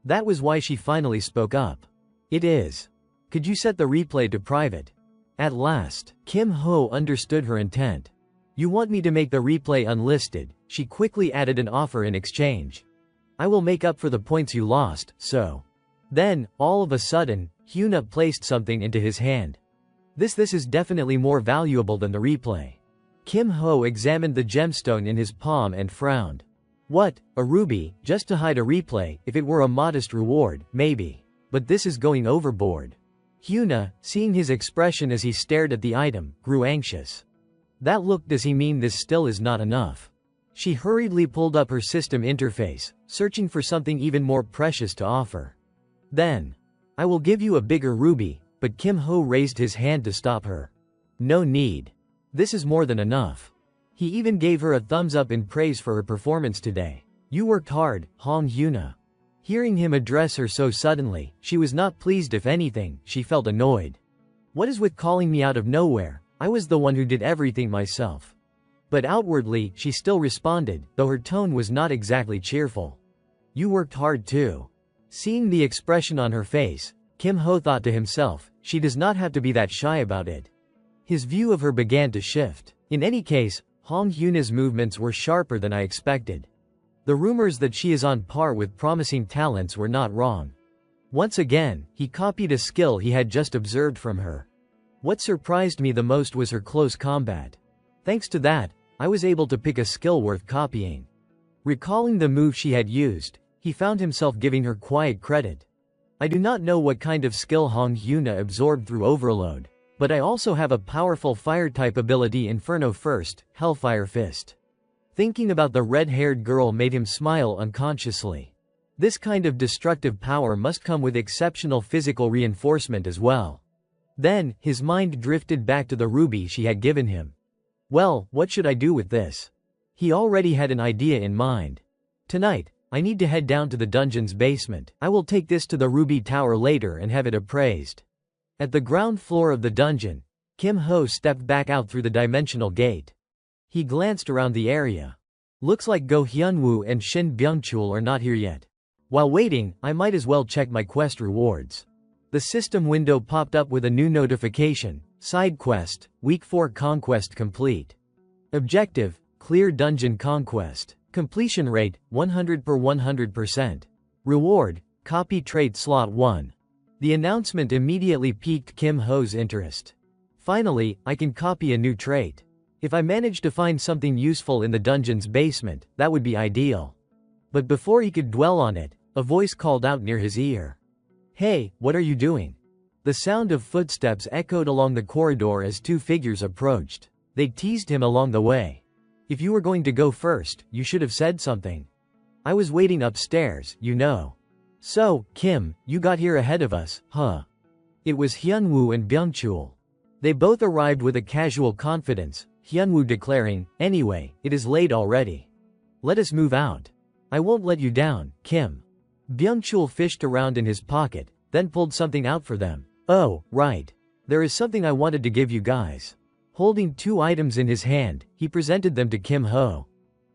That was why she finally spoke up. It is. Could you set the replay to private? At last, Kim Ho understood her intent. You want me to make the replay unlisted? She quickly added an offer in exchange. I will make up for the points you lost, so. Then, all of a sudden, Hyuna placed something into his hand. This is definitely more valuable than the replay. Kim Ho examined the gemstone in his palm and frowned. What, a ruby, just to hide a replay? If it were a modest reward, maybe. But this is going overboard. Hyuna, seeing his expression as he stared at the item, grew anxious. That look, does he mean this still is not enough? She hurriedly pulled up her system interface, searching for something even more precious to offer. Then, I will give you a bigger ruby, but Kim Ho raised his hand to stop her. No need. This is more than enough. He even gave her a thumbs up in praise for her performance today. You worked hard, Hong Hyuna. Hearing him address her so suddenly, she was not pleased. If anything, she felt annoyed. What is with calling me out of nowhere? I was the one who did everything myself. But outwardly, she still responded, though her tone was not exactly cheerful. You worked hard too. Seeing the expression on her face, Kim Ho thought to himself, she does not have to be that shy about it. His view of her began to shift. In any case, Hong Hyuna's movements were sharper than I expected. The rumors that she is on par with promising talents were not wrong. Once again, he copied a skill he had just observed from her. What surprised me the most was her close combat. Thanks to that, I was able to pick a skill worth copying. Recalling the move she had used, he found himself giving her quiet credit. I do not know what kind of skill Hong Hyuna absorbed through overload, but I also have a powerful fire-type ability Inferno First, Hellfire Fist. Thinking about the red-haired girl made him smile unconsciously. This kind of destructive power must come with exceptional physical reinforcement as well. Then, his mind drifted back to the ruby she had given him. Well, what should I do with this? He already had an idea in mind. Tonight, I need to head down to the dungeon's basement. I will take this to the Ruby Tower later and have it appraised. At the ground floor of the dungeon, Kim Ho stepped back out through the dimensional gate. He glanced around the area. Looks like Go Hyunwoo and Shin Byungchul are not here yet. While waiting, I might as well check my quest rewards. The system window popped up with a new notification. Side quest, Week 4 conquest complete. Objective, clear dungeon conquest. Completion rate, 100%. Reward, copy trait slot 1. The announcement immediately piqued Kim Ho's interest. Finally, I can copy a new trait. If I manage to find something useful in the dungeon's basement, that would be ideal. But before he could dwell on it, a voice called out near his ear. Hey, what are you doing? The sound of footsteps echoed along the corridor as two figures approached. They teased him along the way. If you were going to go first, you should have said something. I was waiting upstairs, you know. So, Kim, you got here ahead of us, huh? It was Hyunwoo and Byungchul. They both arrived with a casual confidence, Hyunwoo declaring, anyway, it is late already. Let us move out. I won't let you down, Kim. Byungchul fished around in his pocket, then pulled something out for them. Oh, right. There is something I wanted to give you guys. Holding two items in his hand, he presented them to Kim Ho.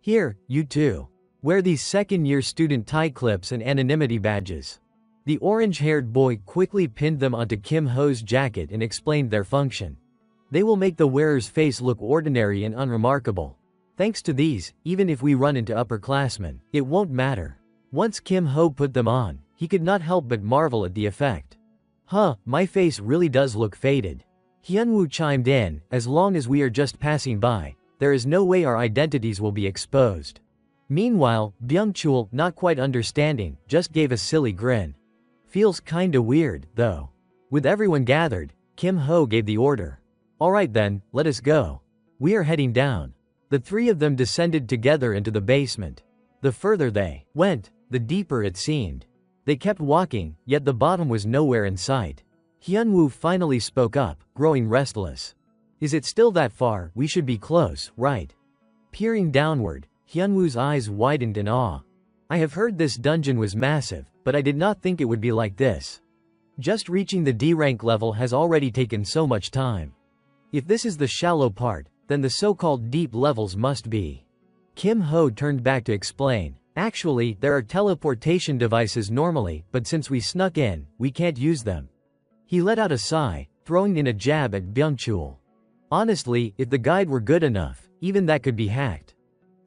Here, you too. Wear these second-year student tie clips and anonymity badges. The orange-haired boy quickly pinned them onto Kim Ho's jacket and explained their function. They will make the wearer's face look ordinary and unremarkable. Thanks to these, even if we run into upperclassmen, it won't matter. Once Kim Ho put them on, he could not help but marvel at the effect. Huh, my face really does look faded. Hyunwoo chimed in, as long as we are just passing by, there is no way our identities will be exposed. Meanwhile, Byungchul, not quite understanding, just gave a silly grin. Feels kinda weird, though. With everyone gathered, Kim Ho gave the order. Alright then, let us go. We are heading down. The three of them descended together into the basement. The further they went, the deeper it seemed. They kept walking, yet the bottom was nowhere in sight. Hyunwoo finally spoke up, growing restless. Is it still that far? We should be close, right? Peering downward, Hyunwoo's eyes widened in awe. I have heard this dungeon was massive, but I did not think it would be like this. Just reaching the D rank level has already taken so much time. If this is the shallow part, then the so-called deep levels must be. Kim Ho turned back to explain. Actually, there are teleportation devices normally, but since we snuck in, we can't use them. He let out a sigh, throwing in a jab at Byung-chul. Honestly, if the guide were good enough, even that could be hacked.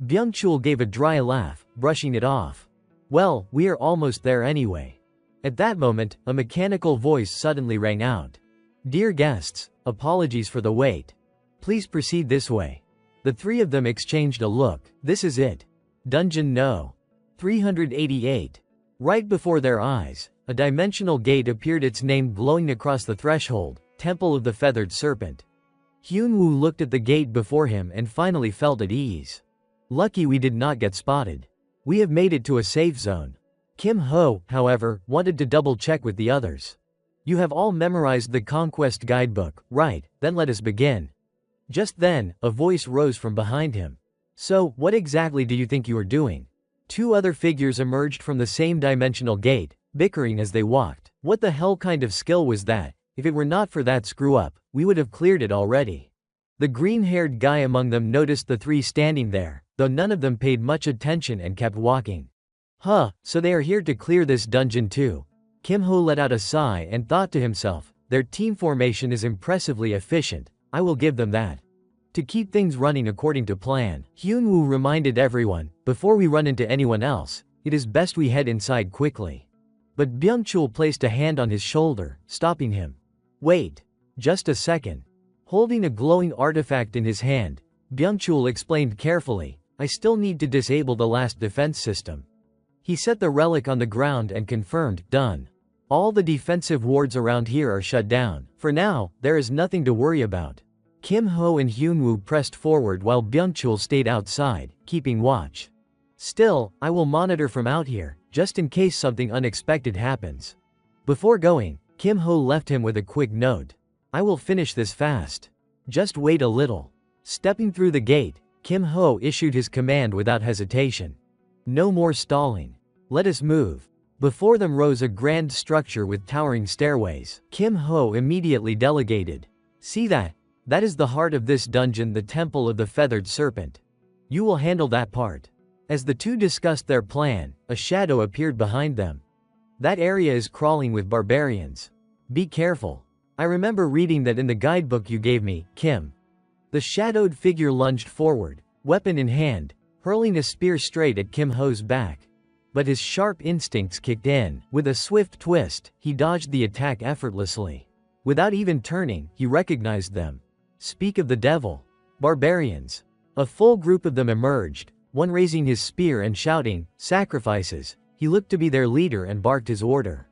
Byung-chul gave a dry laugh, brushing it off. Well, we are almost there anyway. At that moment, a mechanical voice suddenly rang out. Dear guests, apologies for the wait. Please proceed this way. The three of them exchanged a look. This is it. Dungeon No. 388. Right before their eyes, a dimensional gate appeared, its name glowing across the threshold, Temple of the Feathered Serpent. Hyunwoo looked at the gate before him and finally felt at ease. Lucky we did not get spotted. We have made it to a safe zone. Kim Ho, however, wanted to double-check with the others. You have all memorized the Conquest guidebook, right? Then let us begin. Just then, a voice rose from behind him. So, what exactly do you think you are doing? Two other figures emerged from the same dimensional gate, bickering as they walked. What the hell kind of skill was that? If it were not for that screw-up, we would have cleared it already. The green-haired guy among them noticed the three standing there, though none of them paid much attention and kept walking. Huh, so they are here to clear this dungeon too. Kim Ho let out a sigh and thought to himself, their team formation is impressively efficient, I will give them that. To keep things running according to plan, Hyunwoo reminded everyone, before we run into anyone else, it is best we head inside quickly. But Byung-chul placed a hand on his shoulder, stopping him. Wait. Just a second. Holding a glowing artifact in his hand, Byung-chul explained carefully, I still need to disable the last defense system. He set the relic on the ground and confirmed, done. All the defensive wards around here are shut down. For now, there is nothing to worry about. Kim Ho and Hyunwoo pressed forward while Byung-chul stayed outside, keeping watch. Still, I will monitor from out here, just in case something unexpected happens. Before going, Kim Ho left him with a quick note. I will finish this fast. Just wait a little. Stepping through the gate, Kim Ho issued his command without hesitation. No more stalling. Let us move. Before them rose a grand structure with towering stairways. Kim Ho immediately delegated. See that? That is the heart of this dungeon, the Temple of the Feathered Serpent. You will handle that part. As the two discussed their plan, a shadow appeared behind them. That area is crawling with barbarians. Be careful. I remember reading that in the guidebook you gave me, Kim. The shadowed figure lunged forward, weapon in hand, hurling a spear straight at Kim Ho's back. But his sharp instincts kicked in. With a swift twist, he dodged the attack effortlessly. Without even turning, he recognized them. Speak of the devil. Barbarians. A full group of them emerged, one raising his spear and shouting, sacrifices. He looked to be their leader and barked his order.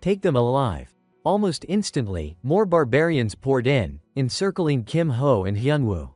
Take them alive. Almost instantly, more barbarians poured in, encircling Kim Ho and Hyunwoo.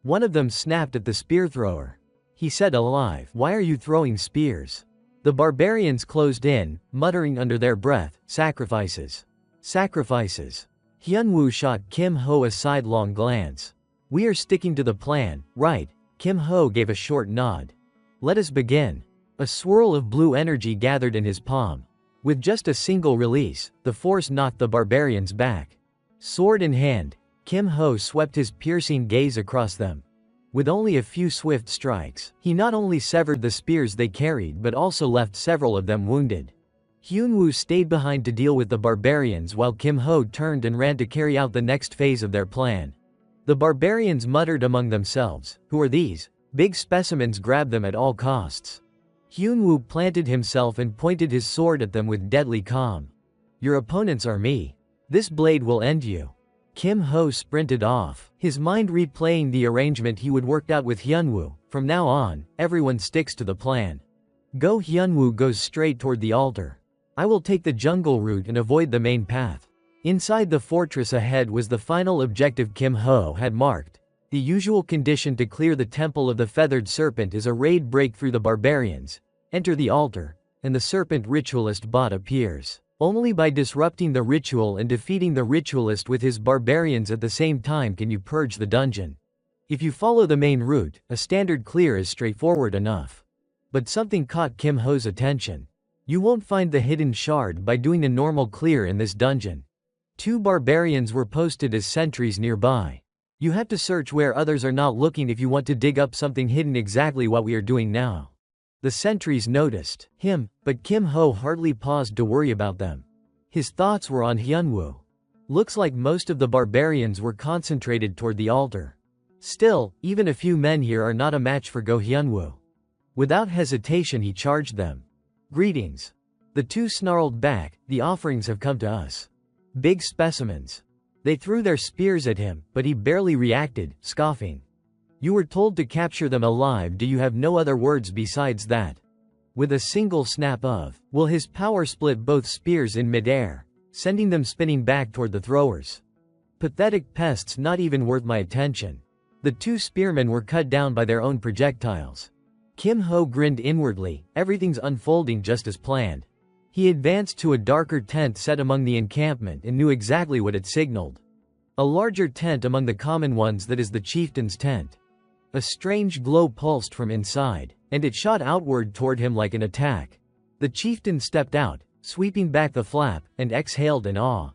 One of them snapped at the spear thrower. He said, alive. Why are you throwing spears? The barbarians closed in, muttering under their breath, sacrifices. Sacrifices. Hyunwoo shot Kim Ho a sidelong glance. We are sticking to the plan, right? Kim Ho gave a short nod. Let us begin. A swirl of blue energy gathered in his palm. With just a single release, the force knocked the barbarians back. Sword in hand, Kim Ho swept his piercing gaze across them. With only a few swift strikes, he not only severed the spears they carried but also left several of them wounded. Hyunwoo stayed behind to deal with the barbarians while Kim Ho turned and ran to carry out the next phase of their plan. The barbarians muttered among themselves, who are these? Big specimens, grab them at all costs. Hyunwoo planted himself and pointed his sword at them with deadly calm. Your opponents are me. This blade will end you. Kim Ho sprinted off, his mind replaying the arrangement he would work out with Hyunwoo. From now on, everyone sticks to the plan. Go. Hyunwoo goes straight toward the altar. I will take the jungle route and avoid the main path. Inside the fortress ahead was the final objective Kim Ho had marked. The usual condition to clear the Temple of the Feathered Serpent is a raid break through the barbarians, enter the altar, and the serpent ritualist bot appears. Only by disrupting the ritual and defeating the ritualist with his barbarians at the same time can you purge the dungeon. If you follow the main route, a standard clear is straightforward enough. But something caught Kim Ho's attention. You won't find the hidden shard by doing a normal clear in this dungeon. 2 barbarians were posted as sentries nearby. You have to search where others are not looking if you want to dig up something hidden, exactly what we are doing now. The sentries noticed him, but Kim Ho hardly paused to worry about them. His thoughts were on Hyunwoo. Looks like most of the barbarians were concentrated toward the altar. Still, even a few men here are not a match for Go Hyunwoo. Without hesitation he charged them. Greetings. The 2 snarled back, the offerings have come to us. Big specimens. They threw their spears at him, but he barely reacted, scoffing. You were told to capture them alive. Do you have no other words besides that? With a single snap of will, his power split both spears in midair, sending them spinning back toward the throwers. Pathetic pests, not even worth my attention. The 2 spearmen were cut down by their own projectiles. Kim Ho grinned inwardly, everything's unfolding just as planned. He advanced to a darker tent set among the encampment and knew exactly what it signaled. A larger tent among the common ones, that is the chieftain's tent. A strange glow pulsed from inside, and it shot outward toward him like an attack. The chieftain stepped out, sweeping back the flap, and exhaled in awe.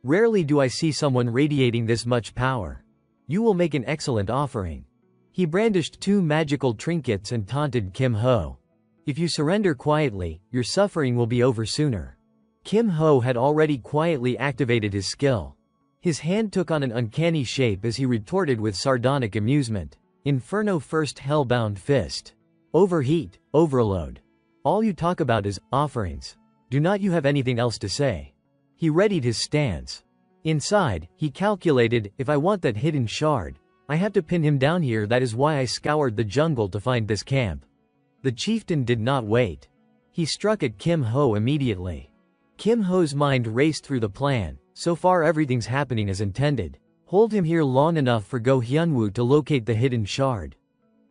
Rarely do I see someone radiating this much power. You will make an excellent offering. He brandished 2 magical trinkets and taunted Kim Ho. If you surrender quietly, your suffering will be over sooner. Kim Ho had already quietly activated his skill. His hand took on an uncanny shape as he retorted with sardonic amusement. Inferno First Hellbound Fist. Overheat, overload. All you talk about is offerings. Do not you have anything else to say? He readied his stance. Inside, he calculated, if I want that hidden shard, I have to pin him down here. That is why I scoured the jungle to find this camp. The chieftain did not wait. He struck at Kim Ho immediately. Kim Ho's mind raced through the plan. So far everything's happening as intended. Hold him here long enough for Go Hyunwoo to locate the hidden shard.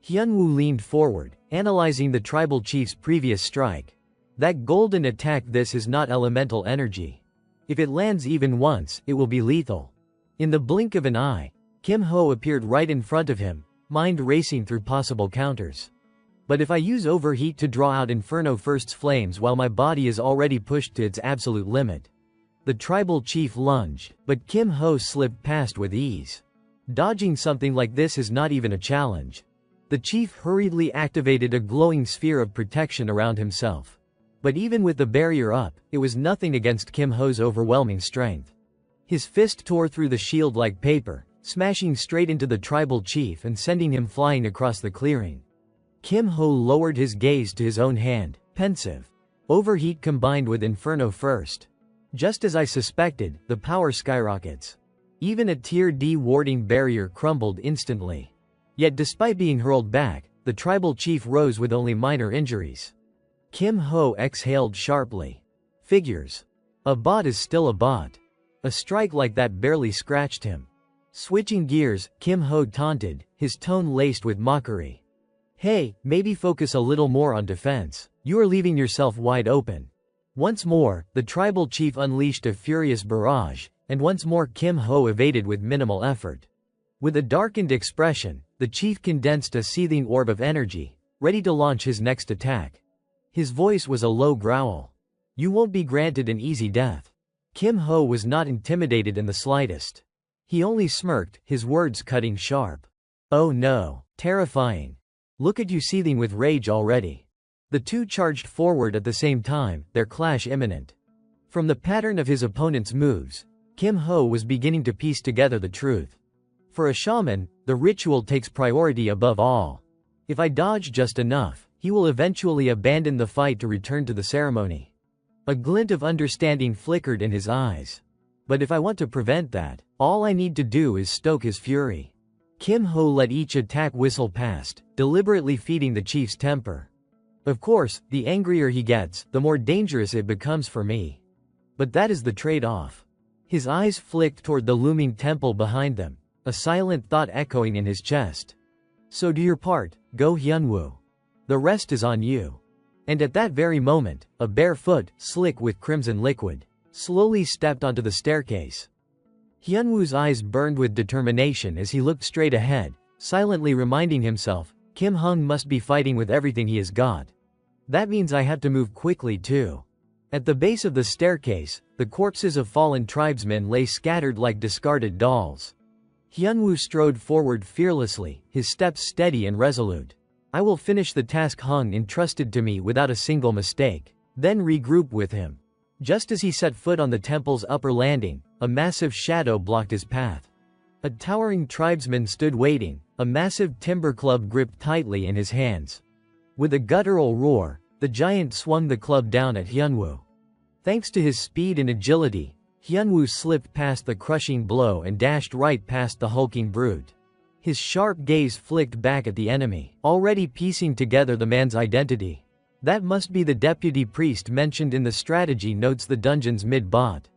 Hyunwoo leaned forward, analyzing the tribal chief's previous strike. That golden attack, this is not elemental energy. If it lands even once, it will be lethal. In the blink of an eye, Kim Ho appeared right in front of him, mind racing through possible counters. But if I use overheat to draw out Inferno First's flames while my body is already pushed to its absolute limit? The tribal chief lunged, but Kim Ho slipped past with ease. Dodging something like this is not even a challenge. The chief hurriedly activated a glowing sphere of protection around himself. But even with the barrier up, it was nothing against Kim Ho's overwhelming strength. His fist tore through the shield like paper, smashing straight into the tribal chief and sending him flying across the clearing. Kim Ho lowered his gaze to his own hand, pensive. Overheat combined with Inferno First. Just as I suspected, the power skyrockets. Even a Tier D warding barrier crumbled instantly. Yet despite being hurled back, the tribal chief rose with only minor injuries. Kim Ho exhaled sharply. Figures. A bot is still a bot. A strike like that barely scratched him. Switching gears, Kim Ho taunted, his tone laced with mockery. Hey, maybe focus a little more on defense. You are leaving yourself wide open. Once more, the tribal chief unleashed a furious barrage, and once more Kim Ho evaded with minimal effort. With a darkened expression, the chief condensed a seething orb of energy, ready to launch his next attack. His voice was a low growl. You won't be granted an easy death. Kim Ho was not intimidated in the slightest. He only smirked, his words cutting sharp. Oh no, terrifying. Look at you seething with rage already. The 2 charged forward at the same time, their clash imminent. From the pattern of his opponent's moves, Kim Ho was beginning to piece together the truth. For a shaman, the ritual takes priority above all. If I dodge just enough, he will eventually abandon the fight to return to the ceremony. A glint of understanding flickered in his eyes. But if I want to prevent that, all I need to do is stoke his fury. Kim Ho let each attack whistle past, deliberately feeding the chief's temper. Of course, the angrier he gets, the more dangerous it becomes for me. But that is the trade-off. His eyes flicked toward the looming temple behind them, a silent thought echoing in his chest. So do your part, Go Hyunwoo. The rest is on you. And at that very moment, a bare foot, slick with crimson liquid, slowly stepped onto the staircase. Hyunwoo's eyes burned with determination as he looked straight ahead, silently reminding himself, Kim Hung must be fighting with everything he has got. That means I have to move quickly too. At the base of the staircase, the corpses of fallen tribesmen lay scattered like discarded dolls. Hyunwoo strode forward fearlessly, his steps steady and resolute. I will finish the task Hung entrusted to me without a single mistake, then regroup with him. Just as he set foot on the temple's upper landing, a massive shadow blocked his path. A towering tribesman stood waiting, a massive timber club gripped tightly in his hands. With a guttural roar, the giant swung the club down at Hyunwoo. Thanks to his speed and agility, Hyunwoo slipped past the crushing blow and dashed right past the hulking brute. His sharp gaze flicked back at the enemy, already piecing together the man's identity. That must be the deputy priest mentioned in the strategy notes, the dungeon's mid-bot.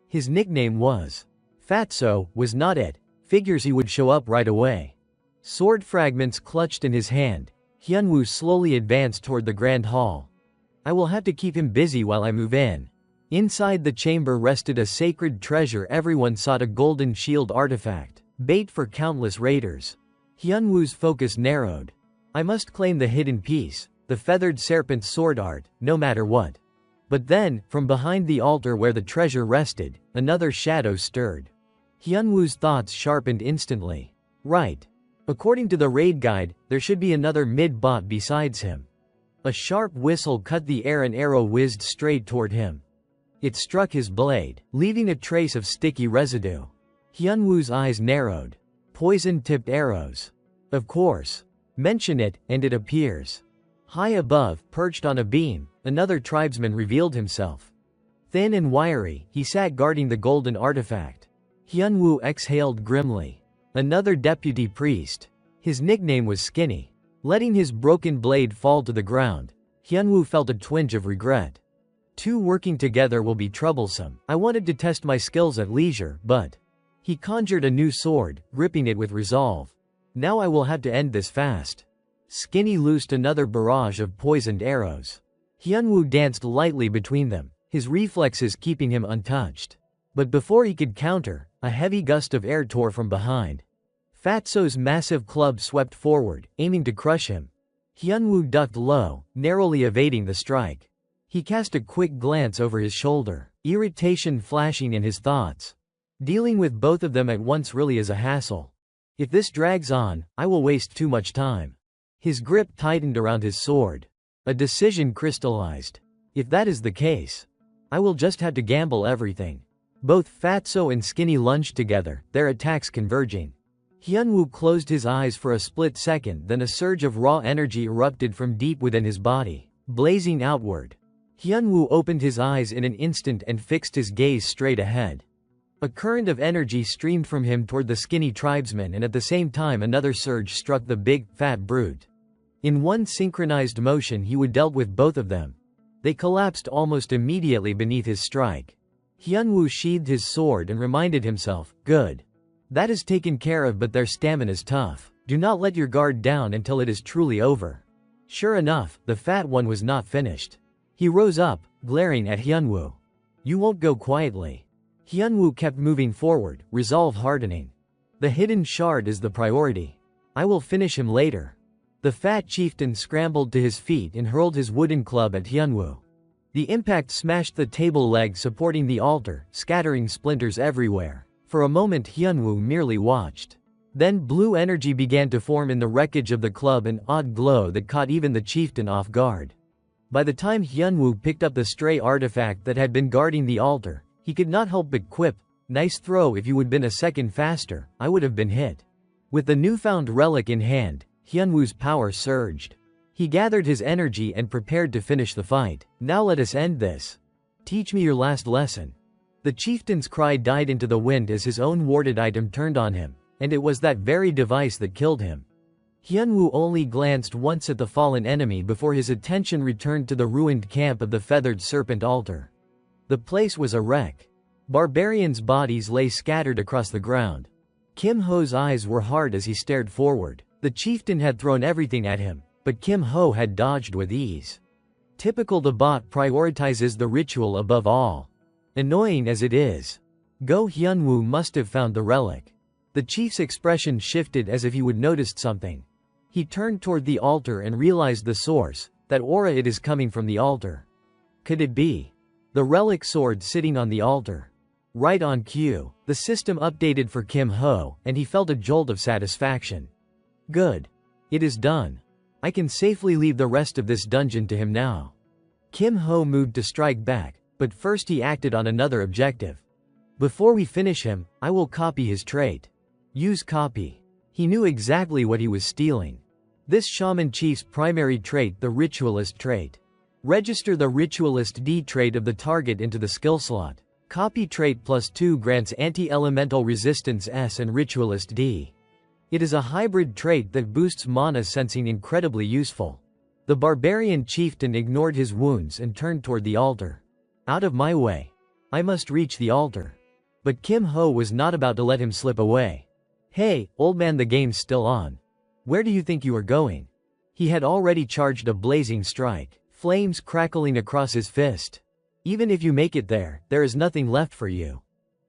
His nickname was Fatso, was not it? Figures he would show up right away. Sword fragments clutched in his hand, Hyunwoo slowly advanced toward the grand hall. I will have to keep him busy while I move in. Inside the chamber rested a sacred treasure. Everyone sought, a golden shield artifact, bait for countless raiders. Hyunwoo's focus narrowed. I must claim the hidden piece, the feathered serpent's sword art, no matter what. But then, from behind the altar where the treasure rested, another shadow stirred. Hyunwoo's thoughts sharpened instantly. Right. According to the raid guide, there should be another mid-bot besides him. A sharp whistle cut the air. An arrow whizzed straight toward him. It struck his blade, leaving a trace of sticky residue. Hyunwoo's eyes narrowed. Poison-tipped arrows. Of course. Mention it, and it appears. High above, perched on a beam, another tribesman revealed himself. Thin and wiry, he sat guarding the golden artifact. Hyunwoo exhaled grimly. Another deputy priest. His nickname was Skinny. Letting his broken blade fall to the ground, Hyunwoo felt a twinge of regret. Two working together will be troublesome. I wanted to test my skills at leisure, but... He conjured a new sword, gripping it with resolve. Now I will have to end this fast. Skinny loosed another barrage of poisoned arrows. Hyunwoo danced lightly between them, his reflexes keeping him untouched. But before he could counter, a heavy gust of air tore from behind. Fatso's massive club swept forward, aiming to crush him. Hyunwoo ducked low, narrowly evading the strike. He cast a quick glance over his shoulder, irritation flashing in his thoughts. Dealing with both of them at once really is a hassle. If this drags on, I will waste too much time. His grip tightened around his sword. A decision crystallized. If that is the case, I will just have to gamble everything. Both Fatso and Skinny lunged together, their attacks converging. Hyunwoo closed his eyes for a split second, then a surge of raw energy erupted from deep within his body, blazing outward. Hyunwoo opened his eyes in an instant and fixed his gaze straight ahead. A current of energy streamed from him toward the skinny tribesman, and at the same time another surge struck the big, fat brute. In one synchronized motion he would dealt with both of them. They collapsed almost immediately beneath his strike. Hyunwoo sheathed his sword and reminded himself, good. That is taken care of, but their stamina's tough. Do not let your guard down until it is truly over. Sure enough, the fat one was not finished. He rose up, glaring at Hyunwoo. You won't go quietly. Hyunwoo kept moving forward, resolve hardening. The hidden shard is the priority. I will finish him later. The fat chieftain scrambled to his feet and hurled his wooden club at Hyunwoo. The impact smashed the table leg supporting the altar, scattering splinters everywhere. For a moment Hyunwoo merely watched. Then blue energy began to form in the wreckage of the club, an odd glow that caught even the chieftain off guard. By the time Hyunwoo picked up the stray artifact that had been guarding the altar, he could not help but quip, nice throw. If you would been a second faster, I would have been hit. With the newfound relic in hand, Hyunwoo's power surged. He gathered his energy and prepared to finish the fight. Now let us end this. Teach me your last lesson. The chieftain's cry died into the wind as his own warded item turned on him, and it was that very device that killed him. Hyunwoo only glanced once at the fallen enemy before his attention returned to the ruined camp of the feathered serpent altar. The place was a wreck. Barbarians' bodies lay scattered across the ground. Kim Ho's eyes were hard as he stared forward. The chieftain had thrown everything at him, but Kim Ho had dodged with ease. Typical, the bot prioritizes the ritual above all. Annoying as it is. Go Hyunwoo must have found the relic. The chief's expression shifted as if he would noticed something. He turned toward the altar and realized the source, That aura, it is coming from the altar. Could it be the relic sword sitting on the altar? Right on cue, the system updated for Kim Ho, and he felt a jolt of satisfaction. Good. It is done. I can safely leave the rest of this dungeon to him now. Kim Ho moved to strike back, but first he acted on another objective. Before we finish him, I will copy his trait. Use copy. He knew exactly what he was stealing. This shaman chief's primary trait, the ritualist trait. Register the ritualist D trait of the target into the skill slot. Copy trait +2 grants anti-elemental resistance S and ritualist D. It is a hybrid trait that boosts mana sensing, incredibly useful. The barbarian chieftain ignored his wounds and turned toward the altar. Out of my way. I must reach the altar. But Kim Ho was not about to let him slip away. Hey, old man, the game's still on. Where do you think you are going? He had already charged a blazing strike, flames crackling across his fist. Even if you make it there, there is nothing left for you.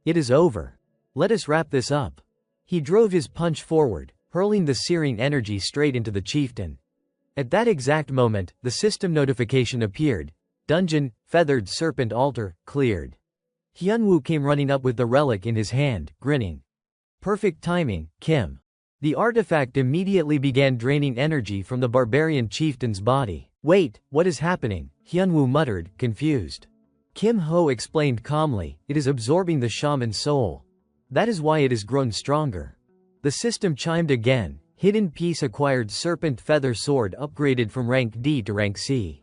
It is over. Let us wrap this up. He drove his punch forward, hurling the searing energy straight into the chieftain. At that exact moment, the system notification appeared. Dungeon, Feathered Serpent Altar, cleared. Hyunwoo came running up with the relic in his hand, grinning. Perfect timing, Kim. The artifact immediately began draining energy from the barbarian chieftain's body. Wait, what is happening? Hyunwoo muttered, confused. Kim Ho explained calmly, it is absorbing the shaman's soul. That is why it has grown stronger. The system chimed again. Hidden piece acquired, serpent feather sword upgraded from rank D to rank C.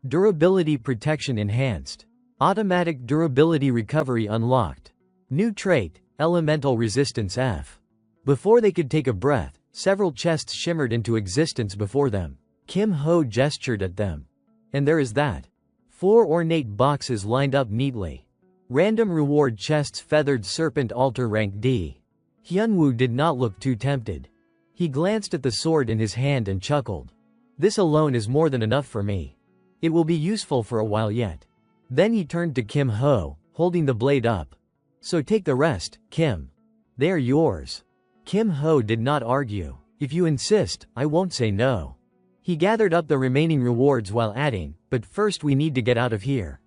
Durability protection enhanced. Automatic durability recovery unlocked. New trait, elemental resistance F. Before they could take a breath, several chests shimmered into existence before them. Kim Ho gestured at them. And there is that. 4 ornate boxes lined up neatly. Random reward chests, feathered serpent altar rank D. Hyunwoo did not look too tempted. He glanced at the sword in his hand and chuckled. This alone is more than enough for me. It will be useful for a while yet. Then he turned to Kim Ho, holding the blade up. So take the rest, Kim. They are yours. Kim Ho did not argue. If you insist, I won't say no. He gathered up the remaining rewards while adding, but first we need to get out of here.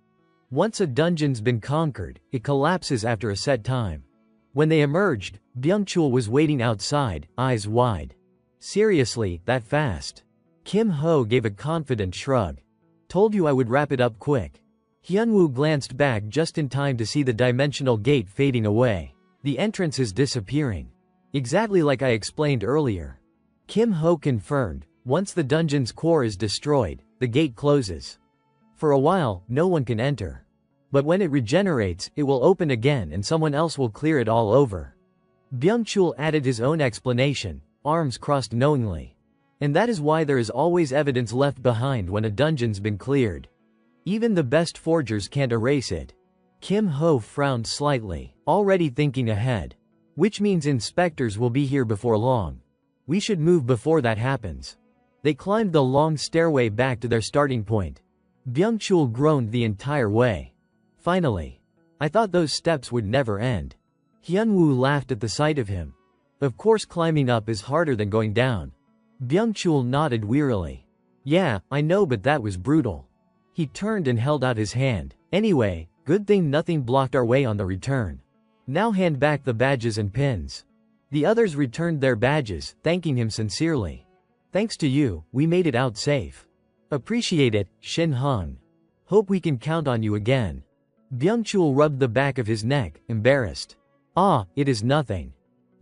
Once a dungeon's been conquered, it collapses after a set time. When they emerged, Byung-chul was waiting outside, eyes wide. Seriously, that fast? Kim Ho gave a confident shrug. Told you I would wrap it up quick. Hyunwoo glanced back just in time to see the dimensional gate fading away. The entrance is disappearing. Exactly like I explained earlier. Kim Ho confirmed, once the dungeon's core is destroyed, the gate closes. For a while, no one can enter. But when it regenerates, it will open again and someone else will clear it all over. Byung-chul added his own explanation, arms crossed knowingly. And that is why there is always evidence left behind when a dungeon's been cleared. Even the best forgers can't erase it. Kim Ho frowned slightly, already thinking ahead. Which means inspectors will be here before long. We should move before that happens. They climbed the long stairway back to their starting point. Byung-chul groaned the entire way. Finally. I thought those steps would never end. Hyunwoo laughed at the sight of him. Of course climbing up is harder than going down. Byung-chul nodded wearily. Yeah, I know, but that was brutal. He turned and held out his hand. Anyway, good thing nothing blocked our way on the return. Now hand back the badges and pins. The others returned their badges, thanking him sincerely. Thanks to you, we made it out safe. Appreciate it, Shin Hung. Hope we can count on you again. Byung-chul rubbed the back of his neck, embarrassed. Ah, it is nothing.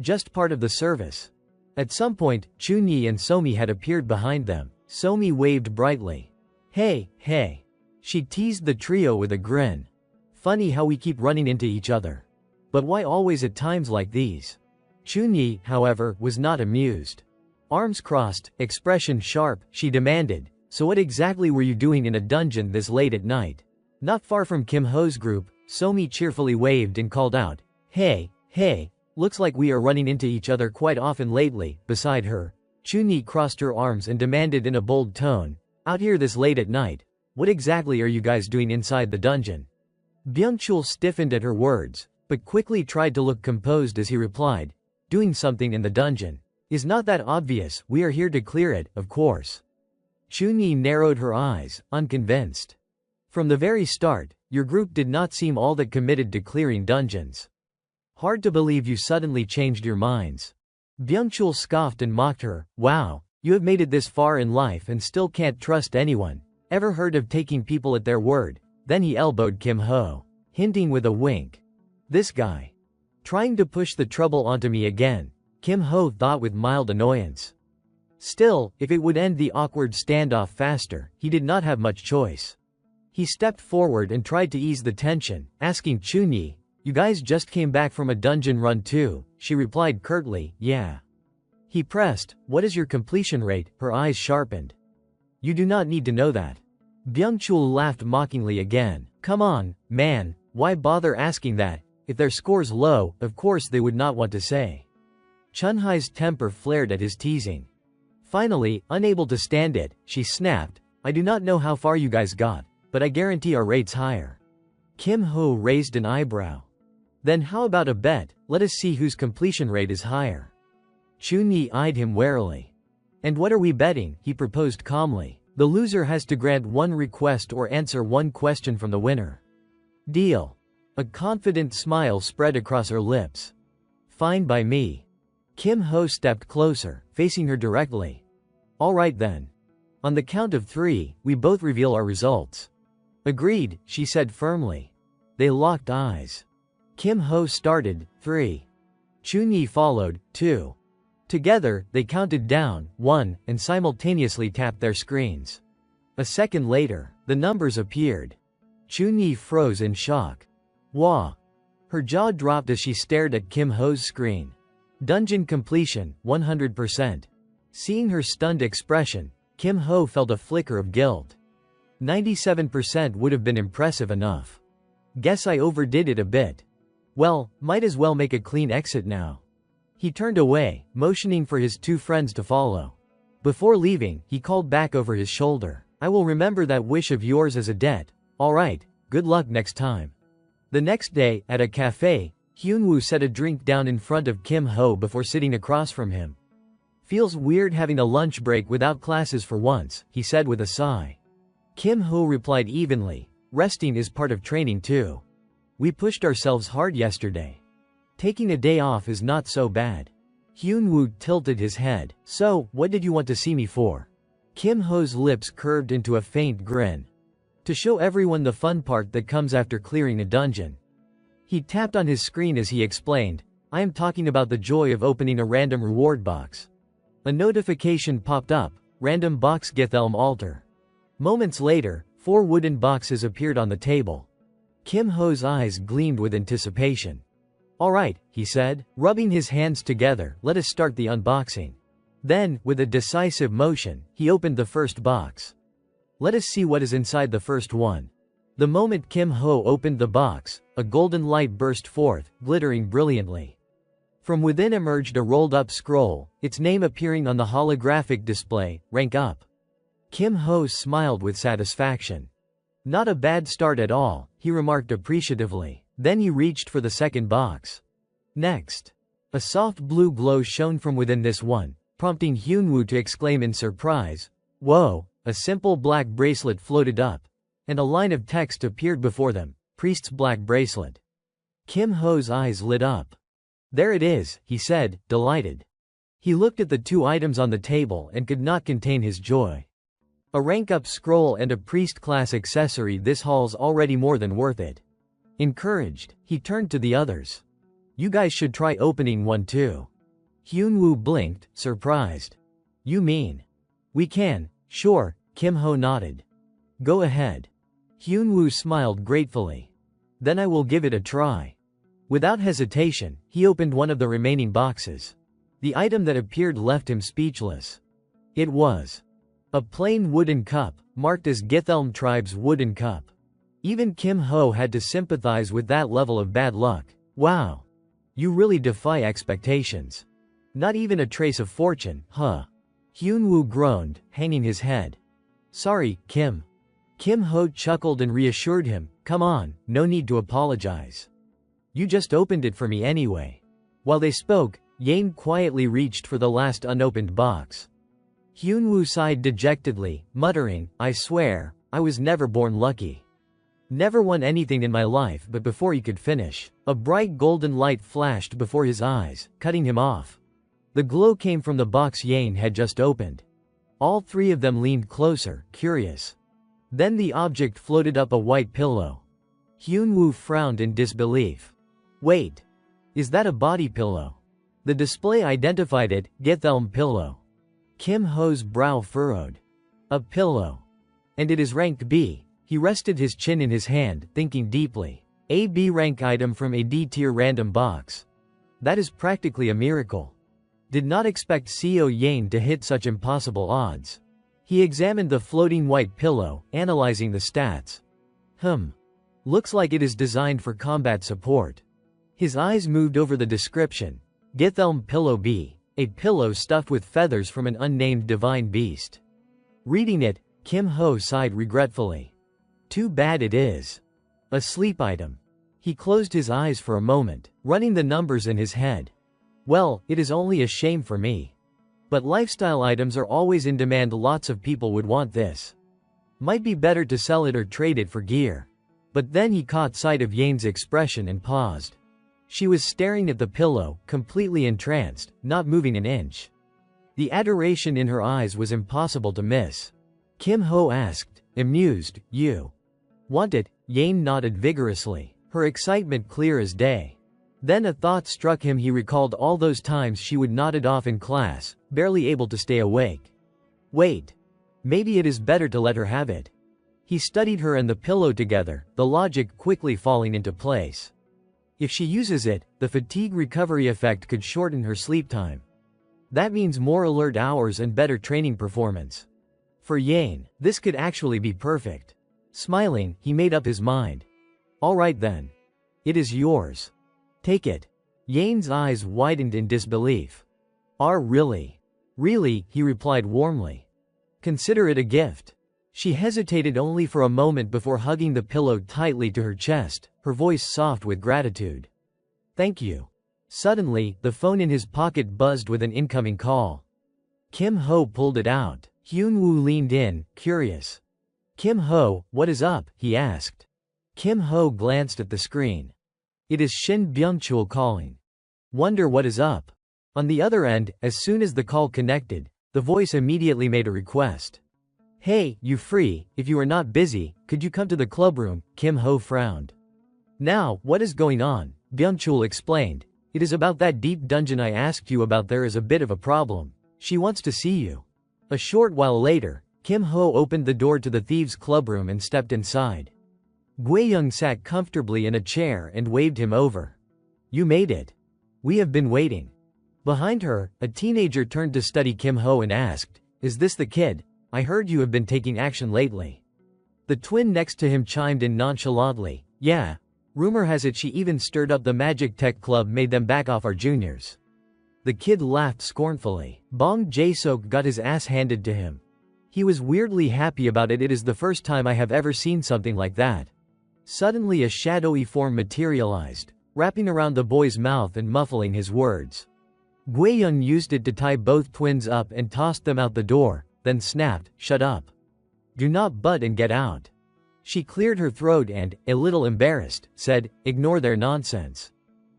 Just part of the service. At some point, Chunyi and Somi had appeared behind them. Somi waved brightly. Hey, hey. She teased the trio with a grin. Funny how we keep running into each other. But why always at times like these? Chunyi, however, was not amused. Arms crossed, expression sharp, she demanded, so what exactly were you doing in a dungeon this late at night? Not far from Kim Ho's group, Somi cheerfully waved and called out, Hey, hey, looks like we are running into each other quite often lately. Beside her, Chunyi crossed her arms and demanded in a bold tone, Out here this late at night, what exactly are you guys doing inside the dungeon? Byung-chul stiffened at her words, but quickly tried to look composed as he replied, Doing something in the dungeon. Is not that obvious? We are here to clear it, of course. Chunyi narrowed her eyes, unconvinced. From the very start, your group did not seem all that committed to clearing dungeons. Hard to believe you suddenly changed your minds. Byungchul scoffed and mocked her. Wow, you have made it this far in life and still can't trust anyone. Ever heard of taking people at their word? Then he elbowed Kim Ho, hinting with a wink. This guy. Trying to push the trouble onto me again, Kim Ho thought with mild annoyance. Still, if it would end the awkward standoff faster, he did not have much choice. He stepped forward and tried to ease the tension, asking Chunyi, "You guys just came back from a dungeon run too?" She replied curtly, "Yeah." He pressed, "What is your completion rate?" Her eyes sharpened. "You do not need to know that." Byungchul laughed mockingly again. "Come on, man, why bother asking that? If their score's low, of course they would not want to say." Chunhai's temper flared at his teasing. Finally, unable to stand it, she snapped, "I do not know how far you guys got, but I guarantee our rate's higher." Kim Ho raised an eyebrow. "Then how about a bet? Let us see whose completion rate is higher." Chunyi eyed him warily. "And what are we betting?" he proposed calmly. "The loser has to grant one request or answer one question from the winner." "Deal." A confident smile spread across her lips. "Fine by me." Kim Ho stepped closer, facing her directly. "All right then. On the count of 3, we both reveal our results." "Agreed," she said firmly. They locked eyes. Kim Ho started, 3. Chunyi followed, 2. Together, they counted down, 1, and simultaneously tapped their screens. A second later, the numbers appeared. Chunyi froze in shock. Wah! Her jaw dropped as she stared at Kim Ho's screen. Dungeon completion, 100%. Seeing her stunned expression, Kim Ho felt a flicker of guilt. 97% would have been impressive enough. Guess I overdid it a bit. Well, might as well make a clean exit now. He turned away, motioning for his 2 friends to follow. Before leaving, he called back over his shoulder, "I will remember that wish of yours as a debt. Alright, good luck next time." The next day, at a cafe, Hyunwoo set a drink down in front of Kim Ho before sitting across from him. "Feels weird having a lunch break without classes for once," he said with a sigh. Kim Ho replied evenly, "Resting is part of training too. We pushed ourselves hard yesterday. Taking a day off is not so bad." Hyunwoo tilted his head. "So, what did you want to see me for?" Kim Ho's lips curved into a faint grin. "To show everyone the fun part that comes after clearing a dungeon." He tapped on his screen as he explained, "I am talking about the joy of opening a random reward box." A notification popped up, "Random box Githelm altar." Moments later, 4 wooden boxes appeared on the table. Kim Ho's eyes gleamed with anticipation. "Alright," he said, rubbing his hands together, "let us start the unboxing." Then, with a decisive motion, he opened the first box. "Let us see what is inside the first one." The moment Kim Ho opened the box, a golden light burst forth, glittering brilliantly. From within emerged a rolled-up scroll, its name appearing on the holographic display, "Rank Up." Kim Ho smiled with satisfaction. "Not a bad start at all," he remarked appreciatively. Then he reached for the second box. Next. A soft blue glow shone from within this one, prompting Hyunwoo to exclaim in surprise, "Whoa!" A simple black bracelet floated up, and a line of text appeared before them, "Priest's black bracelet." Kim Ho's eyes lit up. "There it is," he said, delighted. He looked at the 2 items on the table and could not contain his joy. A rank-up scroll and a priest class accessory, this haul's already more than worth it. Encouraged, he turned to the others. "You guys should try opening one too." Hyunwoo blinked, surprised. "You mean? We can, sure," Kim Ho nodded. "Go ahead." Hyunwoo smiled gratefully. "Then I will give it a try." Without hesitation, he opened one of the remaining boxes. The item that appeared left him speechless. It was a plain wooden cup, marked as Githelm tribe's wooden cup. Even Kim Ho had to sympathize with that level of bad luck. "Wow. You really defy expectations. Not even a trace of fortune, huh?" Hyunwoo groaned, hanging his head. "Sorry, Kim." Kim Ho chuckled and reassured him, "Come on, no need to apologize. You just opened it for me anyway." While they spoke, Yane quietly reached for the last unopened box. Hyunwoo sighed dejectedly, muttering, I swear, I was never born lucky. Never won anything in my life, but before he could finish, a bright golden light flashed before his eyes, cutting him off. The glow came from the box Yane had just opened. All three of them leaned closer, curious. Then the object floated up a white pillow. Hyunwoo frowned in disbelief. Wait. Is that a body pillow? The display identified it, Gethelm pillow. Kim Ho's brow furrowed. A pillow. And it is ranked B. He rested his chin in his hand, thinking deeply. A B rank item from a D tier random box. That is practically a miracle. Did not expect Seo Yane to hit such impossible odds. He examined the floating white pillow, analyzing the stats. Looks like it is designed for combat support. His eyes moved over the description. Gethelm Pillow B, a pillow stuffed with feathers from an unnamed divine beast. Reading it, Kim Ho sighed regretfully. Too bad it is. A sleep item. He closed his eyes for a moment, running the numbers in his head. Well, it is only a shame for me. But lifestyle items are always in demand, lots of people would want this. Might be better to sell it or trade it for gear. But then he caught sight of Yane's expression and paused. She was staring at the pillow, completely entranced, not moving an inch. The adoration in her eyes was impossible to miss. Kim Ho asked, amused, you want it? Yane nodded vigorously, her excitement clear as day. Then a thought struck him. He recalled all those times she would nod it off in class, barely able to stay awake. Wait. Maybe it is better to let her have it. He studied her and the pillow together, the logic quickly falling into place. If she uses it, the fatigue recovery effect could shorten her sleep time. That means more alert hours and better training performance. For Yane, this could actually be perfect. Smiling, he made up his mind. All right then. It is yours. Take it. Yane's eyes widened in disbelief. Really? Really, he replied warmly. Consider it a gift. She hesitated only for a moment before hugging the pillow tightly to her chest, her voice soft with gratitude. Thank you. Suddenly, the phone in his pocket buzzed with an incoming call. Kim Ho pulled it out. Hyunwoo leaned in, curious. Kim Ho, what is up? He asked. Kim Ho glanced at the screen. It is Shin Byung-chul calling. Wonder what is up. On the other end, as soon as the call connected, the voice immediately made a request. Hey, you free? If you are not busy, could you come to the clubroom? Kim Ho frowned. Now, what is going on? Byung-chul explained. It is about that deep dungeon I asked you about. There is a bit of a problem. She wants to see you. A short while later, Kim Ho opened the door to the thieves' clubroom and stepped inside. Guiyang sat comfortably in a chair and waved him over. You made it. We have been waiting. Behind her, a teenager turned to study Kim Ho and asked, Is this the kid? I heard you have been taking action lately. The twin next to him chimed in nonchalantly, Yeah. Rumor has it she even stirred up the Magic Tech Club, made them back off our juniors. The kid laughed scornfully. Bong Jae-sok got his ass handed to him. He was weirdly happy about it. It is the first time I have ever seen something like that. Suddenly a shadowy form materialized, wrapping around the boy's mouth and muffling his words. Guiyang used it to tie both twins up and tossed them out the door, then snapped, Shut up. Do not butt and get out. She cleared her throat and, a little embarrassed, said, Ignore their nonsense.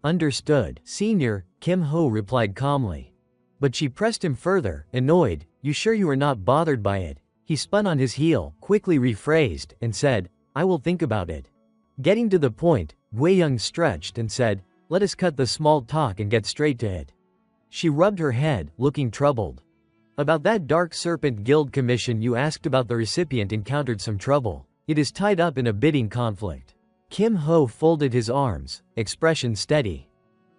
Understood, Senior, Kim Ho replied calmly. But she pressed him further, annoyed, You sure you are not bothered by it? He spun on his heel, quickly rephrased, and said, I will think about it. Getting to the point, Guiyang stretched and said, Let us cut the small talk and get straight to it. She rubbed her head, looking troubled. About that Dark Serpent Guild commission you asked about, the recipient encountered some trouble. It is tied up in a bidding conflict. Kim Ho folded his arms, expression steady.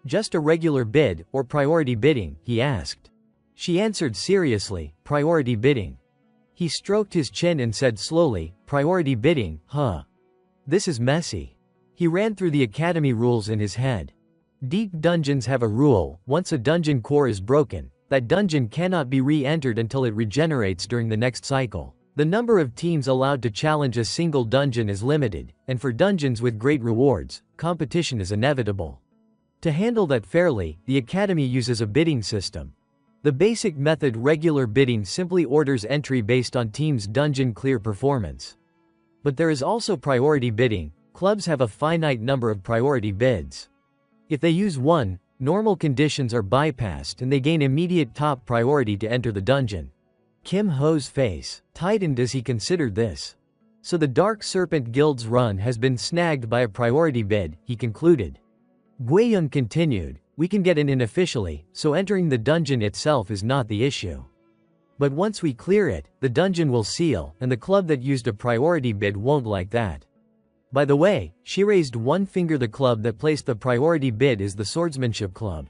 Just a regular bid, or priority bidding? He asked. She answered seriously, Priority bidding. He stroked his chin and said slowly, Priority bidding, huh? This is messy. He ran through the academy rules in his head. Deep dungeons have a rule: once a dungeon core is broken, that dungeon cannot be re-entered until it regenerates during the next cycle. The number of teams allowed to challenge a single dungeon is limited, and for dungeons with great rewards, competition is inevitable. To handle that fairly, the academy uses a bidding system. The basic method regular bidding simply orders entry based on team's dungeon clear performance. But there is also priority bidding. Clubs have a finite number of priority bids. If they use one, normal conditions are bypassed and they gain immediate top priority to enter the dungeon. Kim Ho's face tightened as he considered this. So the Dark Serpent Guild's run has been snagged by a priority bid, he concluded. Guiyang continued, we can get in officially, so entering the dungeon itself is not the issue. But once we clear it, the dungeon will seal, and the club that used a priority bid won't like that. By the way, she raised one finger. The club that placed the priority bid is the Swordsmanship Club.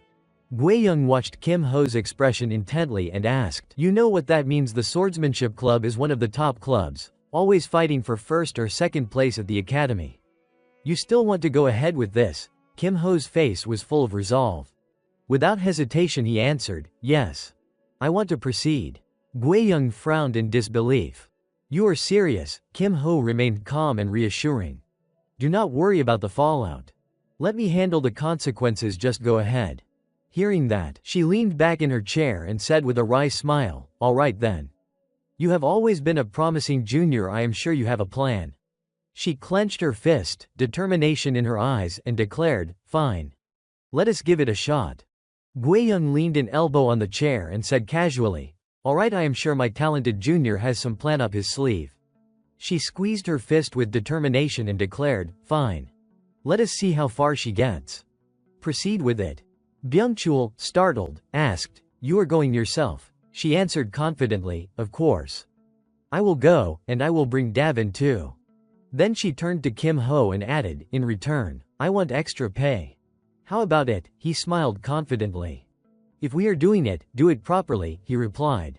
Guiyang watched Kim Ho's expression intently and asked, you know what that means? The Swordsmanship Club is one of the top clubs, always fighting for first or second place at the academy. You still want to go ahead with this? Kim Ho's face was full of resolve. Without hesitation he answered, yes. I want to proceed. Guiyang frowned in disbelief. You are serious? Kim Ho remained calm and reassuring. Do not worry about the fallout. Let me handle the consequences, just go ahead. Hearing that, she leaned back in her chair and said with a wry smile, all right then. You have always been a promising junior, I am sure you have a plan. She clenched her fist, determination in her eyes, and declared, fine. Let us give it a shot. Guiyang leaned an elbow on the chair and said casually, all right, I am sure my talented junior has some plan up his sleeve. She squeezed her fist with determination and declared, fine. Let us see how far she gets. Proceed with it. Byungchul, startled, asked, you are going yourself? She answered confidently, of course. I will go, and I will bring Davin too. Then she turned to Kim Ho and added, in return, I want extra pay. How about it? He smiled confidently. If we are doing it, do it properly, he replied.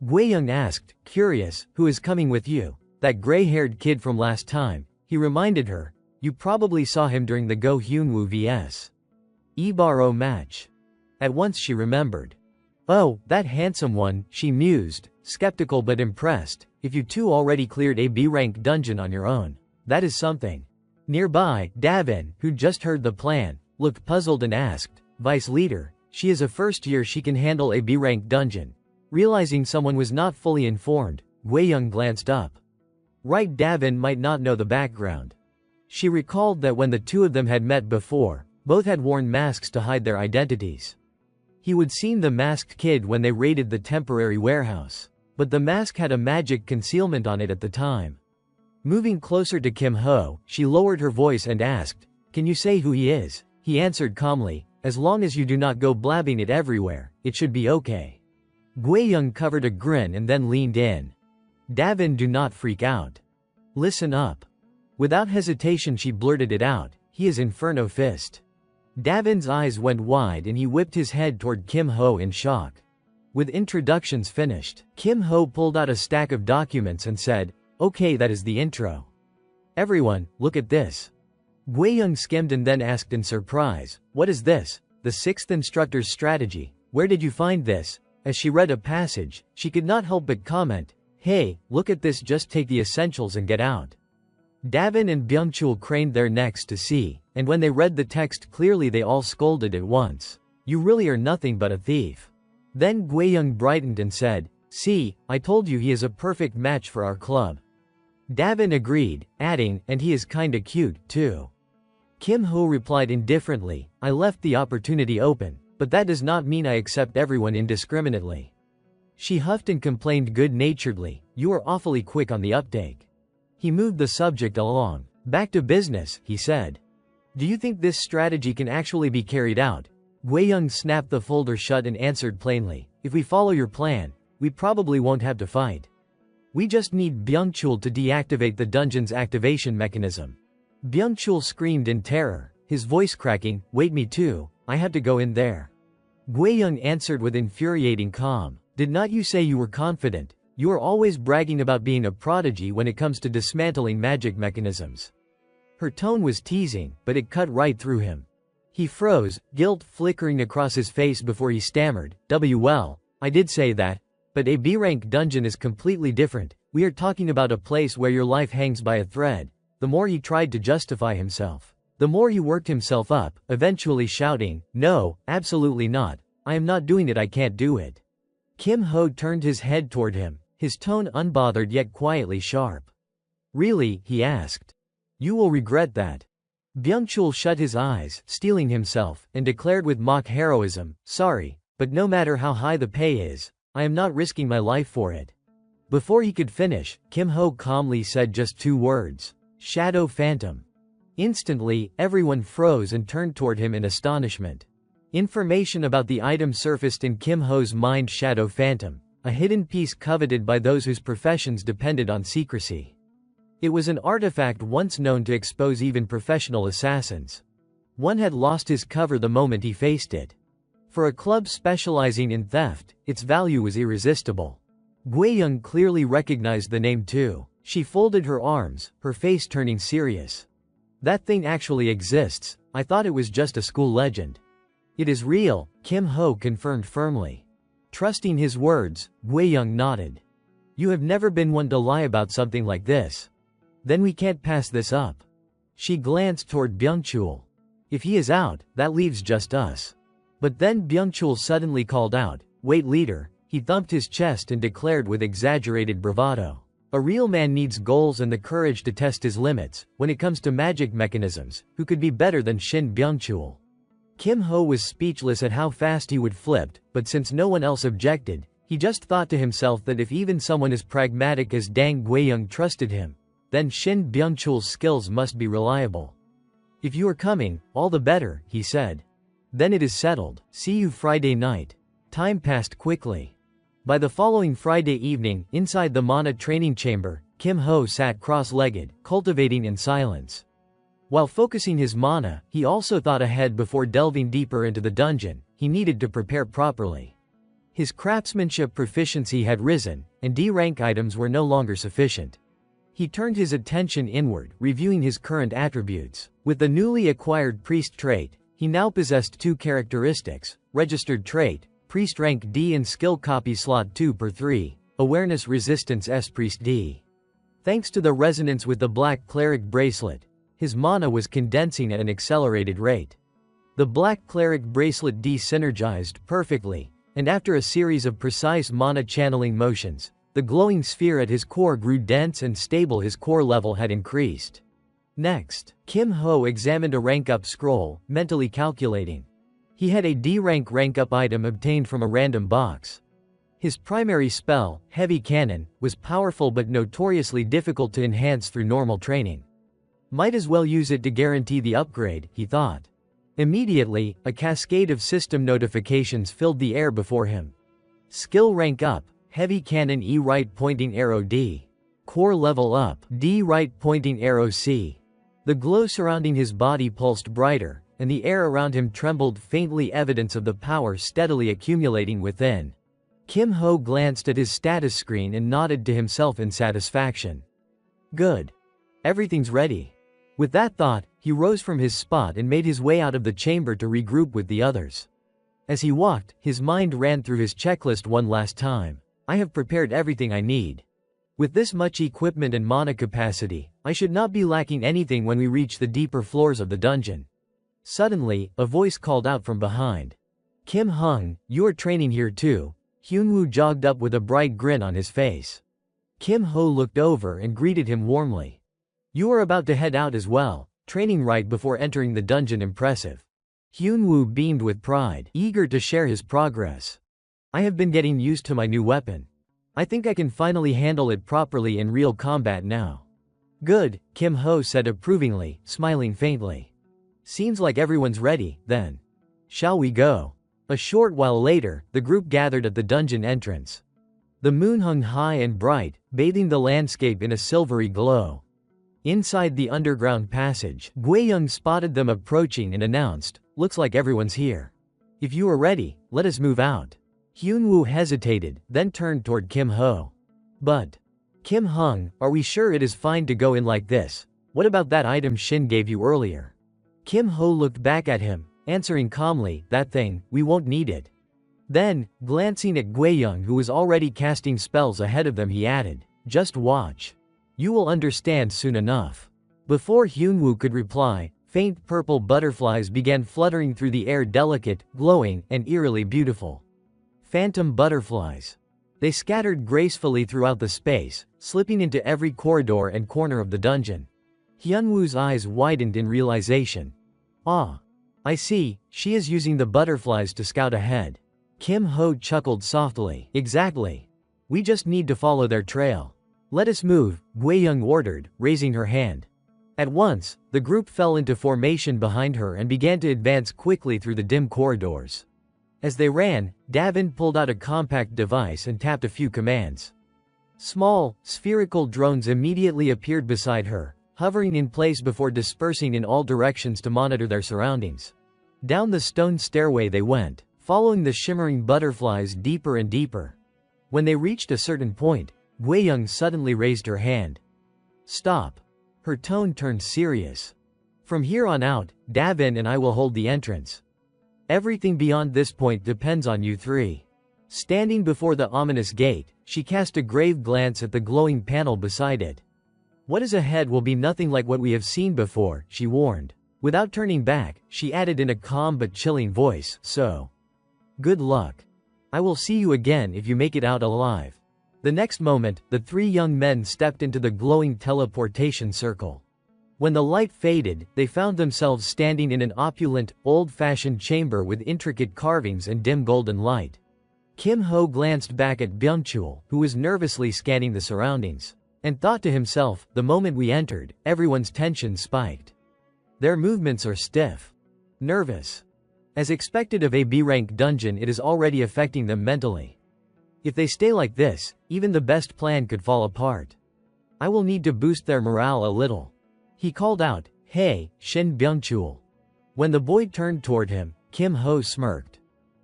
Guiyang asked, curious, who is coming with you? That gray-haired kid from last time, he reminded her. You probably saw him during the Go Hyunwoo vs. Ibaro match. At once she remembered. Oh, that handsome one, she mused, skeptical but impressed. If you two already cleared a B-rank dungeon on your own, that is something. Nearby, Davin, who just heard the plan, looked puzzled and asked, Vice Leader, she is a first year, she can handle a B-rank dungeon. Realizing someone was not fully informed, Guiyang glanced up. Right, Davin might not know the background. She recalled that when the two of them had met before, both had worn masks to hide their identities. He would seen the masked kid when they raided the temporary warehouse, but the mask had a magic concealment on it at the time. Moving closer to Kim Ho, she lowered her voice and asked, can you say who he is? He answered calmly, as long as you do not go blabbing it everywhere, it should be okay. Guiyang covered a grin and then leaned in. Davin, do not freak out. Listen up. Without hesitation she blurted it out, he is Inferno Fist. Davin's eyes went wide and he whipped his head toward Kim Ho in shock. With introductions finished, Kim Ho pulled out a stack of documents and said, okay, that is the intro. Everyone, look at this. Guiyang skimmed and then asked in surprise, what is this? The sixth instructor's strategy. Where did you find this? As she read a passage, she could not help but comment, hey, look at this, just take the essentials and get out. Davin and Byungchul craned their necks to see, and when they read the text clearly they all scolded at once. You really are nothing but a thief. Then Guiyang brightened and said, see, I told you he is a perfect match for our club. Davin agreed, adding, and he is kinda cute, too. Kim Ho replied indifferently, I left the opportunity open, but that does not mean I accept everyone indiscriminately. She huffed and complained good-naturedly, you are awfully quick on the uptake. He moved the subject along. Back to business, he said. Do you think this strategy can actually be carried out? Guiyang snapped the folder shut and answered plainly, if we follow your plan, we probably won't have to fight. We just need Byungchul to deactivate the dungeon's activation mechanism. Byungchul screamed in terror, his voice cracking, wait, me too, I have to go in there. Guiyang answered with infuriating calm, did not you say you were confident? You are always bragging about being a prodigy when it comes to dismantling magic mechanisms. Her tone was teasing, but it cut right through him. He froze, guilt flickering across his face before he stammered, well, I did say that, but a B-rank dungeon is completely different. We are talking about a place where your life hangs by a thread. The more he tried to justify himself, the more he worked himself up, eventually shouting, no, absolutely not. I am not doing it, I can't do it. Kim Ho turned his head toward him, his tone unbothered yet quietly sharp. Really, he asked. You will regret that. Byung-chul shut his eyes, steeling himself, and declared with mock heroism, sorry, but no matter how high the pay is, I am not risking my life for it. Before he could finish, Kim Ho calmly said just 2 words. Shadow Phantom. Instantly, everyone froze and turned toward him in astonishment. Information about the item surfaced in Kim Ho's mind. Shadow Phantom, a hidden piece coveted by those whose professions depended on secrecy. It was an artifact once known to expose even professional assassins. One had lost his cover the moment he faced it. For a club specializing in theft, its value was irresistible. Guiyang clearly recognized the name too. She folded her arms, her face turning serious. That thing actually exists. I thought it was just a school legend. It is real, Kim Ho confirmed firmly. Trusting his words, Guiyang nodded. You have never been one to lie about something like this. Then we can't pass this up. She glanced toward Byung-chul. If he is out, that leaves just us. But then Byung-chul suddenly called out, wait leader. He thumped his chest and declared with exaggerated bravado. A real man needs goals and the courage to test his limits. When it comes to magic mechanisms, who could be better than Shin Byung-chul? Kim Ho was speechless at how fast he would flipped, but since no one else objected, he just thought to himself that if even someone as pragmatic as Dang Guiyang trusted him, then Shin Byung-chul's skills must be reliable. If you are coming, all the better, he said. Then it is settled. See you Friday night. Time passed quickly. By the following Friday evening, inside the Mana training chamber, Kim Ho sat cross-legged, cultivating in silence. While focusing his mana, he also thought ahead before delving deeper into the dungeon. He needed to prepare properly. His craftsmanship proficiency had risen, and D-rank items were no longer sufficient. He turned his attention inward, reviewing his current attributes. With the newly acquired priest trait, he now possessed 2 characteristics: registered trait, priest rank D and skill copy slot 2/3, awareness resistance S priest D. Thanks to the resonance with the black cleric bracelet, his mana was condensing at an accelerated rate. The black cleric bracelet D synergized perfectly, and after a series of precise mana channeling motions, the glowing sphere at his core grew dense and stable. His core level had increased. Next, Kim Ho examined a rank-up scroll, mentally calculating. He had a D-rank rank-up item obtained from a random box. His primary spell, Heavy Cannon, was powerful but notoriously difficult to enhance through normal training. Might as well use it to guarantee the upgrade, he thought. Immediately, a cascade of system notifications filled the air before him. Skill rank up, Heavy Cannon E right pointing arrow D. Core level up, D right pointing arrow C. The glow surrounding his body pulsed brighter, and the air around him trembled, faintly evidence of the power steadily accumulating within. Kim Ho glanced at his status screen and nodded to himself in satisfaction. Good. Everything's ready. With that thought, he rose from his spot and made his way out of the chamber to regroup with the others. As he walked, his mind ran through his checklist one last time. I have prepared everything I need. With this much equipment and mana capacity, I should not be lacking anything when we reach the deeper floors of the dungeon. Suddenly, a voice called out from behind. Kim Hung, you are training here too. Hyunwoo jogged up with a bright grin on his face. Kim Ho looked over and greeted him warmly. You are about to head out as well, training right before entering the dungeon. Impressive. Hyunwoo beamed with pride, eager to share his progress. I have been getting used to my new weapon. I think I can finally handle it properly in real combat now. Good, Kim Ho said approvingly, smiling faintly. Seems like everyone's ready, then. Shall we go? A short while later, the group gathered at the dungeon entrance. The moon hung high and bright, bathing the landscape in a silvery glow. Inside the underground passage, Guiyang spotted them approaching and announced, looks like everyone's here. If you are ready, let us move out. Hyunwoo hesitated, then turned toward Kim Ho. But, Kim Hung, are we sure it is fine to go in like this? What about that item Shin gave you earlier? Kim Ho looked back at him, answering calmly, that thing, we won't need it. Then, glancing at Guiyang who was already casting spells ahead of them, he added, just watch. You will understand soon enough. Before Hyunwoo could reply, faint purple butterflies began fluttering through the air, delicate, glowing, and eerily beautiful. Phantom butterflies. They scattered gracefully throughout the space, slipping into every corridor and corner of the dungeon. Hyunwoo's eyes widened in realization. Ah. I see, she is using the butterflies to scout ahead. Kim Ho chuckled softly. Exactly. We just need to follow their trail. Let us move, Guiyang ordered, raising her hand. At once, the group fell into formation behind her and began to advance quickly through the dim corridors. As they ran, Davin pulled out a compact device and tapped a few commands. Small, spherical drones immediately appeared beside her, hovering in place before dispersing in all directions to monitor their surroundings. Down the stone stairway they went, following the shimmering butterflies deeper and deeper. When they reached a certain point, Guiyang suddenly raised her hand. Stop. Her tone turned serious. From here on out, Davin and I will hold the entrance. Everything beyond this point depends on you three. Standing before the ominous gate, she cast a grave glance at the glowing panel beside it. What is ahead will be nothing like what we have seen before, she warned. Without turning back, she added in a calm but chilling voice, so. Good luck. I will see you again if you make it out alive. The next moment, the three young men stepped into the glowing teleportation circle. When the light faded, they found themselves standing in an opulent, old-fashioned chamber with intricate carvings and dim golden light. Kim Ho glanced back at Byung-chul, who was nervously scanning the surroundings, and thought to himself, the moment we entered, everyone's tension spiked. Their movements are stiff. Nervous. As expected of a B-rank dungeon, it is already affecting them mentally. If they stay like this, even the best plan could fall apart. I will need to boost their morale a little. He called out, Hey, Shin Byung-chul. When the boy turned toward him, Kim Ho smirked.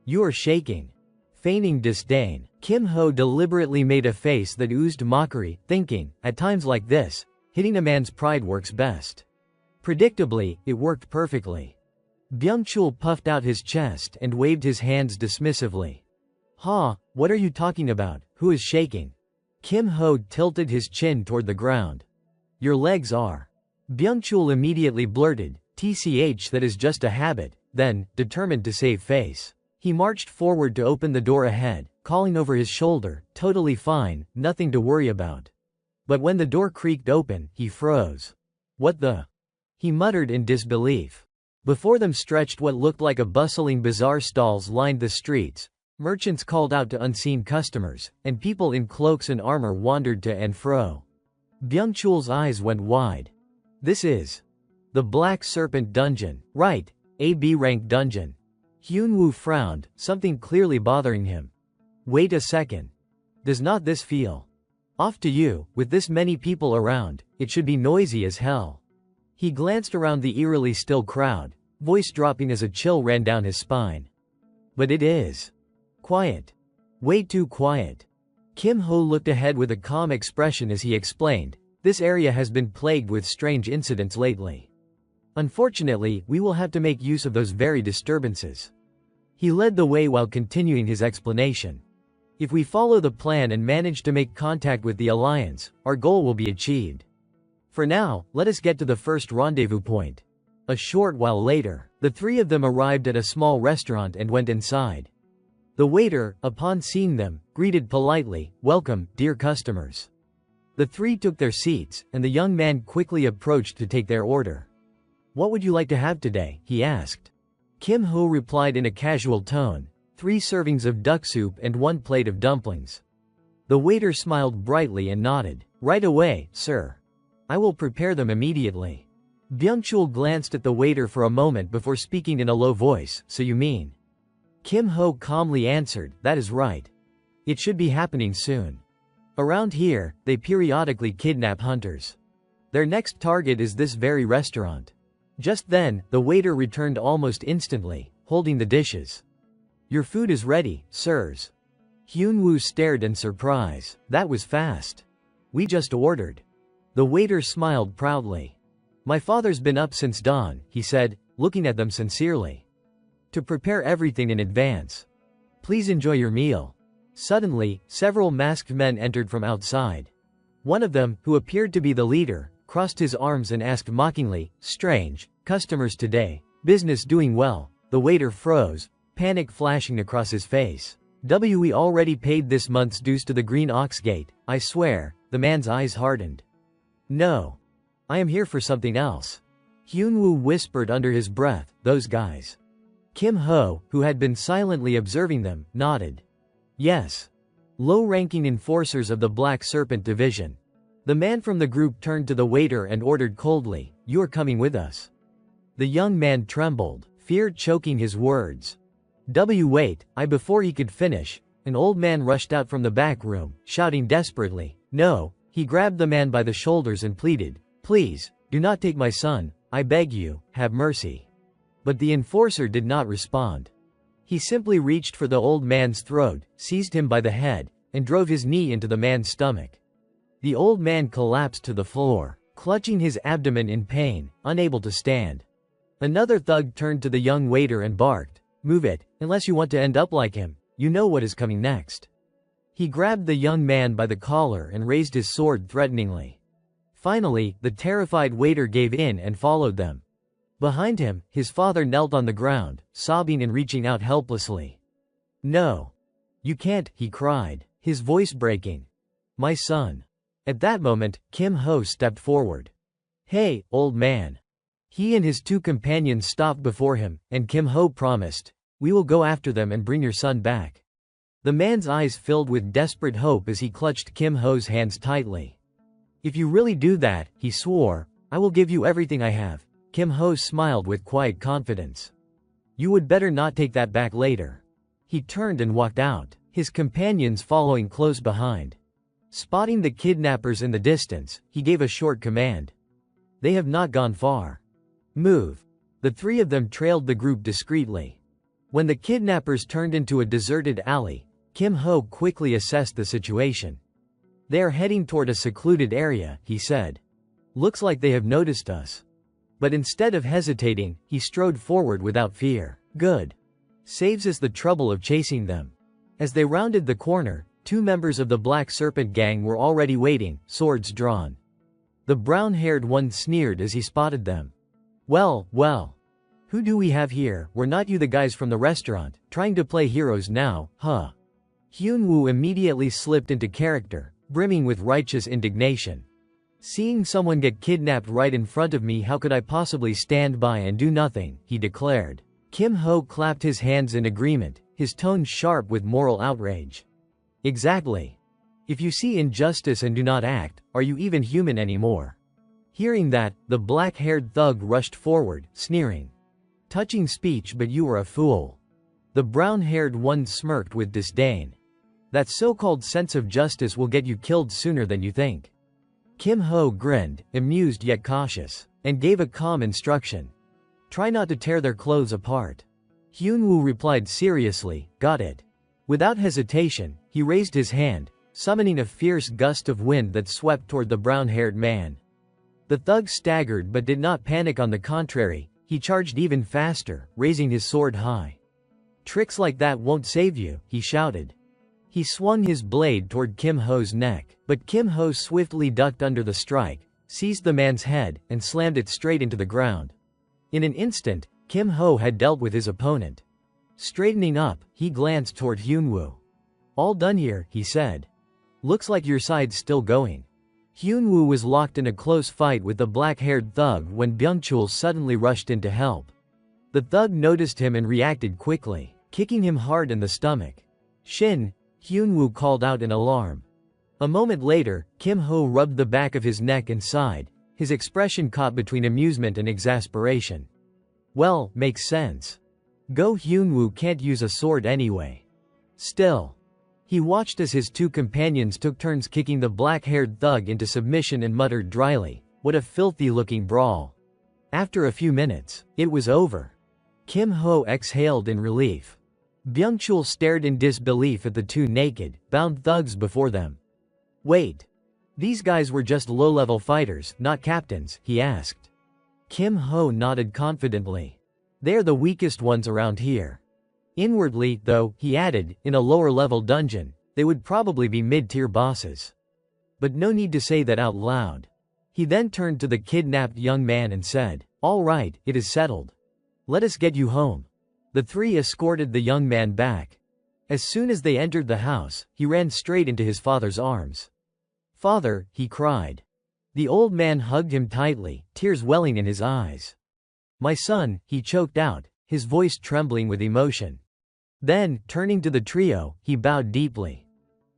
You are shaking. Feigning disdain, Kim Ho deliberately made a face that oozed mockery, thinking, at times like this, hitting a man's pride works best. Predictably, it worked perfectly. Byung-chul puffed out his chest and waved his hands dismissively. Ha, what are you talking about? Who is shaking? Kim Ho tilted his chin toward the ground. Your legs are. Byung-chul immediately blurted, TCH, that is just a habit. Then, determined to save face, he marched forward to open the door ahead, calling over his shoulder, totally fine, nothing to worry about. But when the door creaked open, he froze. What the? He muttered in disbelief. Before them stretched what looked like a bustling bazaar. Stalls lined the streets, merchants called out to unseen customers, and people in cloaks and armor wandered to and fro. Byung-chul's eyes went wide. This is the Black Serpent Dungeon, right? A B-rank dungeon. Hyunwoo frowned, something clearly bothering him. Wait a second. Does not this feel off to you? With this many people around, it should be noisy as hell. He glanced around the eerily still crowd, voice dropping as a chill ran down his spine. But it is quiet. Way too quiet. Kim Ho looked ahead with a calm expression as he explained, this area has been plagued with strange incidents lately. Unfortunately, we will have to make use of those very disturbances. He led the way while continuing his explanation. If we follow the plan and manage to make contact with the Alliance, our goal will be achieved. For now, let us get to the first rendezvous point. A short while later, the three of them arrived at a small restaurant and went inside. The waiter, upon seeing them, greeted politely, Welcome, dear customers. The three took their seats, and the young man quickly approached to take their order. What would you like to have today? He asked. Kim Ho replied in a casual tone, 3 servings of duck soup and 1 plate of dumplings. The waiter smiled brightly and nodded. Right away, sir. I will prepare them immediately. Byung-chul glanced at the waiter for a moment before speaking in a low voice, so you mean? Kim Ho calmly answered, that is right. It should be happening soon. Around here, they periodically kidnap hunters. Their next target is this very restaurant. Just then, the waiter returned almost instantly, holding the dishes. Your food is ready, sirs. Hyunwoo stared in surprise. That was fast. We just ordered. The waiter smiled proudly. My father's been up since dawn, he said, looking at them sincerely. To prepare everything in advance. Please enjoy your meal. Suddenly, several masked men entered from outside. One of them, who appeared to be the leader, crossed his arms and asked mockingly, Strange, customers today, business doing well. The waiter froze, panic flashing across his face. We already paid this month's dues to the Green Ox Gate, I swear." The man's eyes hardened. "No. I am here for something else." Hyunwoo whispered under his breath, "Those guys." Kim Ho, who had been silently observing them, nodded. "Yes. Low-ranking enforcers of the Black Serpent Division." The man from the group turned to the waiter and ordered coldly, "You are coming with us." The young man trembled, fear choking his words. Wait, before he could finish, an old man rushed out from the back room, shouting desperately, "No." He grabbed the man by the shoulders and pleaded, "Please, do not take my son, I beg you, have mercy." But the enforcer did not respond. He simply reached for the old man's throat, seized him by the head, and drove his knee into the man's stomach. The old man collapsed to the floor, clutching his abdomen in pain, unable to stand. Another thug turned to the young waiter and barked, "Move it, unless you want to end up like him, you know what is coming next." He grabbed the young man by the collar and raised his sword threateningly. Finally, the terrified waiter gave in and followed them. Behind him, his father knelt on the ground, sobbing and reaching out helplessly. "No. You can't," he cried, his voice breaking. "My son." At that moment, Kim Ho stepped forward. "Hey, old man." He and his two companions stopped before him, and Kim Ho promised, "We will go after them and bring your son back." The man's eyes filled with desperate hope as he clutched Kim Ho's hands tightly. "If you really do that," he swore, "I will give you everything I have." Kim Ho smiled with quiet confidence. "You would better not take that back later." He turned and walked out, his companions following close behind. Spotting the kidnappers in the distance, he gave a short command. "They have not gone far. Move." The three of them trailed the group discreetly. When the kidnappers turned into a deserted alley, Kim Ho quickly assessed the situation. "They are heading toward a secluded area," he said. "Looks like they have noticed us." But instead of hesitating, he strode forward without fear. "Good. Saves us the trouble of chasing them." As they rounded the corner, two members of the Black Serpent gang were already waiting, swords drawn. The brown-haired one sneered as he spotted them. Well, who do we have here? Were not you the guys from the restaurant, trying to play heroes now, huh?" Hyunwoo immediately slipped into character, brimming with righteous indignation. "Seeing someone get kidnapped right in front of me, how could I possibly stand by and do nothing?" he declared. Kim Ho clapped his hands in agreement, his tone sharp with moral outrage. "Exactly. If you see injustice and do not act, are you even human anymore?" Hearing that, the black-haired thug rushed forward, sneering. "Touching speech, but you are a fool." The brown-haired one smirked with disdain. "That so-called sense of justice will get you killed sooner than you think." Kim Ho grinned, amused yet cautious, and gave a calm instruction. "Try not to tear their clothes apart." Hyunwoo replied seriously, "Got it." Without hesitation, he raised his hand, summoning a fierce gust of wind that swept toward the brown-haired man. The thug staggered but did not panic. On the contrary, he charged even faster, raising his sword high. "Tricks like that won't save you," he shouted. He swung his blade toward Kim Ho's neck, but Kim Ho swiftly ducked under the strike, seized the man's head, and slammed it straight into the ground. In an instant, Kim Ho had dealt with his opponent. Straightening up, he glanced toward Hyunwoo. "All done here," he said. "Looks like your side's still going." Hyunwoo was locked in a close fight with the black-haired thug when Byung-chul suddenly rushed in to help. The thug noticed him and reacted quickly, kicking him hard in the stomach. "Shin!" Hyunwoo called out in alarm. A moment later, Kim Ho rubbed the back of his neck and sighed, his expression caught between amusement and exasperation. "Well, makes sense. Go Hyunwoo can't use a sword anyway." Still, he watched as his two companions took turns kicking the black-haired thug into submission and muttered dryly, "What a filthy-looking brawl." After a few minutes, it was over. Kim Ho exhaled in relief. Byung-chul stared in disbelief at the two naked, bound thugs before them. "Wait. These guys were just low-level fighters, not captains?" he asked. Kim Ho nodded confidently. "They're the weakest ones around here. Inwardly, though," he added, "in a lower-level dungeon, they would probably be mid-tier bosses. But no need to say that out loud." He then turned to the kidnapped young man and said, "All right, it is settled. Let us get you home." The three escorted the young man back. As soon as they entered the house, he ran straight into his father's arms. "Father," he cried. The old man hugged him tightly, tears welling in his eyes. "My son," he choked out, his voice trembling with emotion. Then, turning to the trio, he bowed deeply.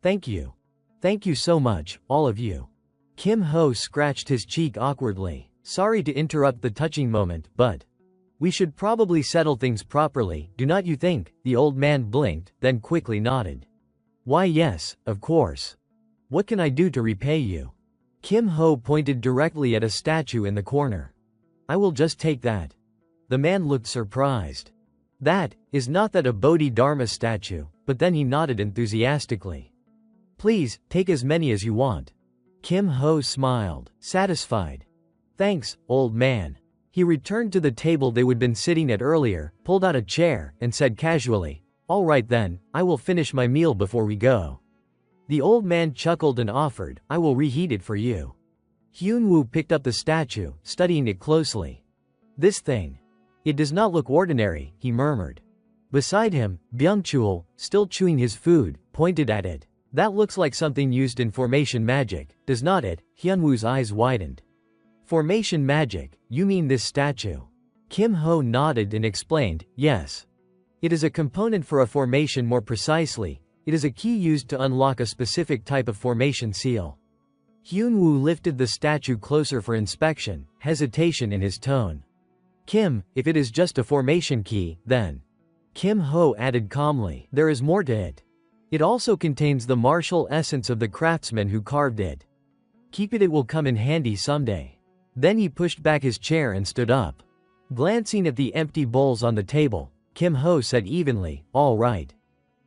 "Thank you. Thank you so much, all of you." Kim Ho scratched his cheek awkwardly. "Sorry to interrupt the touching moment, but we should probably settle things properly, do not you think?" The old man blinked, then quickly nodded. "Why yes, of course. What can I do to repay you?" Kim Ho pointed directly at a statue in the corner. "I will just take that." The man looked surprised. "That is not that a Bodhi-Dharma statue," but then he nodded enthusiastically. "Please, take as many as you want." Kim Ho smiled, satisfied. "Thanks, old man." He returned to the table they would been sitting at earlier, pulled out a chair, and said casually, "All right then, I will finish my meal before we go." The old man chuckled and offered, "I will reheat it for you." Hyunwoo picked up the statue, studying it closely. "This thing. It does not look ordinary," he murmured. Beside him, Byung-chul, still chewing his food, pointed at it. "That looks like something used in formation magic, does not it?" Hyunwoo's eyes widened. "Formation magic, you mean this statue?" Kim Ho nodded and explained, "Yes. It is a component for a formation. More precisely, it is a key used to unlock a specific type of formation seal." Hyunwoo lifted the statue closer for inspection, hesitation in his tone. "Kim, if it is just a formation key, then..." Kim Ho added calmly, "There is more to it. It also contains the martial essence of the craftsman who carved it. Keep it, it will come in handy someday." Then he pushed back his chair and stood up. Glancing at the empty bowls on the table, Kim Ho said evenly, "All right.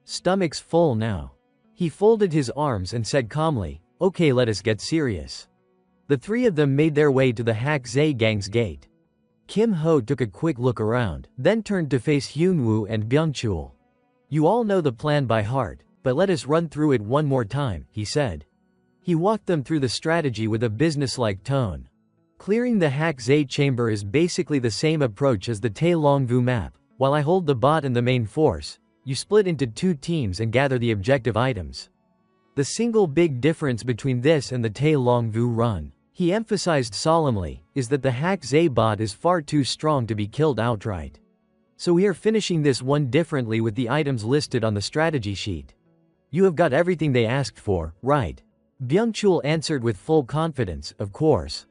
Stomach's full now." He folded his arms and said calmly, "Okay, let us get serious." The three of them made their way to the Hak Zae gang's gate. Kim Ho took a quick look around, then turned to face Hyunwoo and Byung-chul. "You all know the plan by heart, but let us run through it one more time," he said. He walked them through the strategy with a businesslike tone. Clearing the Hak Zae chamber is basically the same approach as the Taelongvu map. While I hold the bot and the main force, you split into two teams and gather the objective items. The single big difference between this and the Taelongvu run, he emphasized solemnly, is that the Hak Zae bot is far too strong to be killed outright. So we are finishing this one differently with the items listed on the strategy sheet. You have got everything they asked for, right? Byung-chul answered with full confidence, "Of course."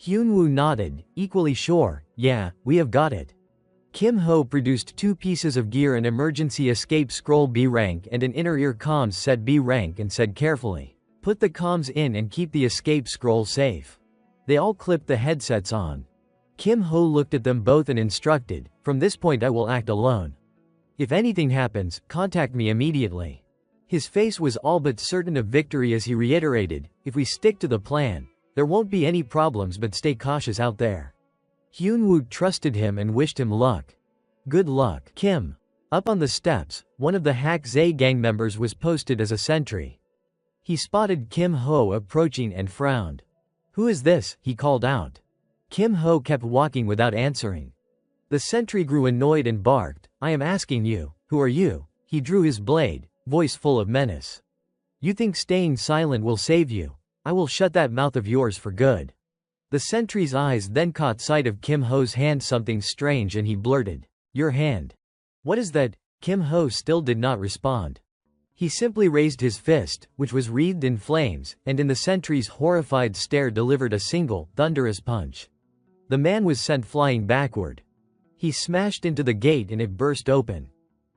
Hyunwoo nodded, equally sure, "Yeah, we have got it." Kim Ho produced 2 pieces of gear, an emergency escape scroll B rank and an inner ear comms set B rank, and said carefully, "Put the comms in and keep the escape scroll safe." They all clipped the headsets on. Kim Ho looked at them both and instructed, "From this point I will act alone. If anything happens, contact me immediately." His face was all but certain of victory as he reiterated, "If we stick to the plan, there won't be any problems, but stay cautious out there." Hyunwoo trusted him and wished him luck. "Good luck, Kim." Up on the steps, one of the Hak Zae gang members was posted as a sentry. He spotted Kim Ho approaching and frowned. "Who is this?" he called out. Kim Ho kept walking without answering. The sentry grew annoyed and barked, "I am asking you, who are you?" He drew his blade, voice full of menace. "You think staying silent will save you? I will shut that mouth of yours for good." The sentry's eyes then caught sight of Kim Ho's hand, something strange, and he blurted, "Your hand. What is that?" Kim Ho still did not respond. He simply raised his fist, which was wreathed in flames, and in the sentry's horrified stare delivered a single, thunderous punch. The man was sent flying backward. He smashed into the gate and it burst open.